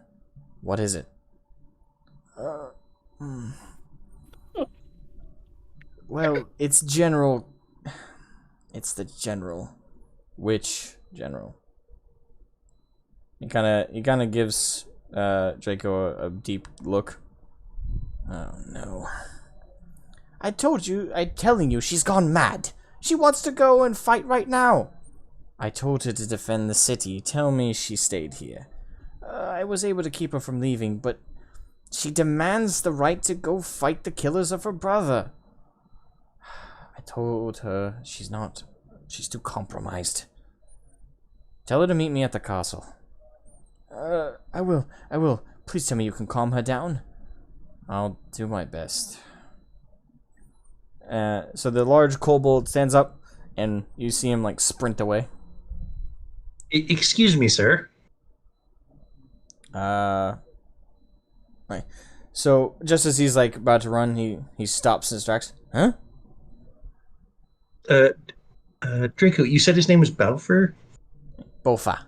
What is it? Well, it's General... It's the General. Which General? He kinda gives Draco a deep look. Oh no. I'm telling you, she's gone mad. She wants to go and fight right now. I told her to defend the city. Tell me she stayed here. I was able to keep her from leaving, but she demands the right to go fight the killers of her brother. I told her she's too compromised. Tell her to meet me at the castle. I will. Please tell me you can calm her down. I'll do my best. So the large kobold stands up, and you see him, like, sprint away. Excuse me, sir. Right. So, just as he's, like, about to run, he stops and distracts. Huh? Draco, you said his name was Balfour? Bofa.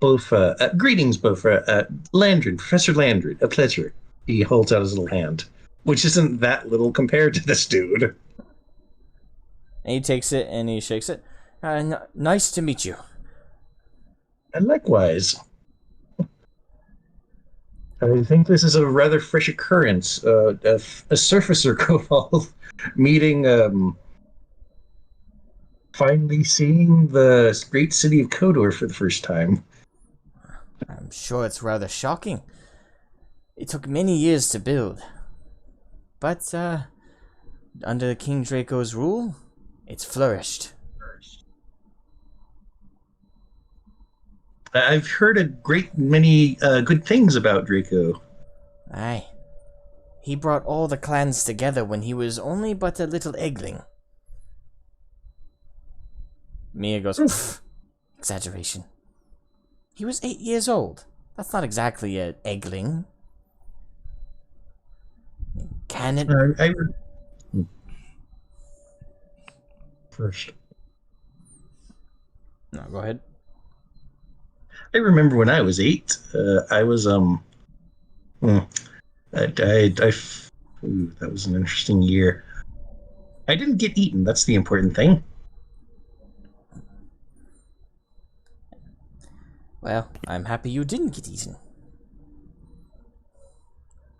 Bofa. Greetings, Bofa. Landred, Professor Landred, a pleasure. He holds out his little hand, which isn't that little compared to this dude. And he takes it and he shakes it. Nice to meet you. And likewise. I think this is a rather fresh occurrence. A surfacer kobold meeting, finally seeing the great city of Kodor for the first time. I'm sure it's rather shocking. It took many years to build. But, under King Draco's rule, it's flourished. I've heard a great many good things about Draco. Aye. He brought all the clans together when he was only but a little eggling. Mia goes, exaggeration. He was 8 years old. That's not exactly an eggling. Can it? First. No, go ahead. I remember when I was 8. I was ooh, that was an interesting year. I didn't get eaten. That's the important thing. Well, I'm happy you didn't get eaten.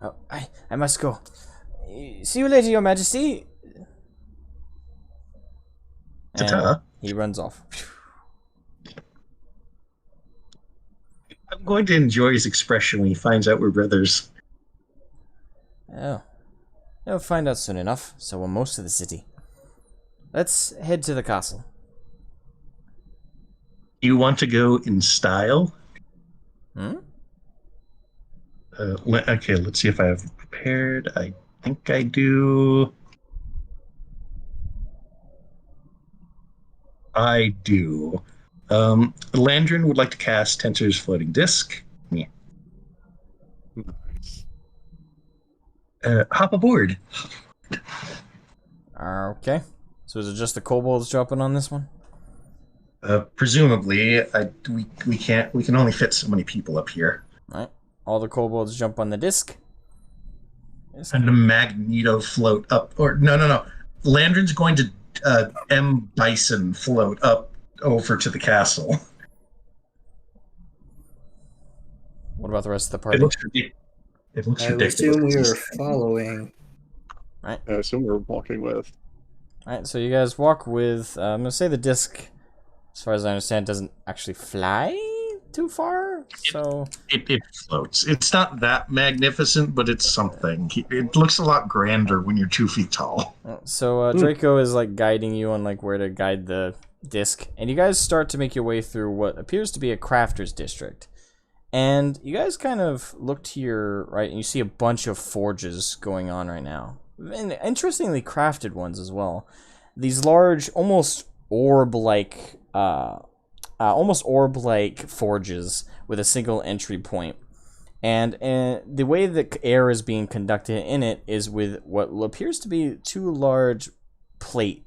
Oh, I must go. See you later, Your Majesty. Ta-ta. And he runs off. I'm going to enjoy his expression when he finds out we're brothers. Oh. He'll find out soon enough, so will most of the city. Let's head to the castle. You want to go in style? Hmm? Okay, let's see if I have it prepared. I think I do. I do. Landrin would like to cast Tensor's Floating Disc. Yeah. Nice. Hop aboard. Okay. So is it just the kobolds dropping on this one? Presumably, we can only fit so many people up here. Alright. All the kobolds jump on the disc. And the Magneto float up. Or no. Landrin's going to M. Bison float up over to the castle. What about the rest of the party? It looks ridiculous. It looks I ridiculous. assume we were following. I assume we're walking with. Alright, so you guys walk with, I'm gonna say the disc, as far as I understand, doesn't actually fly too far, so... It floats. It's not that magnificent, but it's something. It looks a lot grander when you're 2 feet tall. So Draco is like guiding you on like where to guide the disc, and you guys start to make your way through what appears to be a crafter's district. And you guys kind of look to your right, and you see a bunch of forges going on right now. And interestingly crafted ones as well. These large, almost orb-like forges with a single entry point. And the way that air is being conducted in it is with what appears to be 2 large plate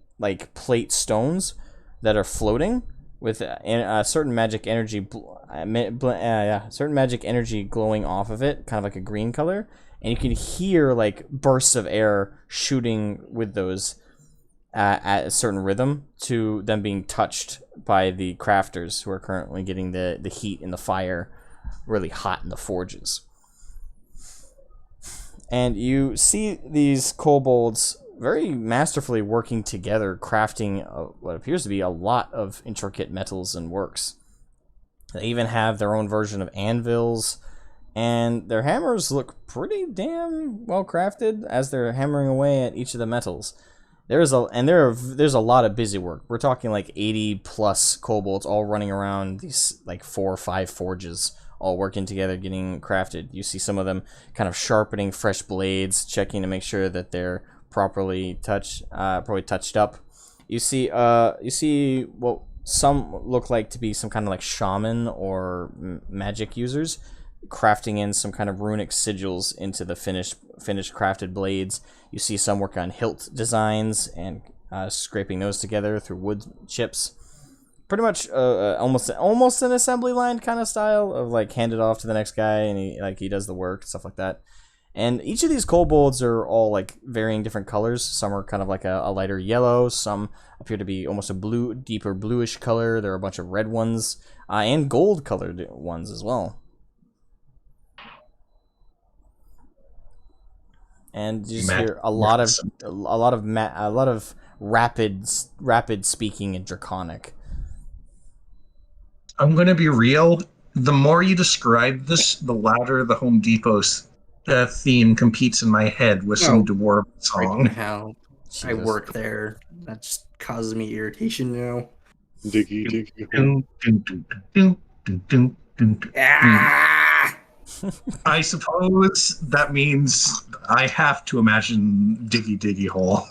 stones that are floating with a certain magic energy, glowing off of it, kind of like a green color. and you can hear like bursts of air shooting with those at a certain rhythm to them being touched by the crafters who are currently getting the heat and the fire really hot in the forges. And you see these kobolds very masterfully working together, crafting what appears to be a lot of intricate metals and works. They even have their own version of anvils, and their hammers look pretty damn well crafted as they're hammering away at each of the metals. There's a lot of busy work. We're talking like 80 plus kobolds all running around these like 4 or 5 forges, all working together, getting crafted. You see some of them kind of sharpening fresh blades, checking to make sure that they're properly touched up. You see what some look like to be some kind of like shaman or magic users, crafting in some kind of runic sigils into the finished crafted blades. You see some work on hilt designs and scraping those together through wood chips. Pretty much almost an assembly line kind of style of like hand it off to the next guy and he does the work, stuff like that. And each of these kobolds are all like varying different colors. Some are kind of like a lighter yellow. Some appear to be almost a deeper bluish color. There are a bunch of red ones and gold colored ones as well. And you just hear a lot of rapid speaking and draconic. I'm going to be real. The more you describe this, the louder the Home Depot's theme competes in my head with some dwarven song. How I work there, that just causes me irritation now. Diggy. Ah! I suppose that means I have to imagine Diggy Hole.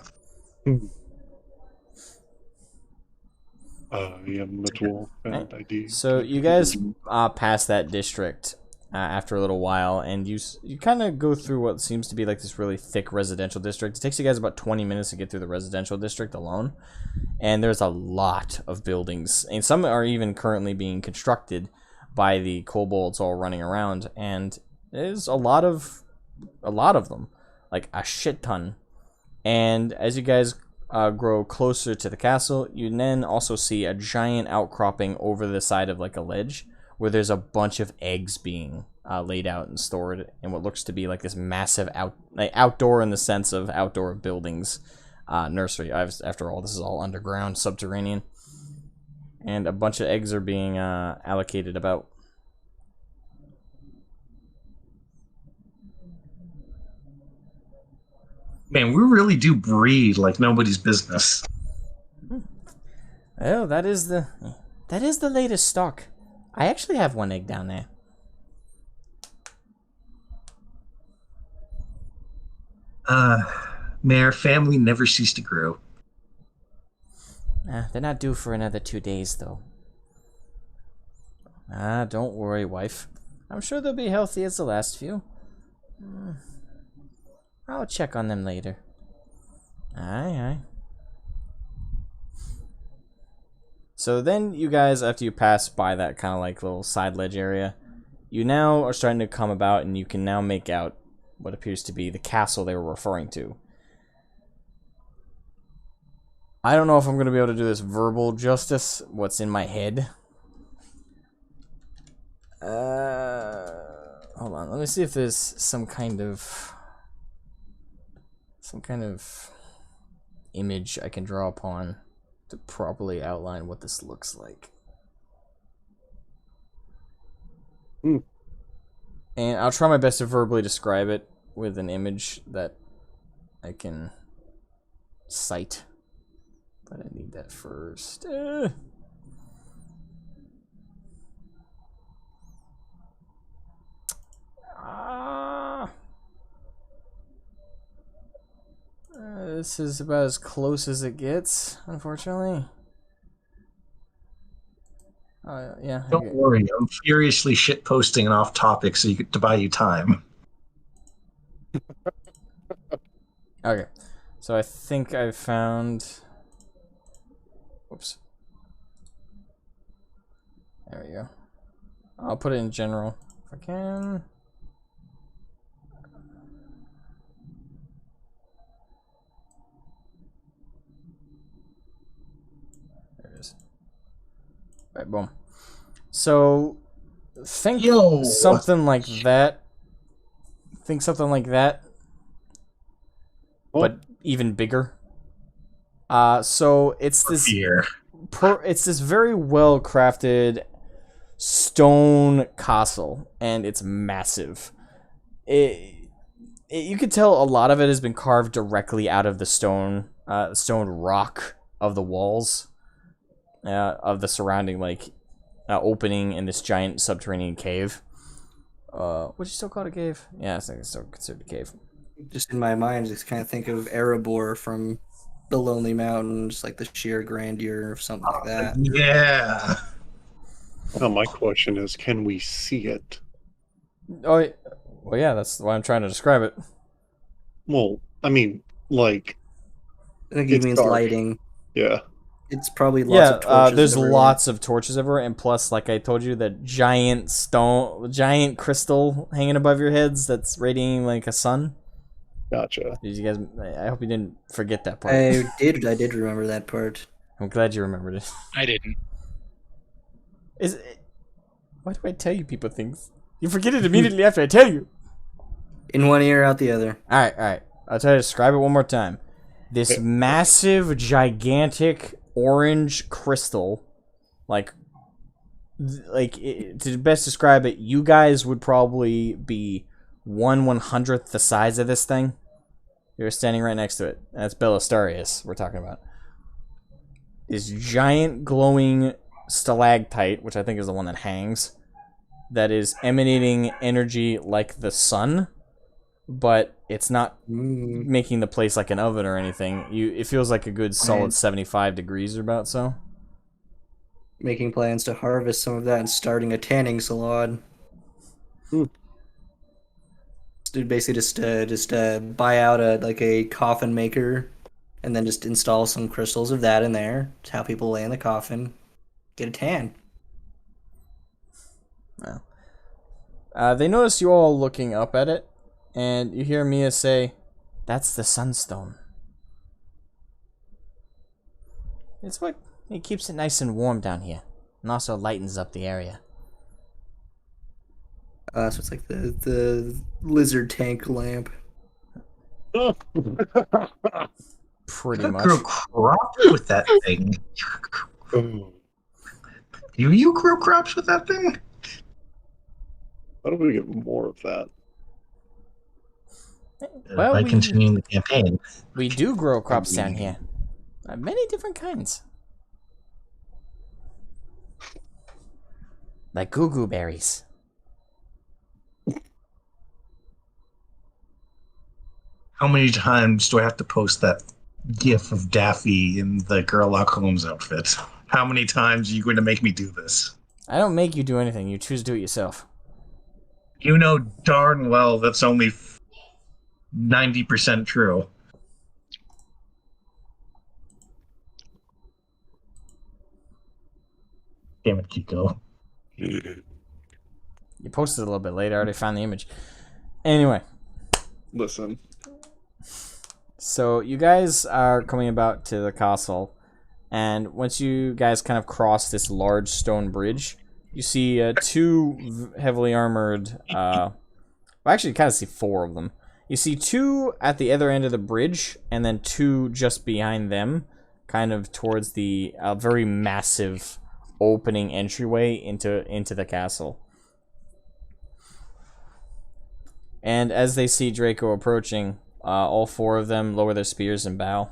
I am the dwarf, and I do. So you guys pass that district after a little while, and you kind of go through what seems to be like this really thick residential district. It takes you guys about 20 minutes to get through the residential district alone, and there's a lot of buildings, and some are even currently being constructed by the kobolds all running around, and there's a lot of them, like a shit ton. And as you guys grow closer to the castle, you then also see a giant outcropping over the side of like a ledge where there's a bunch of eggs being laid out and stored in what looks to be like this massive outdoor in the sense of outdoor buildings nursery. After all, this is all underground, subterranean, and a bunch of eggs are being allocated about. Man, we really do breed like nobody's business. Oh, that is the latest stock. I actually have one egg down there. May our family never cease to grow. They're not due for another 2 days, though. Don't worry, wife. I'm sure they'll be healthy as the last few. I'll check on them later. Aye. So then you guys, after you pass by that kind of like little side ledge area, you now are starting to come about, and you can now make out what appears to be the castle they were referring to. I don't know if I'm going to be able to do this verbal justice, what's in my head. Hold on, let me see if there's some kind of image I can draw upon to properly outline what this looks like. And I'll try my best to verbally describe it with an image that I can cite. But I need that first. This is about as close as it gets, unfortunately. Yeah. Don't worry, I'm furiously shitposting and off topic to buy you time. Okay, so I think I found. Whoops. There we go. I'll put it in general if I can. Right, boom. So, think Yo. something like that. Think something like that, but even bigger. So it's this Fear. it's this very well crafted stone castle, and it's massive. You could tell a lot of it has been carved directly out of the stone rock of the walls of the surrounding opening in this giant subterranean cave. Would you still call it a cave? Yeah, I think it's still considered a cave. Just in my mind, just kind of think of Erebor from the Lonely Mountains, like the sheer grandeur of something like that. Yeah. Now my question is, can we see it? Oh, well, yeah, that's why I'm trying to describe it. Well, I mean, like, I think he it's means dark. lighting. Yeah. It's probably lots of torches. There's everywhere. lots of torches everywhere, and plus, like I told you, that giant crystal hanging above your heads that's radiating like a sun. Gotcha. Did you guys? I hope you didn't forget that part. I did remember that part. I'm glad you remembered it. I didn't. Why do I tell you people things? You forget it immediately after I tell you. In one ear, out the other. All right. I'll try to describe it one more time. This massive, gigantic orange crystal, to best describe it, you guys would probably be 1/100th the size of this thing. You're standing right next to it. That's Belastarius we're talking about. This giant glowing stalactite, which I think is the one that hangs, that is emanating energy like the sun, but it's not making the place like an oven or anything. It feels like a good solid 75 degrees or about so. Making plans to harvest some of that and starting a tanning salon. Dude, basically just buy out a coffin maker, and then just install some crystals of that in there. It's how people lay in the coffin, get a tan. Well, they notice you all looking up at it, and you hear Mia say, "That's the sunstone. It's what it keeps it nice and warm down here, and also lightens up the area." So it's like the lizard tank lamp. Pretty much. Grow crops with that thing. You grow crops with that thing? How do we get more of that? Well, By continuing the campaign. We do grow crops down here. Many different kinds. Like goo berries. How many times do I have to post that gif of Daffy in the Sherlock Holmes outfit? How many times are you going to make me do this? I don't make you do anything. You choose to do it yourself. You know darn well that's only 90% true. Damn it, Kiko. You posted a little bit late. I already found the image. Anyway. Listen. So you guys are coming about to the castle, and once you guys kind of cross this large stone bridge, you see two heavily armored, actually you kind of see four of them. You see two at the other end of the bridge, and then two just behind them, kind of towards the very massive opening entryway into the castle. And as they see Draco approaching, all four of them lower their spears and bow.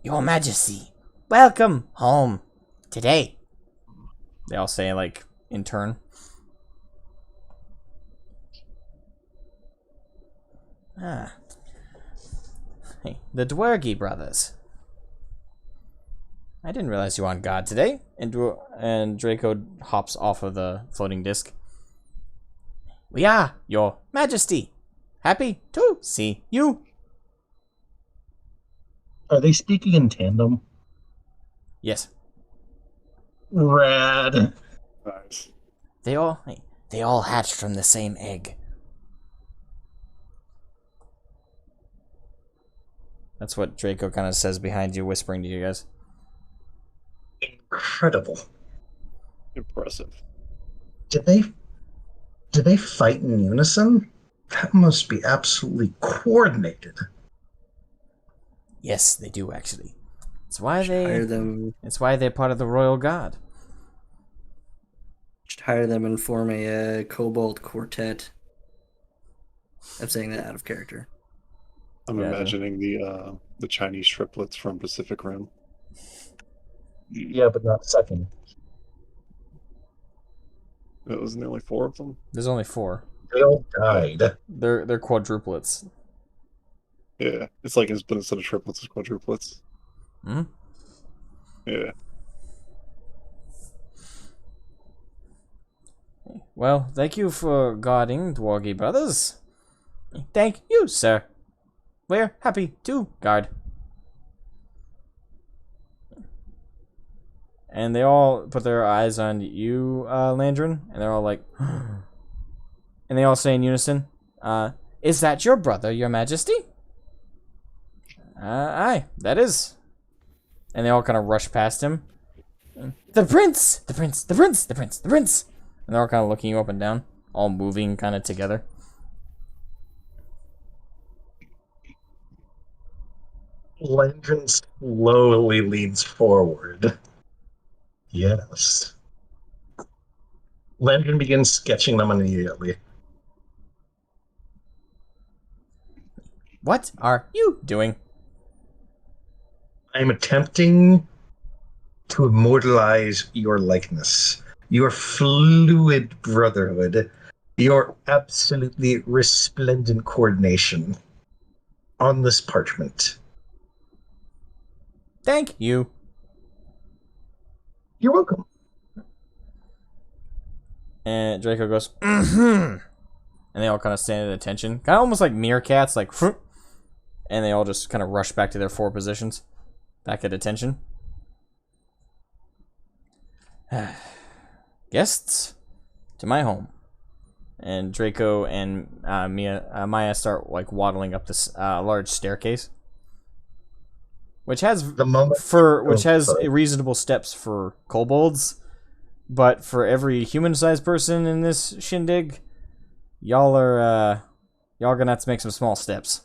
Your Majesty, welcome home today. They all say, like, in turn. Hey, the Dwergy brothers. I didn't realize you were on guard today. And Draco hops off of the floating disc. We are, Your Majesty. Happy to see you. Are they speaking in tandem? Yes. Rad. Nice. They all hatched from the same egg. That's what Draco kind of says behind you, whispering to you guys. Incredible. Impressive. Did they fight in unison? That must be absolutely coordinated. Yes, they do actually. It's why Hire them. It's why they're part of the Royal Guard. Should hire them and form a kobold quartet. I'm saying that out of character. I'm imagining the Chinese triplets from Pacific Rim. Yeah, but not second. Wasn't there only 4 of them? There's only 4. They all died. They're quadruplets. Yeah, it's like but instead of triplets, it's quadruplets. Hmm? Yeah. Well, thank you for guarding Dwargy Brothers. Thank you, sir. We're happy to guard. And they all put their eyes on you, Landrin, and they're all like, and they all say in unison, is that your brother, your majesty? Aye, that is. And they all kind of rush past him. The prince! The prince! The prince! The prince! The prince! And they're all kind of looking you up and down, all moving kind of together. Landrin slowly leans forward. Yes. Landrin begins sketching them immediately. What are you doing? I am attempting to immortalize your likeness, your fluid brotherhood, your absolutely resplendent coordination on this parchment. Thank you. You're welcome. And Draco goes, mm-hmm. And they all kind of stand at attention. Kind of almost like meerkats, like, and they all just kind of rush back to their 4 positions. Back at attention. Guests to my home. And Draco and Maya start like waddling up this large staircase, which has reasonable steps for kobolds, but for every human-sized person in this shindig, y'all gonna have to make some small steps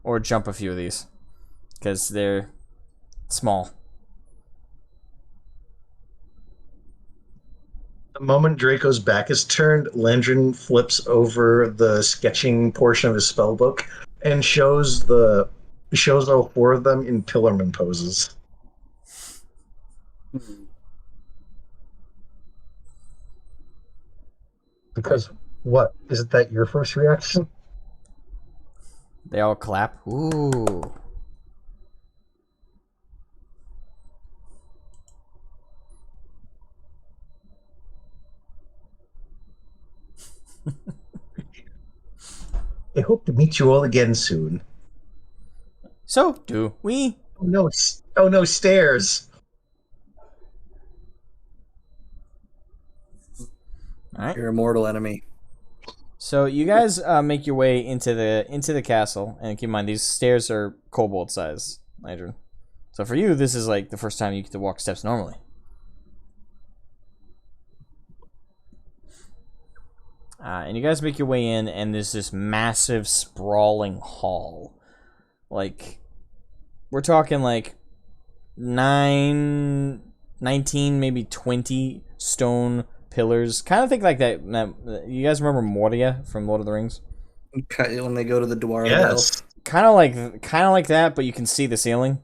or jump a few of these because they're small. The moment Draco's back is turned, Landrin flips over the sketching portion of his spellbook and shows all 4 of them in pillarman poses. Because what? Isn't that your first reaction? They all clap. Ooh. I hope to meet you all again soon. So do we. Oh no, stairs. Alright. Your immortal enemy. So you guys make your way into the castle, and keep in mind these stairs are kobold size, Landrin. So for you, this is like the first time you get to walk steps normally. And you guys make your way in, and there's this massive, sprawling hall. Like, we're talking like 19, maybe 20 stone pillars. Kind of think like that. You guys remember Moria from Lord of the Rings? When they go to the Dwarven Yes. Kind of like that, but you can see the ceiling,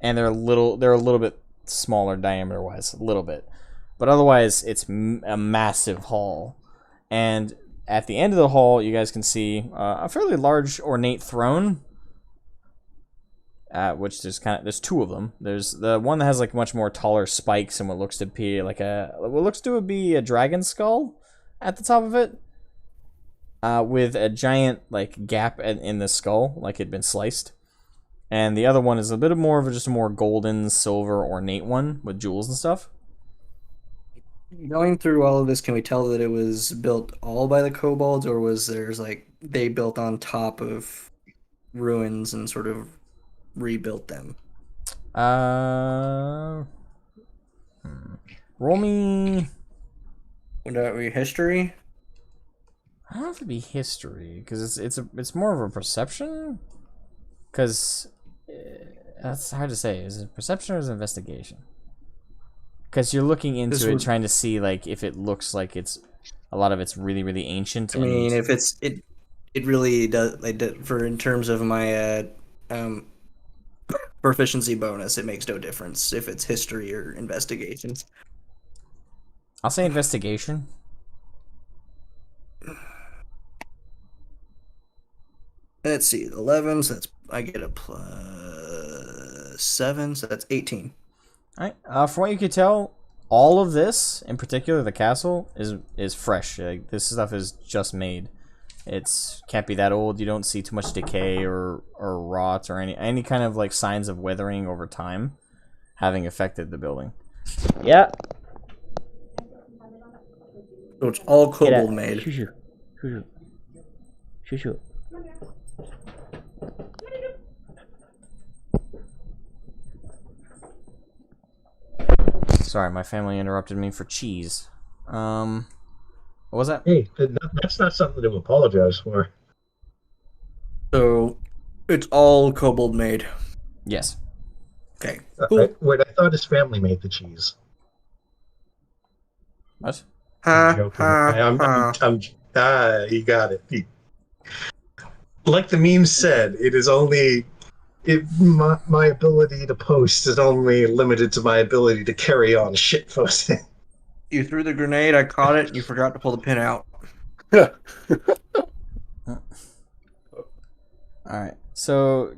and they're a little bit smaller diameter wise, a little bit, but otherwise it's a massive hall. And at the end of the hall, you guys can see a fairly large, ornate throne. Which there's 2 of them. There's the one that has like much more taller spikes and what looks to be a dragon skull at the top of it, with a giant like gap in the skull, like it'd been sliced. And the other one is a bit more of just a more golden, silver, ornate one with jewels and stuff. Going through all of this, can we tell that it was built all by the kobolds, or they built on top of ruins and sort of rebuilt them? Roll me. Would that be history? I don't know if it'd be history because it's more of a perception. Because that's hard to say. Is it perception or is it investigation? Because you're looking into it, trying to see like if it looks like it's a lot of it's really really ancient. I mean, if it really does. For in terms of my proficiency bonus, it makes no difference if it's history or investigation. I'll say investigation. Let's see, 11. So I get a +7, so that's 18. All right. From what you could tell, all of this, in particular, the castle is fresh. Like, this stuff is just made. It's can't be that old. You don't see too much decay or rot or any kind of like signs of weathering over time having affected the building. Yeah. So it's all kobold made. Shoo. Sorry, my family interrupted me for cheese. What was that? Hey, that's not something to apologize for. So it's all kobold made. Yes. Okay. Cool. I thought his family made the cheese. What? I'm joking. You got it. Like the meme said, it is only my ability to post is only limited to my ability to carry on shit posting. You threw the grenade, I caught it, and you forgot to pull the pin out. Alright, so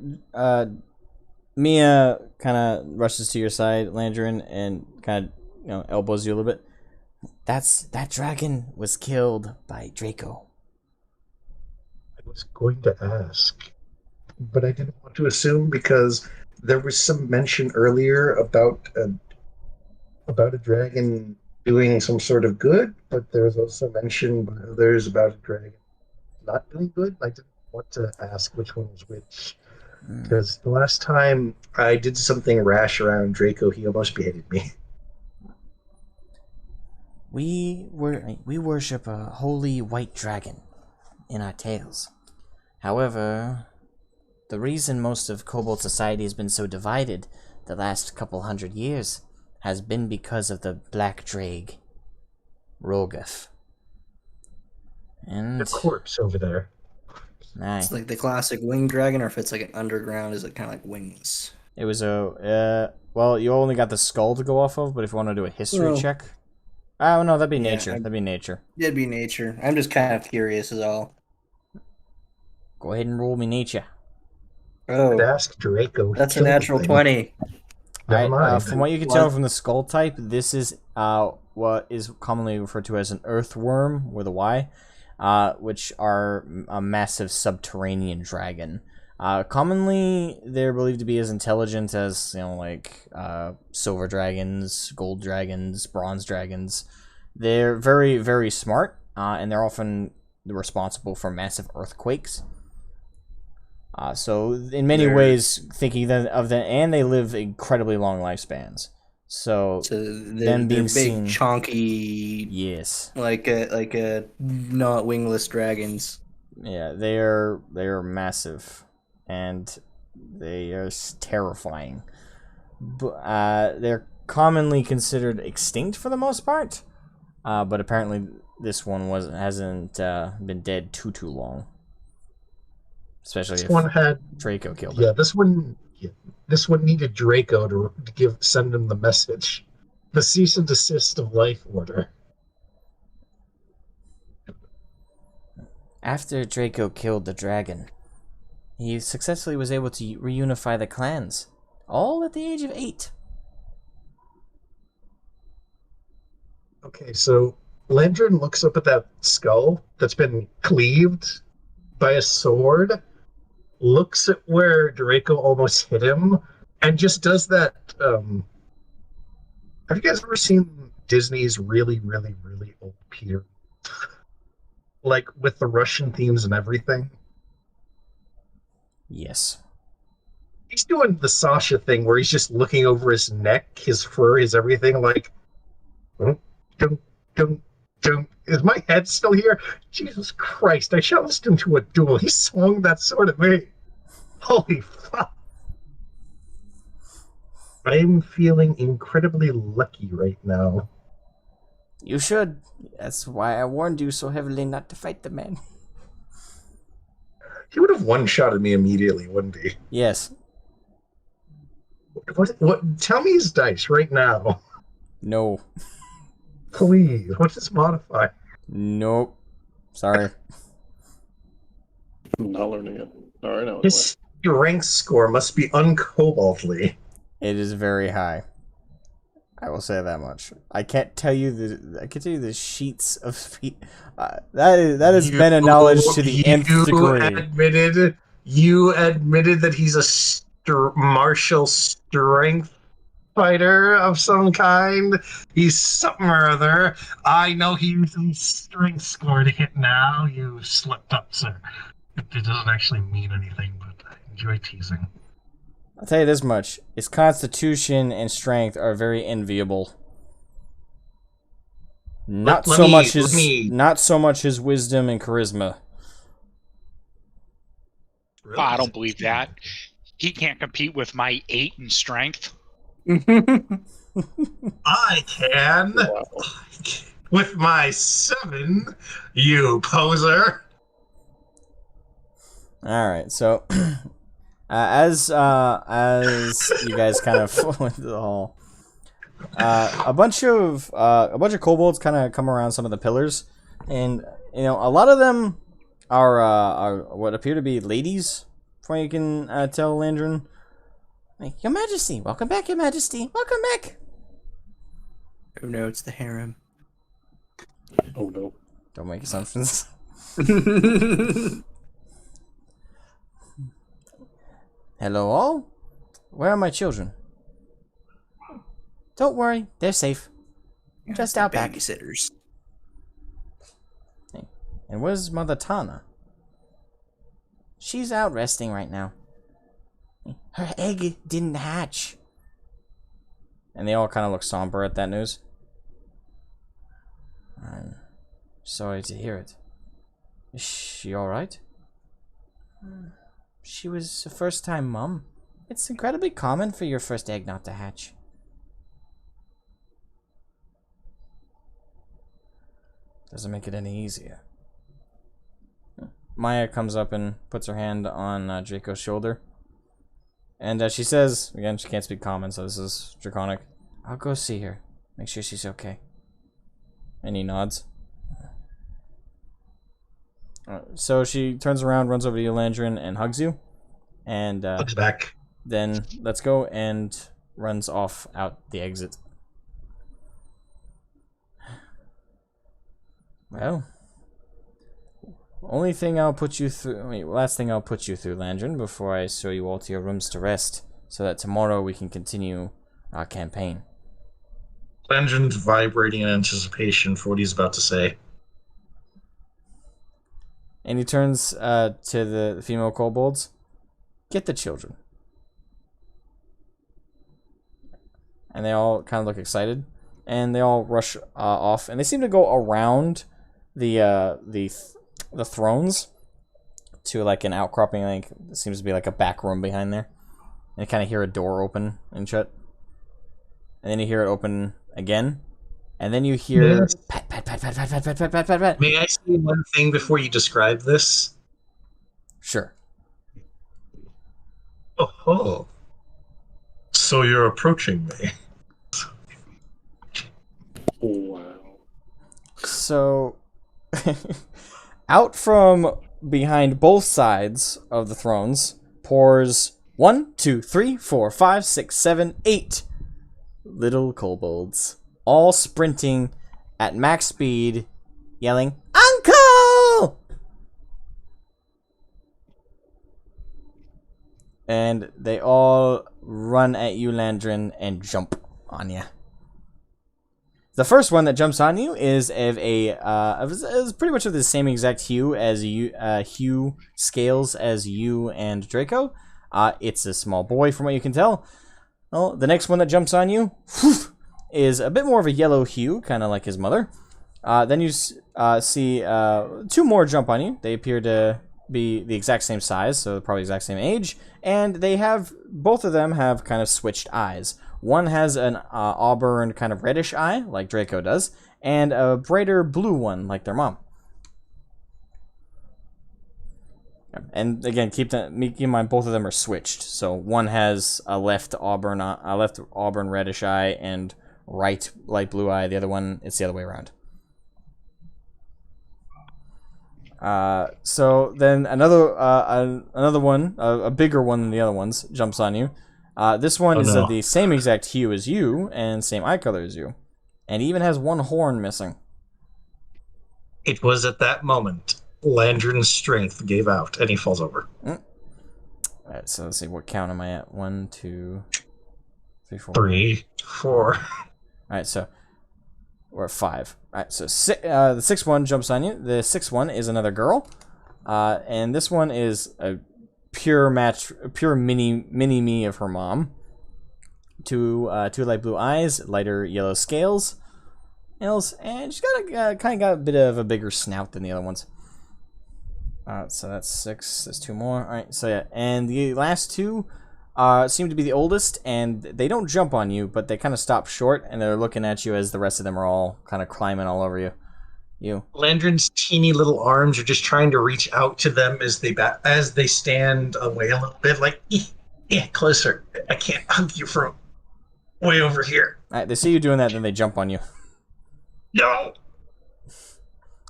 Mia kind of rushes to your side, Landrin, and kind of elbows you a little bit. That dragon was killed by Draco. I was going to ask, but I didn't want to assume because there was some mention earlier about a dragon doing some sort of good, but there's also mention by others about a dragon not doing good. I didn't want to ask which one was which. Because the last time I did something rash around Draco, he almost beheaded me. We worship a holy white dragon in our tales. However, the reason most of Kobold society has been so divided the last couple hundred years has been because of the black drake, Rogath. And the corpse over there. It's like the classic winged dragon, or if it's like an underground, is it kind of like wings? It was well, you only got the skull to go off of, but if you want to do a history check. Oh, no, that'd be nature. That'd be nature. It'd be nature. I'm just kind of curious is all. Go ahead and roll me nature. Oh, ask Draco. That's a natural 20. Never mind. From what you can tell from the skull type, this is what is commonly referred to as an earthworm with a Y, which are a massive subterranean dragon. Commonly, they're believed to be as intelligent as, silver dragons, gold dragons, bronze dragons. They're very, very smart, and they're often responsible for massive earthquakes. So, in many ways, thinking of them, and they live incredibly long lifespans. So them being big, seen, chonky, yes, like a not wingless dragons. Yeah, they are massive. And they are terrifying. They're commonly considered extinct for the most part, but apparently this one hasn't been dead too long. Especially if one had Draco killed it. Yeah, this one needed Draco to send him the message, the cease and desist of life order. After Draco killed the dragon, he successfully was able to reunify the clans, all at the age of 8. Okay, so Landrin looks up at that skull that's been cleaved by a sword, looks at where Draco almost hit him, and just does that. Have you guys ever seen Disney's really, really, really old Peter? Like with the Russian themes and everything? Yes. He's doing the Sasha thing where he's just looking over his neck, his fur, his everything, like, dum, dum, dum, dum. Is my head still here? Jesus Christ, I challenged him to a duel. He swung that sword at me. Holy fuck. I'm feeling incredibly lucky right now. You should. That's why I warned you so heavily not to fight the man. He would have one-shotted me immediately, wouldn't he? Yes. What? Tell me his dice right now. No. Please. What's his modifier? Nope. Sorry. I'm not learning it. All right, now. His rank score must be uncobaltly. It is very high. I will say that much. I can't tell you the sheets of that has been a knowledge to the nth degree. You admitted that he's a martial strength fighter of some kind. He's something or other. I know he uses strength score to hit now. You slipped up, sir. It doesn't actually mean anything, but I enjoy teasing. I'll tell you this much: his constitution and strength are very enviable. Not so much his wisdom and charisma. Really? I don't believe that. He can't compete with my 8 in strength. I can. Wow. With my 7, you poser. All right, so as you guys kind of fall into the hall, a bunch of kobolds kind of come around some of the pillars, and you know a lot of them are what appear to be ladies, from what you can tell, Landrin. Like, Your Majesty, welcome back, Your Majesty, welcome back. Oh no, it's the harem. Oh no! Don't make assumptions. Hello all. Where are my children? Don't worry, they're safe. Just out back. Babysitters. Hey. And where's Mother Tana? She's out resting right now. Her egg didn't hatch. And they all kind of look somber at that news. I'm sorry to hear it. Is she alright? She was a first-time mom. It's incredibly common for your first egg not to hatch. Doesn't make it any easier. Maya comes up and puts her hand on Draco's shoulder. And she says, again, she can't speak common, so this is Draconic. I'll go see her. Make sure she's okay. And he nods. So she turns around, runs over to you, Landrin, and hugs you. And hugs back. Then let's go, and runs off out the exit. Well, last thing I'll put you through, Landrin, before I show you all to your rooms to rest, so that tomorrow we can continue our campaign. Landrin's vibrating in anticipation for what he's about to say. And he turns to the female kobolds. Get the children. And they all kind of look excited. And they all rush off. And they seem to go around the thrones to like an outcropping. Like, it seems to be like a back room behind there. And you kind of hear a door open and shut. And then you hear it open again. And then you hear pat, pat, pat, pat, pat, pat, pat, pat, pat, pat, pat. May I say one thing before you describe this? Sure. Oh. So you're approaching me. Wow. So, out from behind both sides of the thrones pours 1, 2, 3, 4, 5, 6, 7, 8 little kobolds, all sprinting at max speed, yelling, "Uncle!" And they all run at you, Landrin, and jump on you. The first one that jumps on you is of is pretty much of the same exact hue as you, hue scales as you and Draco. It's a small boy from what you can tell. Well, the next one that jumps on you is a bit more of a yellow hue, kind of like his mother. Then you see 2 more jump on you. They appear to be the exact same size, so probably exact same age, and both of them have kind of switched eyes. One has an auburn kind of reddish eye, like Draco does, and a brighter blue one, like their mom. And again, keep in mind both of them are switched. So one has a left auburn reddish eye and right light blue eye. The other one, it's the other way around. So then another one, a bigger one than the other ones, jumps on you. This one is of the same exact hue as you and same eye color as you, and even has 1 horn missing. It was at that moment Landron's strength gave out, and he falls over. Alright, so let's see, what count am I at? 1, 2, 3, 4. 3, 4. Alright, so we're at 5. Alright, so the 6th one jumps on you. The 6th one is another girl. And this one is a pure mini-me of her mom. 2 light blue eyes, lighter yellow scales, and she's got a bit of a bigger snout than the other ones. So that's 6. There's 2 more. Alright, so yeah. And the last 2 seem to be the oldest, and they don't jump on you, but they kind of stop short, and they're looking at you as the rest of them are all kind of climbing all over you. Landron's teeny little arms are just trying to reach out to them as they stand away a little bit, like, closer. I can't hug you from way over here. Alright, they see you doing that, then they jump on you. No!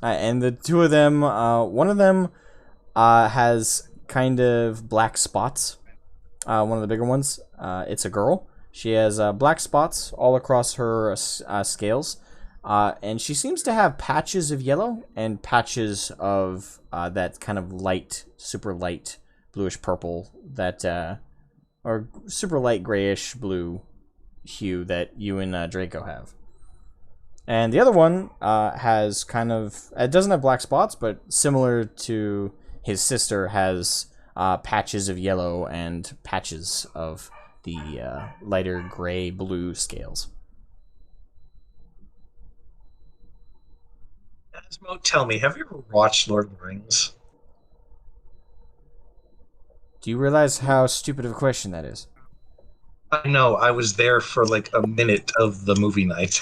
Alright, and the 2 of them, one of them has kind of black spots. One of the bigger ones. It's a girl. She has black spots all across her scales. And she seems to have patches of yellow and patches of that kind of light, super light bluish purple or super light grayish blue hue that you and Draco have. And the other one has it doesn't have black spots, but similar to his sister, has patches of yellow and patches of the lighter gray blue scales. Asmo, tell me, have you ever watched Lord of the Rings? Do you realize how stupid of a question that is? I know, I was there for like a minute of the movie night.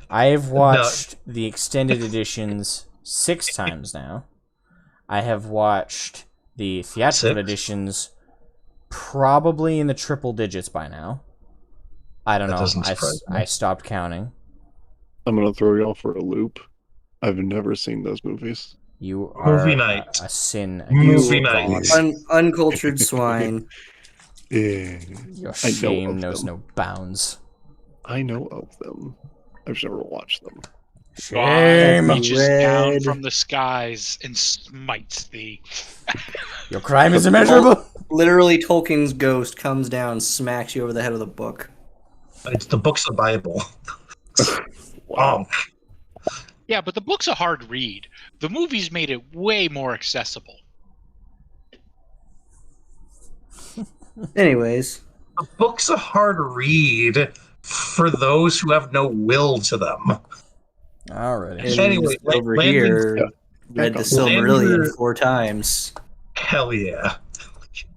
I have watched the extended editions 6 times now. I have watched the theatrical editions probably in the triple digits by now. I don't know. I stopped counting. I'm going to throw y'all for a loop. I've never seen those movies. You are movie night. A sin. Movie night. Uncultured swine. Yeah. Your shame knows no bounds. I know of them. I've just never watched them. Shame. Reaches down from the skies and smites thee. Your crime is immeasurable. Literally, Tolkien's ghost comes down, smacks you over the head with a book. It's the books of the Bible. Wow. Yeah, but the book's a hard read. The movies made it way more accessible. Anyways. The book's a hard read for those who have no will to them. Alrighty. Anyway, over here, read the Silmarillion 4 times. Hell yeah.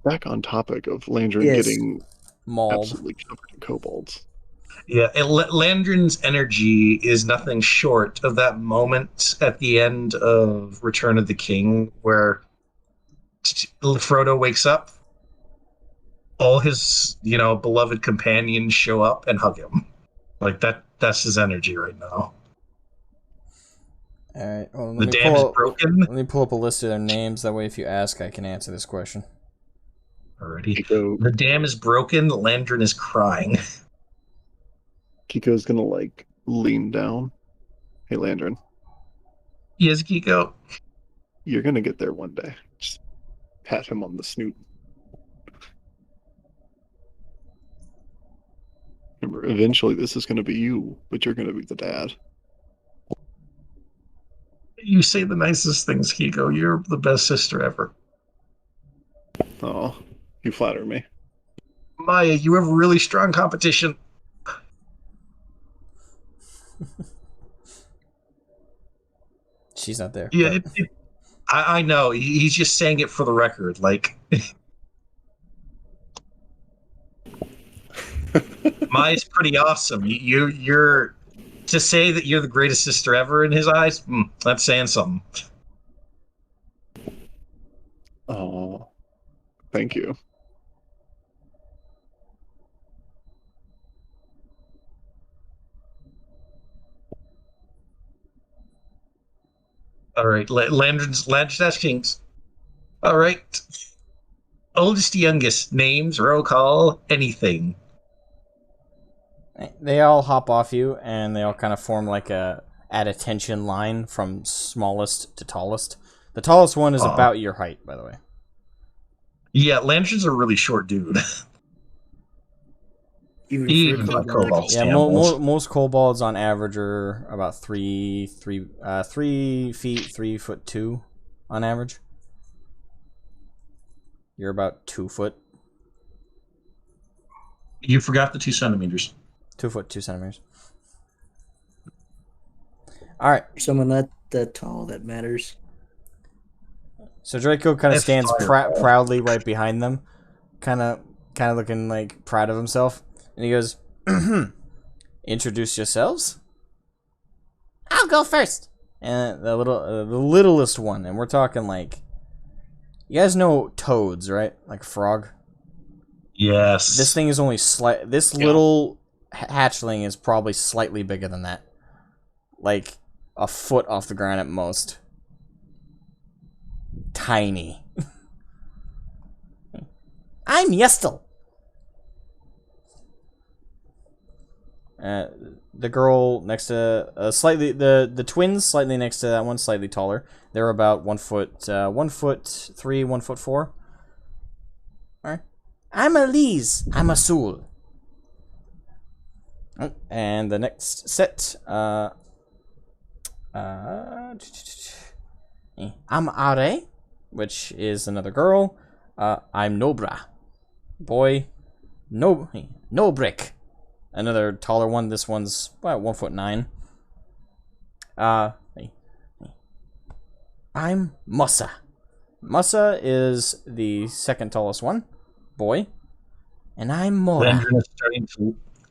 Back on topic of Landron getting mauled. Absolutely covered in kobolds. Yeah, Landron's energy is nothing short of that moment at the end of Return of the King where Frodo wakes up, all his, beloved companions show up and hug him. Like that's his energy right now. Alright, well, the dam is broken. Let me pull up a list of their names, that way if you ask, I can answer this question. Alrighty. The dam is broken, Landron is crying. Kiko's gonna, lean down. Hey, Landron. Yes, Kiko? You're gonna get there one day. Just pat him on the snoot. Remember, eventually this is gonna be you, but you're gonna be the dad. You say the nicest things, Kiko. You're the best sister ever. Oh, You flatter me. Maya, you have really strong competition. She's not there. Yeah, I know. He's just saying it for the record. Like, Maya's pretty awesome. You're to say that you're the greatest sister ever in his eyes. That's saying something. Oh, thank you. All right, Landron's Kings. All right. Oldest to youngest, names, roll call, anything. They all hop off you, and they all kind of form like a at attention line from smallest to tallest. The tallest one is about your height, by the way. Yeah, Landron's a really short dude. Even for kobolds. Yeah, most kobolds on average are about 3 feet 3'2" on average. You're about 2 foot. You forgot the 2 centimeters. 2 foot 2 centimeters. All right. Someone that tall that matters. So Draco kind of stands proudly right behind them, kind of looking like proud of himself, and he goes, "Introduce yourselves. I'll go first." And the littlest one, and we're talking like, you guys know toads, right? Like frog. Yes. This thing is only This little hatchling is probably slightly bigger than that, like a foot off the ground at most. Tiny. I'm Yestel. The girl next to the twins slightly next to that one, slightly taller. They're about 1 foot 3, 1 foot 4. All right. I'm Elise. I'm a soul. And the next set, I'm Are, which is another girl. I'm Nobra. Boy, Nobrick. Another taller one. This one's about 1 foot 9. I'm Mussa. Mussa is the second tallest one. Boy. And I'm Mora.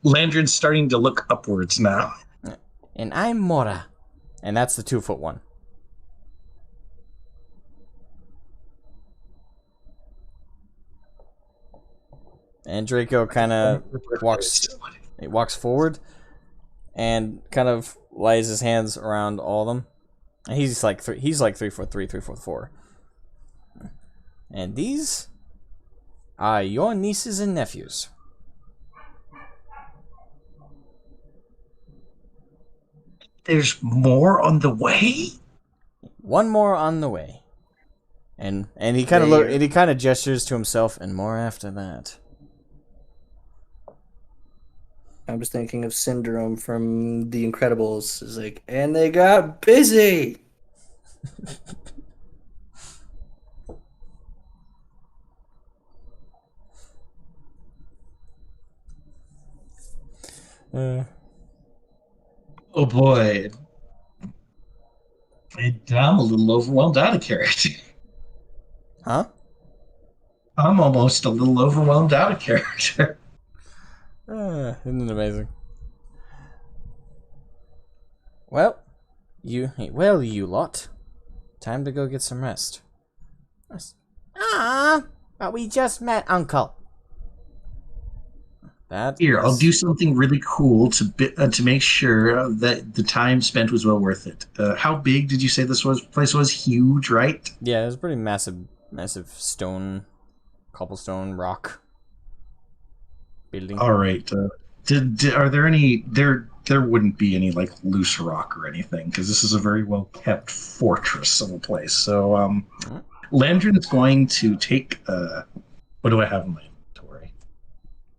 Landron's starting to look upwards now. And I'm Mora. And that's the 2 foot one. And Draco kind of walks forward and kind of lays his hands around all of them. And he's like 3 foot 3, 3 foot 4. And these are your nieces and nephews. There's more on the way? One more on the way. And he kind of gestures to himself, and more after that. I'm just thinking of Syndrome from The Incredibles. It's like, and they got busy. Oh boy. I'm a little overwhelmed out of character. Huh? I'm almost a little overwhelmed out of character. Isn't it amazing? Well, you lot. Time to go get some rest. But we just met, Uncle. I'll do something really cool to make sure that the time spent was well worth it. How big did you say this place was? Huge, right? Yeah, it was pretty massive stone, cobblestone, rock building. All right. Are there any? There wouldn't be any like loose rock or anything because this is a very well kept fortress of a place. So, Landron is going to take. What do I have in my inventory?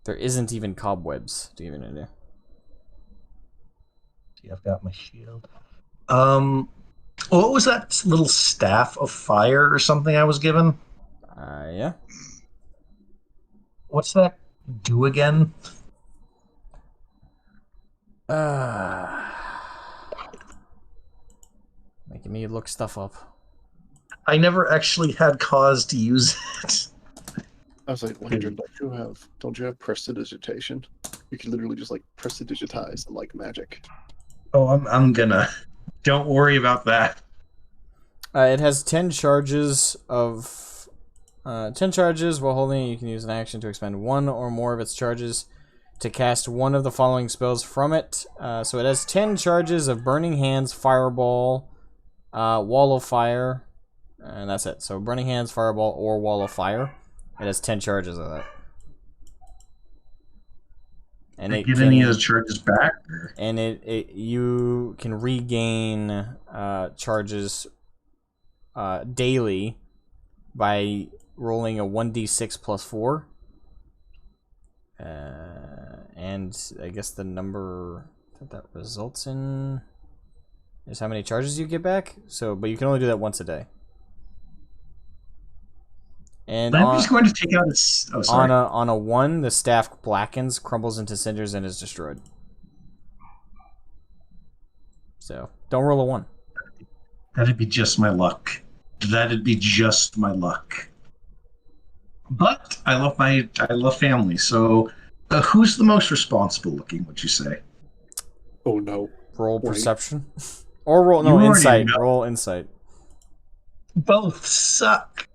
There isn't even cobwebs to give you an idea. See, I've got my shield. What was that little staff of fire or something I was given? Yeah. What's that do again? Making me look stuff up. I never actually had cause to use it. I was like, Landrin, don't you have prestidigitation? You can literally just like prestidigitize like magic. Oh, I'm gonna. Don't worry about that. It has 10 charges of 10 charges. While holding it, you can use an action to expend one or more of its charges to cast one of the following spells from it. So it has 10 charges of Burning Hands, Fireball, Wall of Fire, and that's it. So Burning Hands, Fireball, or Wall of Fire. It has 10 charges of that. And it get any of the charges back? Or? And you can regain charges daily by rolling a 1d6 plus 4. And I guess the number that results in is how many charges you get back. So, but you can only do that once a day. And I'm just going to take out its. Oh, sorry. On a 1, the staff blackens, crumbles into cinders, and is destroyed. So don't roll a 1. That'd be just my luck. That'd be just my luck. But I love family. So, who's the most responsible looking? Would you say? Oh no! Roll perception, or roll insight. Roll insight. Both suck.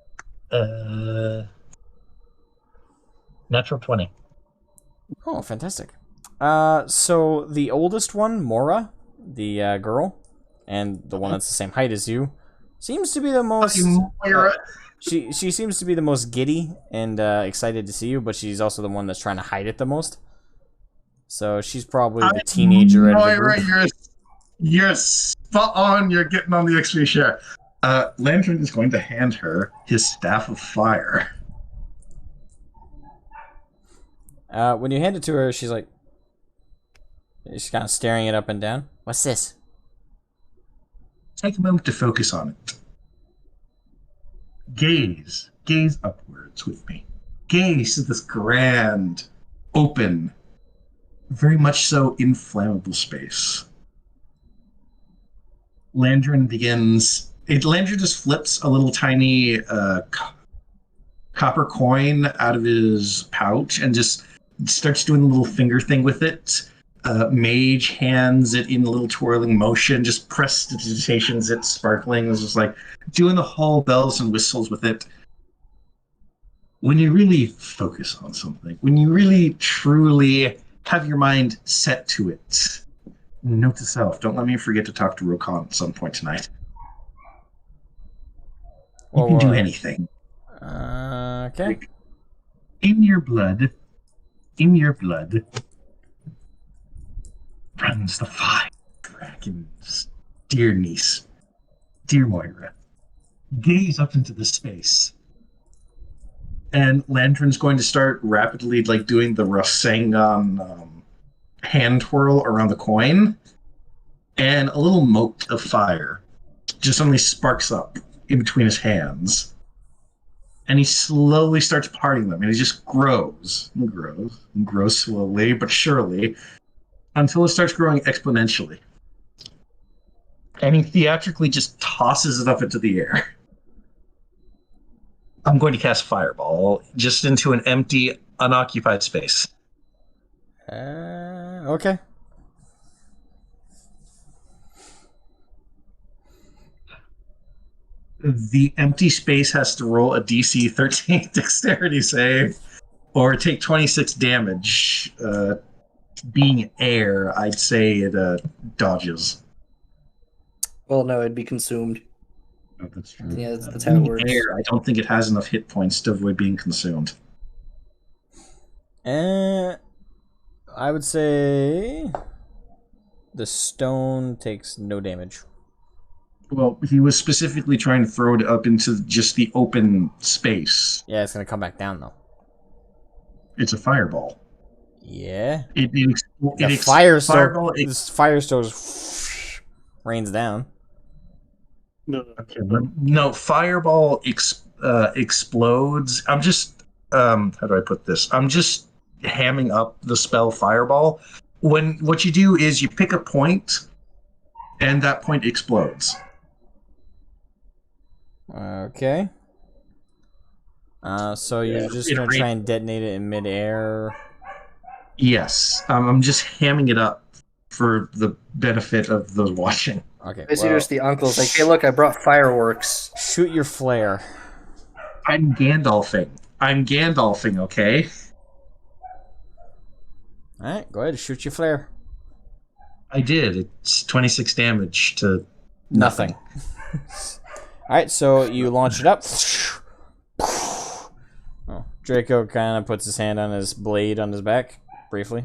Natural 20. Oh, fantastic. So the oldest one, Mora, the girl, and the one that's the same height as you, seems to be the most. She seems to be the most giddy and excited to see you, but she's also the one that's trying to hide it the most. So she's probably the teenager out of the group. You're spot on. You're getting on the XP share. Lantern is going to hand her his Staff of Fire. When you hand it to her, she's like, she's kind of staring it up and down. What's this? Take a moment to focus on it. Gaze upwards with me. Gaze at this grand, open, very much so inflammable space. Landrin begins. Landrin just flips a little tiny copper coin out of his pouch and just starts doing a little finger thing with it. Mage hands it in a little twirling motion, just prestidigitations it, sparkling. It's just like doing the whole bells and whistles with it. When you really focus on something, when you really truly have your mind set to it, note to self, don't let me forget to talk to Rokan at some point tonight. You can do anything. Okay. Like, in your blood, runs the fire. Dragons, dear niece, dear Moira, gaze up into the space. And Lantern's going to start rapidly, like, doing the Rasengan hand twirl around the coin, and a little mote of fire just suddenly sparks up in between his hands. And he slowly starts parting them, and he just grows and grows and grows slowly but surely until it starts growing exponentially. And he theatrically just tosses it up into the air. I'm going to cast Fireball just into an empty, unoccupied space. Okay. The empty space has to roll a DC 13 dexterity save or take 26 damage. Being air, I'd say it dodges. Well, no, it'd be consumed. Oh, that's true. Yeah, that's how it works. Air, I don't think it has enough hit points to avoid being consumed. I would say the stone takes no damage. Well, he was specifically trying to throw it up into just the open space. Yeah, it's gonna come back down though. It's a fireball. Yeah. Fireball. This firestorm rains down. No. Okay, no, fireball explodes. I'm just how do I put this? I'm just hamming up the spell Fireball. What you do is you pick a point, and that point explodes. Okay. So you're just gonna try and detonate it in midair. Yes, I'm just hamming it up for the benefit of the watching. Okay. Visitors, the uncle's like, hey, look, I brought fireworks. Shoot your flare. I'm Gandalfing, okay? Alright, go ahead, shoot your flare. I did. It's 26 damage to Nothing. Alright, so you launch it up. Oh, Draco kind of puts his hand on his blade on his back, briefly.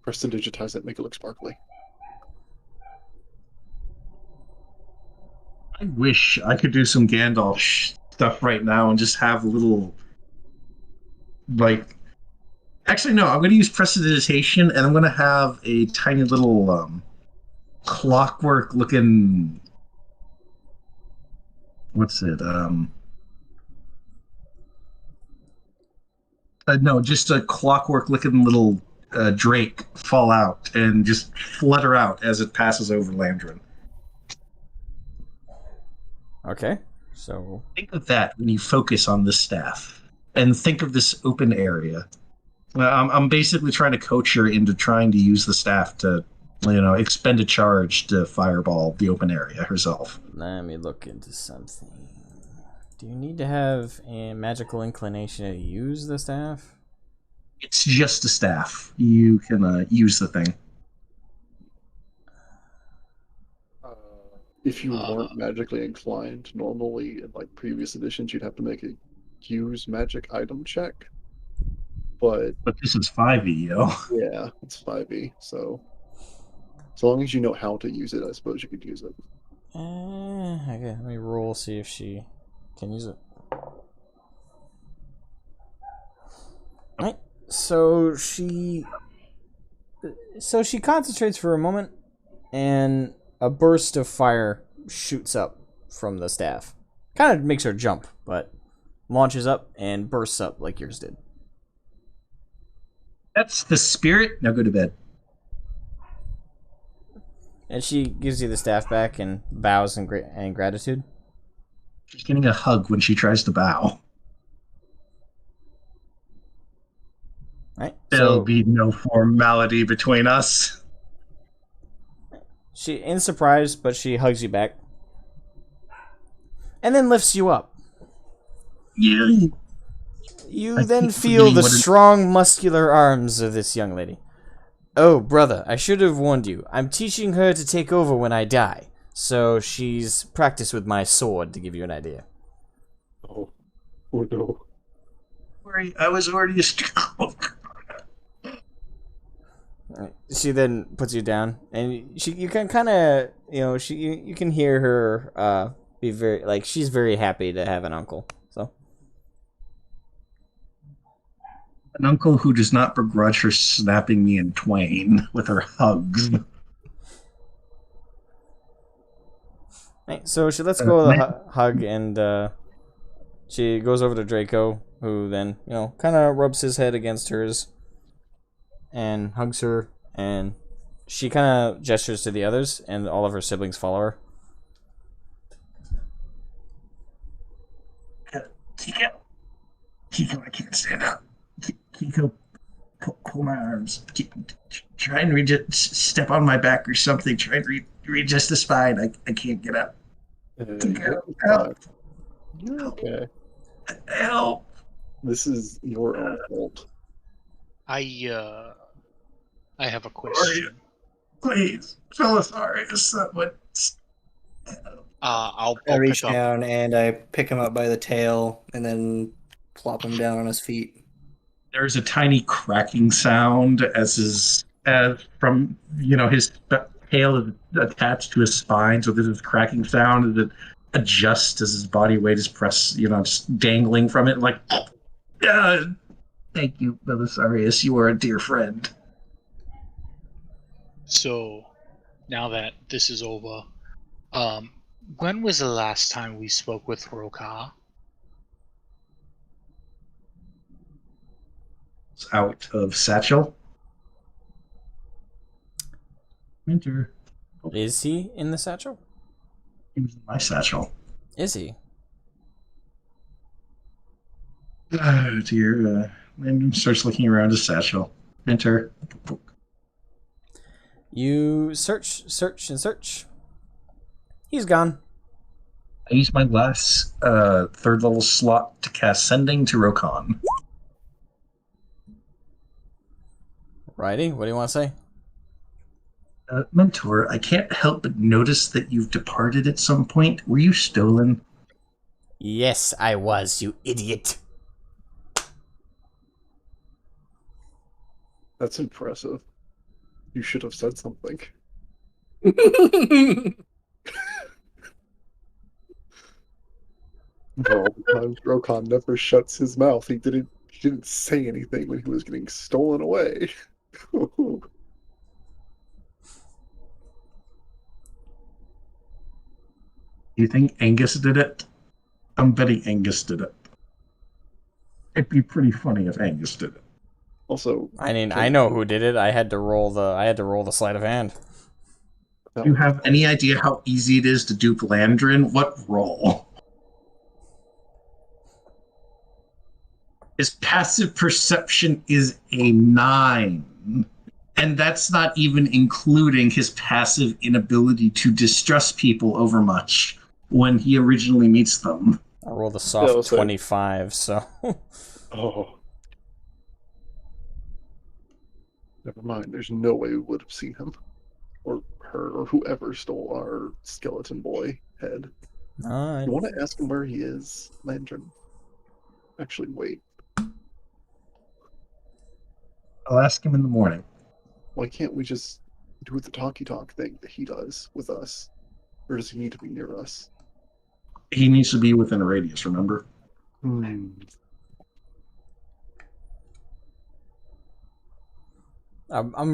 Press to digitize it, make it look sparkly. I wish I could do some Gandalf stuff right now and just have a little, like... Actually, no, I'm going to use Prestidigitation, and I'm going to have a tiny little clockwork-looking... What's it? No, just a clockwork-looking little drake fall out and just flutter out as it passes over Landrin. Okay, so... Think of that when you focus on the staff. And think of this open area. I'm basically trying to coach her into trying to use the staff to, expend a charge to fireball the open area herself. Let me look into something. Do you need to have a magical inclination to use the staff? It's just a staff. You can use the thing. If you weren't magically inclined, normally in like previous editions, you'd have to make a use magic item check. But this is 5e, yo. Yeah, it's 5e. So as long as you know how to use it, I suppose you could use it. Okay, let me roll, see if she can use it. Alright, so she concentrates for a moment, and a burst of fire shoots up from the staff. Kind of makes her jump, but launches up and bursts up like yours did. That's the spirit. Now go to bed. And she gives you the staff back and bows in gratitude. She's getting a hug when she tries to bow. Right. There'll be no formality between us. She in surprise, but she hugs you back. And then lifts you up. Yeah. You then feel the strong, muscular arms of this young lady. Oh, brother, I should have warned you. I'm teaching her to take over when I die. So she's practiced with my sword, to give you an idea. Oh no. I was already a stroke. She then puts you down, and you can kind of, you can hear her be very, like, she's very happy to have an uncle. So an uncle who does not begrudge her snapping me in twain with her hugs. Right, so she lets go of the hug, and she goes over to Draco, who then, kind of rubs his head against hers and hugs her, and she kind of gestures to the others, and all of her siblings follow her. Kiko, I can't stand up. Kiko, pull my arms. Try and step on my back or something. Try and readjust the spine. I can't get up. Help. You're okay. Help. This is your own fault. I have a question. Please, Belisarius, someone. I'll reach down and I pick him up by the tail and then plop him down on his feet. There's a tiny cracking sound as from his tail is attached to his spine, so there's this cracking sound that adjusts as his body weight is pressed, just dangling from it, like. Thank you, Belisarius. You are a dear friend. So, now that this is over, when was the last time we spoke with Roka? out of satchel. Minter. Is he in the satchel? He was in my satchel. Is he? Oh dear. Landon starts looking around his satchel. Minter. You search, and search. He's gone. I use my last third level slot to cast Sending to Rokon. Righty, what do you want to say? Mentor, I can't help but notice that you've departed at some point. Were you stolen? Yes, I was, you idiot. That's impressive. You should have said something. All the times Rokon never shuts his mouth. He didn't say anything when he was getting stolen away. Do you think Angus did it? I'm betting Angus did it. It'd be pretty funny if Angus did it. Also, I mean, I know who did it. I had to roll the sleight of hand. Do you have any idea how easy it is to dupe Landrin? What roll? His passive perception is a 9. And that's not even including his passive inability to distrust people over much when he originally meets them. I rolled a soft 25, so... Oh. Never mind. There's no way we would have seen him. Or her, or whoever stole our skeleton boy head. Alright. You want to ask him where he is, Lantern? Actually, wait. I'll ask him in the morning. Why can't we just do the talkie-talk thing that he does with us? Or does he need to be near us? He needs to be within a radius, remember? I'm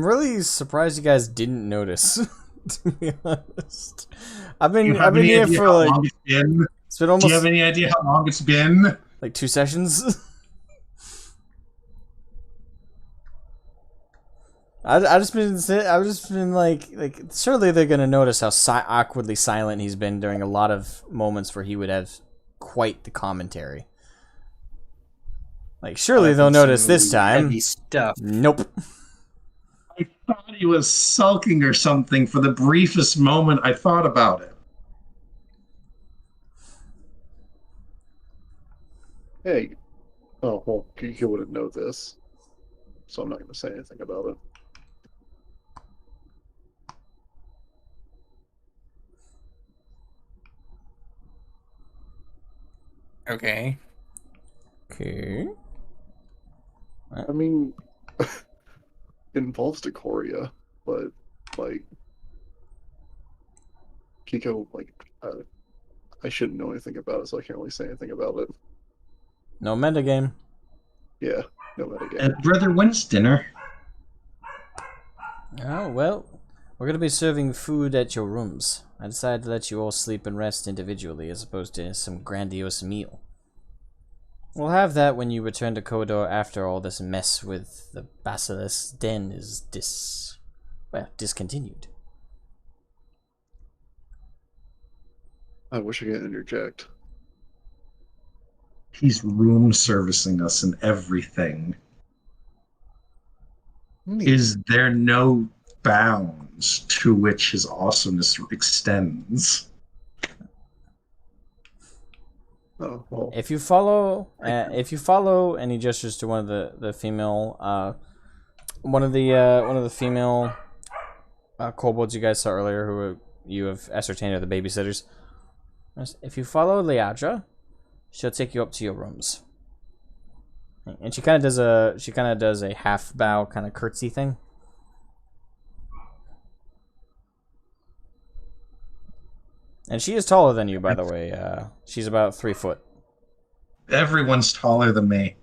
really surprised you guys didn't notice, to be honest. I've been here for like... It's been almost... Do you have any idea how long it's been? Like 2 sessions? I've just been like surely they're gonna notice how awkwardly silent he's been during a lot of moments where he would have quite the commentary. Like surely they'll notice this time. Heavy stuff. Nope. I thought he was sulking or something for the briefest moment I thought about it. Hey. Oh, well, he wouldn't know this. So I'm not going to say anything about it. Okay. Okay. I mean, it involves Decoria, but, like, Kiko, like, I shouldn't know anything about it, so I can't really say anything about it. No metagame. Yeah, no metagame. Brother, when's dinner? Oh, well, we're going to be serving food at your rooms. I decided to let you all sleep and rest individually as opposed to some grandiose meal. We'll have that when you return to Kodor after all this mess with the Basilisk den is discontinued. I wish I could interject. He's room servicing us and everything. Is there no bounds to which his awesomeness extends? Oh, well. If you follow, and he gestures to one of the female, one of the female kobolds you guys saw earlier, who you have ascertained are the babysitters. If you follow Liadra, she'll take you up to your rooms. And she kind of does a half bow, kind of curtsy thing. And she is taller than you, by the way. She's about 3 foot. Everyone's taller than me.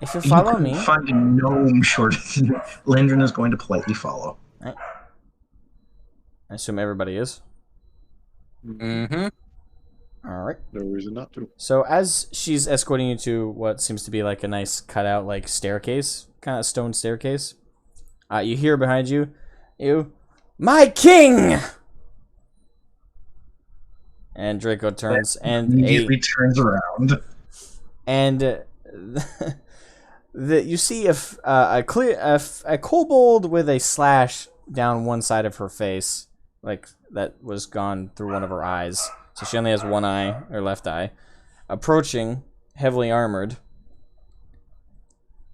If you follow me, find a gnome shorter than Landrin is going to politely follow. Right. I assume everybody is. Mm-hmm. Alright. No reason not to. So as she's escorting you to what seems to be like a nice cutout like staircase, kind of stone staircase, you hear behind you, my king! And Draco turns and immediately turns around. And you see a kobold with a slash down one side of her face, like that was gone through one of her eyes. So she only has one eye, her left eye, approaching, heavily armored.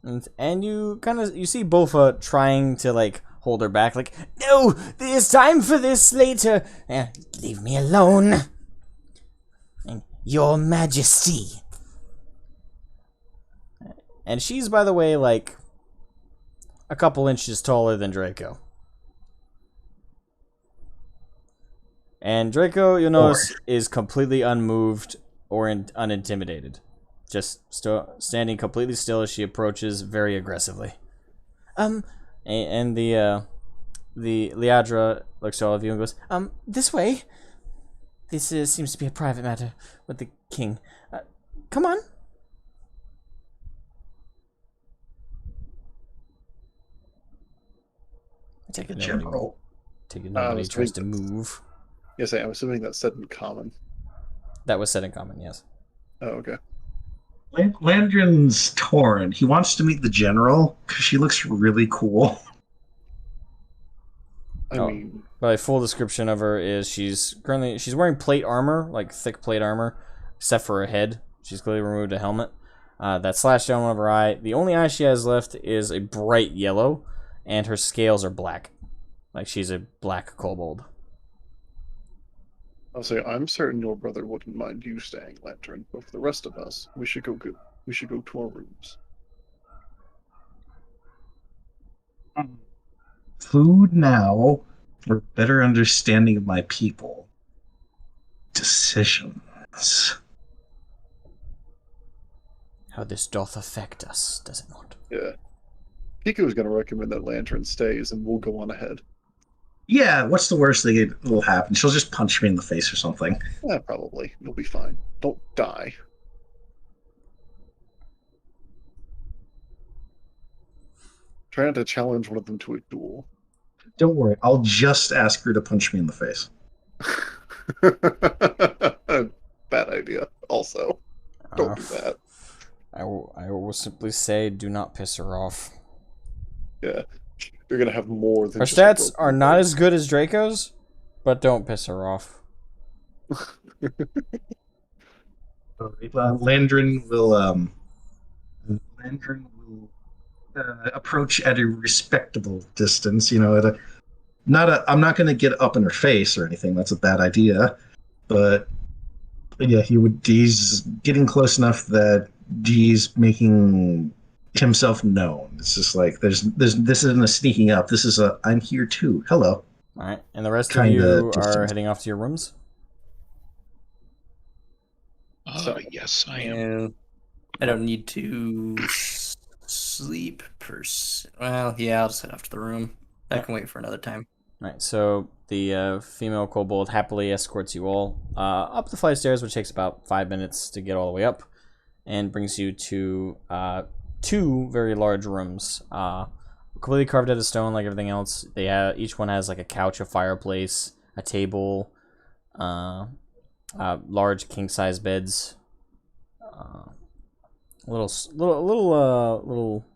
And you see Bofa trying to like hold her back, like, no, there's time for this later. Leave me alone. And Your Majesty. And she's, by the way, like a couple inches taller than Draco. And Draco, you'll notice, is completely unmoved or unintimidated. Just standing completely still as she approaches very aggressively. And the Liadra looks to all of you and goes, this way. This seems to be a private matter with the king. Come on. Take it, General. Take it, nobody tries to move. Yes, I'm assuming that's said in common. That was said in common, yes. Oh, okay. Landrin's torn. He wants to meet the general because she looks really cool. I mean, but a full description of her is she's wearing plate armor, like thick plate armor, except for her head. She's clearly removed a helmet. That slashed down one of her eye. The only eye she has left is a bright yellow, and her scales are black, like she's a black kobold. I'll say I'm certain your brother wouldn't mind you staying, Lantern, but for the rest of us, we should go to our rooms. Food now, or better understanding of my people. Decisions. How this doth affect us, does it not? Yeah. Pico's going to recommend that Lantern stays, and we'll go on ahead. Yeah, what's the worst thing that will happen? She'll just punch me in the face or something. Yeah, probably. You'll be fine. Don't die. Try not to challenge one of them to a duel. Don't worry, I'll just ask her to punch me in the face. Bad idea, also. Don't do that. I will simply say, do not piss her off. Yeah. You're going to have more than her stats are not as good as Draco's, but don't piss her off. Landrin will approach at a respectable distance. You know, I'm not going to get up in her face or anything. That's a bad idea. But yeah, he's getting close enough that he's making himself known. It's just like this isn't a sneaking up. This is a I'm here too. Hello. All right, and the rest of you are heading off to your rooms. Yes, I am. I don't need to sleep Well, yeah, I'll just head off to the room. I can wait for another time. All right, so the female kobold happily escorts you all up the flight of stairs, which takes about 5 minutes to get all the way up, and brings you to two very large rooms, completely carved out of stone like everything else. They have each one has like a couch, a fireplace, a table, large king size beds, little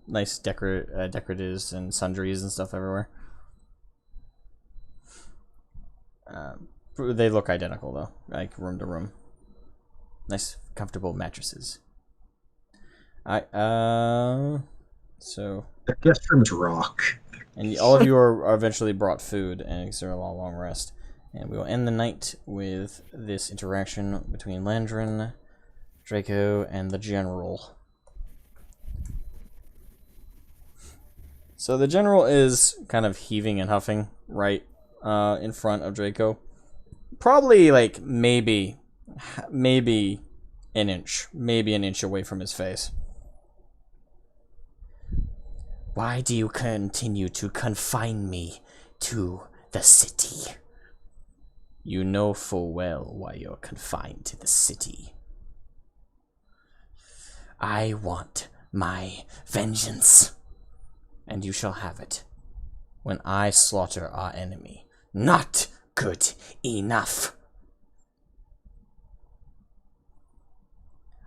nice decoratives and sundries and stuff everywhere. They look identical though, like room to room. Nice, comfortable mattresses. So the guest rooms rock. And all of you are eventually brought food and consider a long rest. And we will end the night with this interaction between Landrin, Draco, and the General. So the General is kind of heaving and huffing right in front of Draco. Probably like maybe an inch away from his face. Why do you continue to confine me to the city? You know full well why you're confined to the city. I want my vengeance, and you shall have it when I slaughter our enemy. Not good enough.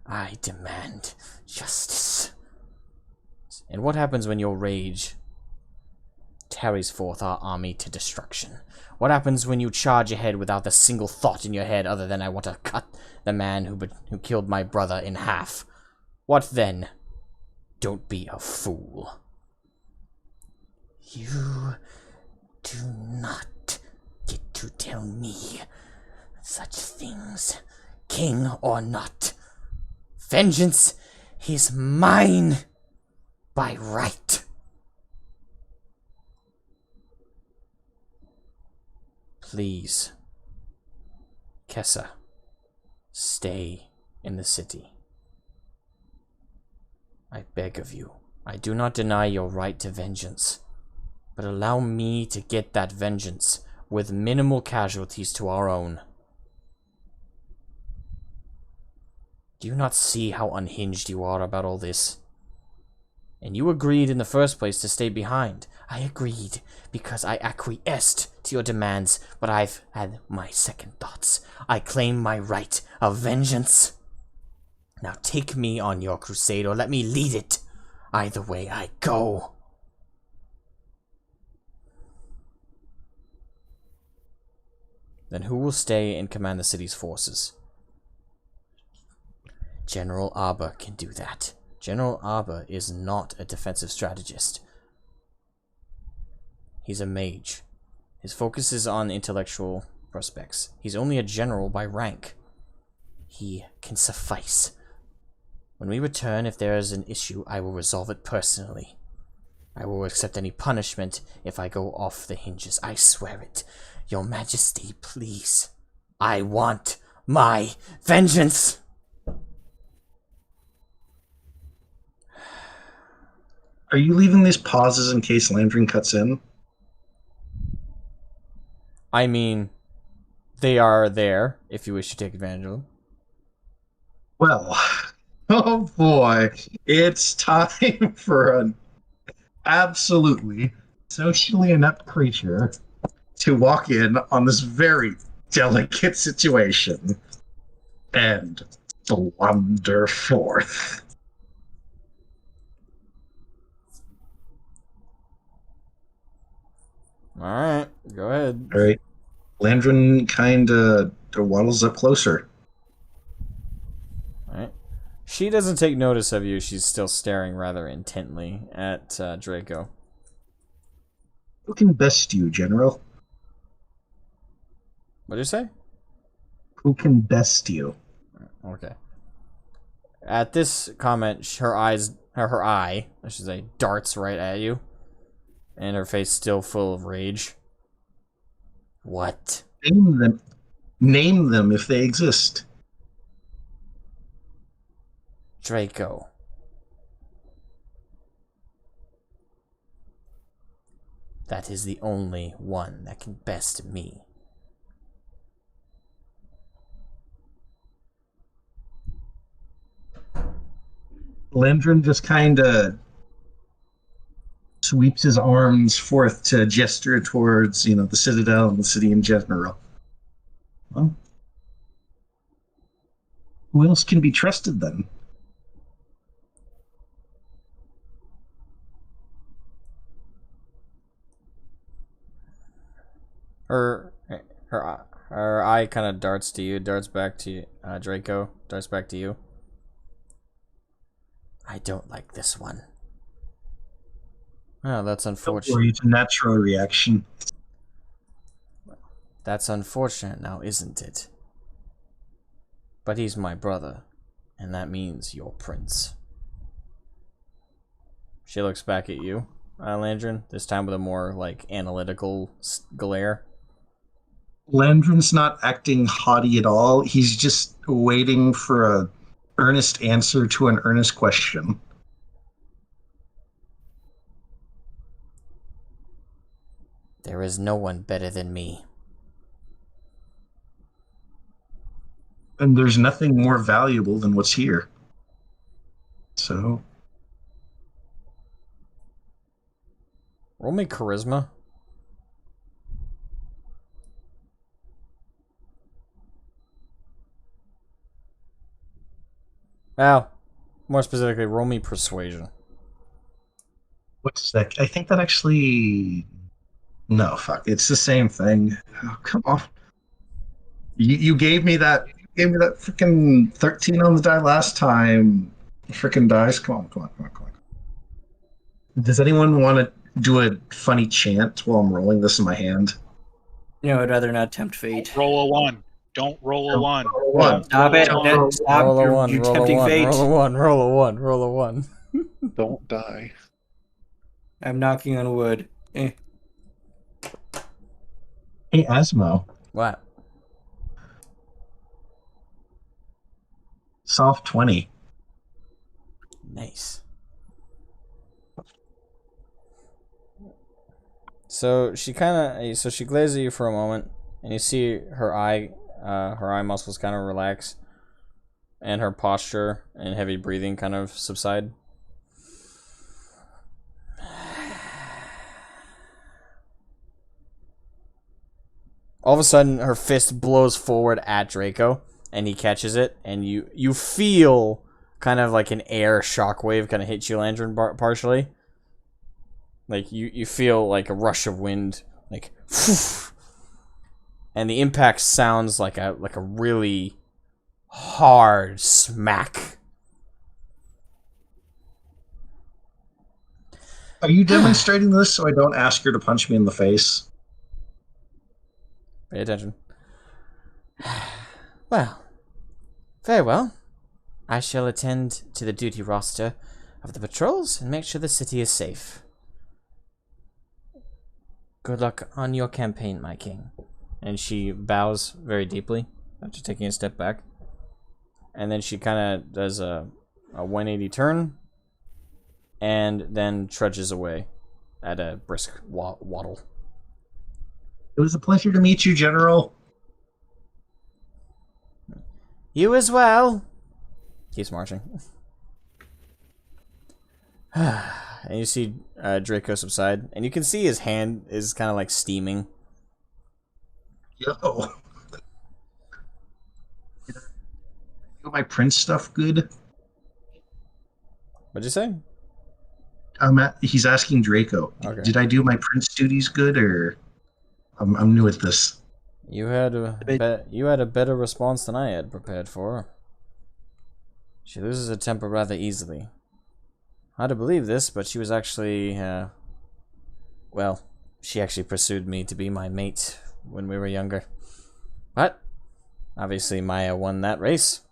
I demand justice. And what happens when your rage carries forth our army to destruction? What happens when you charge ahead without a single thought in your head other than I want to cut the man who killed my brother in half? What then? Don't be a fool. You do not get to tell me such things, king or not. Vengeance is mine by right. Please, Kessa, stay in the city. I beg of you. I do not deny your right to vengeance, but allow me to get that vengeance with minimal casualties to our own. Do you not see how unhinged you are about all this? And you agreed in the first place to stay behind. I agreed because I acquiesced to your demands, but I've had my second thoughts. I claim my right of vengeance. Now take me on your crusade or let me lead it. Either way I go. Then who will stay and command the city's forces? General Arba can do that. General Arba is not a defensive strategist. He's a mage. His focus is on intellectual prospects. He's only a general by rank. He can suffice. When we return, if there is an issue, I will resolve it personally. I will accept any punishment if I go off the hinges. I swear it. Your Majesty, please. I want my vengeance! Are you leaving these pauses in case Landrin cuts in? I mean, they are there, if you wish to take advantage of them. Well, oh boy, it's time for an absolutely socially inept creature to walk in on this very delicate situation and blunder forth. Alright, go ahead. All right. Landrin kind of waddles up closer. Alright. She doesn't take notice of you. She's still staring rather intently at Draco. Who can best you, General? What did you say? Who can best you? Okay. At this comment, her eye, I should say, darts right at you. And her face still full of rage. What? Name them. Name them if they exist. Draco. That is the only one that can best me. Landrin just kind of sweeps his arms forth to gesture towards, the Citadel and the city in general. Well, who else can be trusted then? Her eye kind of darts to you, darts back to you, Draco, darts back to you. I don't like this one. Oh, that's unfortunate. It's a natural reaction. That's unfortunate now, isn't it? But he's my brother, and that means your prince. She looks back at you, Landrin, this time with a more, analytical glare. Landrin's not acting haughty at all. He's just waiting for a earnest answer to an earnest question. There is no one better than me. And there's nothing more valuable than what's here. So... Roll me charisma. Well, more specifically, roll me persuasion. What's that? I think that actually... No, fuck. It's the same thing. Oh, come on. You gave me that freaking 13 on the die last time. Freaking dice. Come on. Does anyone want to do a funny chant while I'm rolling this in my hand? No, I'd rather not tempt fate. Roll a 1. Don't roll a 1. Stop it. Roll a 1. Stop. Roll a 1, You're roll a tempting 1, fate. roll a 1, roll a 1, roll a 1. Don't die. I'm knocking on wood. Hey, Asmo. What? Soft 20. Nice. So she glares at you for a moment, and you see her eye muscles kind of relax, and her posture and heavy breathing kind of subside. All of a sudden, her fist blows forward at Draco, and he catches it, and you feel kind of like an air shockwave kind of hit you, Landron, partially. Like, you feel like a rush of wind, like, and the impact sounds like a really hard smack. Are you demonstrating this so I don't ask her to punch me in the face? Pay attention. Well, very well. I shall attend to the duty roster of the patrols and make sure the city is safe. Good luck on your campaign, my king. And she bows very deeply after taking a step back. And then she kind of does a 180 turn and then trudges away at a brisk waddle. It was a pleasure to meet you, General. You as well. Keeps marching. And you see Draco subside, and you can see his hand is kind of like steaming. Yo. Do my prince stuff good? What'd you say? He's asking Draco. Okay. Did I do my prince duties good, or I'm new at this? You had a better response than I had prepared for. She loses her temper rather easily. Hard to believe this, but she was actually, well, she actually pursued me to be my mate when we were younger. But, obviously Maya won that race.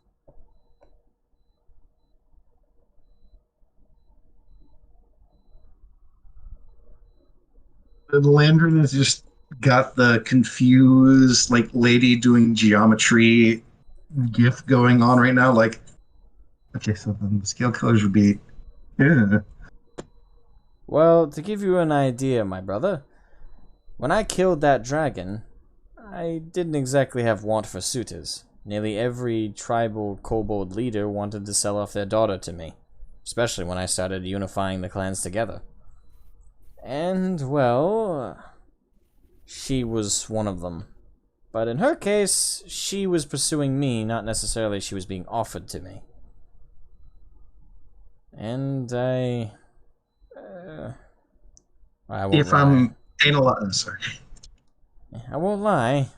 The Landron has just got the confused, like, lady doing geometry gif going on right now. Like, okay, so then the scale colors would be... Yeah. Well, to give you an idea, my brother, when I killed that dragon, I didn't exactly have want for suitors. Nearly every tribal kobold leader wanted to sell off their daughter to me, especially when I started unifying the clans together. And, well, she was one of them. But in her case, she was pursuing me, not necessarily she was being offered to me. And I won't If lie. I'm sorry. I won't lie.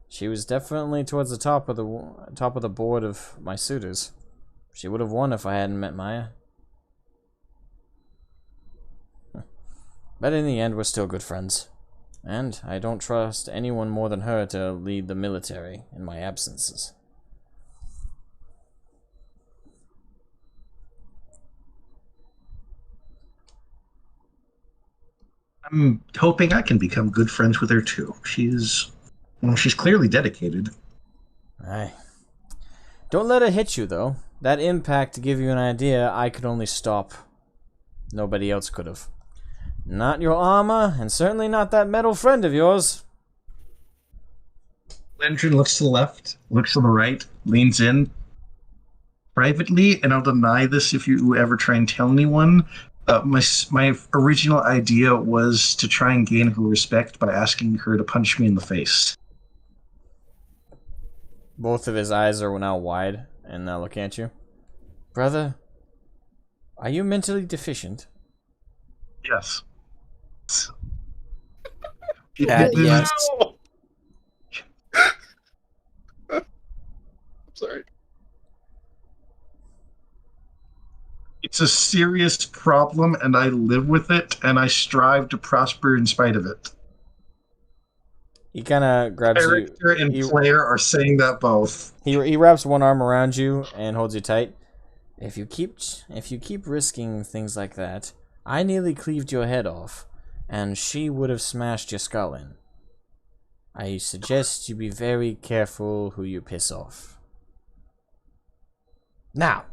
She was definitely towards the top of the board of my suitors. She would have won if I hadn't met Maya. But in the end, we're still good friends. And I don't trust anyone more than her to lead the military in my absences. I'm hoping I can become good friends with her too. She's clearly dedicated. Aye. Don't let it hit you, though. That impact, to give you an idea, I could only stop. Nobody else could have. Not your armor, and certainly not that metal friend of yours. Landron looks to the left, looks to the right, leans in privately, and I'll deny this if you ever try and tell anyone. My original idea was to try and gain her respect by asking her to punch me in the face. Both of his eyes are now wide and now looking at you. Brother, are you mentally deficient? Yes. Yes. I'm sorry. It's a serious problem, and I live with it, and I strive to prosper in spite of it. He kind of grabs you. Character and player are saying that both. He wraps one arm around you and holds you tight. If you keep risking things like that, I nearly cleaved your head off, and she would have smashed your skull in. I suggest you be very careful who you piss off. Now,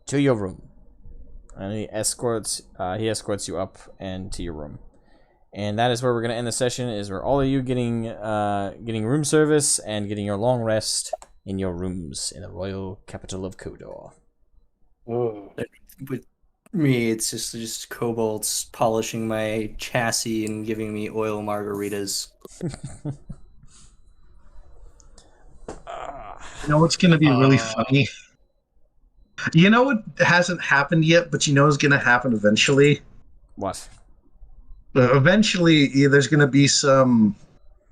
to your room. And he escorts you up and to your room. And that is where we're going to end the session, is where all of you getting room service and getting your long rest in your rooms in the royal capital of Kodor. Oh. With me, it's just kobolds polishing my chassis and giving me oil margaritas. You know what's going to be really funny? You know what hasn't happened yet, but you know is going to happen eventually? What? Eventually, there's going to be some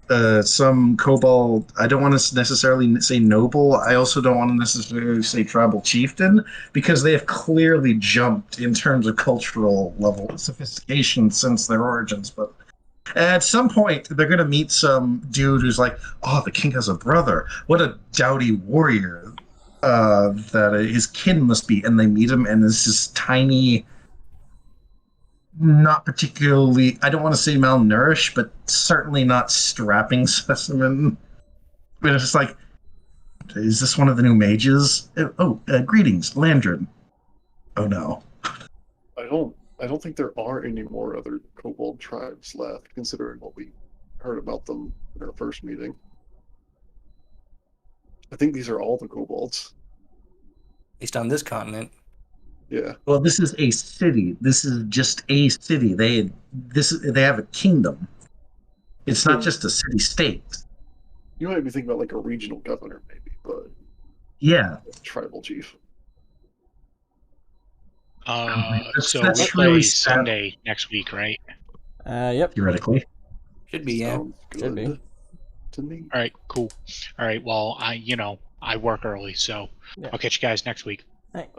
kobold. I don't want to necessarily say noble. I also don't want to necessarily say tribal chieftain, because they have clearly jumped in terms of cultural level sophistication since their origins. But at some point, they're going to meet some dude who's like, "Oh, the king has a brother. What a doughty warrior that his kin must be." And they meet him, and it's this tiny, not particularly, I don't want to say malnourished, but certainly not strapping specimen. But it's just like, is this one of the new mages? Greetings, Landrin. Oh no. I don't think there are any more other kobold tribes left, considering what we heard about them in our first meeting. I think these are all the kobolds. At least on this continent. Yeah. Well, this is a city. This is just a city. They have a kingdom. It's not just a city-state. You might be thinking about like a regional governor, maybe, but yeah, tribal chief. So that's we play really Sunday next week, right? Yep. theoretically. Should be, yeah. Sounds good Should be. to me. All right, cool. All right, well, I work early, so Yeah. I'll catch you guys next week.